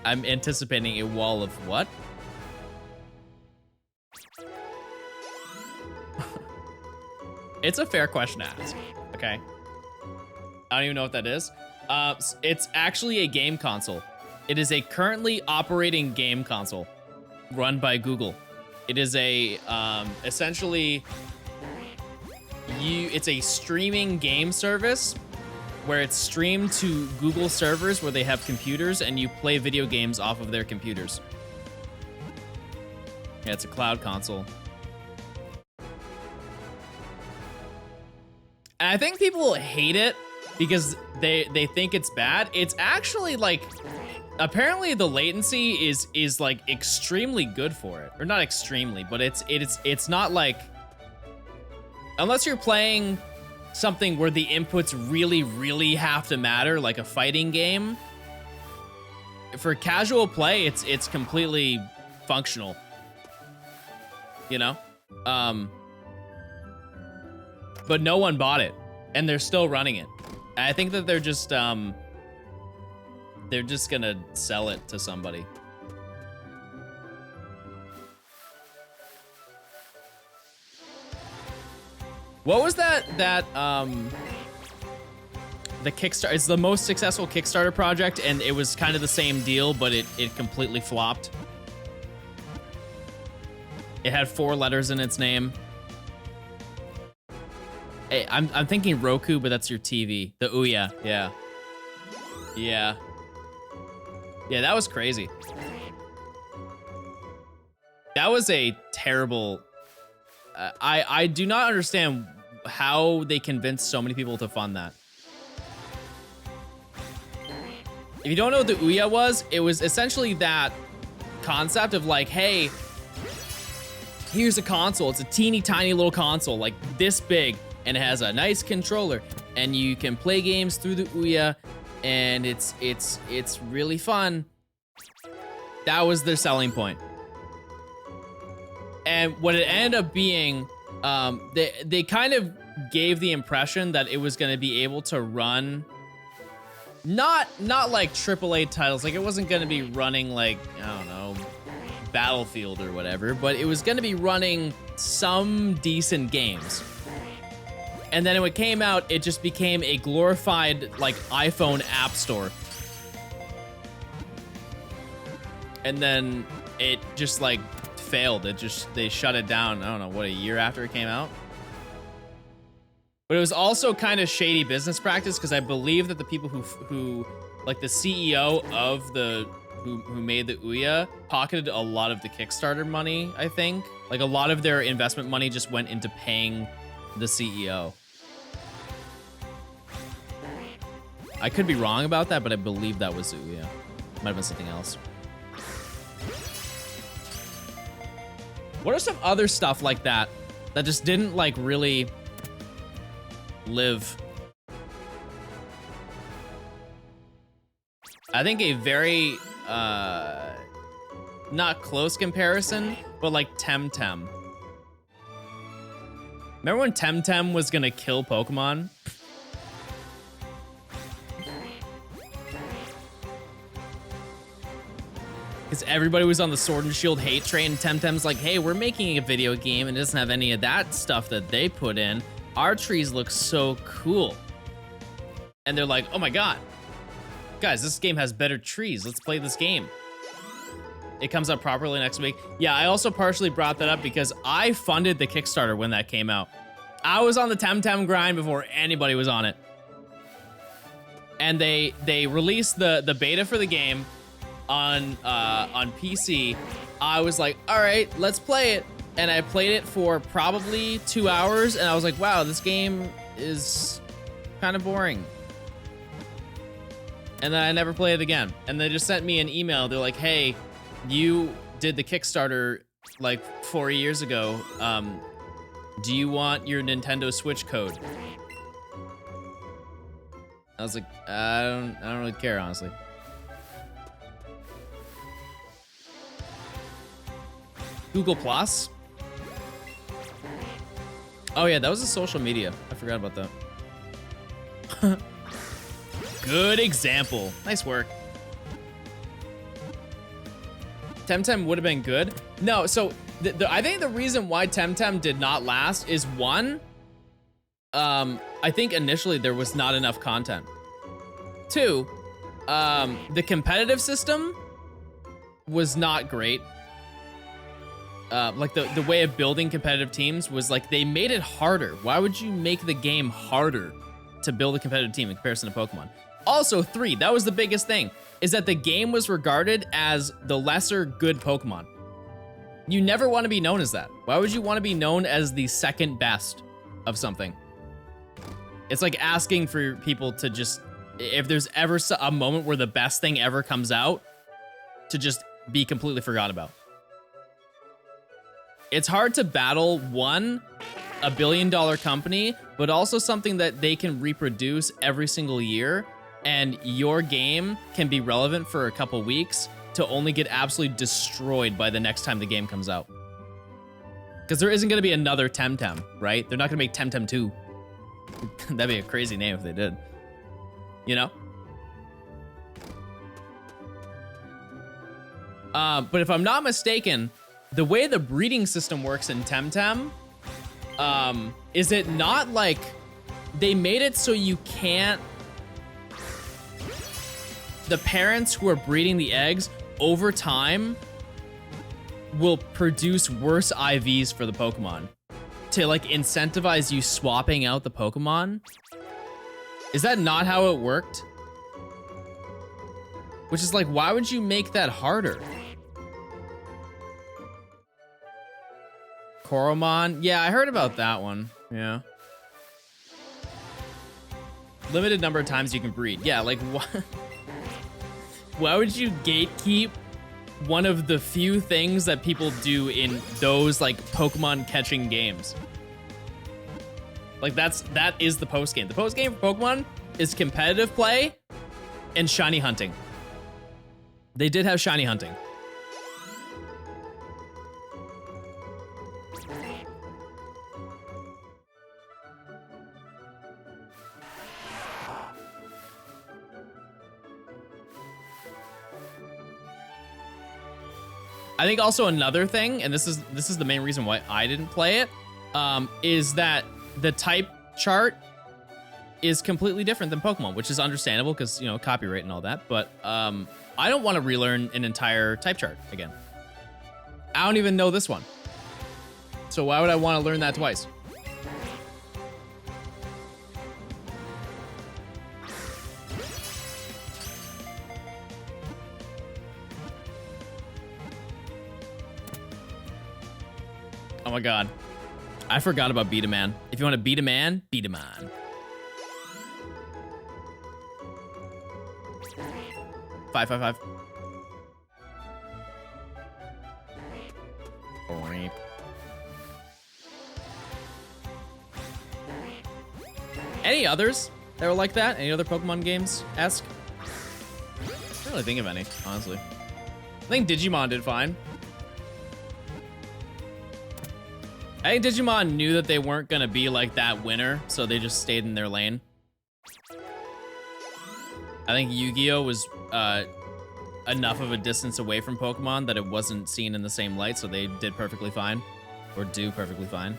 I'm anticipating a wall of what? It's a fair question to ask, okay? I don't even know what that is. It's actually a game console. It is a currently operating game console run by Google. It is a, essentially, it's a streaming game service where it's streamed to Google servers where they have computers and you play video games off of their computers. Yeah, it's a cloud console. And I think people hate it because they think it's bad. It's actually like, apparently the latency is like extremely good for it. Or not extremely, but it's not like, unless you're playing something where the inputs really have to matter, like a fighting game. For casual play, it's completely functional. You know? But no one bought it, and they're still running it. And I think that they're just gonna sell it to somebody. What was that the Kickstarter? It's the most successful Kickstarter project, and it was kind of the same deal, but it completely flopped. It had 4 letters in its name. Hey, I'm thinking Roku, but that's your TV. The Ouya, yeah. Yeah. Yeah, that was crazy. That was a terrible... I do not understand how they convinced so many people to fund that. If you don't know what the Ouya was, it was essentially that concept of like, hey, here's a console. It's a teeny tiny little console, like this big, and it has a nice controller, and you can play games through the Ouya, and it's really fun. That was their selling point. And what it ended up being, they kind of gave the impression that it was going to be able to run not like AAA titles, like it wasn't going to be running like, I don't know, Battlefield or whatever, but it was going to be running some decent games. And then when it came out, it just became a glorified like iPhone app store. And then it just like failed. They shut it down. I don't know, what, a year after it came out? But it was also kind of shady business practice, because I believe that the people who like the CEO of who made the Ouya pocketed a lot of the Kickstarter money, I think. Like a lot of their investment money just went into paying the CEO. I could be wrong about that, but I believe that was Ouya. Might have been something else. What are some other stuff like that that just didn't like really live? I think a very not close comparison, but like Temtem. Remember when Temtem was gonna kill Pokemon? Because everybody was on the Sword and Shield hate train, and Temtem's like, hey, we're making a video game and it doesn't have any of that stuff that they put in. Our trees look so cool. And they're like, oh my god. Guys, this game has better trees. Let's play this game. It comes out properly next week. Yeah, I also partially brought that up because I funded the Kickstarter when that came out. I was on the Temtem grind before anybody was on it. And they released the beta for the game on PC. I was like, all right, let's play it. And I played it for probably 2 hours, and I was like, wow, this game is kind of boring. And then I never played it again. And they just sent me an email. They're like, hey, you did the Kickstarter like 4 years ago. Do you want your Nintendo Switch code? I was like, I don't really care, honestly. Google Plus? Oh yeah, that was a social media. I forgot about that. Good example. Nice work. Temtem would have been good. No, so I think the reason why Temtem did not last is one, I think initially there was not enough content. Two, the competitive system was not great. Like the way of building competitive teams was like they made it harder. Why would you make the game harder to build a competitive team in comparison to Pokemon? Also, 3, that was the biggest thing, is that the game was regarded as the lesser good Pokemon. You never want to be known as that. Why would you want to be known as the second best of something? It's like asking for people to just, if there's ever a moment where the best thing ever comes out, to just be completely forgot about. It's hard to battle, one, a billion-dollar company, but also something that they can reproduce every single year, and your game can be relevant for a couple weeks to only get absolutely destroyed by the next time the game comes out. Because there isn't going to be another Temtem, right? They're not going to make Temtem 2. That'd be a crazy name if they did. You know? But if I'm not mistaken, the way the breeding system works in Temtem is it not like they made it so you can't, the parents who are breeding the eggs over time will produce worse IVs for the Pokemon to like incentivize you swapping out the Pokemon? Is that not how it worked? Which is like, why would you make that harder? Koromon? Yeah, I heard about that one. Yeah. Limited number of times you can breed. Yeah, like what? Why would you gatekeep one of the few things that people do in those like Pokemon catching games? Like that is the post game. The post game for Pokemon is competitive play and shiny hunting. They did have shiny hunting. I think also another thing, and this is the main reason why I didn't play it, is that the type chart is completely different than Pokemon, which is understandable because, you know, copyright and all that. But I don't want to relearn an entire type chart again. I don't even know this one. So why would I want to learn that twice? Oh my god. I forgot about Beat a Man. If you want to beat a man, beat a man. Five. Boing. Any others that were like that? Any other Pokemon games-esque? I don't really think of any, honestly. I think Digimon did fine. I think Digimon knew that they weren't gonna be like that winner, so they just stayed in their lane. I think Yu-Gi-Oh was enough of a distance away from Pokemon that it wasn't seen in the same light, so they did perfectly fine, or do perfectly fine.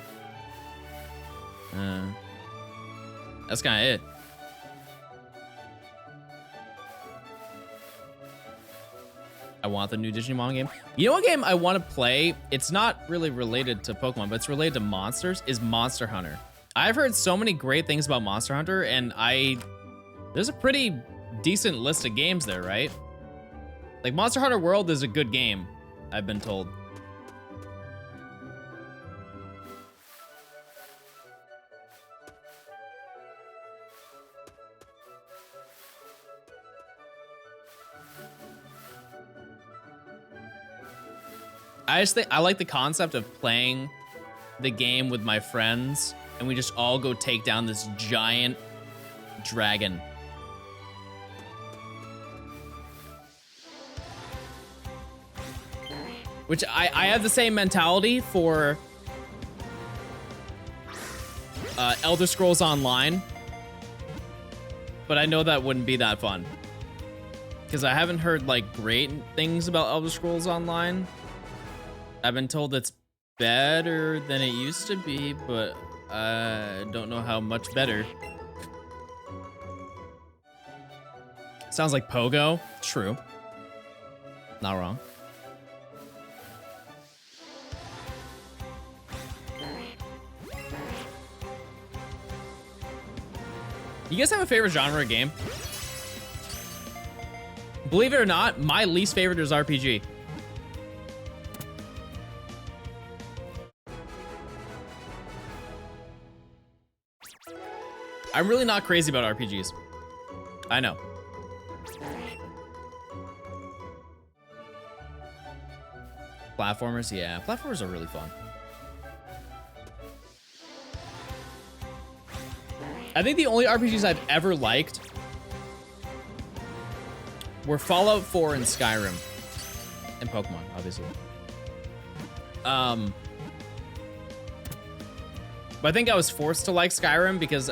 That's kind of it. I want the new Digimon game. You know what game I want to play? It's not really related to Pokemon, but it's related to monsters, is Monster Hunter. I've heard so many great things about Monster Hunter, and there's a pretty decent list of games there, right? Like, Monster Hunter World is a good game, I've been told. I just think I like the concept of playing the game with my friends and we just all go take down this giant dragon. Which I have the same mentality for Elder Scrolls Online, but I know that wouldn't be that fun because I haven't heard like great things about Elder Scrolls Online. I've been told it's better than it used to be, but I don't know how much better. Sounds like Pogo. True. Not wrong. You guys have a favorite genre of game? Believe it or not, my least favorite is RPG. I'm really not crazy about RPGs. I know. Platformers, yeah. Platformers are really fun. I think the only RPGs I've ever liked were Fallout 4 and Skyrim. And Pokemon, obviously. But I think I was forced to like Skyrim because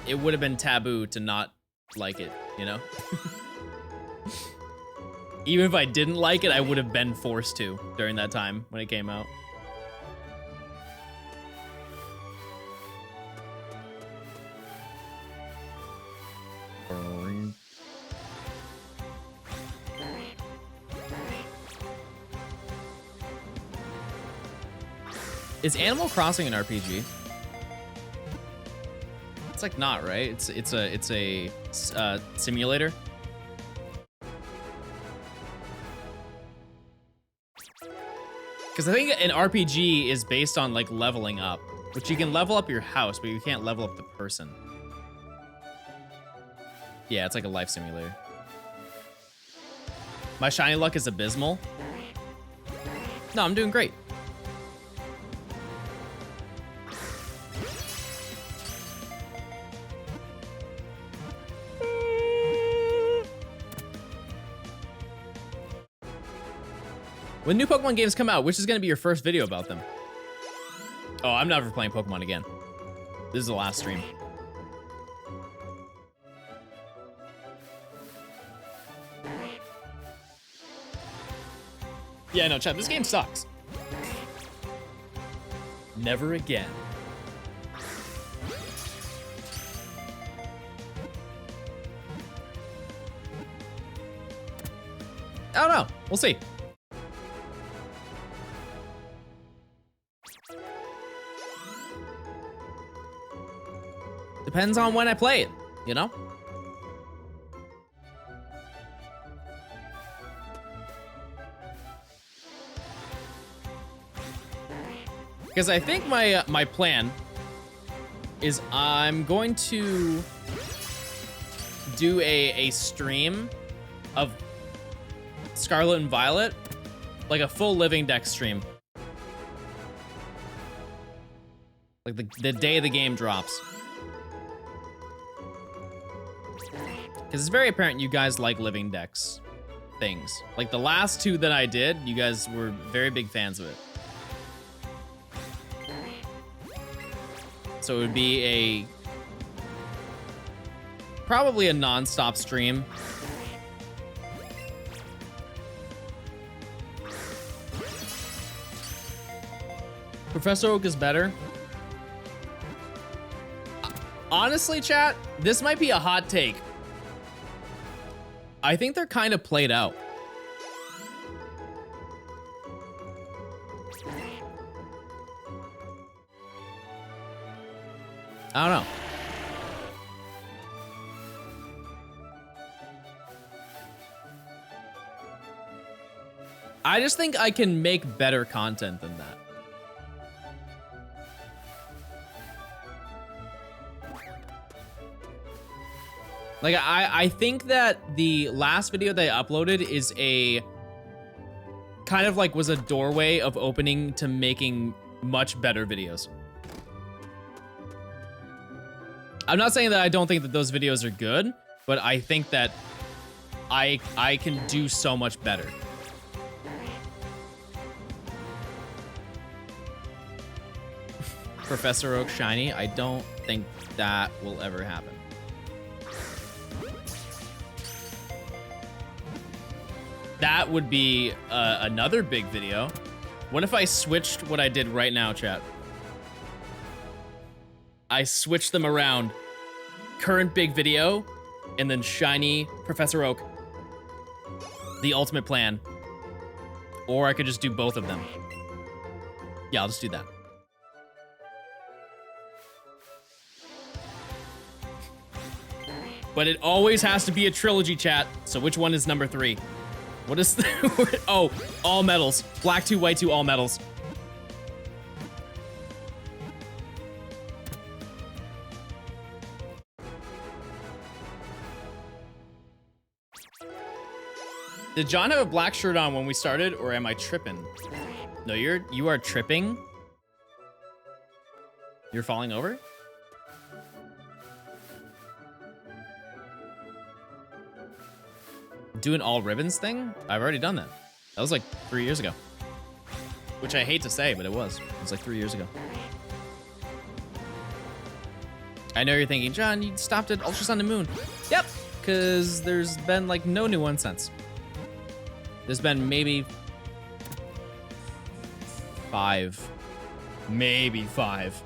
it would have been taboo to not like it, you know? Even if I didn't like it, I would have been forced to during that time when it came out. Is Animal Crossing an RPG? It's like not, right? It's a simulator. Because I think an RPG is based on like leveling up, which you can level up your house, but you can't level up the person. Yeah, it's like a life simulator. My shiny luck is abysmal. No, I'm doing great. When new Pokemon games come out, which is going to be your first video about them? Oh, I'm never playing Pokemon again. This is the last stream. Yeah, no, chat, this game sucks. Never again. I don't know. We'll see. Depends on when I play it, you know? Because I think my plan is I'm going to do a stream of Scarlet and Violet, like a full Living Deck stream. Like the day the game drops. Because it's very apparent you guys like Living Decks things. Like the last two that I did, you guys were very big fans of it. So it would be probably a non-stop stream. Professor Oak is better. Honestly, chat, this might be a hot take. I think they're kind of played out. I don't know. I just think I can make better content than that. Like, I think that the last video that I uploaded is a kind of like was a doorway of opening to making much better videos. I'm not saying that I don't think that those videos are good, but I think that I can do so much better. Professor Oak shiny, I don't think that will ever happen. That would be another big video. What if I switched what I did right now, chat? I switched them around. Current big video, and then shiny Professor Oak. The ultimate plan. Or I could just do both of them. Yeah, I'll just do that. But it always has to be a trilogy, chat. So which one is number 3? What is the oh, all metals. Black 2, white 2, all metals. Did John have a black shirt on when we started, or am I tripping? No, you are tripping. You're falling over? Do an all ribbons thing? I've already done that. That was like 3 years ago. Which I hate to say, but it was. It was like 3 years ago. I know you're thinking, John, you stopped at Ultra Sun and Moon. Yep, because there's been like no new one since. There's been maybe 5. Maybe 5.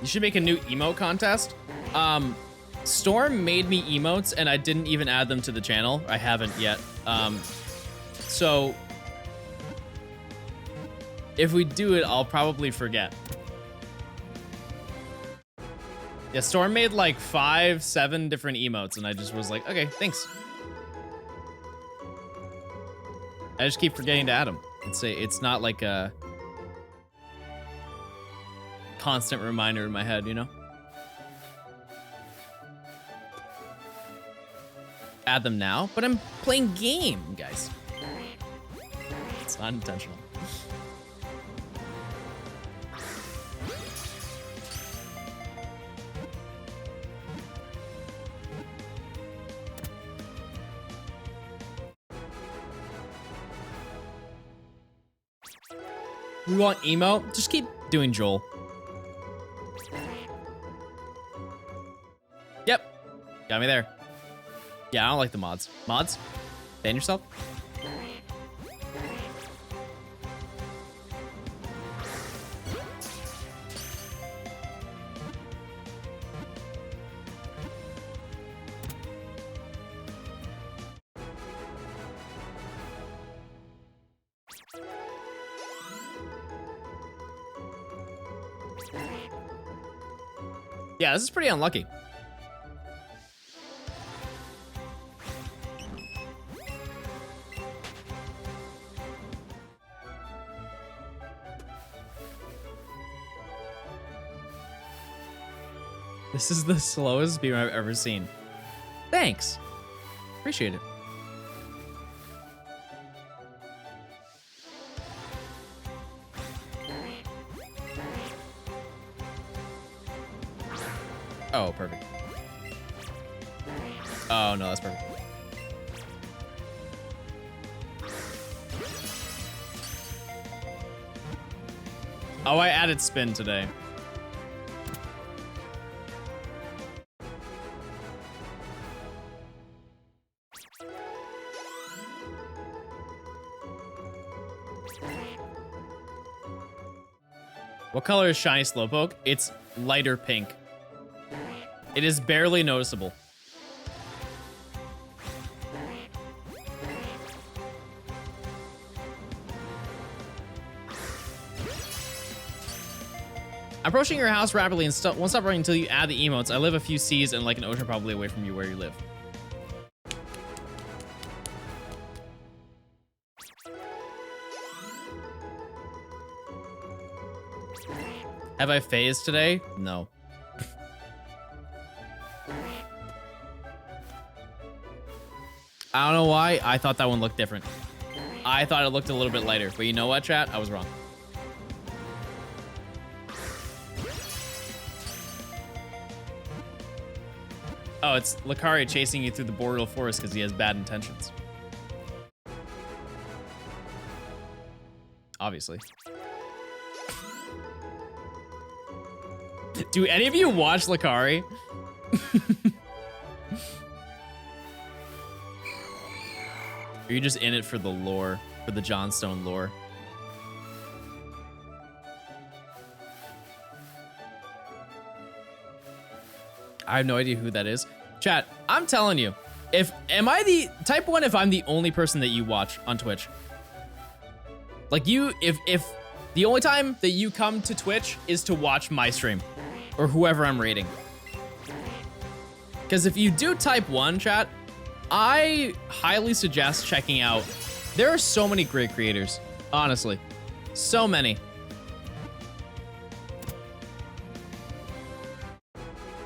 You should make a new emote contest. Storm made me emotes and I didn't even add them to the channel. I haven't yet. So if we do it, I'll probably forget. Yeah, Storm made like 5, 7 different emotes and I just was like, okay, thanks. I just keep forgetting to add them. It's not like a constant reminder in my head, you know? Add them now, but I'm playing game, guys. It's not intentional. We want emo? Just keep doing Joel. Yep. Got me there. Yeah, I don't like the mods. Mods? Ban yourself? Yeah, this is pretty unlucky. This is the slowest beam I've ever seen. Thanks. Appreciate it. Oh, perfect. Oh, no, that's perfect. Oh, I added spin today. What color is shiny Slowpoke? It's lighter pink. It is barely noticeable. I'm approaching your house rapidly and won't stop running until you add the emotes. I live a few seas and like an ocean probably away from you where you live. Have I phased today? No. I don't know why. I thought that one looked different. I thought it looked a little bit lighter. But you know what, chat? I was wrong. Oh, it's Lucari chasing you through the boreal forest because he has bad intentions. Obviously. Do any of you watch Lucari? Are you just in it for the lore, for the Johnstone lore? I have no idea who that is. Chat, I'm telling you, am I the type 1 if I'm the only person that you watch on Twitch? Like you, if the only time that you come to Twitch is to watch my stream or whoever I'm rating. Because if you do type 1, chat, I highly suggest checking out. There are so many great creators, honestly. So many.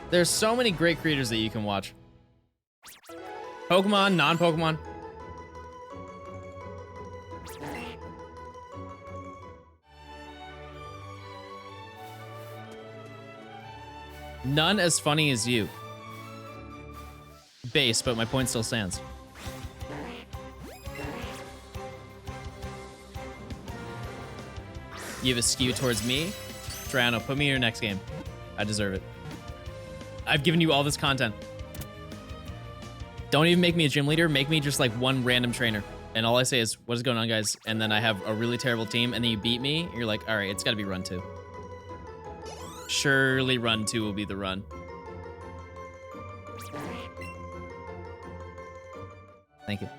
There's so many great creators that you can watch. Pokemon, non-Pokemon. None as funny as you. Base, but my point still stands. You have a skew towards me? Triano, put me in your next game. I deserve it. I've given you all this content. Don't even make me a gym leader. Make me just like one random trainer. And all I say is, what is going on, guys? And then I have a really terrible team, and then you beat me. And you're like, all right, it's got to be run 2. Surely run 2 will be the run. Thank you.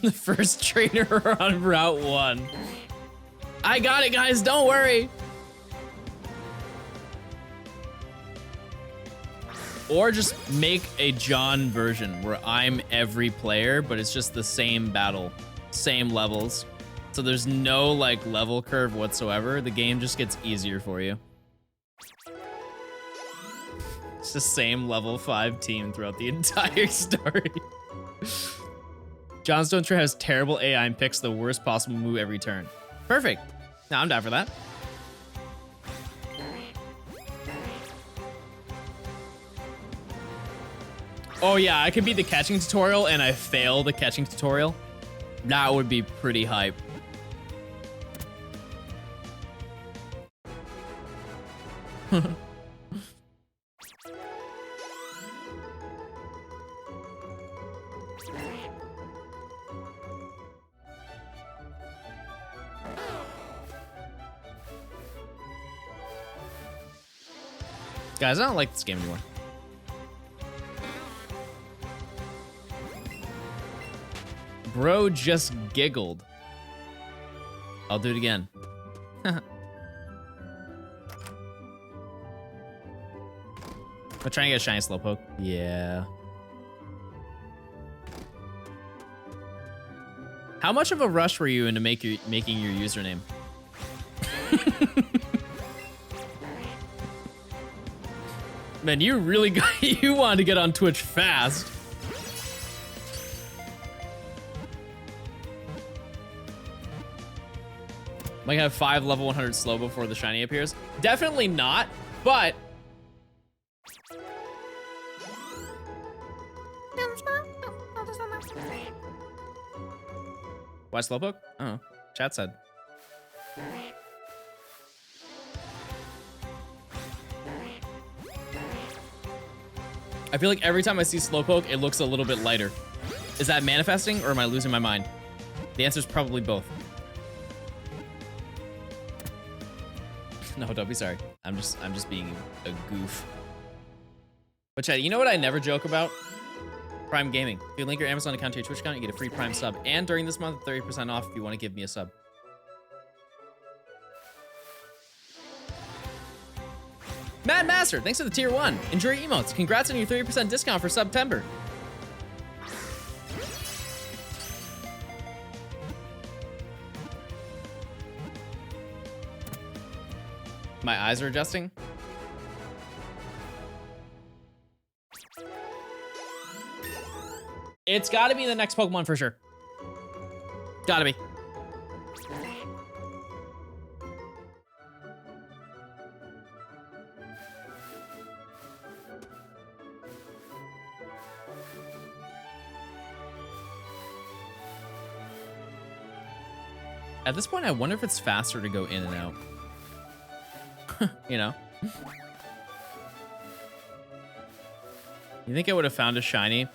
The first trainer on Route 1. I got it, guys. Don't worry. Or just make a John version where I'm every player, but it's just the same battle, same levels. So there's no like level curve whatsoever. The game just gets easier for you. It's the same level 5 team throughout the entire story. Johnstone Trainer has terrible AI and picks the worst possible move every turn. Perfect. Now I'm down for that. Oh yeah, I could be the catching tutorial and I fail the catching tutorial. That would be pretty hype. Guys, I don't like this game anymore. Bro just giggled. I'll do it again. I'm trying to get a shiny Slowpoke. Yeah. How much of a rush were you into making your username? Man, you really you wanted to get on Twitch fast. Might have 5 level 100 slow before the shiny appears. Definitely not, but why Slowpoke? Oh, chat said. I feel like every time I see Slowpoke, it looks a little bit lighter. Is that manifesting or am I losing my mind? The answer is probably both. No, don't be sorry. I'm just being a goof. But chat, you know what I never joke about? Prime Gaming. If you link your Amazon account to your Twitch account, you get a free Prime sub. And during this month, 30% off if you want to give me a sub. Mad Master, thanks for the tier 1. Enjoy your emotes. Congrats on your 30% discount for September. My eyes are adjusting. It's gotta be the next Pokemon for sure. Gotta be. At this point, I wonder if it's faster to go in and out. You know? You think I would have found a shiny?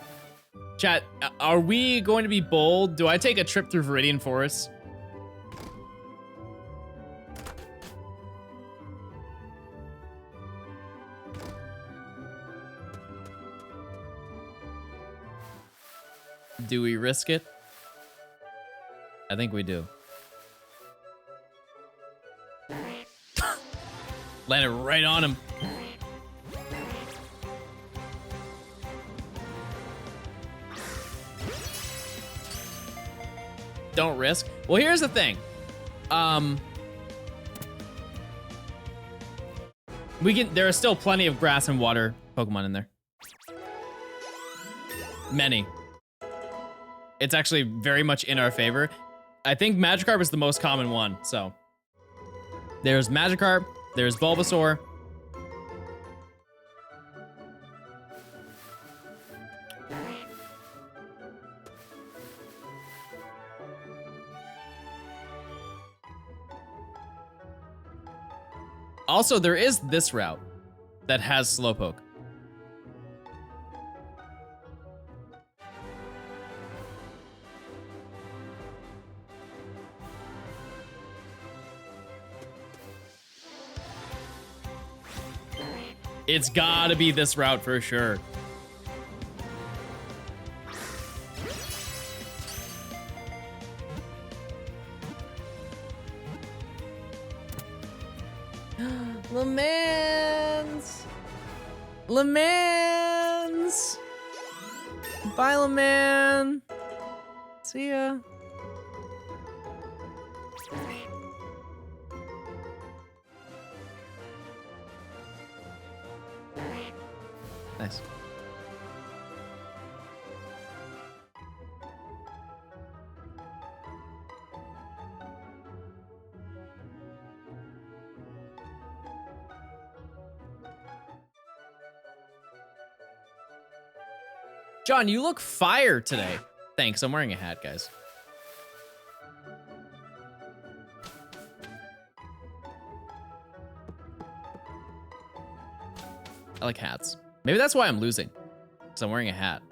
Chat, are we going to be bold? Do I take a trip through Viridian Forest? Do we risk it? I think we do. Landed right on him. Don't risk. Well, here's the thing. There are still plenty of grass and water Pokemon in there. Many. It's actually very much in our favor. I think Magikarp is the most common one, so. There's Magikarp, there's Bulbasaur. Also, there is this route that has Slowpoke. It's gotta be this route for sure. Lemans! Lemans! Bye, Leman! See ya. Nice. John, you look fire today. Thanks, I'm wearing a hat, guys. I like hats. Maybe that's why I'm losing, because I'm wearing a hat.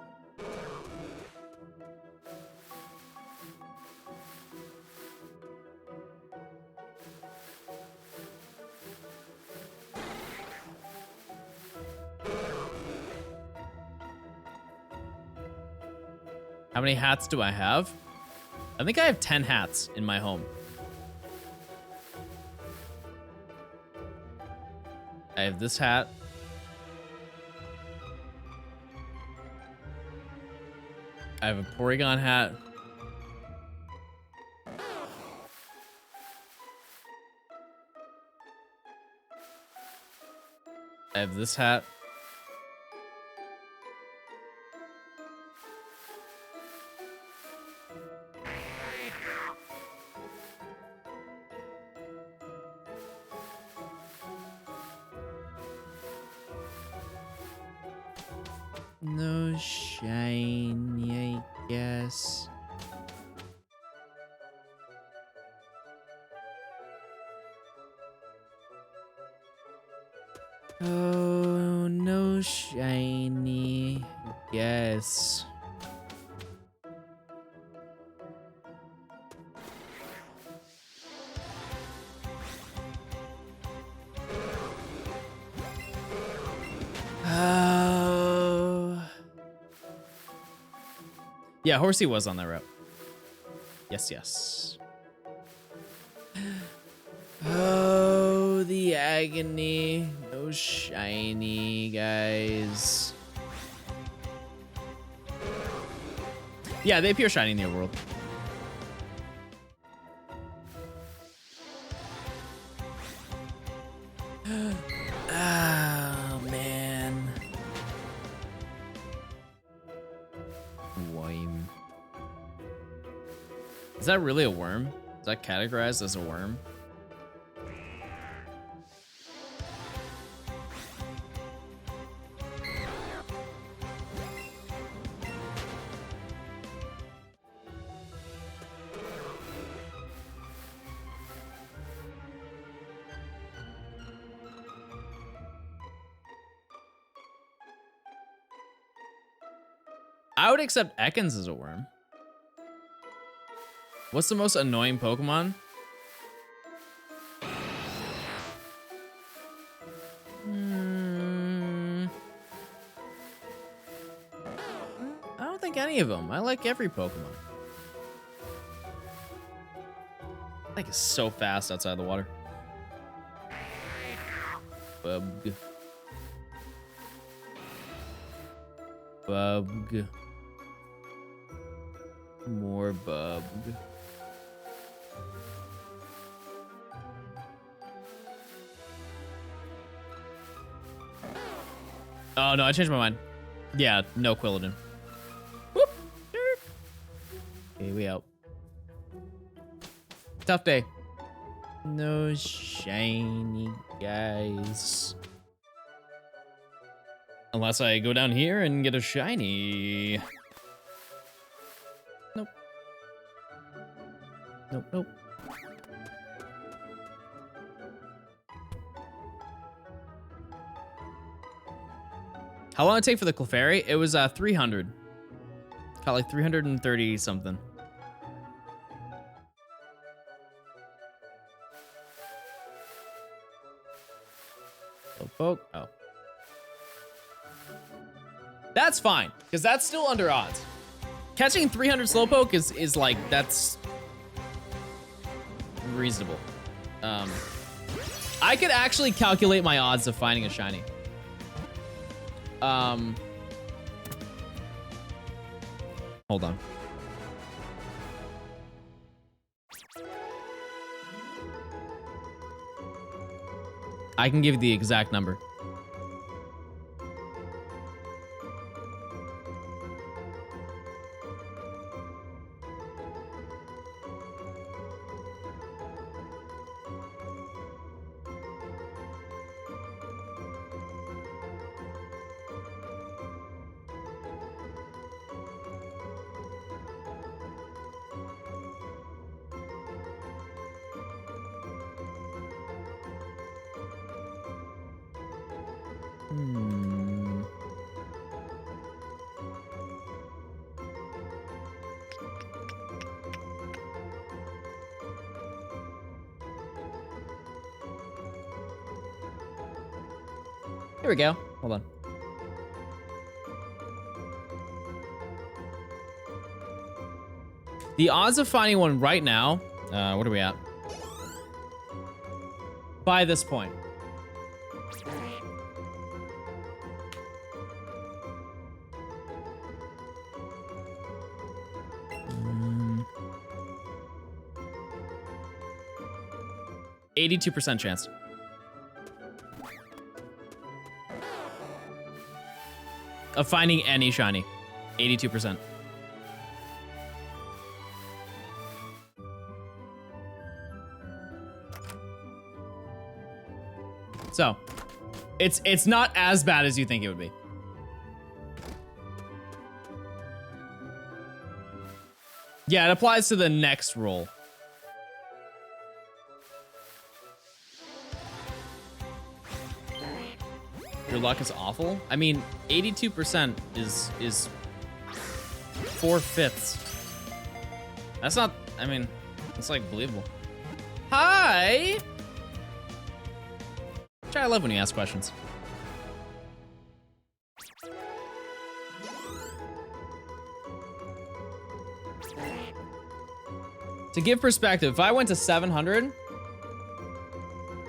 How many hats do I have? I think I have 10 hats in my home. I have this hat. I have a Porygon hat. I have this hat. No shiny, I guess. Oh, no shiny, I guess. Yeah, Horsey was on that route. Yes, yes. Oh, the agony. No shiny, guys. Yeah, they appear shiny in the world. Oh, man. Worm. Is that really a worm? Is that categorized as a worm? I would accept Ekans as a worm. What's the most annoying Pokemon? I don't think any of them. I like every Pokemon. Like it's so fast outside the water. Bug. Bug. More bug. Oh no, I changed my mind. Yeah, no Quilladin. Whoop. Okay, we out. Tough day. No shiny guys. Unless I go down here and get a shiny. Nope. Nope, nope. How long did it take for the Clefairy? It was 300. Caught like 330 something. Slowpoke. Oh. That's fine, because that's still under odds. Catching 300 Slowpoke is like, that's reasonable. I could actually calculate my odds of finding a shiny. Hold on. I can give you the exact number. Here we go. Hold on. The odds of finding one right now, what are we at? By this point. Mm. 82% chance. Of finding any shiny. 82%. So, it's not as bad as you think it would be. Yeah, it applies to the next roll. Your luck is awful. I mean, 82% is 4/5. That's not, I mean, it's like believable. Hi! Which I love when you ask questions. To give perspective, if I went to 700,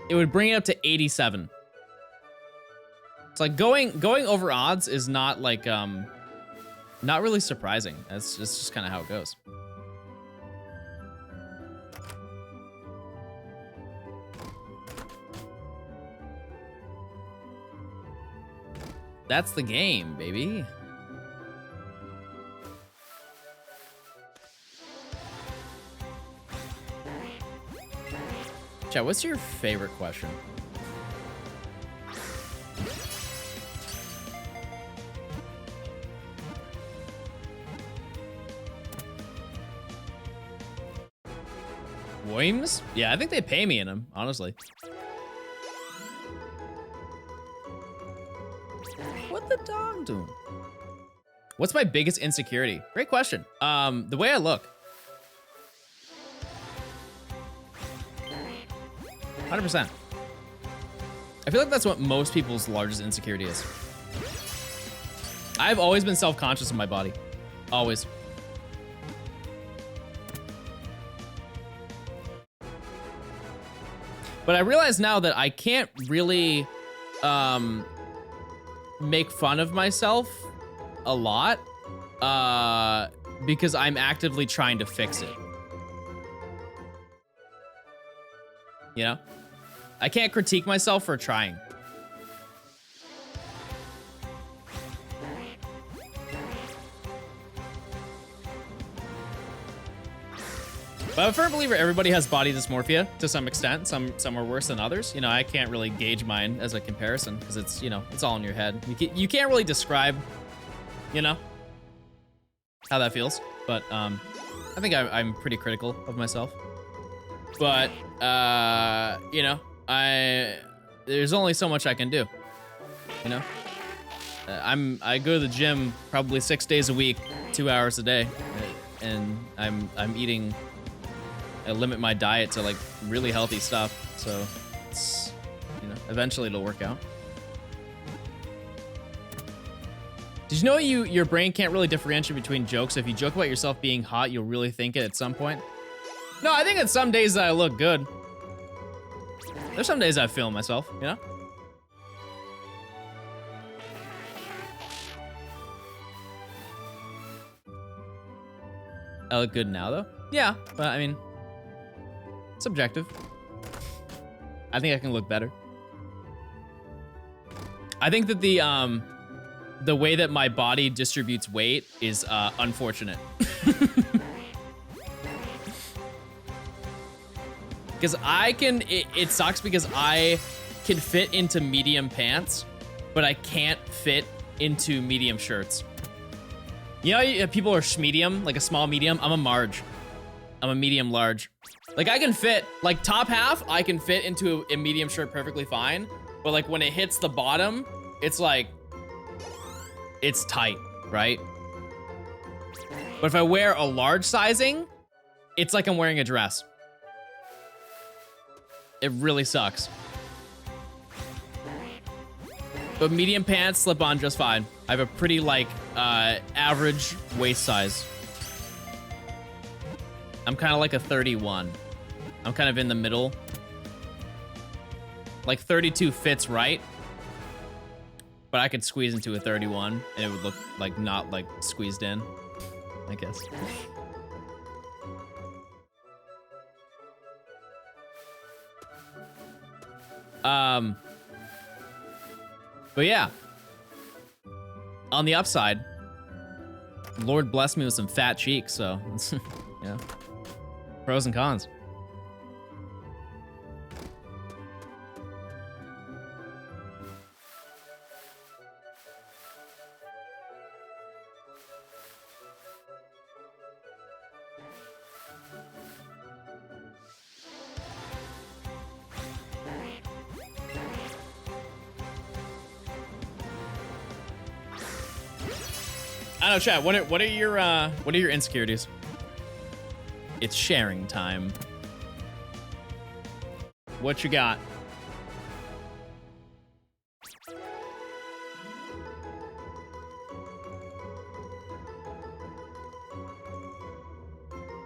it would bring it up to 87. It's like going over odds is not like not really surprising. It's just kind of how it goes. That's the game, baby. Chat, what's your favorite question? Williams? Yeah, I think they pay me in them, honestly. What the dog doing? What's my biggest insecurity? Great question. The way I look. 100%. I feel like that's what most people's largest insecurity is. I've always been self-conscious of my body. Always. But I realize now that I can't really make fun of myself a lot because I'm actively trying to fix it. You know? I can't critique myself for trying. But I'm a firm believer everybody has body dysmorphia to some extent. Some are worse than others. You know, I can't really gauge mine as a comparison because it's, you know, it's all in your head. You can't really describe, you know, how that feels. But I think I'm pretty critical of myself. But you know, there's only so much I can do. You know, I go to the gym probably 6 days a week, 2 hours a day, and I'm eating. I limit my diet to like really healthy stuff, so it's, you know, eventually it'll work out. Did you know your brain can't really differentiate between jokes? If you joke about yourself being hot, you'll really think it at some point. No, I think at some days that I look good. There's some days I feel myself, you know? I look good now, though? Yeah, but I mean, it's subjective. I think I can look better. I think that the way that my body distributes weight is unfortunate. Because it sucks because I can fit into medium pants, but I can't fit into medium shirts. You know, people are medium, like a small medium. I'm a large. I'm a medium large. Like I can fit, like top half, I can fit into a medium shirt perfectly fine. But like when it hits the bottom, it's like, it's tight, right? But if I wear a large sizing, it's like I'm wearing a dress. It really sucks. But medium pants slip on just fine. I have a pretty like average waist size. I'm kind of like a 31. I'm kind of in the middle. Like 32 fits right. But I could squeeze into a 31 and it would look like not like squeezed in, I guess. But yeah. On the upside, Lord blessed me with some fat cheeks, so yeah. Pros and cons. I don't know, chat. What are your insecurities? It's sharing time. What you got?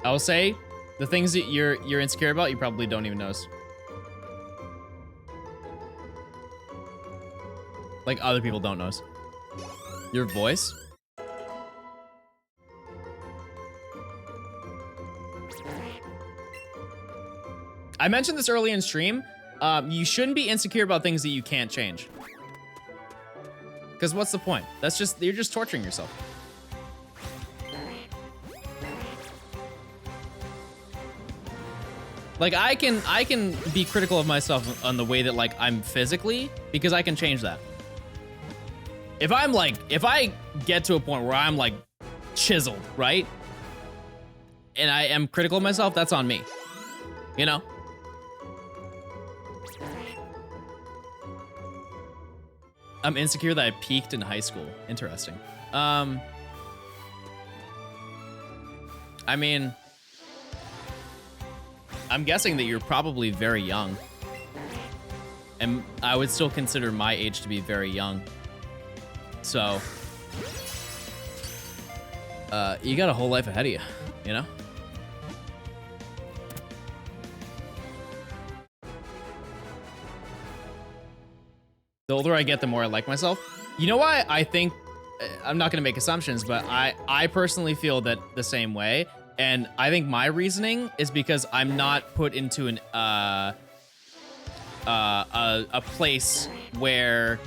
I will say the things that you're insecure about, you probably don't even notice. Like other people don't notice. Your voice? I mentioned this early in stream. You shouldn't be insecure about things that you can't change. Because what's the point? You're just torturing yourself. Like I can be critical of myself on the way that like I'm physically, because I can change that. If I get to a point where I'm like chiseled, right? And I am critical of myself, that's on me. You know? I'm insecure that I peaked in high school. Interesting. I mean, I'm guessing that you're probably very young. And I would still consider my age to be very young. So, you got a whole life ahead of you, you know? The older I get, the more I like myself. You know why I think, I'm not gonna make assumptions, but I personally feel that the same way. And I think my reasoning is because I'm not put into a place where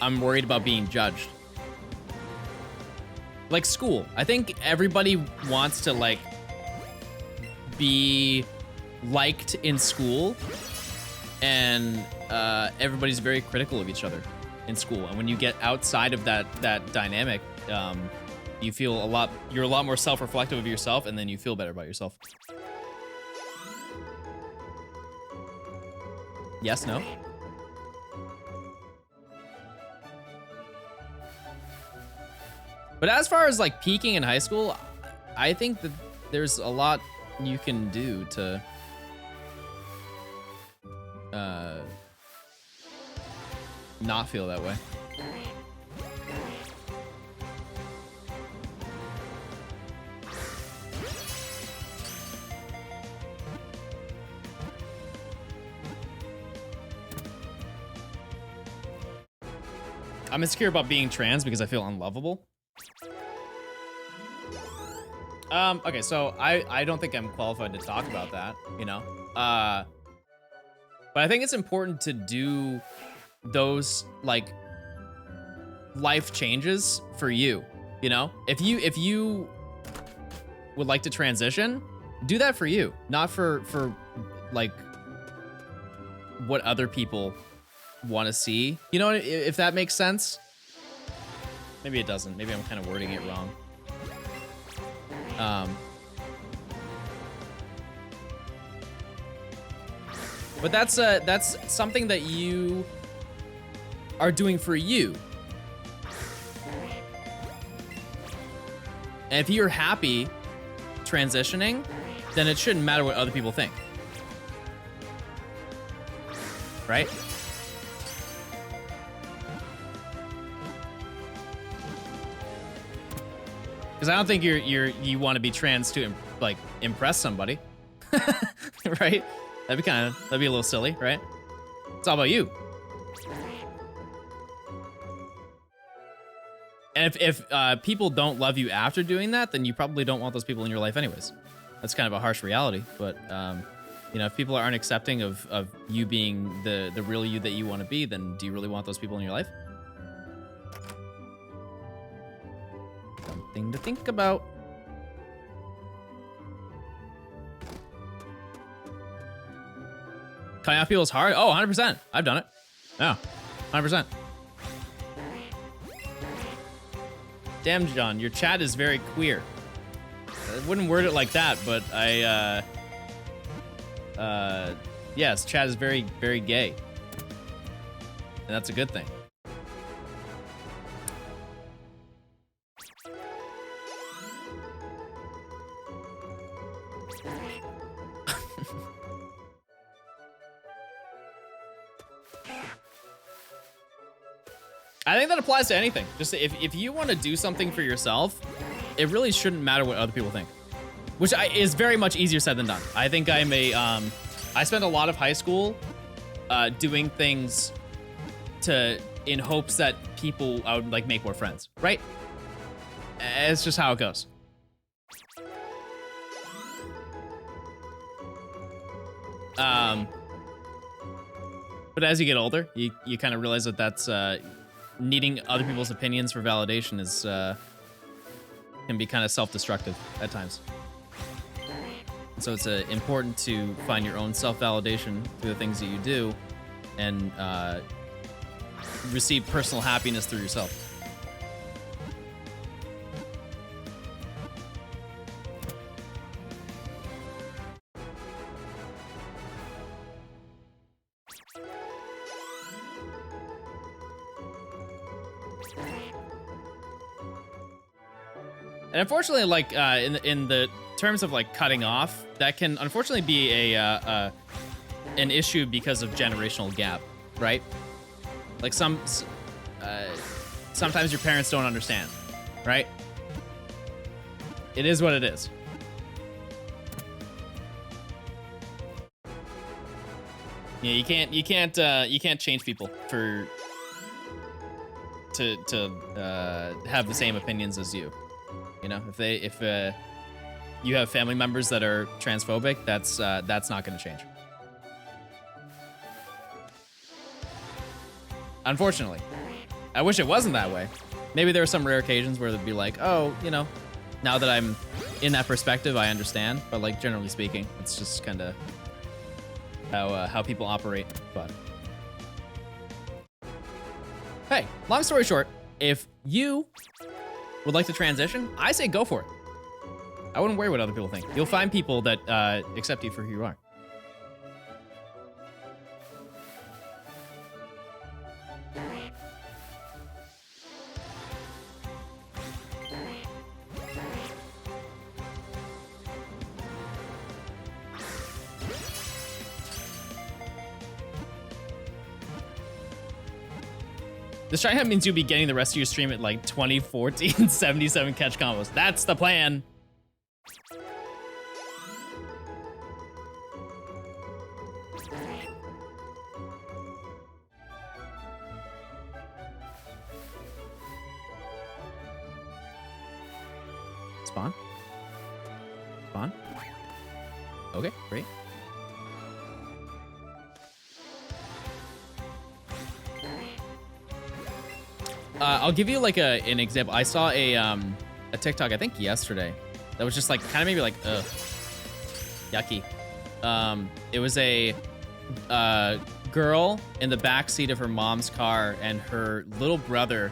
I'm worried about being judged. Like school. I think everybody wants to like be liked in school, and everybody's very critical of each other in school. And when you get outside of that dynamic, you feel you're a lot more self-reflective of yourself, and then you feel better about yourself. Yes, no? But as far as like peaking in high school, I think that there's a lot you can do to not feel that way. I'm insecure about being trans because I feel unlovable. Okay, so I don't think I'm qualified to talk about that, you know? But I think it's important to do those, like, life changes for you, you know? If you would like to transition, do that for you, not for like, what other people want to see. You know, if that makes sense? Maybe it doesn't. Maybe I'm kind of wording it wrong. But that's something that you are doing for you. And if you're happy transitioning, then it shouldn't matter what other people think. Right? Because I don't think you want to be trans to like impress somebody, right? That'd be a little silly, right? It's all about you. And if people don't love you after doing that, then you probably don't want those people in your life anyways. That's kind of a harsh reality, but you know, if people aren't accepting of you being the real you that you want to be, then do you really want those people in your life? Something to think about. Cutting off people is hard? Oh, 100%. I've done it. Yeah, 100%. Damn, John, your chat is very queer. I wouldn't word it like that, but yes, chat is very, very gay. And that's a good thing. I think that applies to anything. Just if you want to do something for yourself, it really shouldn't matter what other people think, which is very much easier said than done. I think I spent a lot of high school doing things in hopes that I would like make more friends, right? It's just how it goes. But as you get older, you kind of realize that that's needing other people's opinions for validation is can be kind of self-destructive at times. So it's important to find your own self-validation through the things that you do, and receive personal happiness through yourself. And unfortunately, like in the terms of like cutting off, that can unfortunately be an issue because of generational gap, right? Like sometimes your parents don't understand, right? It is what it is. Yeah, you can't change people to have the same opinions as you. You know, if you have family members that are transphobic, that's not going to change. Unfortunately, I wish it wasn't that way. Maybe there are some rare occasions where they'd be like, oh, you know, now that I'm in that perspective, I understand. But like generally speaking, it's just kind of how people operate. But hey, long story short, if you would like to transition, I say go for it. I wouldn't worry what other people think. You'll find people that accept you for who you are. This try hunt means you'll be getting the rest of your stream at like 2014 77 catch combos. That's the plan. Spawn. Spawn. Okay, great. I'll give you like an example. I saw a TikTok, I think yesterday, that was just like kind of maybe like, ugh, yucky. It was a girl in the back seat of her mom's car, and her little brother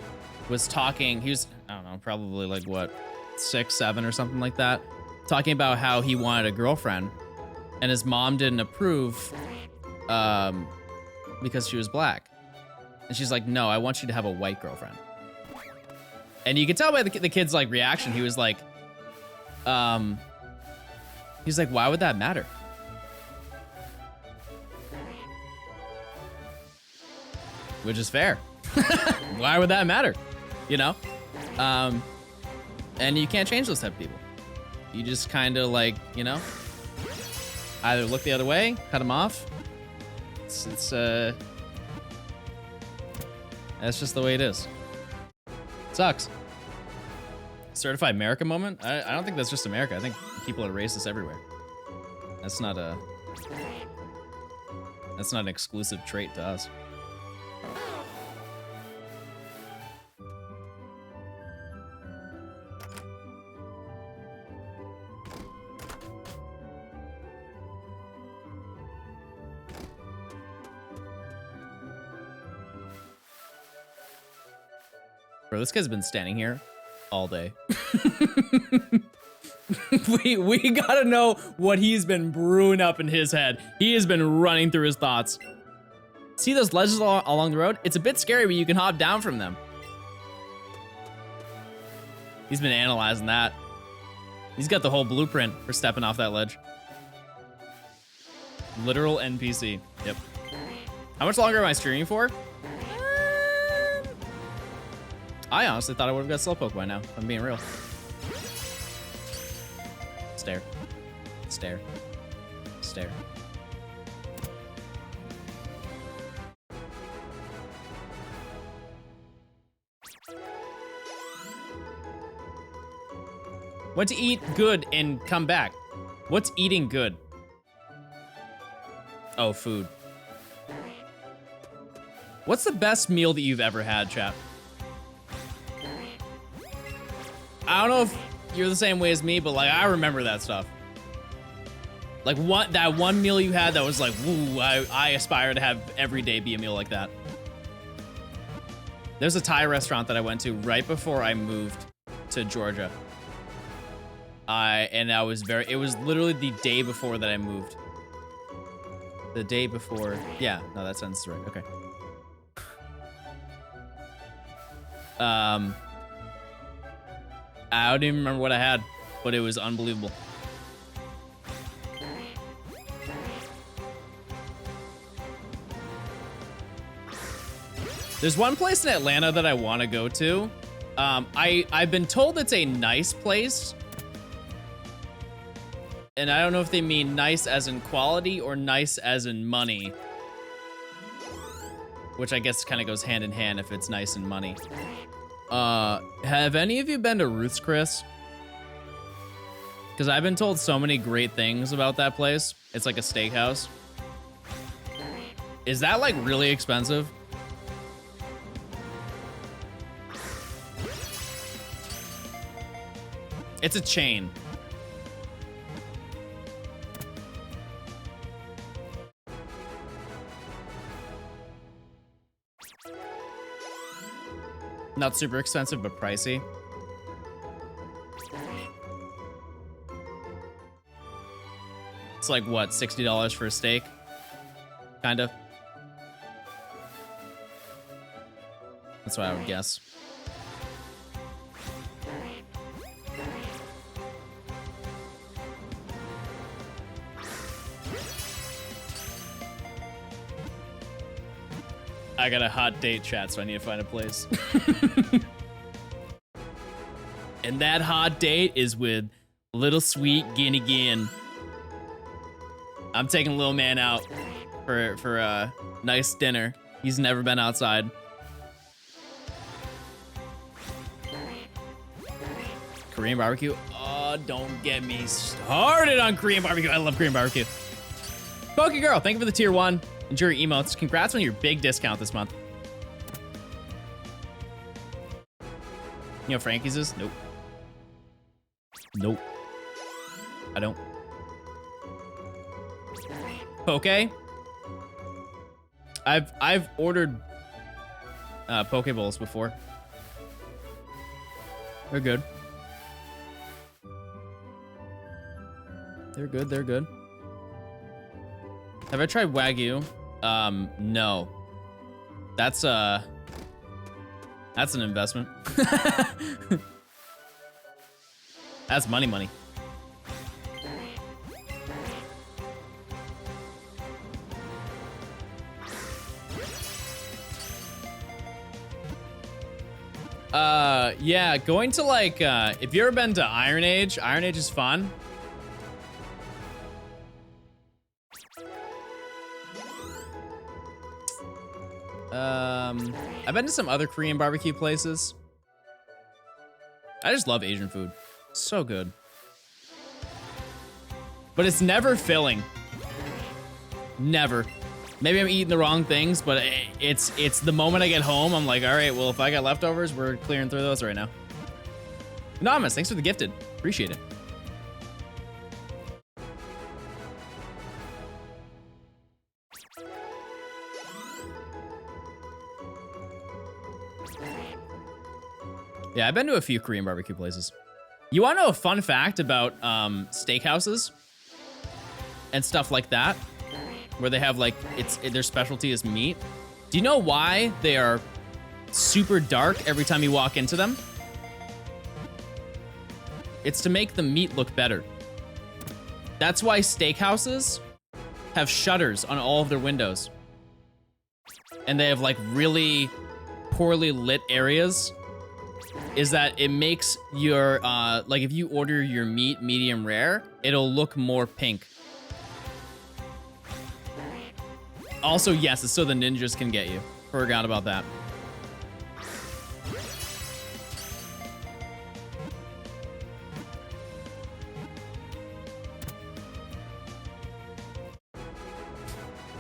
was talking. He was, I don't know, probably like what, 6, 7 or something like that, talking about how he wanted a girlfriend, and his mom didn't approve because she was black. And she's like, no, I want you to have a white girlfriend. And you can tell by the kid's like reaction. He was like, why would that matter? Which is fair. Why would that matter? You know? And you can't change those type of people. You just kind of like, you know, either look the other way, cut them off. That's just the way it is. Sucks. Certified America moment? I don't think that's just America. I think people are racist everywhere. That's not an exclusive trait to us. Bro, this guy's been standing here all day. we gotta know what he's been brewing up in his head. He has been running through his thoughts. See those ledges along the road? It's a bit scary, but you can hop down from them. He's been analyzing that. He's got the whole blueprint for stepping off that ledge. Literal NPC. Yep. How much longer am I streaming for? I honestly thought I would have got Slowpoke by now, if I'm being real. Stare. Stare. Stare. Went to eat good and come back. What's eating good? Oh, food. What's the best meal that you've ever had, chat? I don't know if you're the same way as me, but like I remember that stuff. Like that one meal you had that was like, woo, I aspire to have every day be a meal like that. There's a Thai restaurant that I went to right before I moved to Georgia. It was literally the day before that I moved. The day before, yeah, no, that sounds right, okay. I don't even remember what I had, but it was unbelievable. There's one place in Atlanta that I want to go to. I've been told it's a nice place. And I don't know if they mean nice as in quality or nice as in money. Which I guess kind of goes hand in hand if it's nice and money. Have any of you been to Ruth's Chris? Because I've been told so many great things about that place. It's like a steakhouse. Is that like really expensive? It's a chain. Not super expensive, but pricey. It's like, what, $60 for a steak? Kinda. That's what I would guess. I got a hot date, chat, so I need to find a place. And that hot date is with little sweet Guinea Gin. I'm taking little man out for a nice dinner. He's never been outside. Korean barbecue? Oh, Don't get me started on Korean barbecue. I love Korean barbecue. Poke Girl, thank you for the tier 1. Enjoy your emotes. Congrats on your big discount this month. You know what Frankie's is? Nope. Nope. I don't. Poke. I've ordered Poke Bowls before. They're good. They're good. They're good. Have I tried Wagyu? No. That's an investment. That's money. Yeah, going to like, if you ever been to Iron Age is fun. I've been to some other Korean barbecue places. I just love Asian food. So good. But it's never filling. Never. Maybe I'm eating the wrong things, but it's the moment I get home, I'm like, all right, well, if I got leftovers, we're clearing through those right now. Anonymous, thanks for the gifted. Appreciate it. Yeah, I've been to a few Korean barbecue places. You want to know a fun fact about steakhouses and stuff like that, where they have like their specialty is meat? Do you know why they are super dark every time you walk into them? It's to make the meat look better. That's why steakhouses have shutters on all of their windows, and they have like really poorly lit areas. Is that it makes your, like if you order your meat medium rare, it'll look more pink. Also, yes, it's so the ninjas can get you. Forgot about that.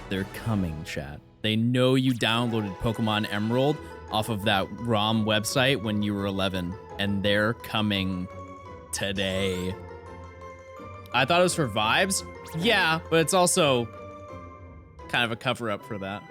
They're coming, chat. They know you downloaded Pokemon Emerald off of that ROM website when you were 11, and they're coming today. I thought it was for vibes. Yeah, but it's also kind of a cover-up for that.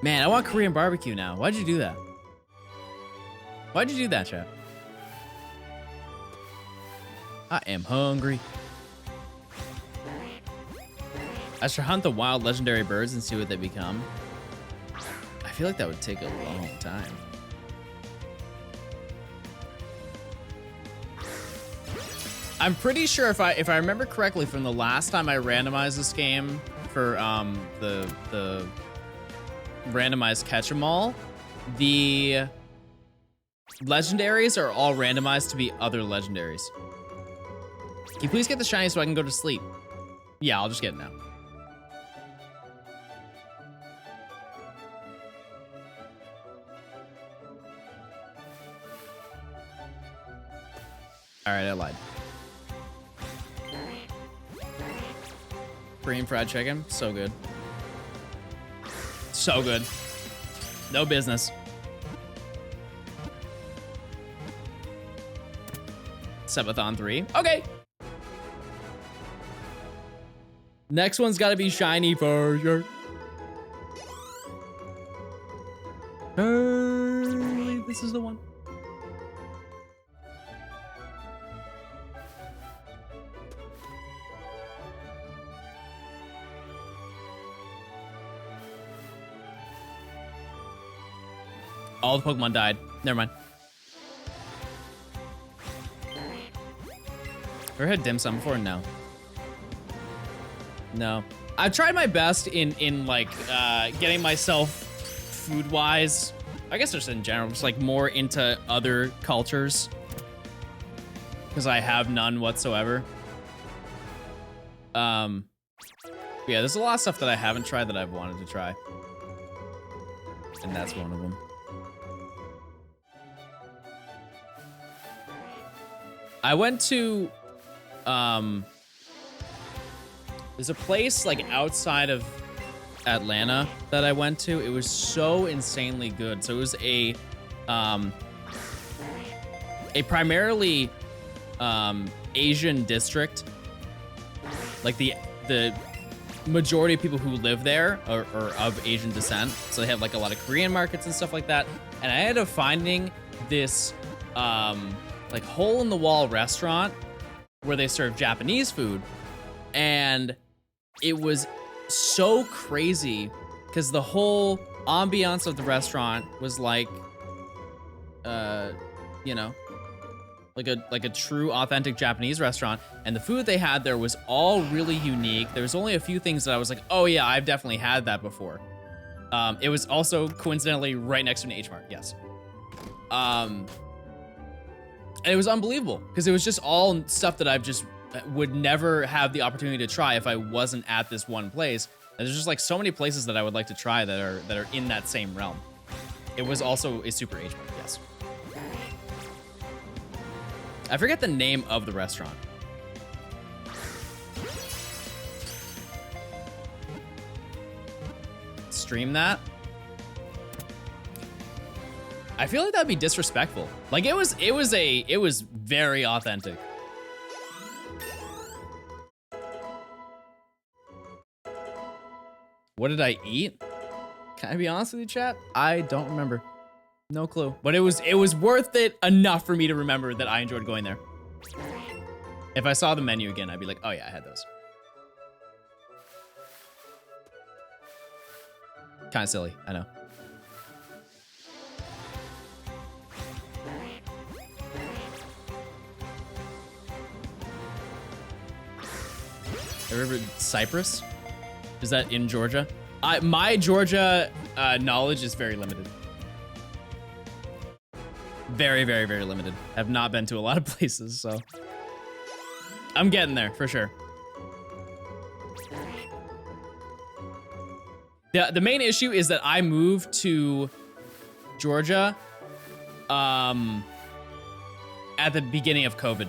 Man, I want Korean barbecue now. Why'd you do that? Why'd you do that, chat? I am hungry. I should hunt the wild legendary birds and see what they become. I feel like that would take a long time. I'm pretty sure if I remember correctly from the last time I randomized this game for the randomized catch 'em all, the legendaries are all randomized to be other legendaries. Can you please get the shiny so I can go to sleep? Yeah, I'll just get it now. All right, I lied. Korean fried chicken, so good. So good. No business. Subathon 3. Okay. Next one's got to be shiny for sure. This is the one. All the Pokemon died. Never mind. Ever had dim sum before? No. No. I've tried my best in like getting myself food-wise, I guess just in general, just like more into other cultures. Because I have none whatsoever. Yeah, there's a lot of stuff that I haven't tried that I've wanted to try. And that's one of them. I went to, there's a place like outside of Atlanta that I went to. It was so insanely good. So it was a primarily Asian district. Like the majority of people who live there are of Asian descent. So they have like a lot of Korean markets and stuff like that. And I ended up finding this like hole in the wall restaurant where they serve Japanese food. And it was so crazy because the whole ambiance of the restaurant was like, you know, like a true authentic Japanese restaurant. And the food they had there was all really unique. There was only a few things that I was like, oh yeah, I've definitely had that before. It was also coincidentally right next to an H Mart, yes. And it was unbelievable because it was just all stuff that I've just would never have the opportunity to try if I wasn't at this one place. And there's just like so many places that I would like to try that are in that same realm. It was also a super H Mart, yes. I forget the name of the restaurant. Stream that? I feel like that'd be disrespectful. Like it was very authentic. What did I eat? Can I be honest with you, chat? I don't remember. No clue. But it was worth it enough for me to remember that I enjoyed going there. If I saw the menu again, I'd be like, oh yeah, I had those. Kind of silly, I know. I remember Cyprus? Is that in Georgia? My Georgia knowledge is very limited. Very, very, very limited. Have not been to a lot of places, so I'm getting there for sure. Yeah, the main issue is that I moved to Georgia at the beginning of COVID.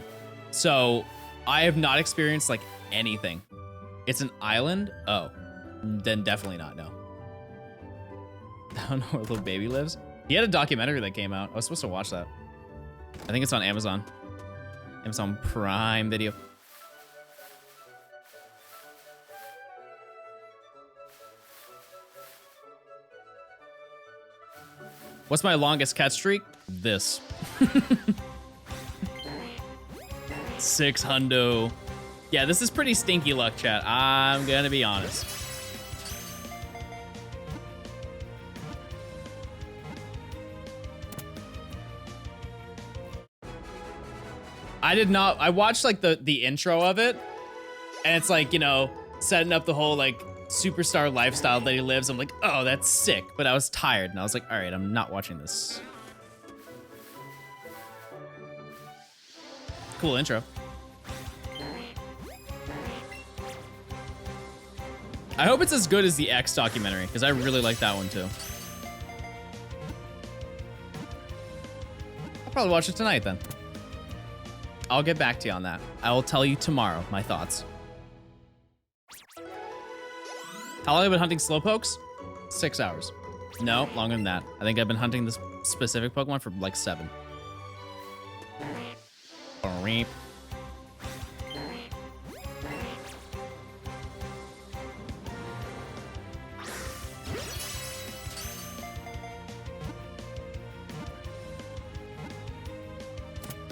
So I have not experienced like anything. It's an island? Oh, then definitely not, no. I don't know where little baby lives. He had a documentary that came out. I was supposed to watch that. I think it's on Amazon. Amazon Prime Video. What's my longest catch streak? This. 600. Yeah, this is pretty stinky luck, chat. I'm gonna be honest. I watched like the intro of it, and it's like, you know, setting up the whole like superstar lifestyle that he lives. I'm like, oh, that's sick. But I was tired and I was like, all right, I'm not watching this. Cool intro. I hope it's as good as the X documentary, because I really like that one too. I'll probably watch it tonight then. I'll get back to you on that. I will tell you tomorrow my thoughts. How long have I been hunting Slowpokes? 6 hours. No, longer than that. I think I've been hunting this specific Pokemon for like 7.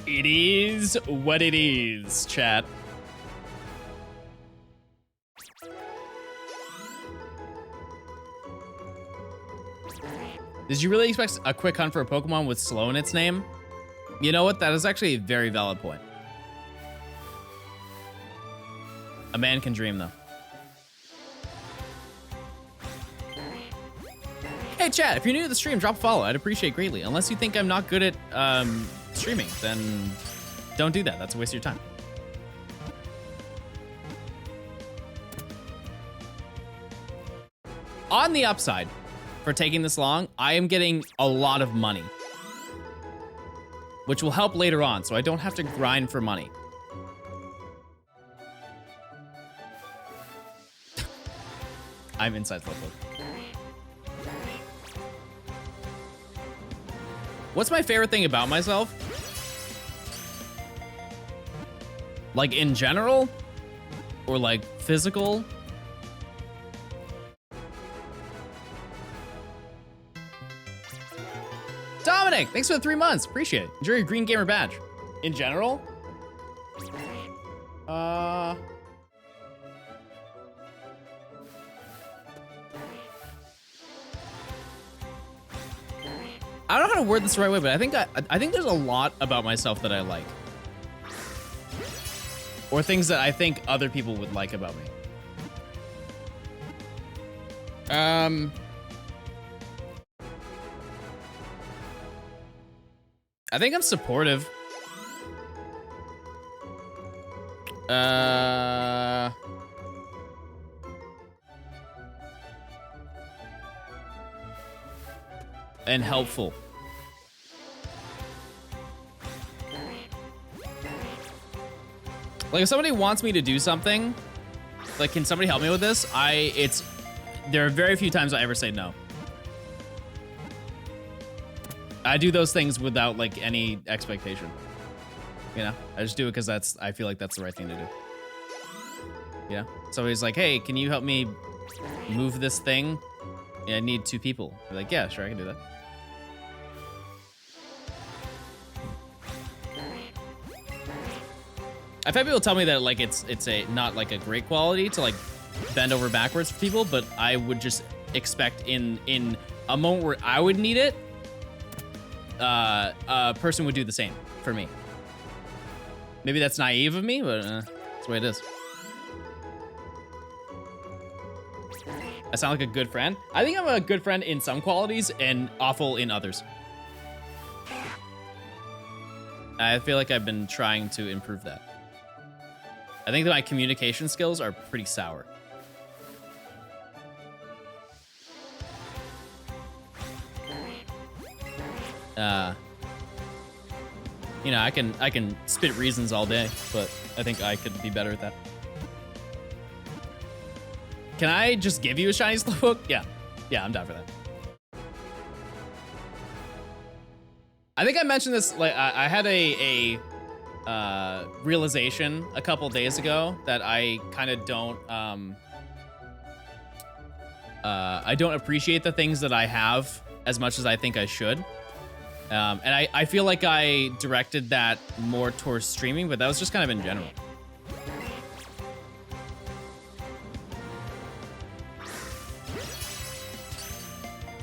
It is what it is, chat. Did you really expect a quick hunt for a Pokemon with slow in its name? You know what? That is actually a very valid point. A man can dream, though. Hey, chat, if you're new to the stream, drop a follow. I'd appreciate it greatly. Unless you think I'm not good at streaming, then don't do that. That's a waste of your time. On the upside, for taking this long, I am getting a lot of money, which will help later on, so I don't have to grind for money. I'm inside Slowpoke. What's my favorite thing about myself? Like in general? Or like physical? Dominic, thanks for the 3 months. Appreciate it. Enjoy your green gamer badge. In general? I don't know how to word this the right way, but I think there's a lot about myself that I like. Or things that I think other people would like about me. I think I'm supportive. And helpful. Like if somebody wants me to do something, like can somebody help me with this? There are very few times I ever say no. I do those things without like any expectation. You know, I just do it because I feel like that's the right thing to do. Yeah. Somebody's like, hey, can you help me move this thing? Yeah, I need 2 people. You're like, yeah, sure, I can do that. I've had people tell me that like it's not like a great quality to like bend over backwards for people, but I would just expect in a moment where I would need it, a person would do the same for me. Maybe that's naive of me, but that's the way it is. I sound like a good friend. I think I'm a good friend in some qualities and awful in others. I feel like I've been trying to improve that. I think that my communication skills are pretty sour. You know, I can spit reasons all day, but I think I could be better at that. Can I just give you a shiny Slowpoke? Yeah, I'm down for that. I think I mentioned this, like I had a realization a couple days ago that I kind of don't appreciate the things that I have as much as I think I should. And I feel like I directed that more towards streaming, but that was just kind of in general.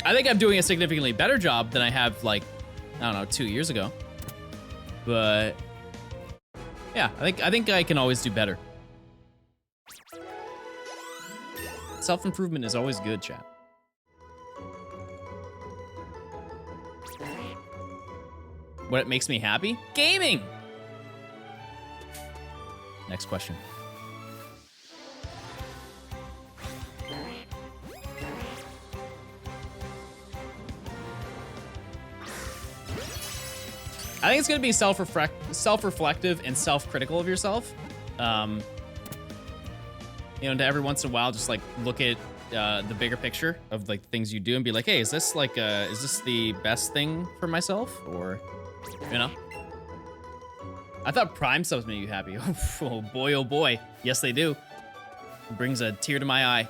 I think I'm doing a significantly better job than I have, like, I don't know, 2 years ago. But yeah, I think I can always do better. Self-improvement is always good, chat. What makes me happy? Gaming! Next question. I think it's gonna be self-reflective and self-critical of yourself. You know, to every once in a while, just like look at the bigger picture of like things you do and be like, hey, is this like is this the best thing for myself? Or, you know? I thought Prime subs made you happy. Oh boy, oh boy. Yes, they do. It brings a tear to my eye.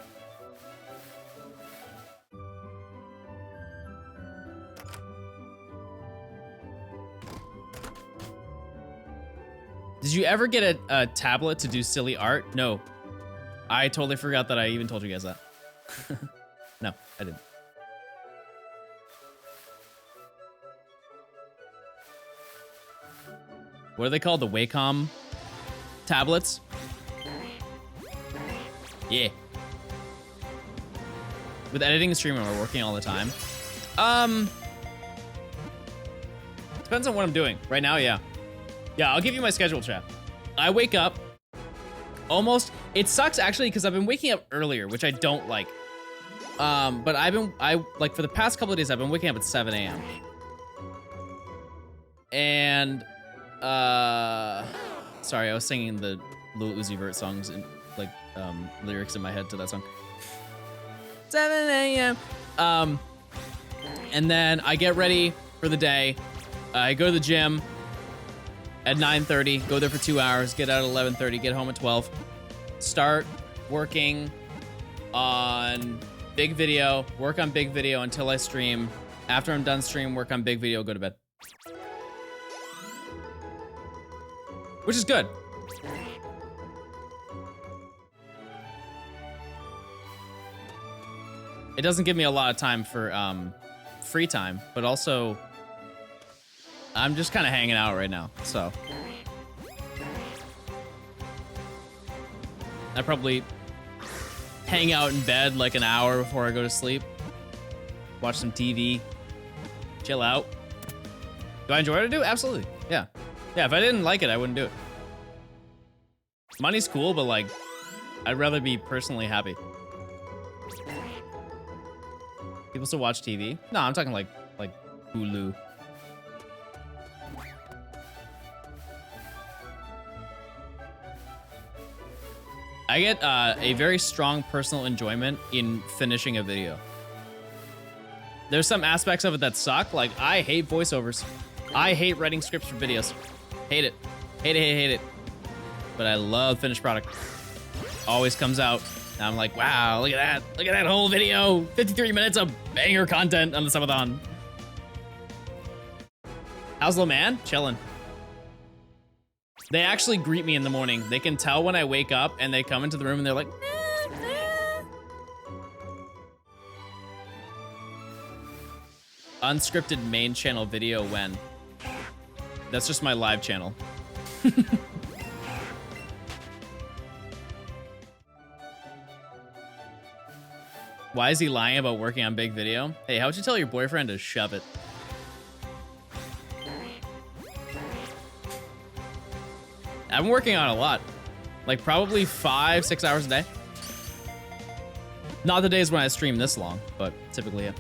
Did you ever get a tablet to do silly art? No. I totally forgot that I even told you guys that. No, I didn't. What are they called? The Wacom tablets? Yeah. With editing and streaming, we're working all the time. Depends on what I'm doing. Right now, yeah. Yeah, I'll give you my schedule, chat. I wake up almost, it sucks actually because I've been waking up earlier, which I don't like. But like for the past couple of days, I've been waking up at 7 a.m. And, sorry, I was singing the Lil Uzi Vert songs and like, lyrics in my head to that song. 7 a.m. And then I get ready for the day. I go to the gym at 9:30, go there for 2 hours, get out at 11:30, get home at 12, start working on big video, work on big video until I stream. After I'm done stream, work on big video, go to bed. Which is good. It doesn't give me a lot of time for free time, but also I'm just kind of hanging out right now, so I probably hang out in bed like an hour before I go to sleep, watch some TV, chill out. Do I enjoy what I do? Absolutely, yeah. Yeah, if I didn't like it, I wouldn't do it. Money's cool, but like, I'd rather be personally happy. People still watch TV? No, I'm talking like Hulu. I get a very strong personal enjoyment in finishing a video. There's some aspects of it that suck. Like, I hate voiceovers. I hate writing scripts for videos. Hate it. Hate it, hate it, hate it. But I love finished product. Always comes out. And I'm like, wow, look at that. Look at that whole video. 53 minutes of banger content on the subathon. How's little man? Chilling. They actually greet me in the morning. They can tell when I wake up and they come into the room and they're like, nah, nah. Unscripted main channel video when? That's just my live channel. Why is he lying about working on big video? Hey, how'd you tell your boyfriend to shove it? I've been working on a lot. Like probably 5-6 hours a day. Not the days when I stream this long, but typically, yeah.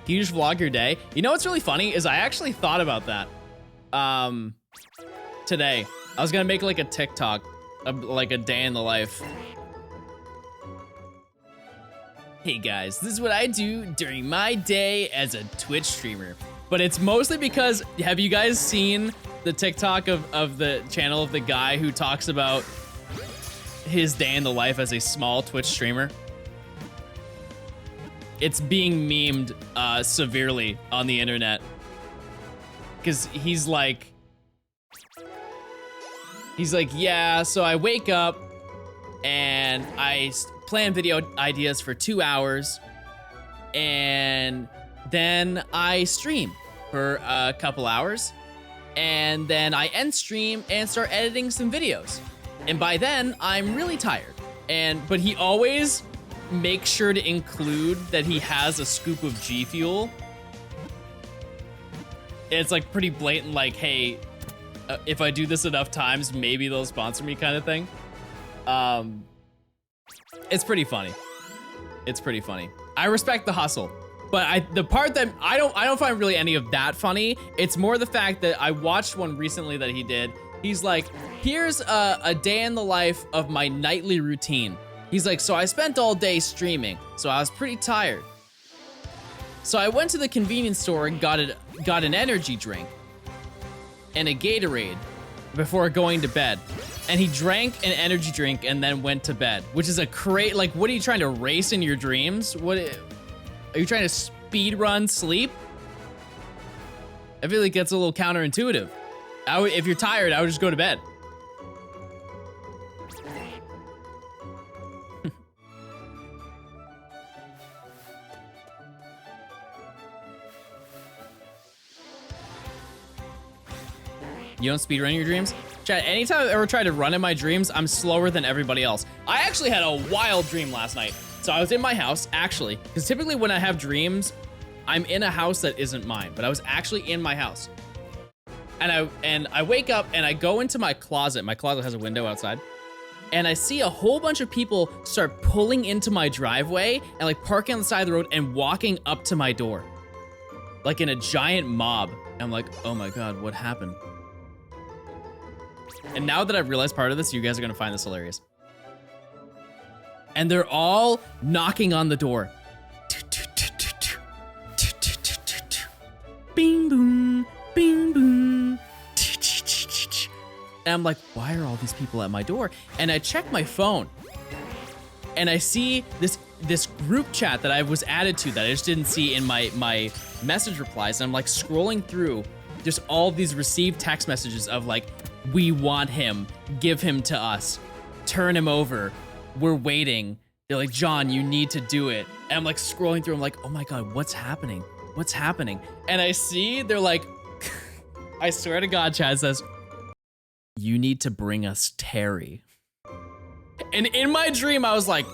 Can you just vlog your day? You know what's really funny is I actually thought about that today. I was gonna make like a TikTok, like a day in the life. Hey guys, this is what I do during my day as a Twitch streamer. But it's mostly because, have you guys seen the TikTok of the channel of the guy who talks about his day in the life as a small Twitch streamer? It's being memed severely on the internet. Because he's like, yeah, so I wake up and I plan video ideas for 2 hours and then I stream for a couple hours and then I end stream and start editing some videos. And by then I'm really tired. But he always makes sure to include that he has a scoop of G Fuel. It's like pretty blatant, like, hey, if I do this enough times, maybe they'll sponsor me kind of thing. It's pretty funny. It's pretty funny. I respect the hustle, but the part that I don't find really any of that funny. It's more the fact that I watched one recently that he did. He's like, here's a day in the life of my nightly routine. He's like, so I spent all day streaming, so I was pretty tired. So I went to the convenience store and got an energy drink and a Gatorade before going to bed. And he drank an energy drink and then went to bed, which is like, what are you trying to race in your dreams? What are you trying to speed run sleep? I feel like that's a little counterintuitive. If you're tired, I would just go to bed. You don't speedrun your dreams? Chat, anytime I've ever tried to run in my dreams, I'm slower than everybody else. I actually had a wild dream last night. So I was in my house, actually, because typically when I have dreams, I'm in a house that isn't mine, but I was actually in my house. And I wake up and I go into my closet. My closet has a window outside. And I see a whole bunch of people start pulling into my driveway and like parking on the side of the road and walking up to my door. Like in a giant mob. And I'm like, oh my God, what happened? And now that I've realized part of this, you guys are gonna find this hilarious. And they're all knocking on the door. Bing boom, bing boom. And I'm like, why are all these people at my door? And I check my phone and I see this group chat that I was added to that I just didn't see in my message replies. And I'm like scrolling through just all these received text messages of like, we want him, give him to us, turn him over, we're waiting. They're like, John, you need to do it. And I'm like scrolling through, I'm like, oh my God, what's happening? What's happening? And I see they're like, I swear to God, Chad says, you need to bring us Terry. And in my dream, I was like,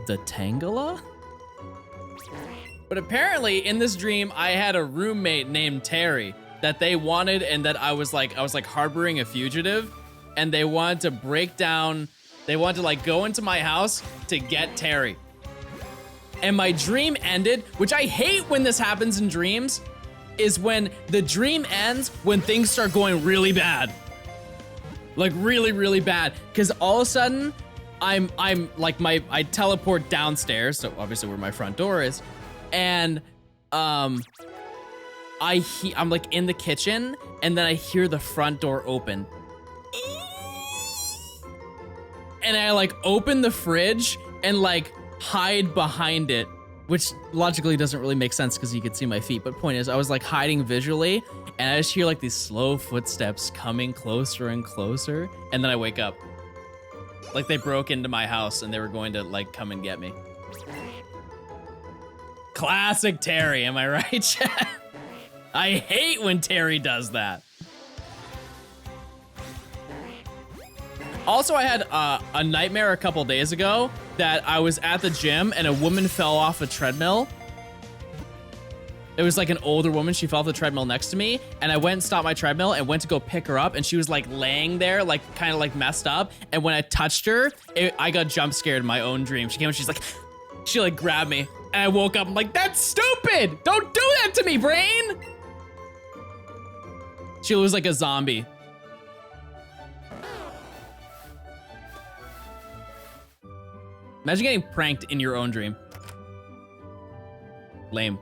the Tangela? But apparently in this dream, I had a roommate named Terry that they wanted and that I was like harboring a fugitive and they wanted to break down, they wanted to like go into my house to get Terry. And my dream ended, which I hate when this happens in dreams, is when the dream ends when things start going really bad. Like really, really bad. Cause all of a sudden, I'm like I teleport downstairs, so obviously where my front door is, and I'm like in the kitchen, and then I hear the front door open. And I like open the fridge and like hide behind it, which logically doesn't really make sense because you could see my feet. But point is, I was like hiding visually, and I just hear like these slow footsteps coming closer and closer, and then I wake up. Like they broke into my house and they were going to like come and get me. Classic Terry, am I right, Chad? I hate when Terry does that. Also, I had a nightmare a couple days ago that I was at the gym and a woman fell off a treadmill. It was like an older woman. She fell off the treadmill next to me, and I went and stopped my treadmill and went to go pick her up, and she was like laying there, like kind of like messed up. And when I touched her, I got jump scared in my own dream. She came and she's like, she like grabbed me, and I woke up. I'm like, that's stupid! Don't do that to me, brain! She was like a zombie. Imagine getting pranked in your own dream. Lame.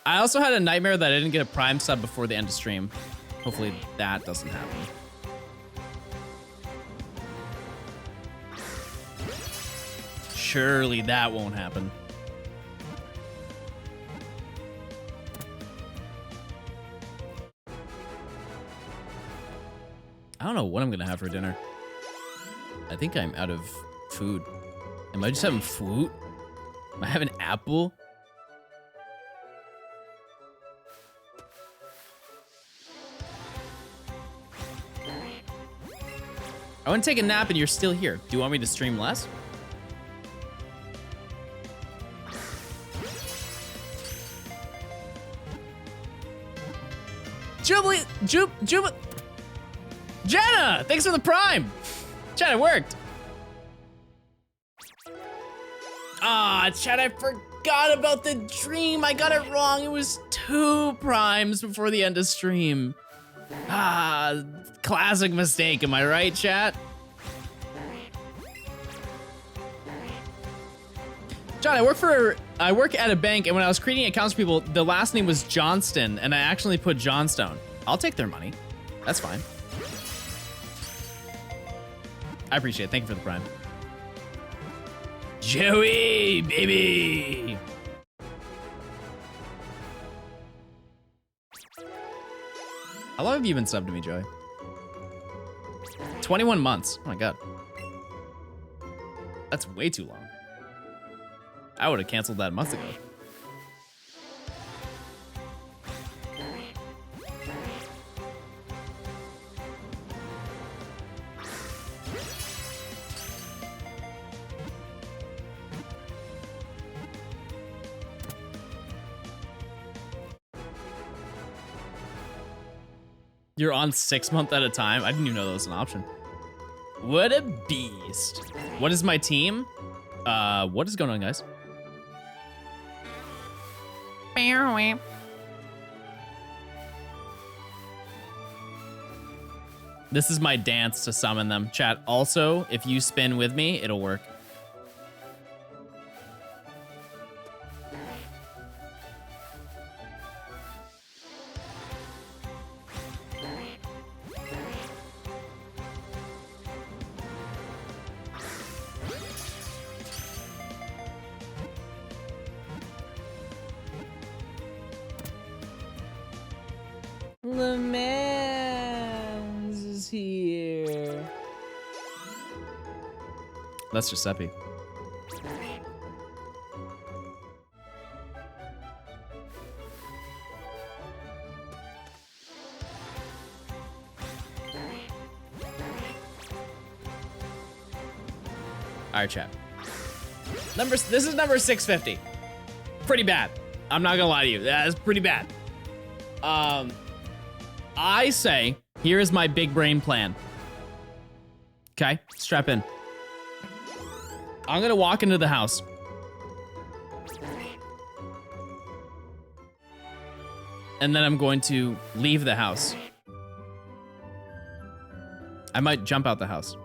I also had a nightmare that I didn't get a Prime sub before the end of stream. Hopefully that doesn't happen. Surely that won't happen. I don't know what I'm gonna have for dinner. I think I'm out of food. Am I just having fruit? Am I having apple? I want to take a nap and you're still here. Do you want me to stream less? Jubilee, Jenna, thanks for the Prime. Chat, it worked. Ah, chat, I forgot about the dream. I got it wrong. It was 2 primes before the end of stream. Ah, classic mistake. Am I right, chat? John, I work at a bank, and when I was creating accounts for people, the last name was Johnston, and I actually put Johnstone. I'll take their money. That's fine. I appreciate it. Thank you for the Prime. Joey, baby! How long have you been subbed to me, Joey? 21 months. Oh my God. That's way too long. I would have canceled that months ago. You're on 6 months at a time? I didn't even know that was an option. What a beast. What is my team? What is going on, guys? This is my dance to summon them. Chat, also, if you spin with me, it'll work. The man's is here. That's Giuseppe. All right, chat. This is number 650. Pretty bad. I'm not gonna lie to you. That is pretty bad. I say, here is my big brain plan. Okay, strap in. I'm gonna walk into the house. And then I'm going to leave the house. I might jump out the house.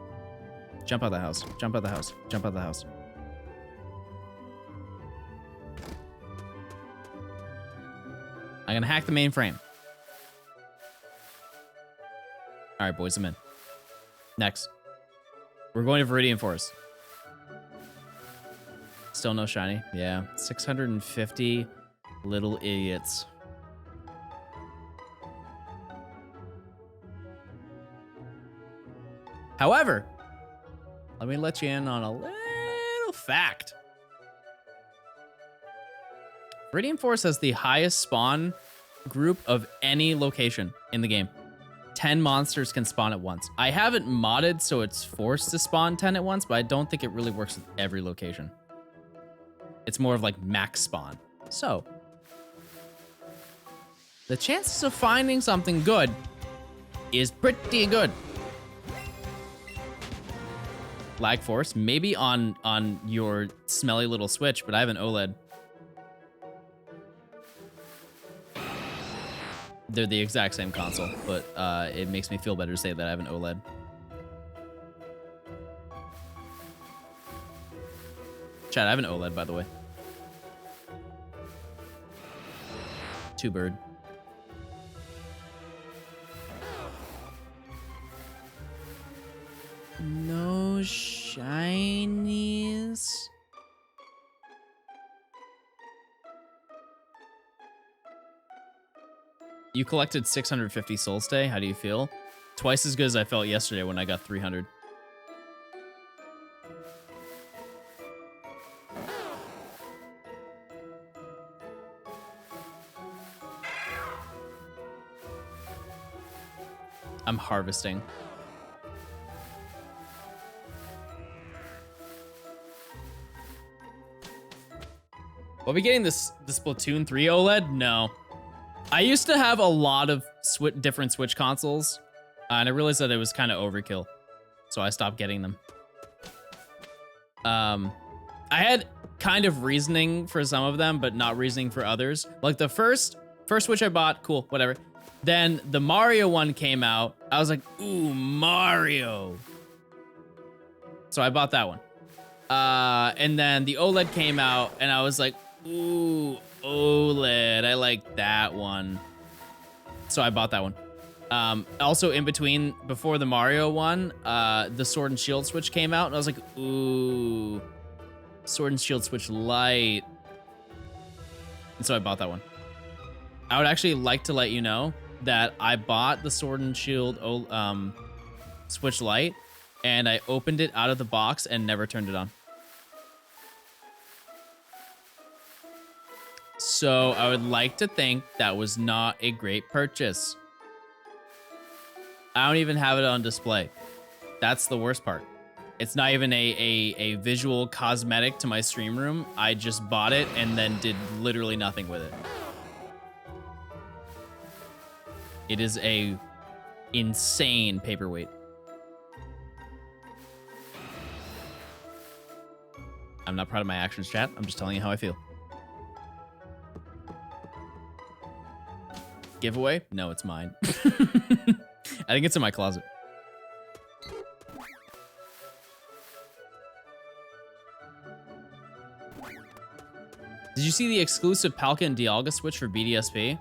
Jump out the house, jump out the house, jump out the house. I'm gonna hack the mainframe. All right, boys, I'm in. Next. We're going to Viridian Forest. Still no shiny. Yeah, 650 little idiots. However, let me let you in on a little fact. Viridian Forest has the highest spawn group of any location in the game. 10 monsters can spawn at once. I haven't modded so it's forced to spawn 10 at once, but I don't think it really works with every location. It's more of like max spawn. So, the chances of finding something good is pretty good. Lag force, maybe on your smelly little Switch, but I have an OLED. They're the exact same console, but it makes me feel better to say that I have an OLED. Chat, I have an OLED, by the way. Two bird. No shinies. You collected 650 Soul Stay. How do you feel? Twice as good as I felt yesterday when I got 300. I'm harvesting. Will we be getting the Splatoon 3 OLED? No. I used to have a lot of different Switch consoles, and I realized that it was kind of overkill, so I stopped getting them. I had kind of reasoning for some of them, but not reasoning for others. Like the first Switch I bought, cool, whatever. Then the Mario one came out. I was like, ooh, Mario. So I bought that one. And then the OLED came out, and I was like, ooh, OLED, I like that one. So I bought that one. Also in between, before the Mario one, the Sword and Shield Switch came out, and I was like, ooh, Sword and Shield Switch Lite. And so I bought that one. I would actually like to let you know that I bought the Sword and Shield Switch Lite, and I opened it out of the box and never turned it on. So I would like to think that was not a great purchase. I don't even have it on display. That's the worst part. It's not even a visual cosmetic to my stream room. I just bought it and then did literally nothing with it. It is a insane paperweight. I'm not proud of my actions, chat. I'm just telling you how I feel. Giveaway? No, it's mine. I think it's in my closet. Did you see the exclusive Palka and Dialga switch for BDSP?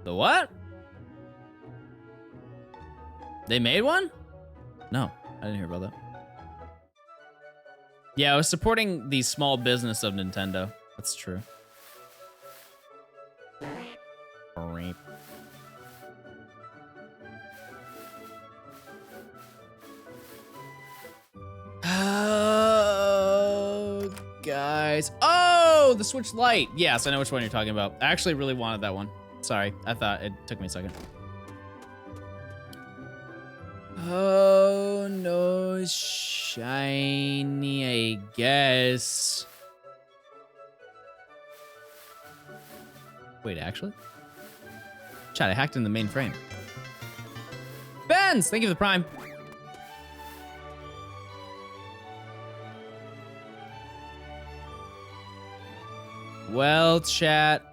The what? They made one? No, I didn't hear about that. Yeah, I was supporting the small business of Nintendo. That's true. Oh, guys. Oh, the Switch Lite. Yes, I know which one you're talking about. I actually really wanted that one. Sorry, I thought it took me a second. Oh, no, shiny, I guess. Wait, actually? Chat, I hacked in the main frame. Benz, thank you for the Prime. Well, chat,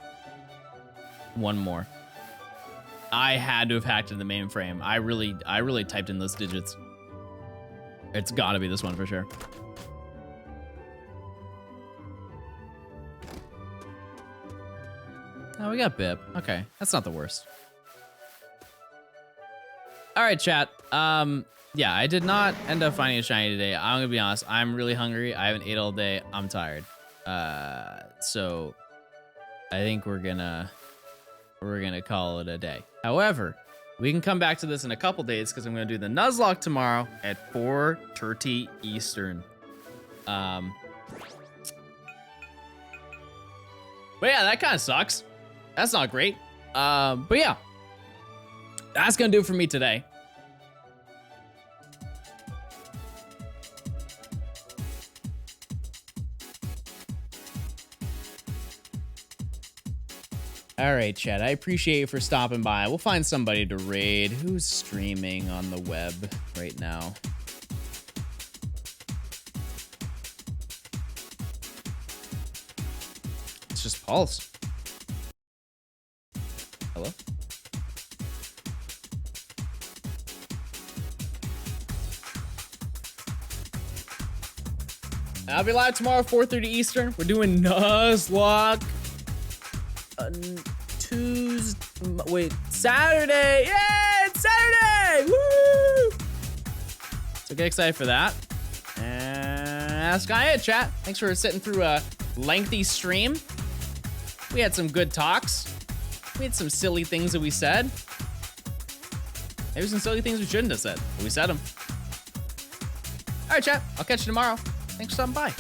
one more. I had to have hacked in the mainframe. I really typed in those digits. It's gotta be this one for sure. Oh, we got Bip. Okay, that's not the worst. All right, chat. Yeah, I did not end up finding a shiny today. I'm gonna be honest. I'm really hungry. I haven't ate all day. I'm tired. So I think we're gonna call it a day. However, we can come back to this in a couple days because I'm gonna do the Nuzlocke tomorrow at 4:30 Eastern. But yeah, that kind of sucks. That's not great. But yeah, that's gonna do it for me today. All right, chat. I appreciate you for stopping by. We'll find somebody to raid. Who's streaming on the web right now? It's just Pulse. Hello? I'll be live tomorrow, 4:30 Eastern. We're doing Nuzlocke. Saturday. Yeah, it's Saturday. Woo! So get excited for that. And that's kind of it, chat. Thanks for sitting through a lengthy stream. We had some good talks. We had some silly things that we said. Maybe some silly things we shouldn't have said, but we said them. All right, chat. I'll catch you tomorrow. Thanks for stopping by.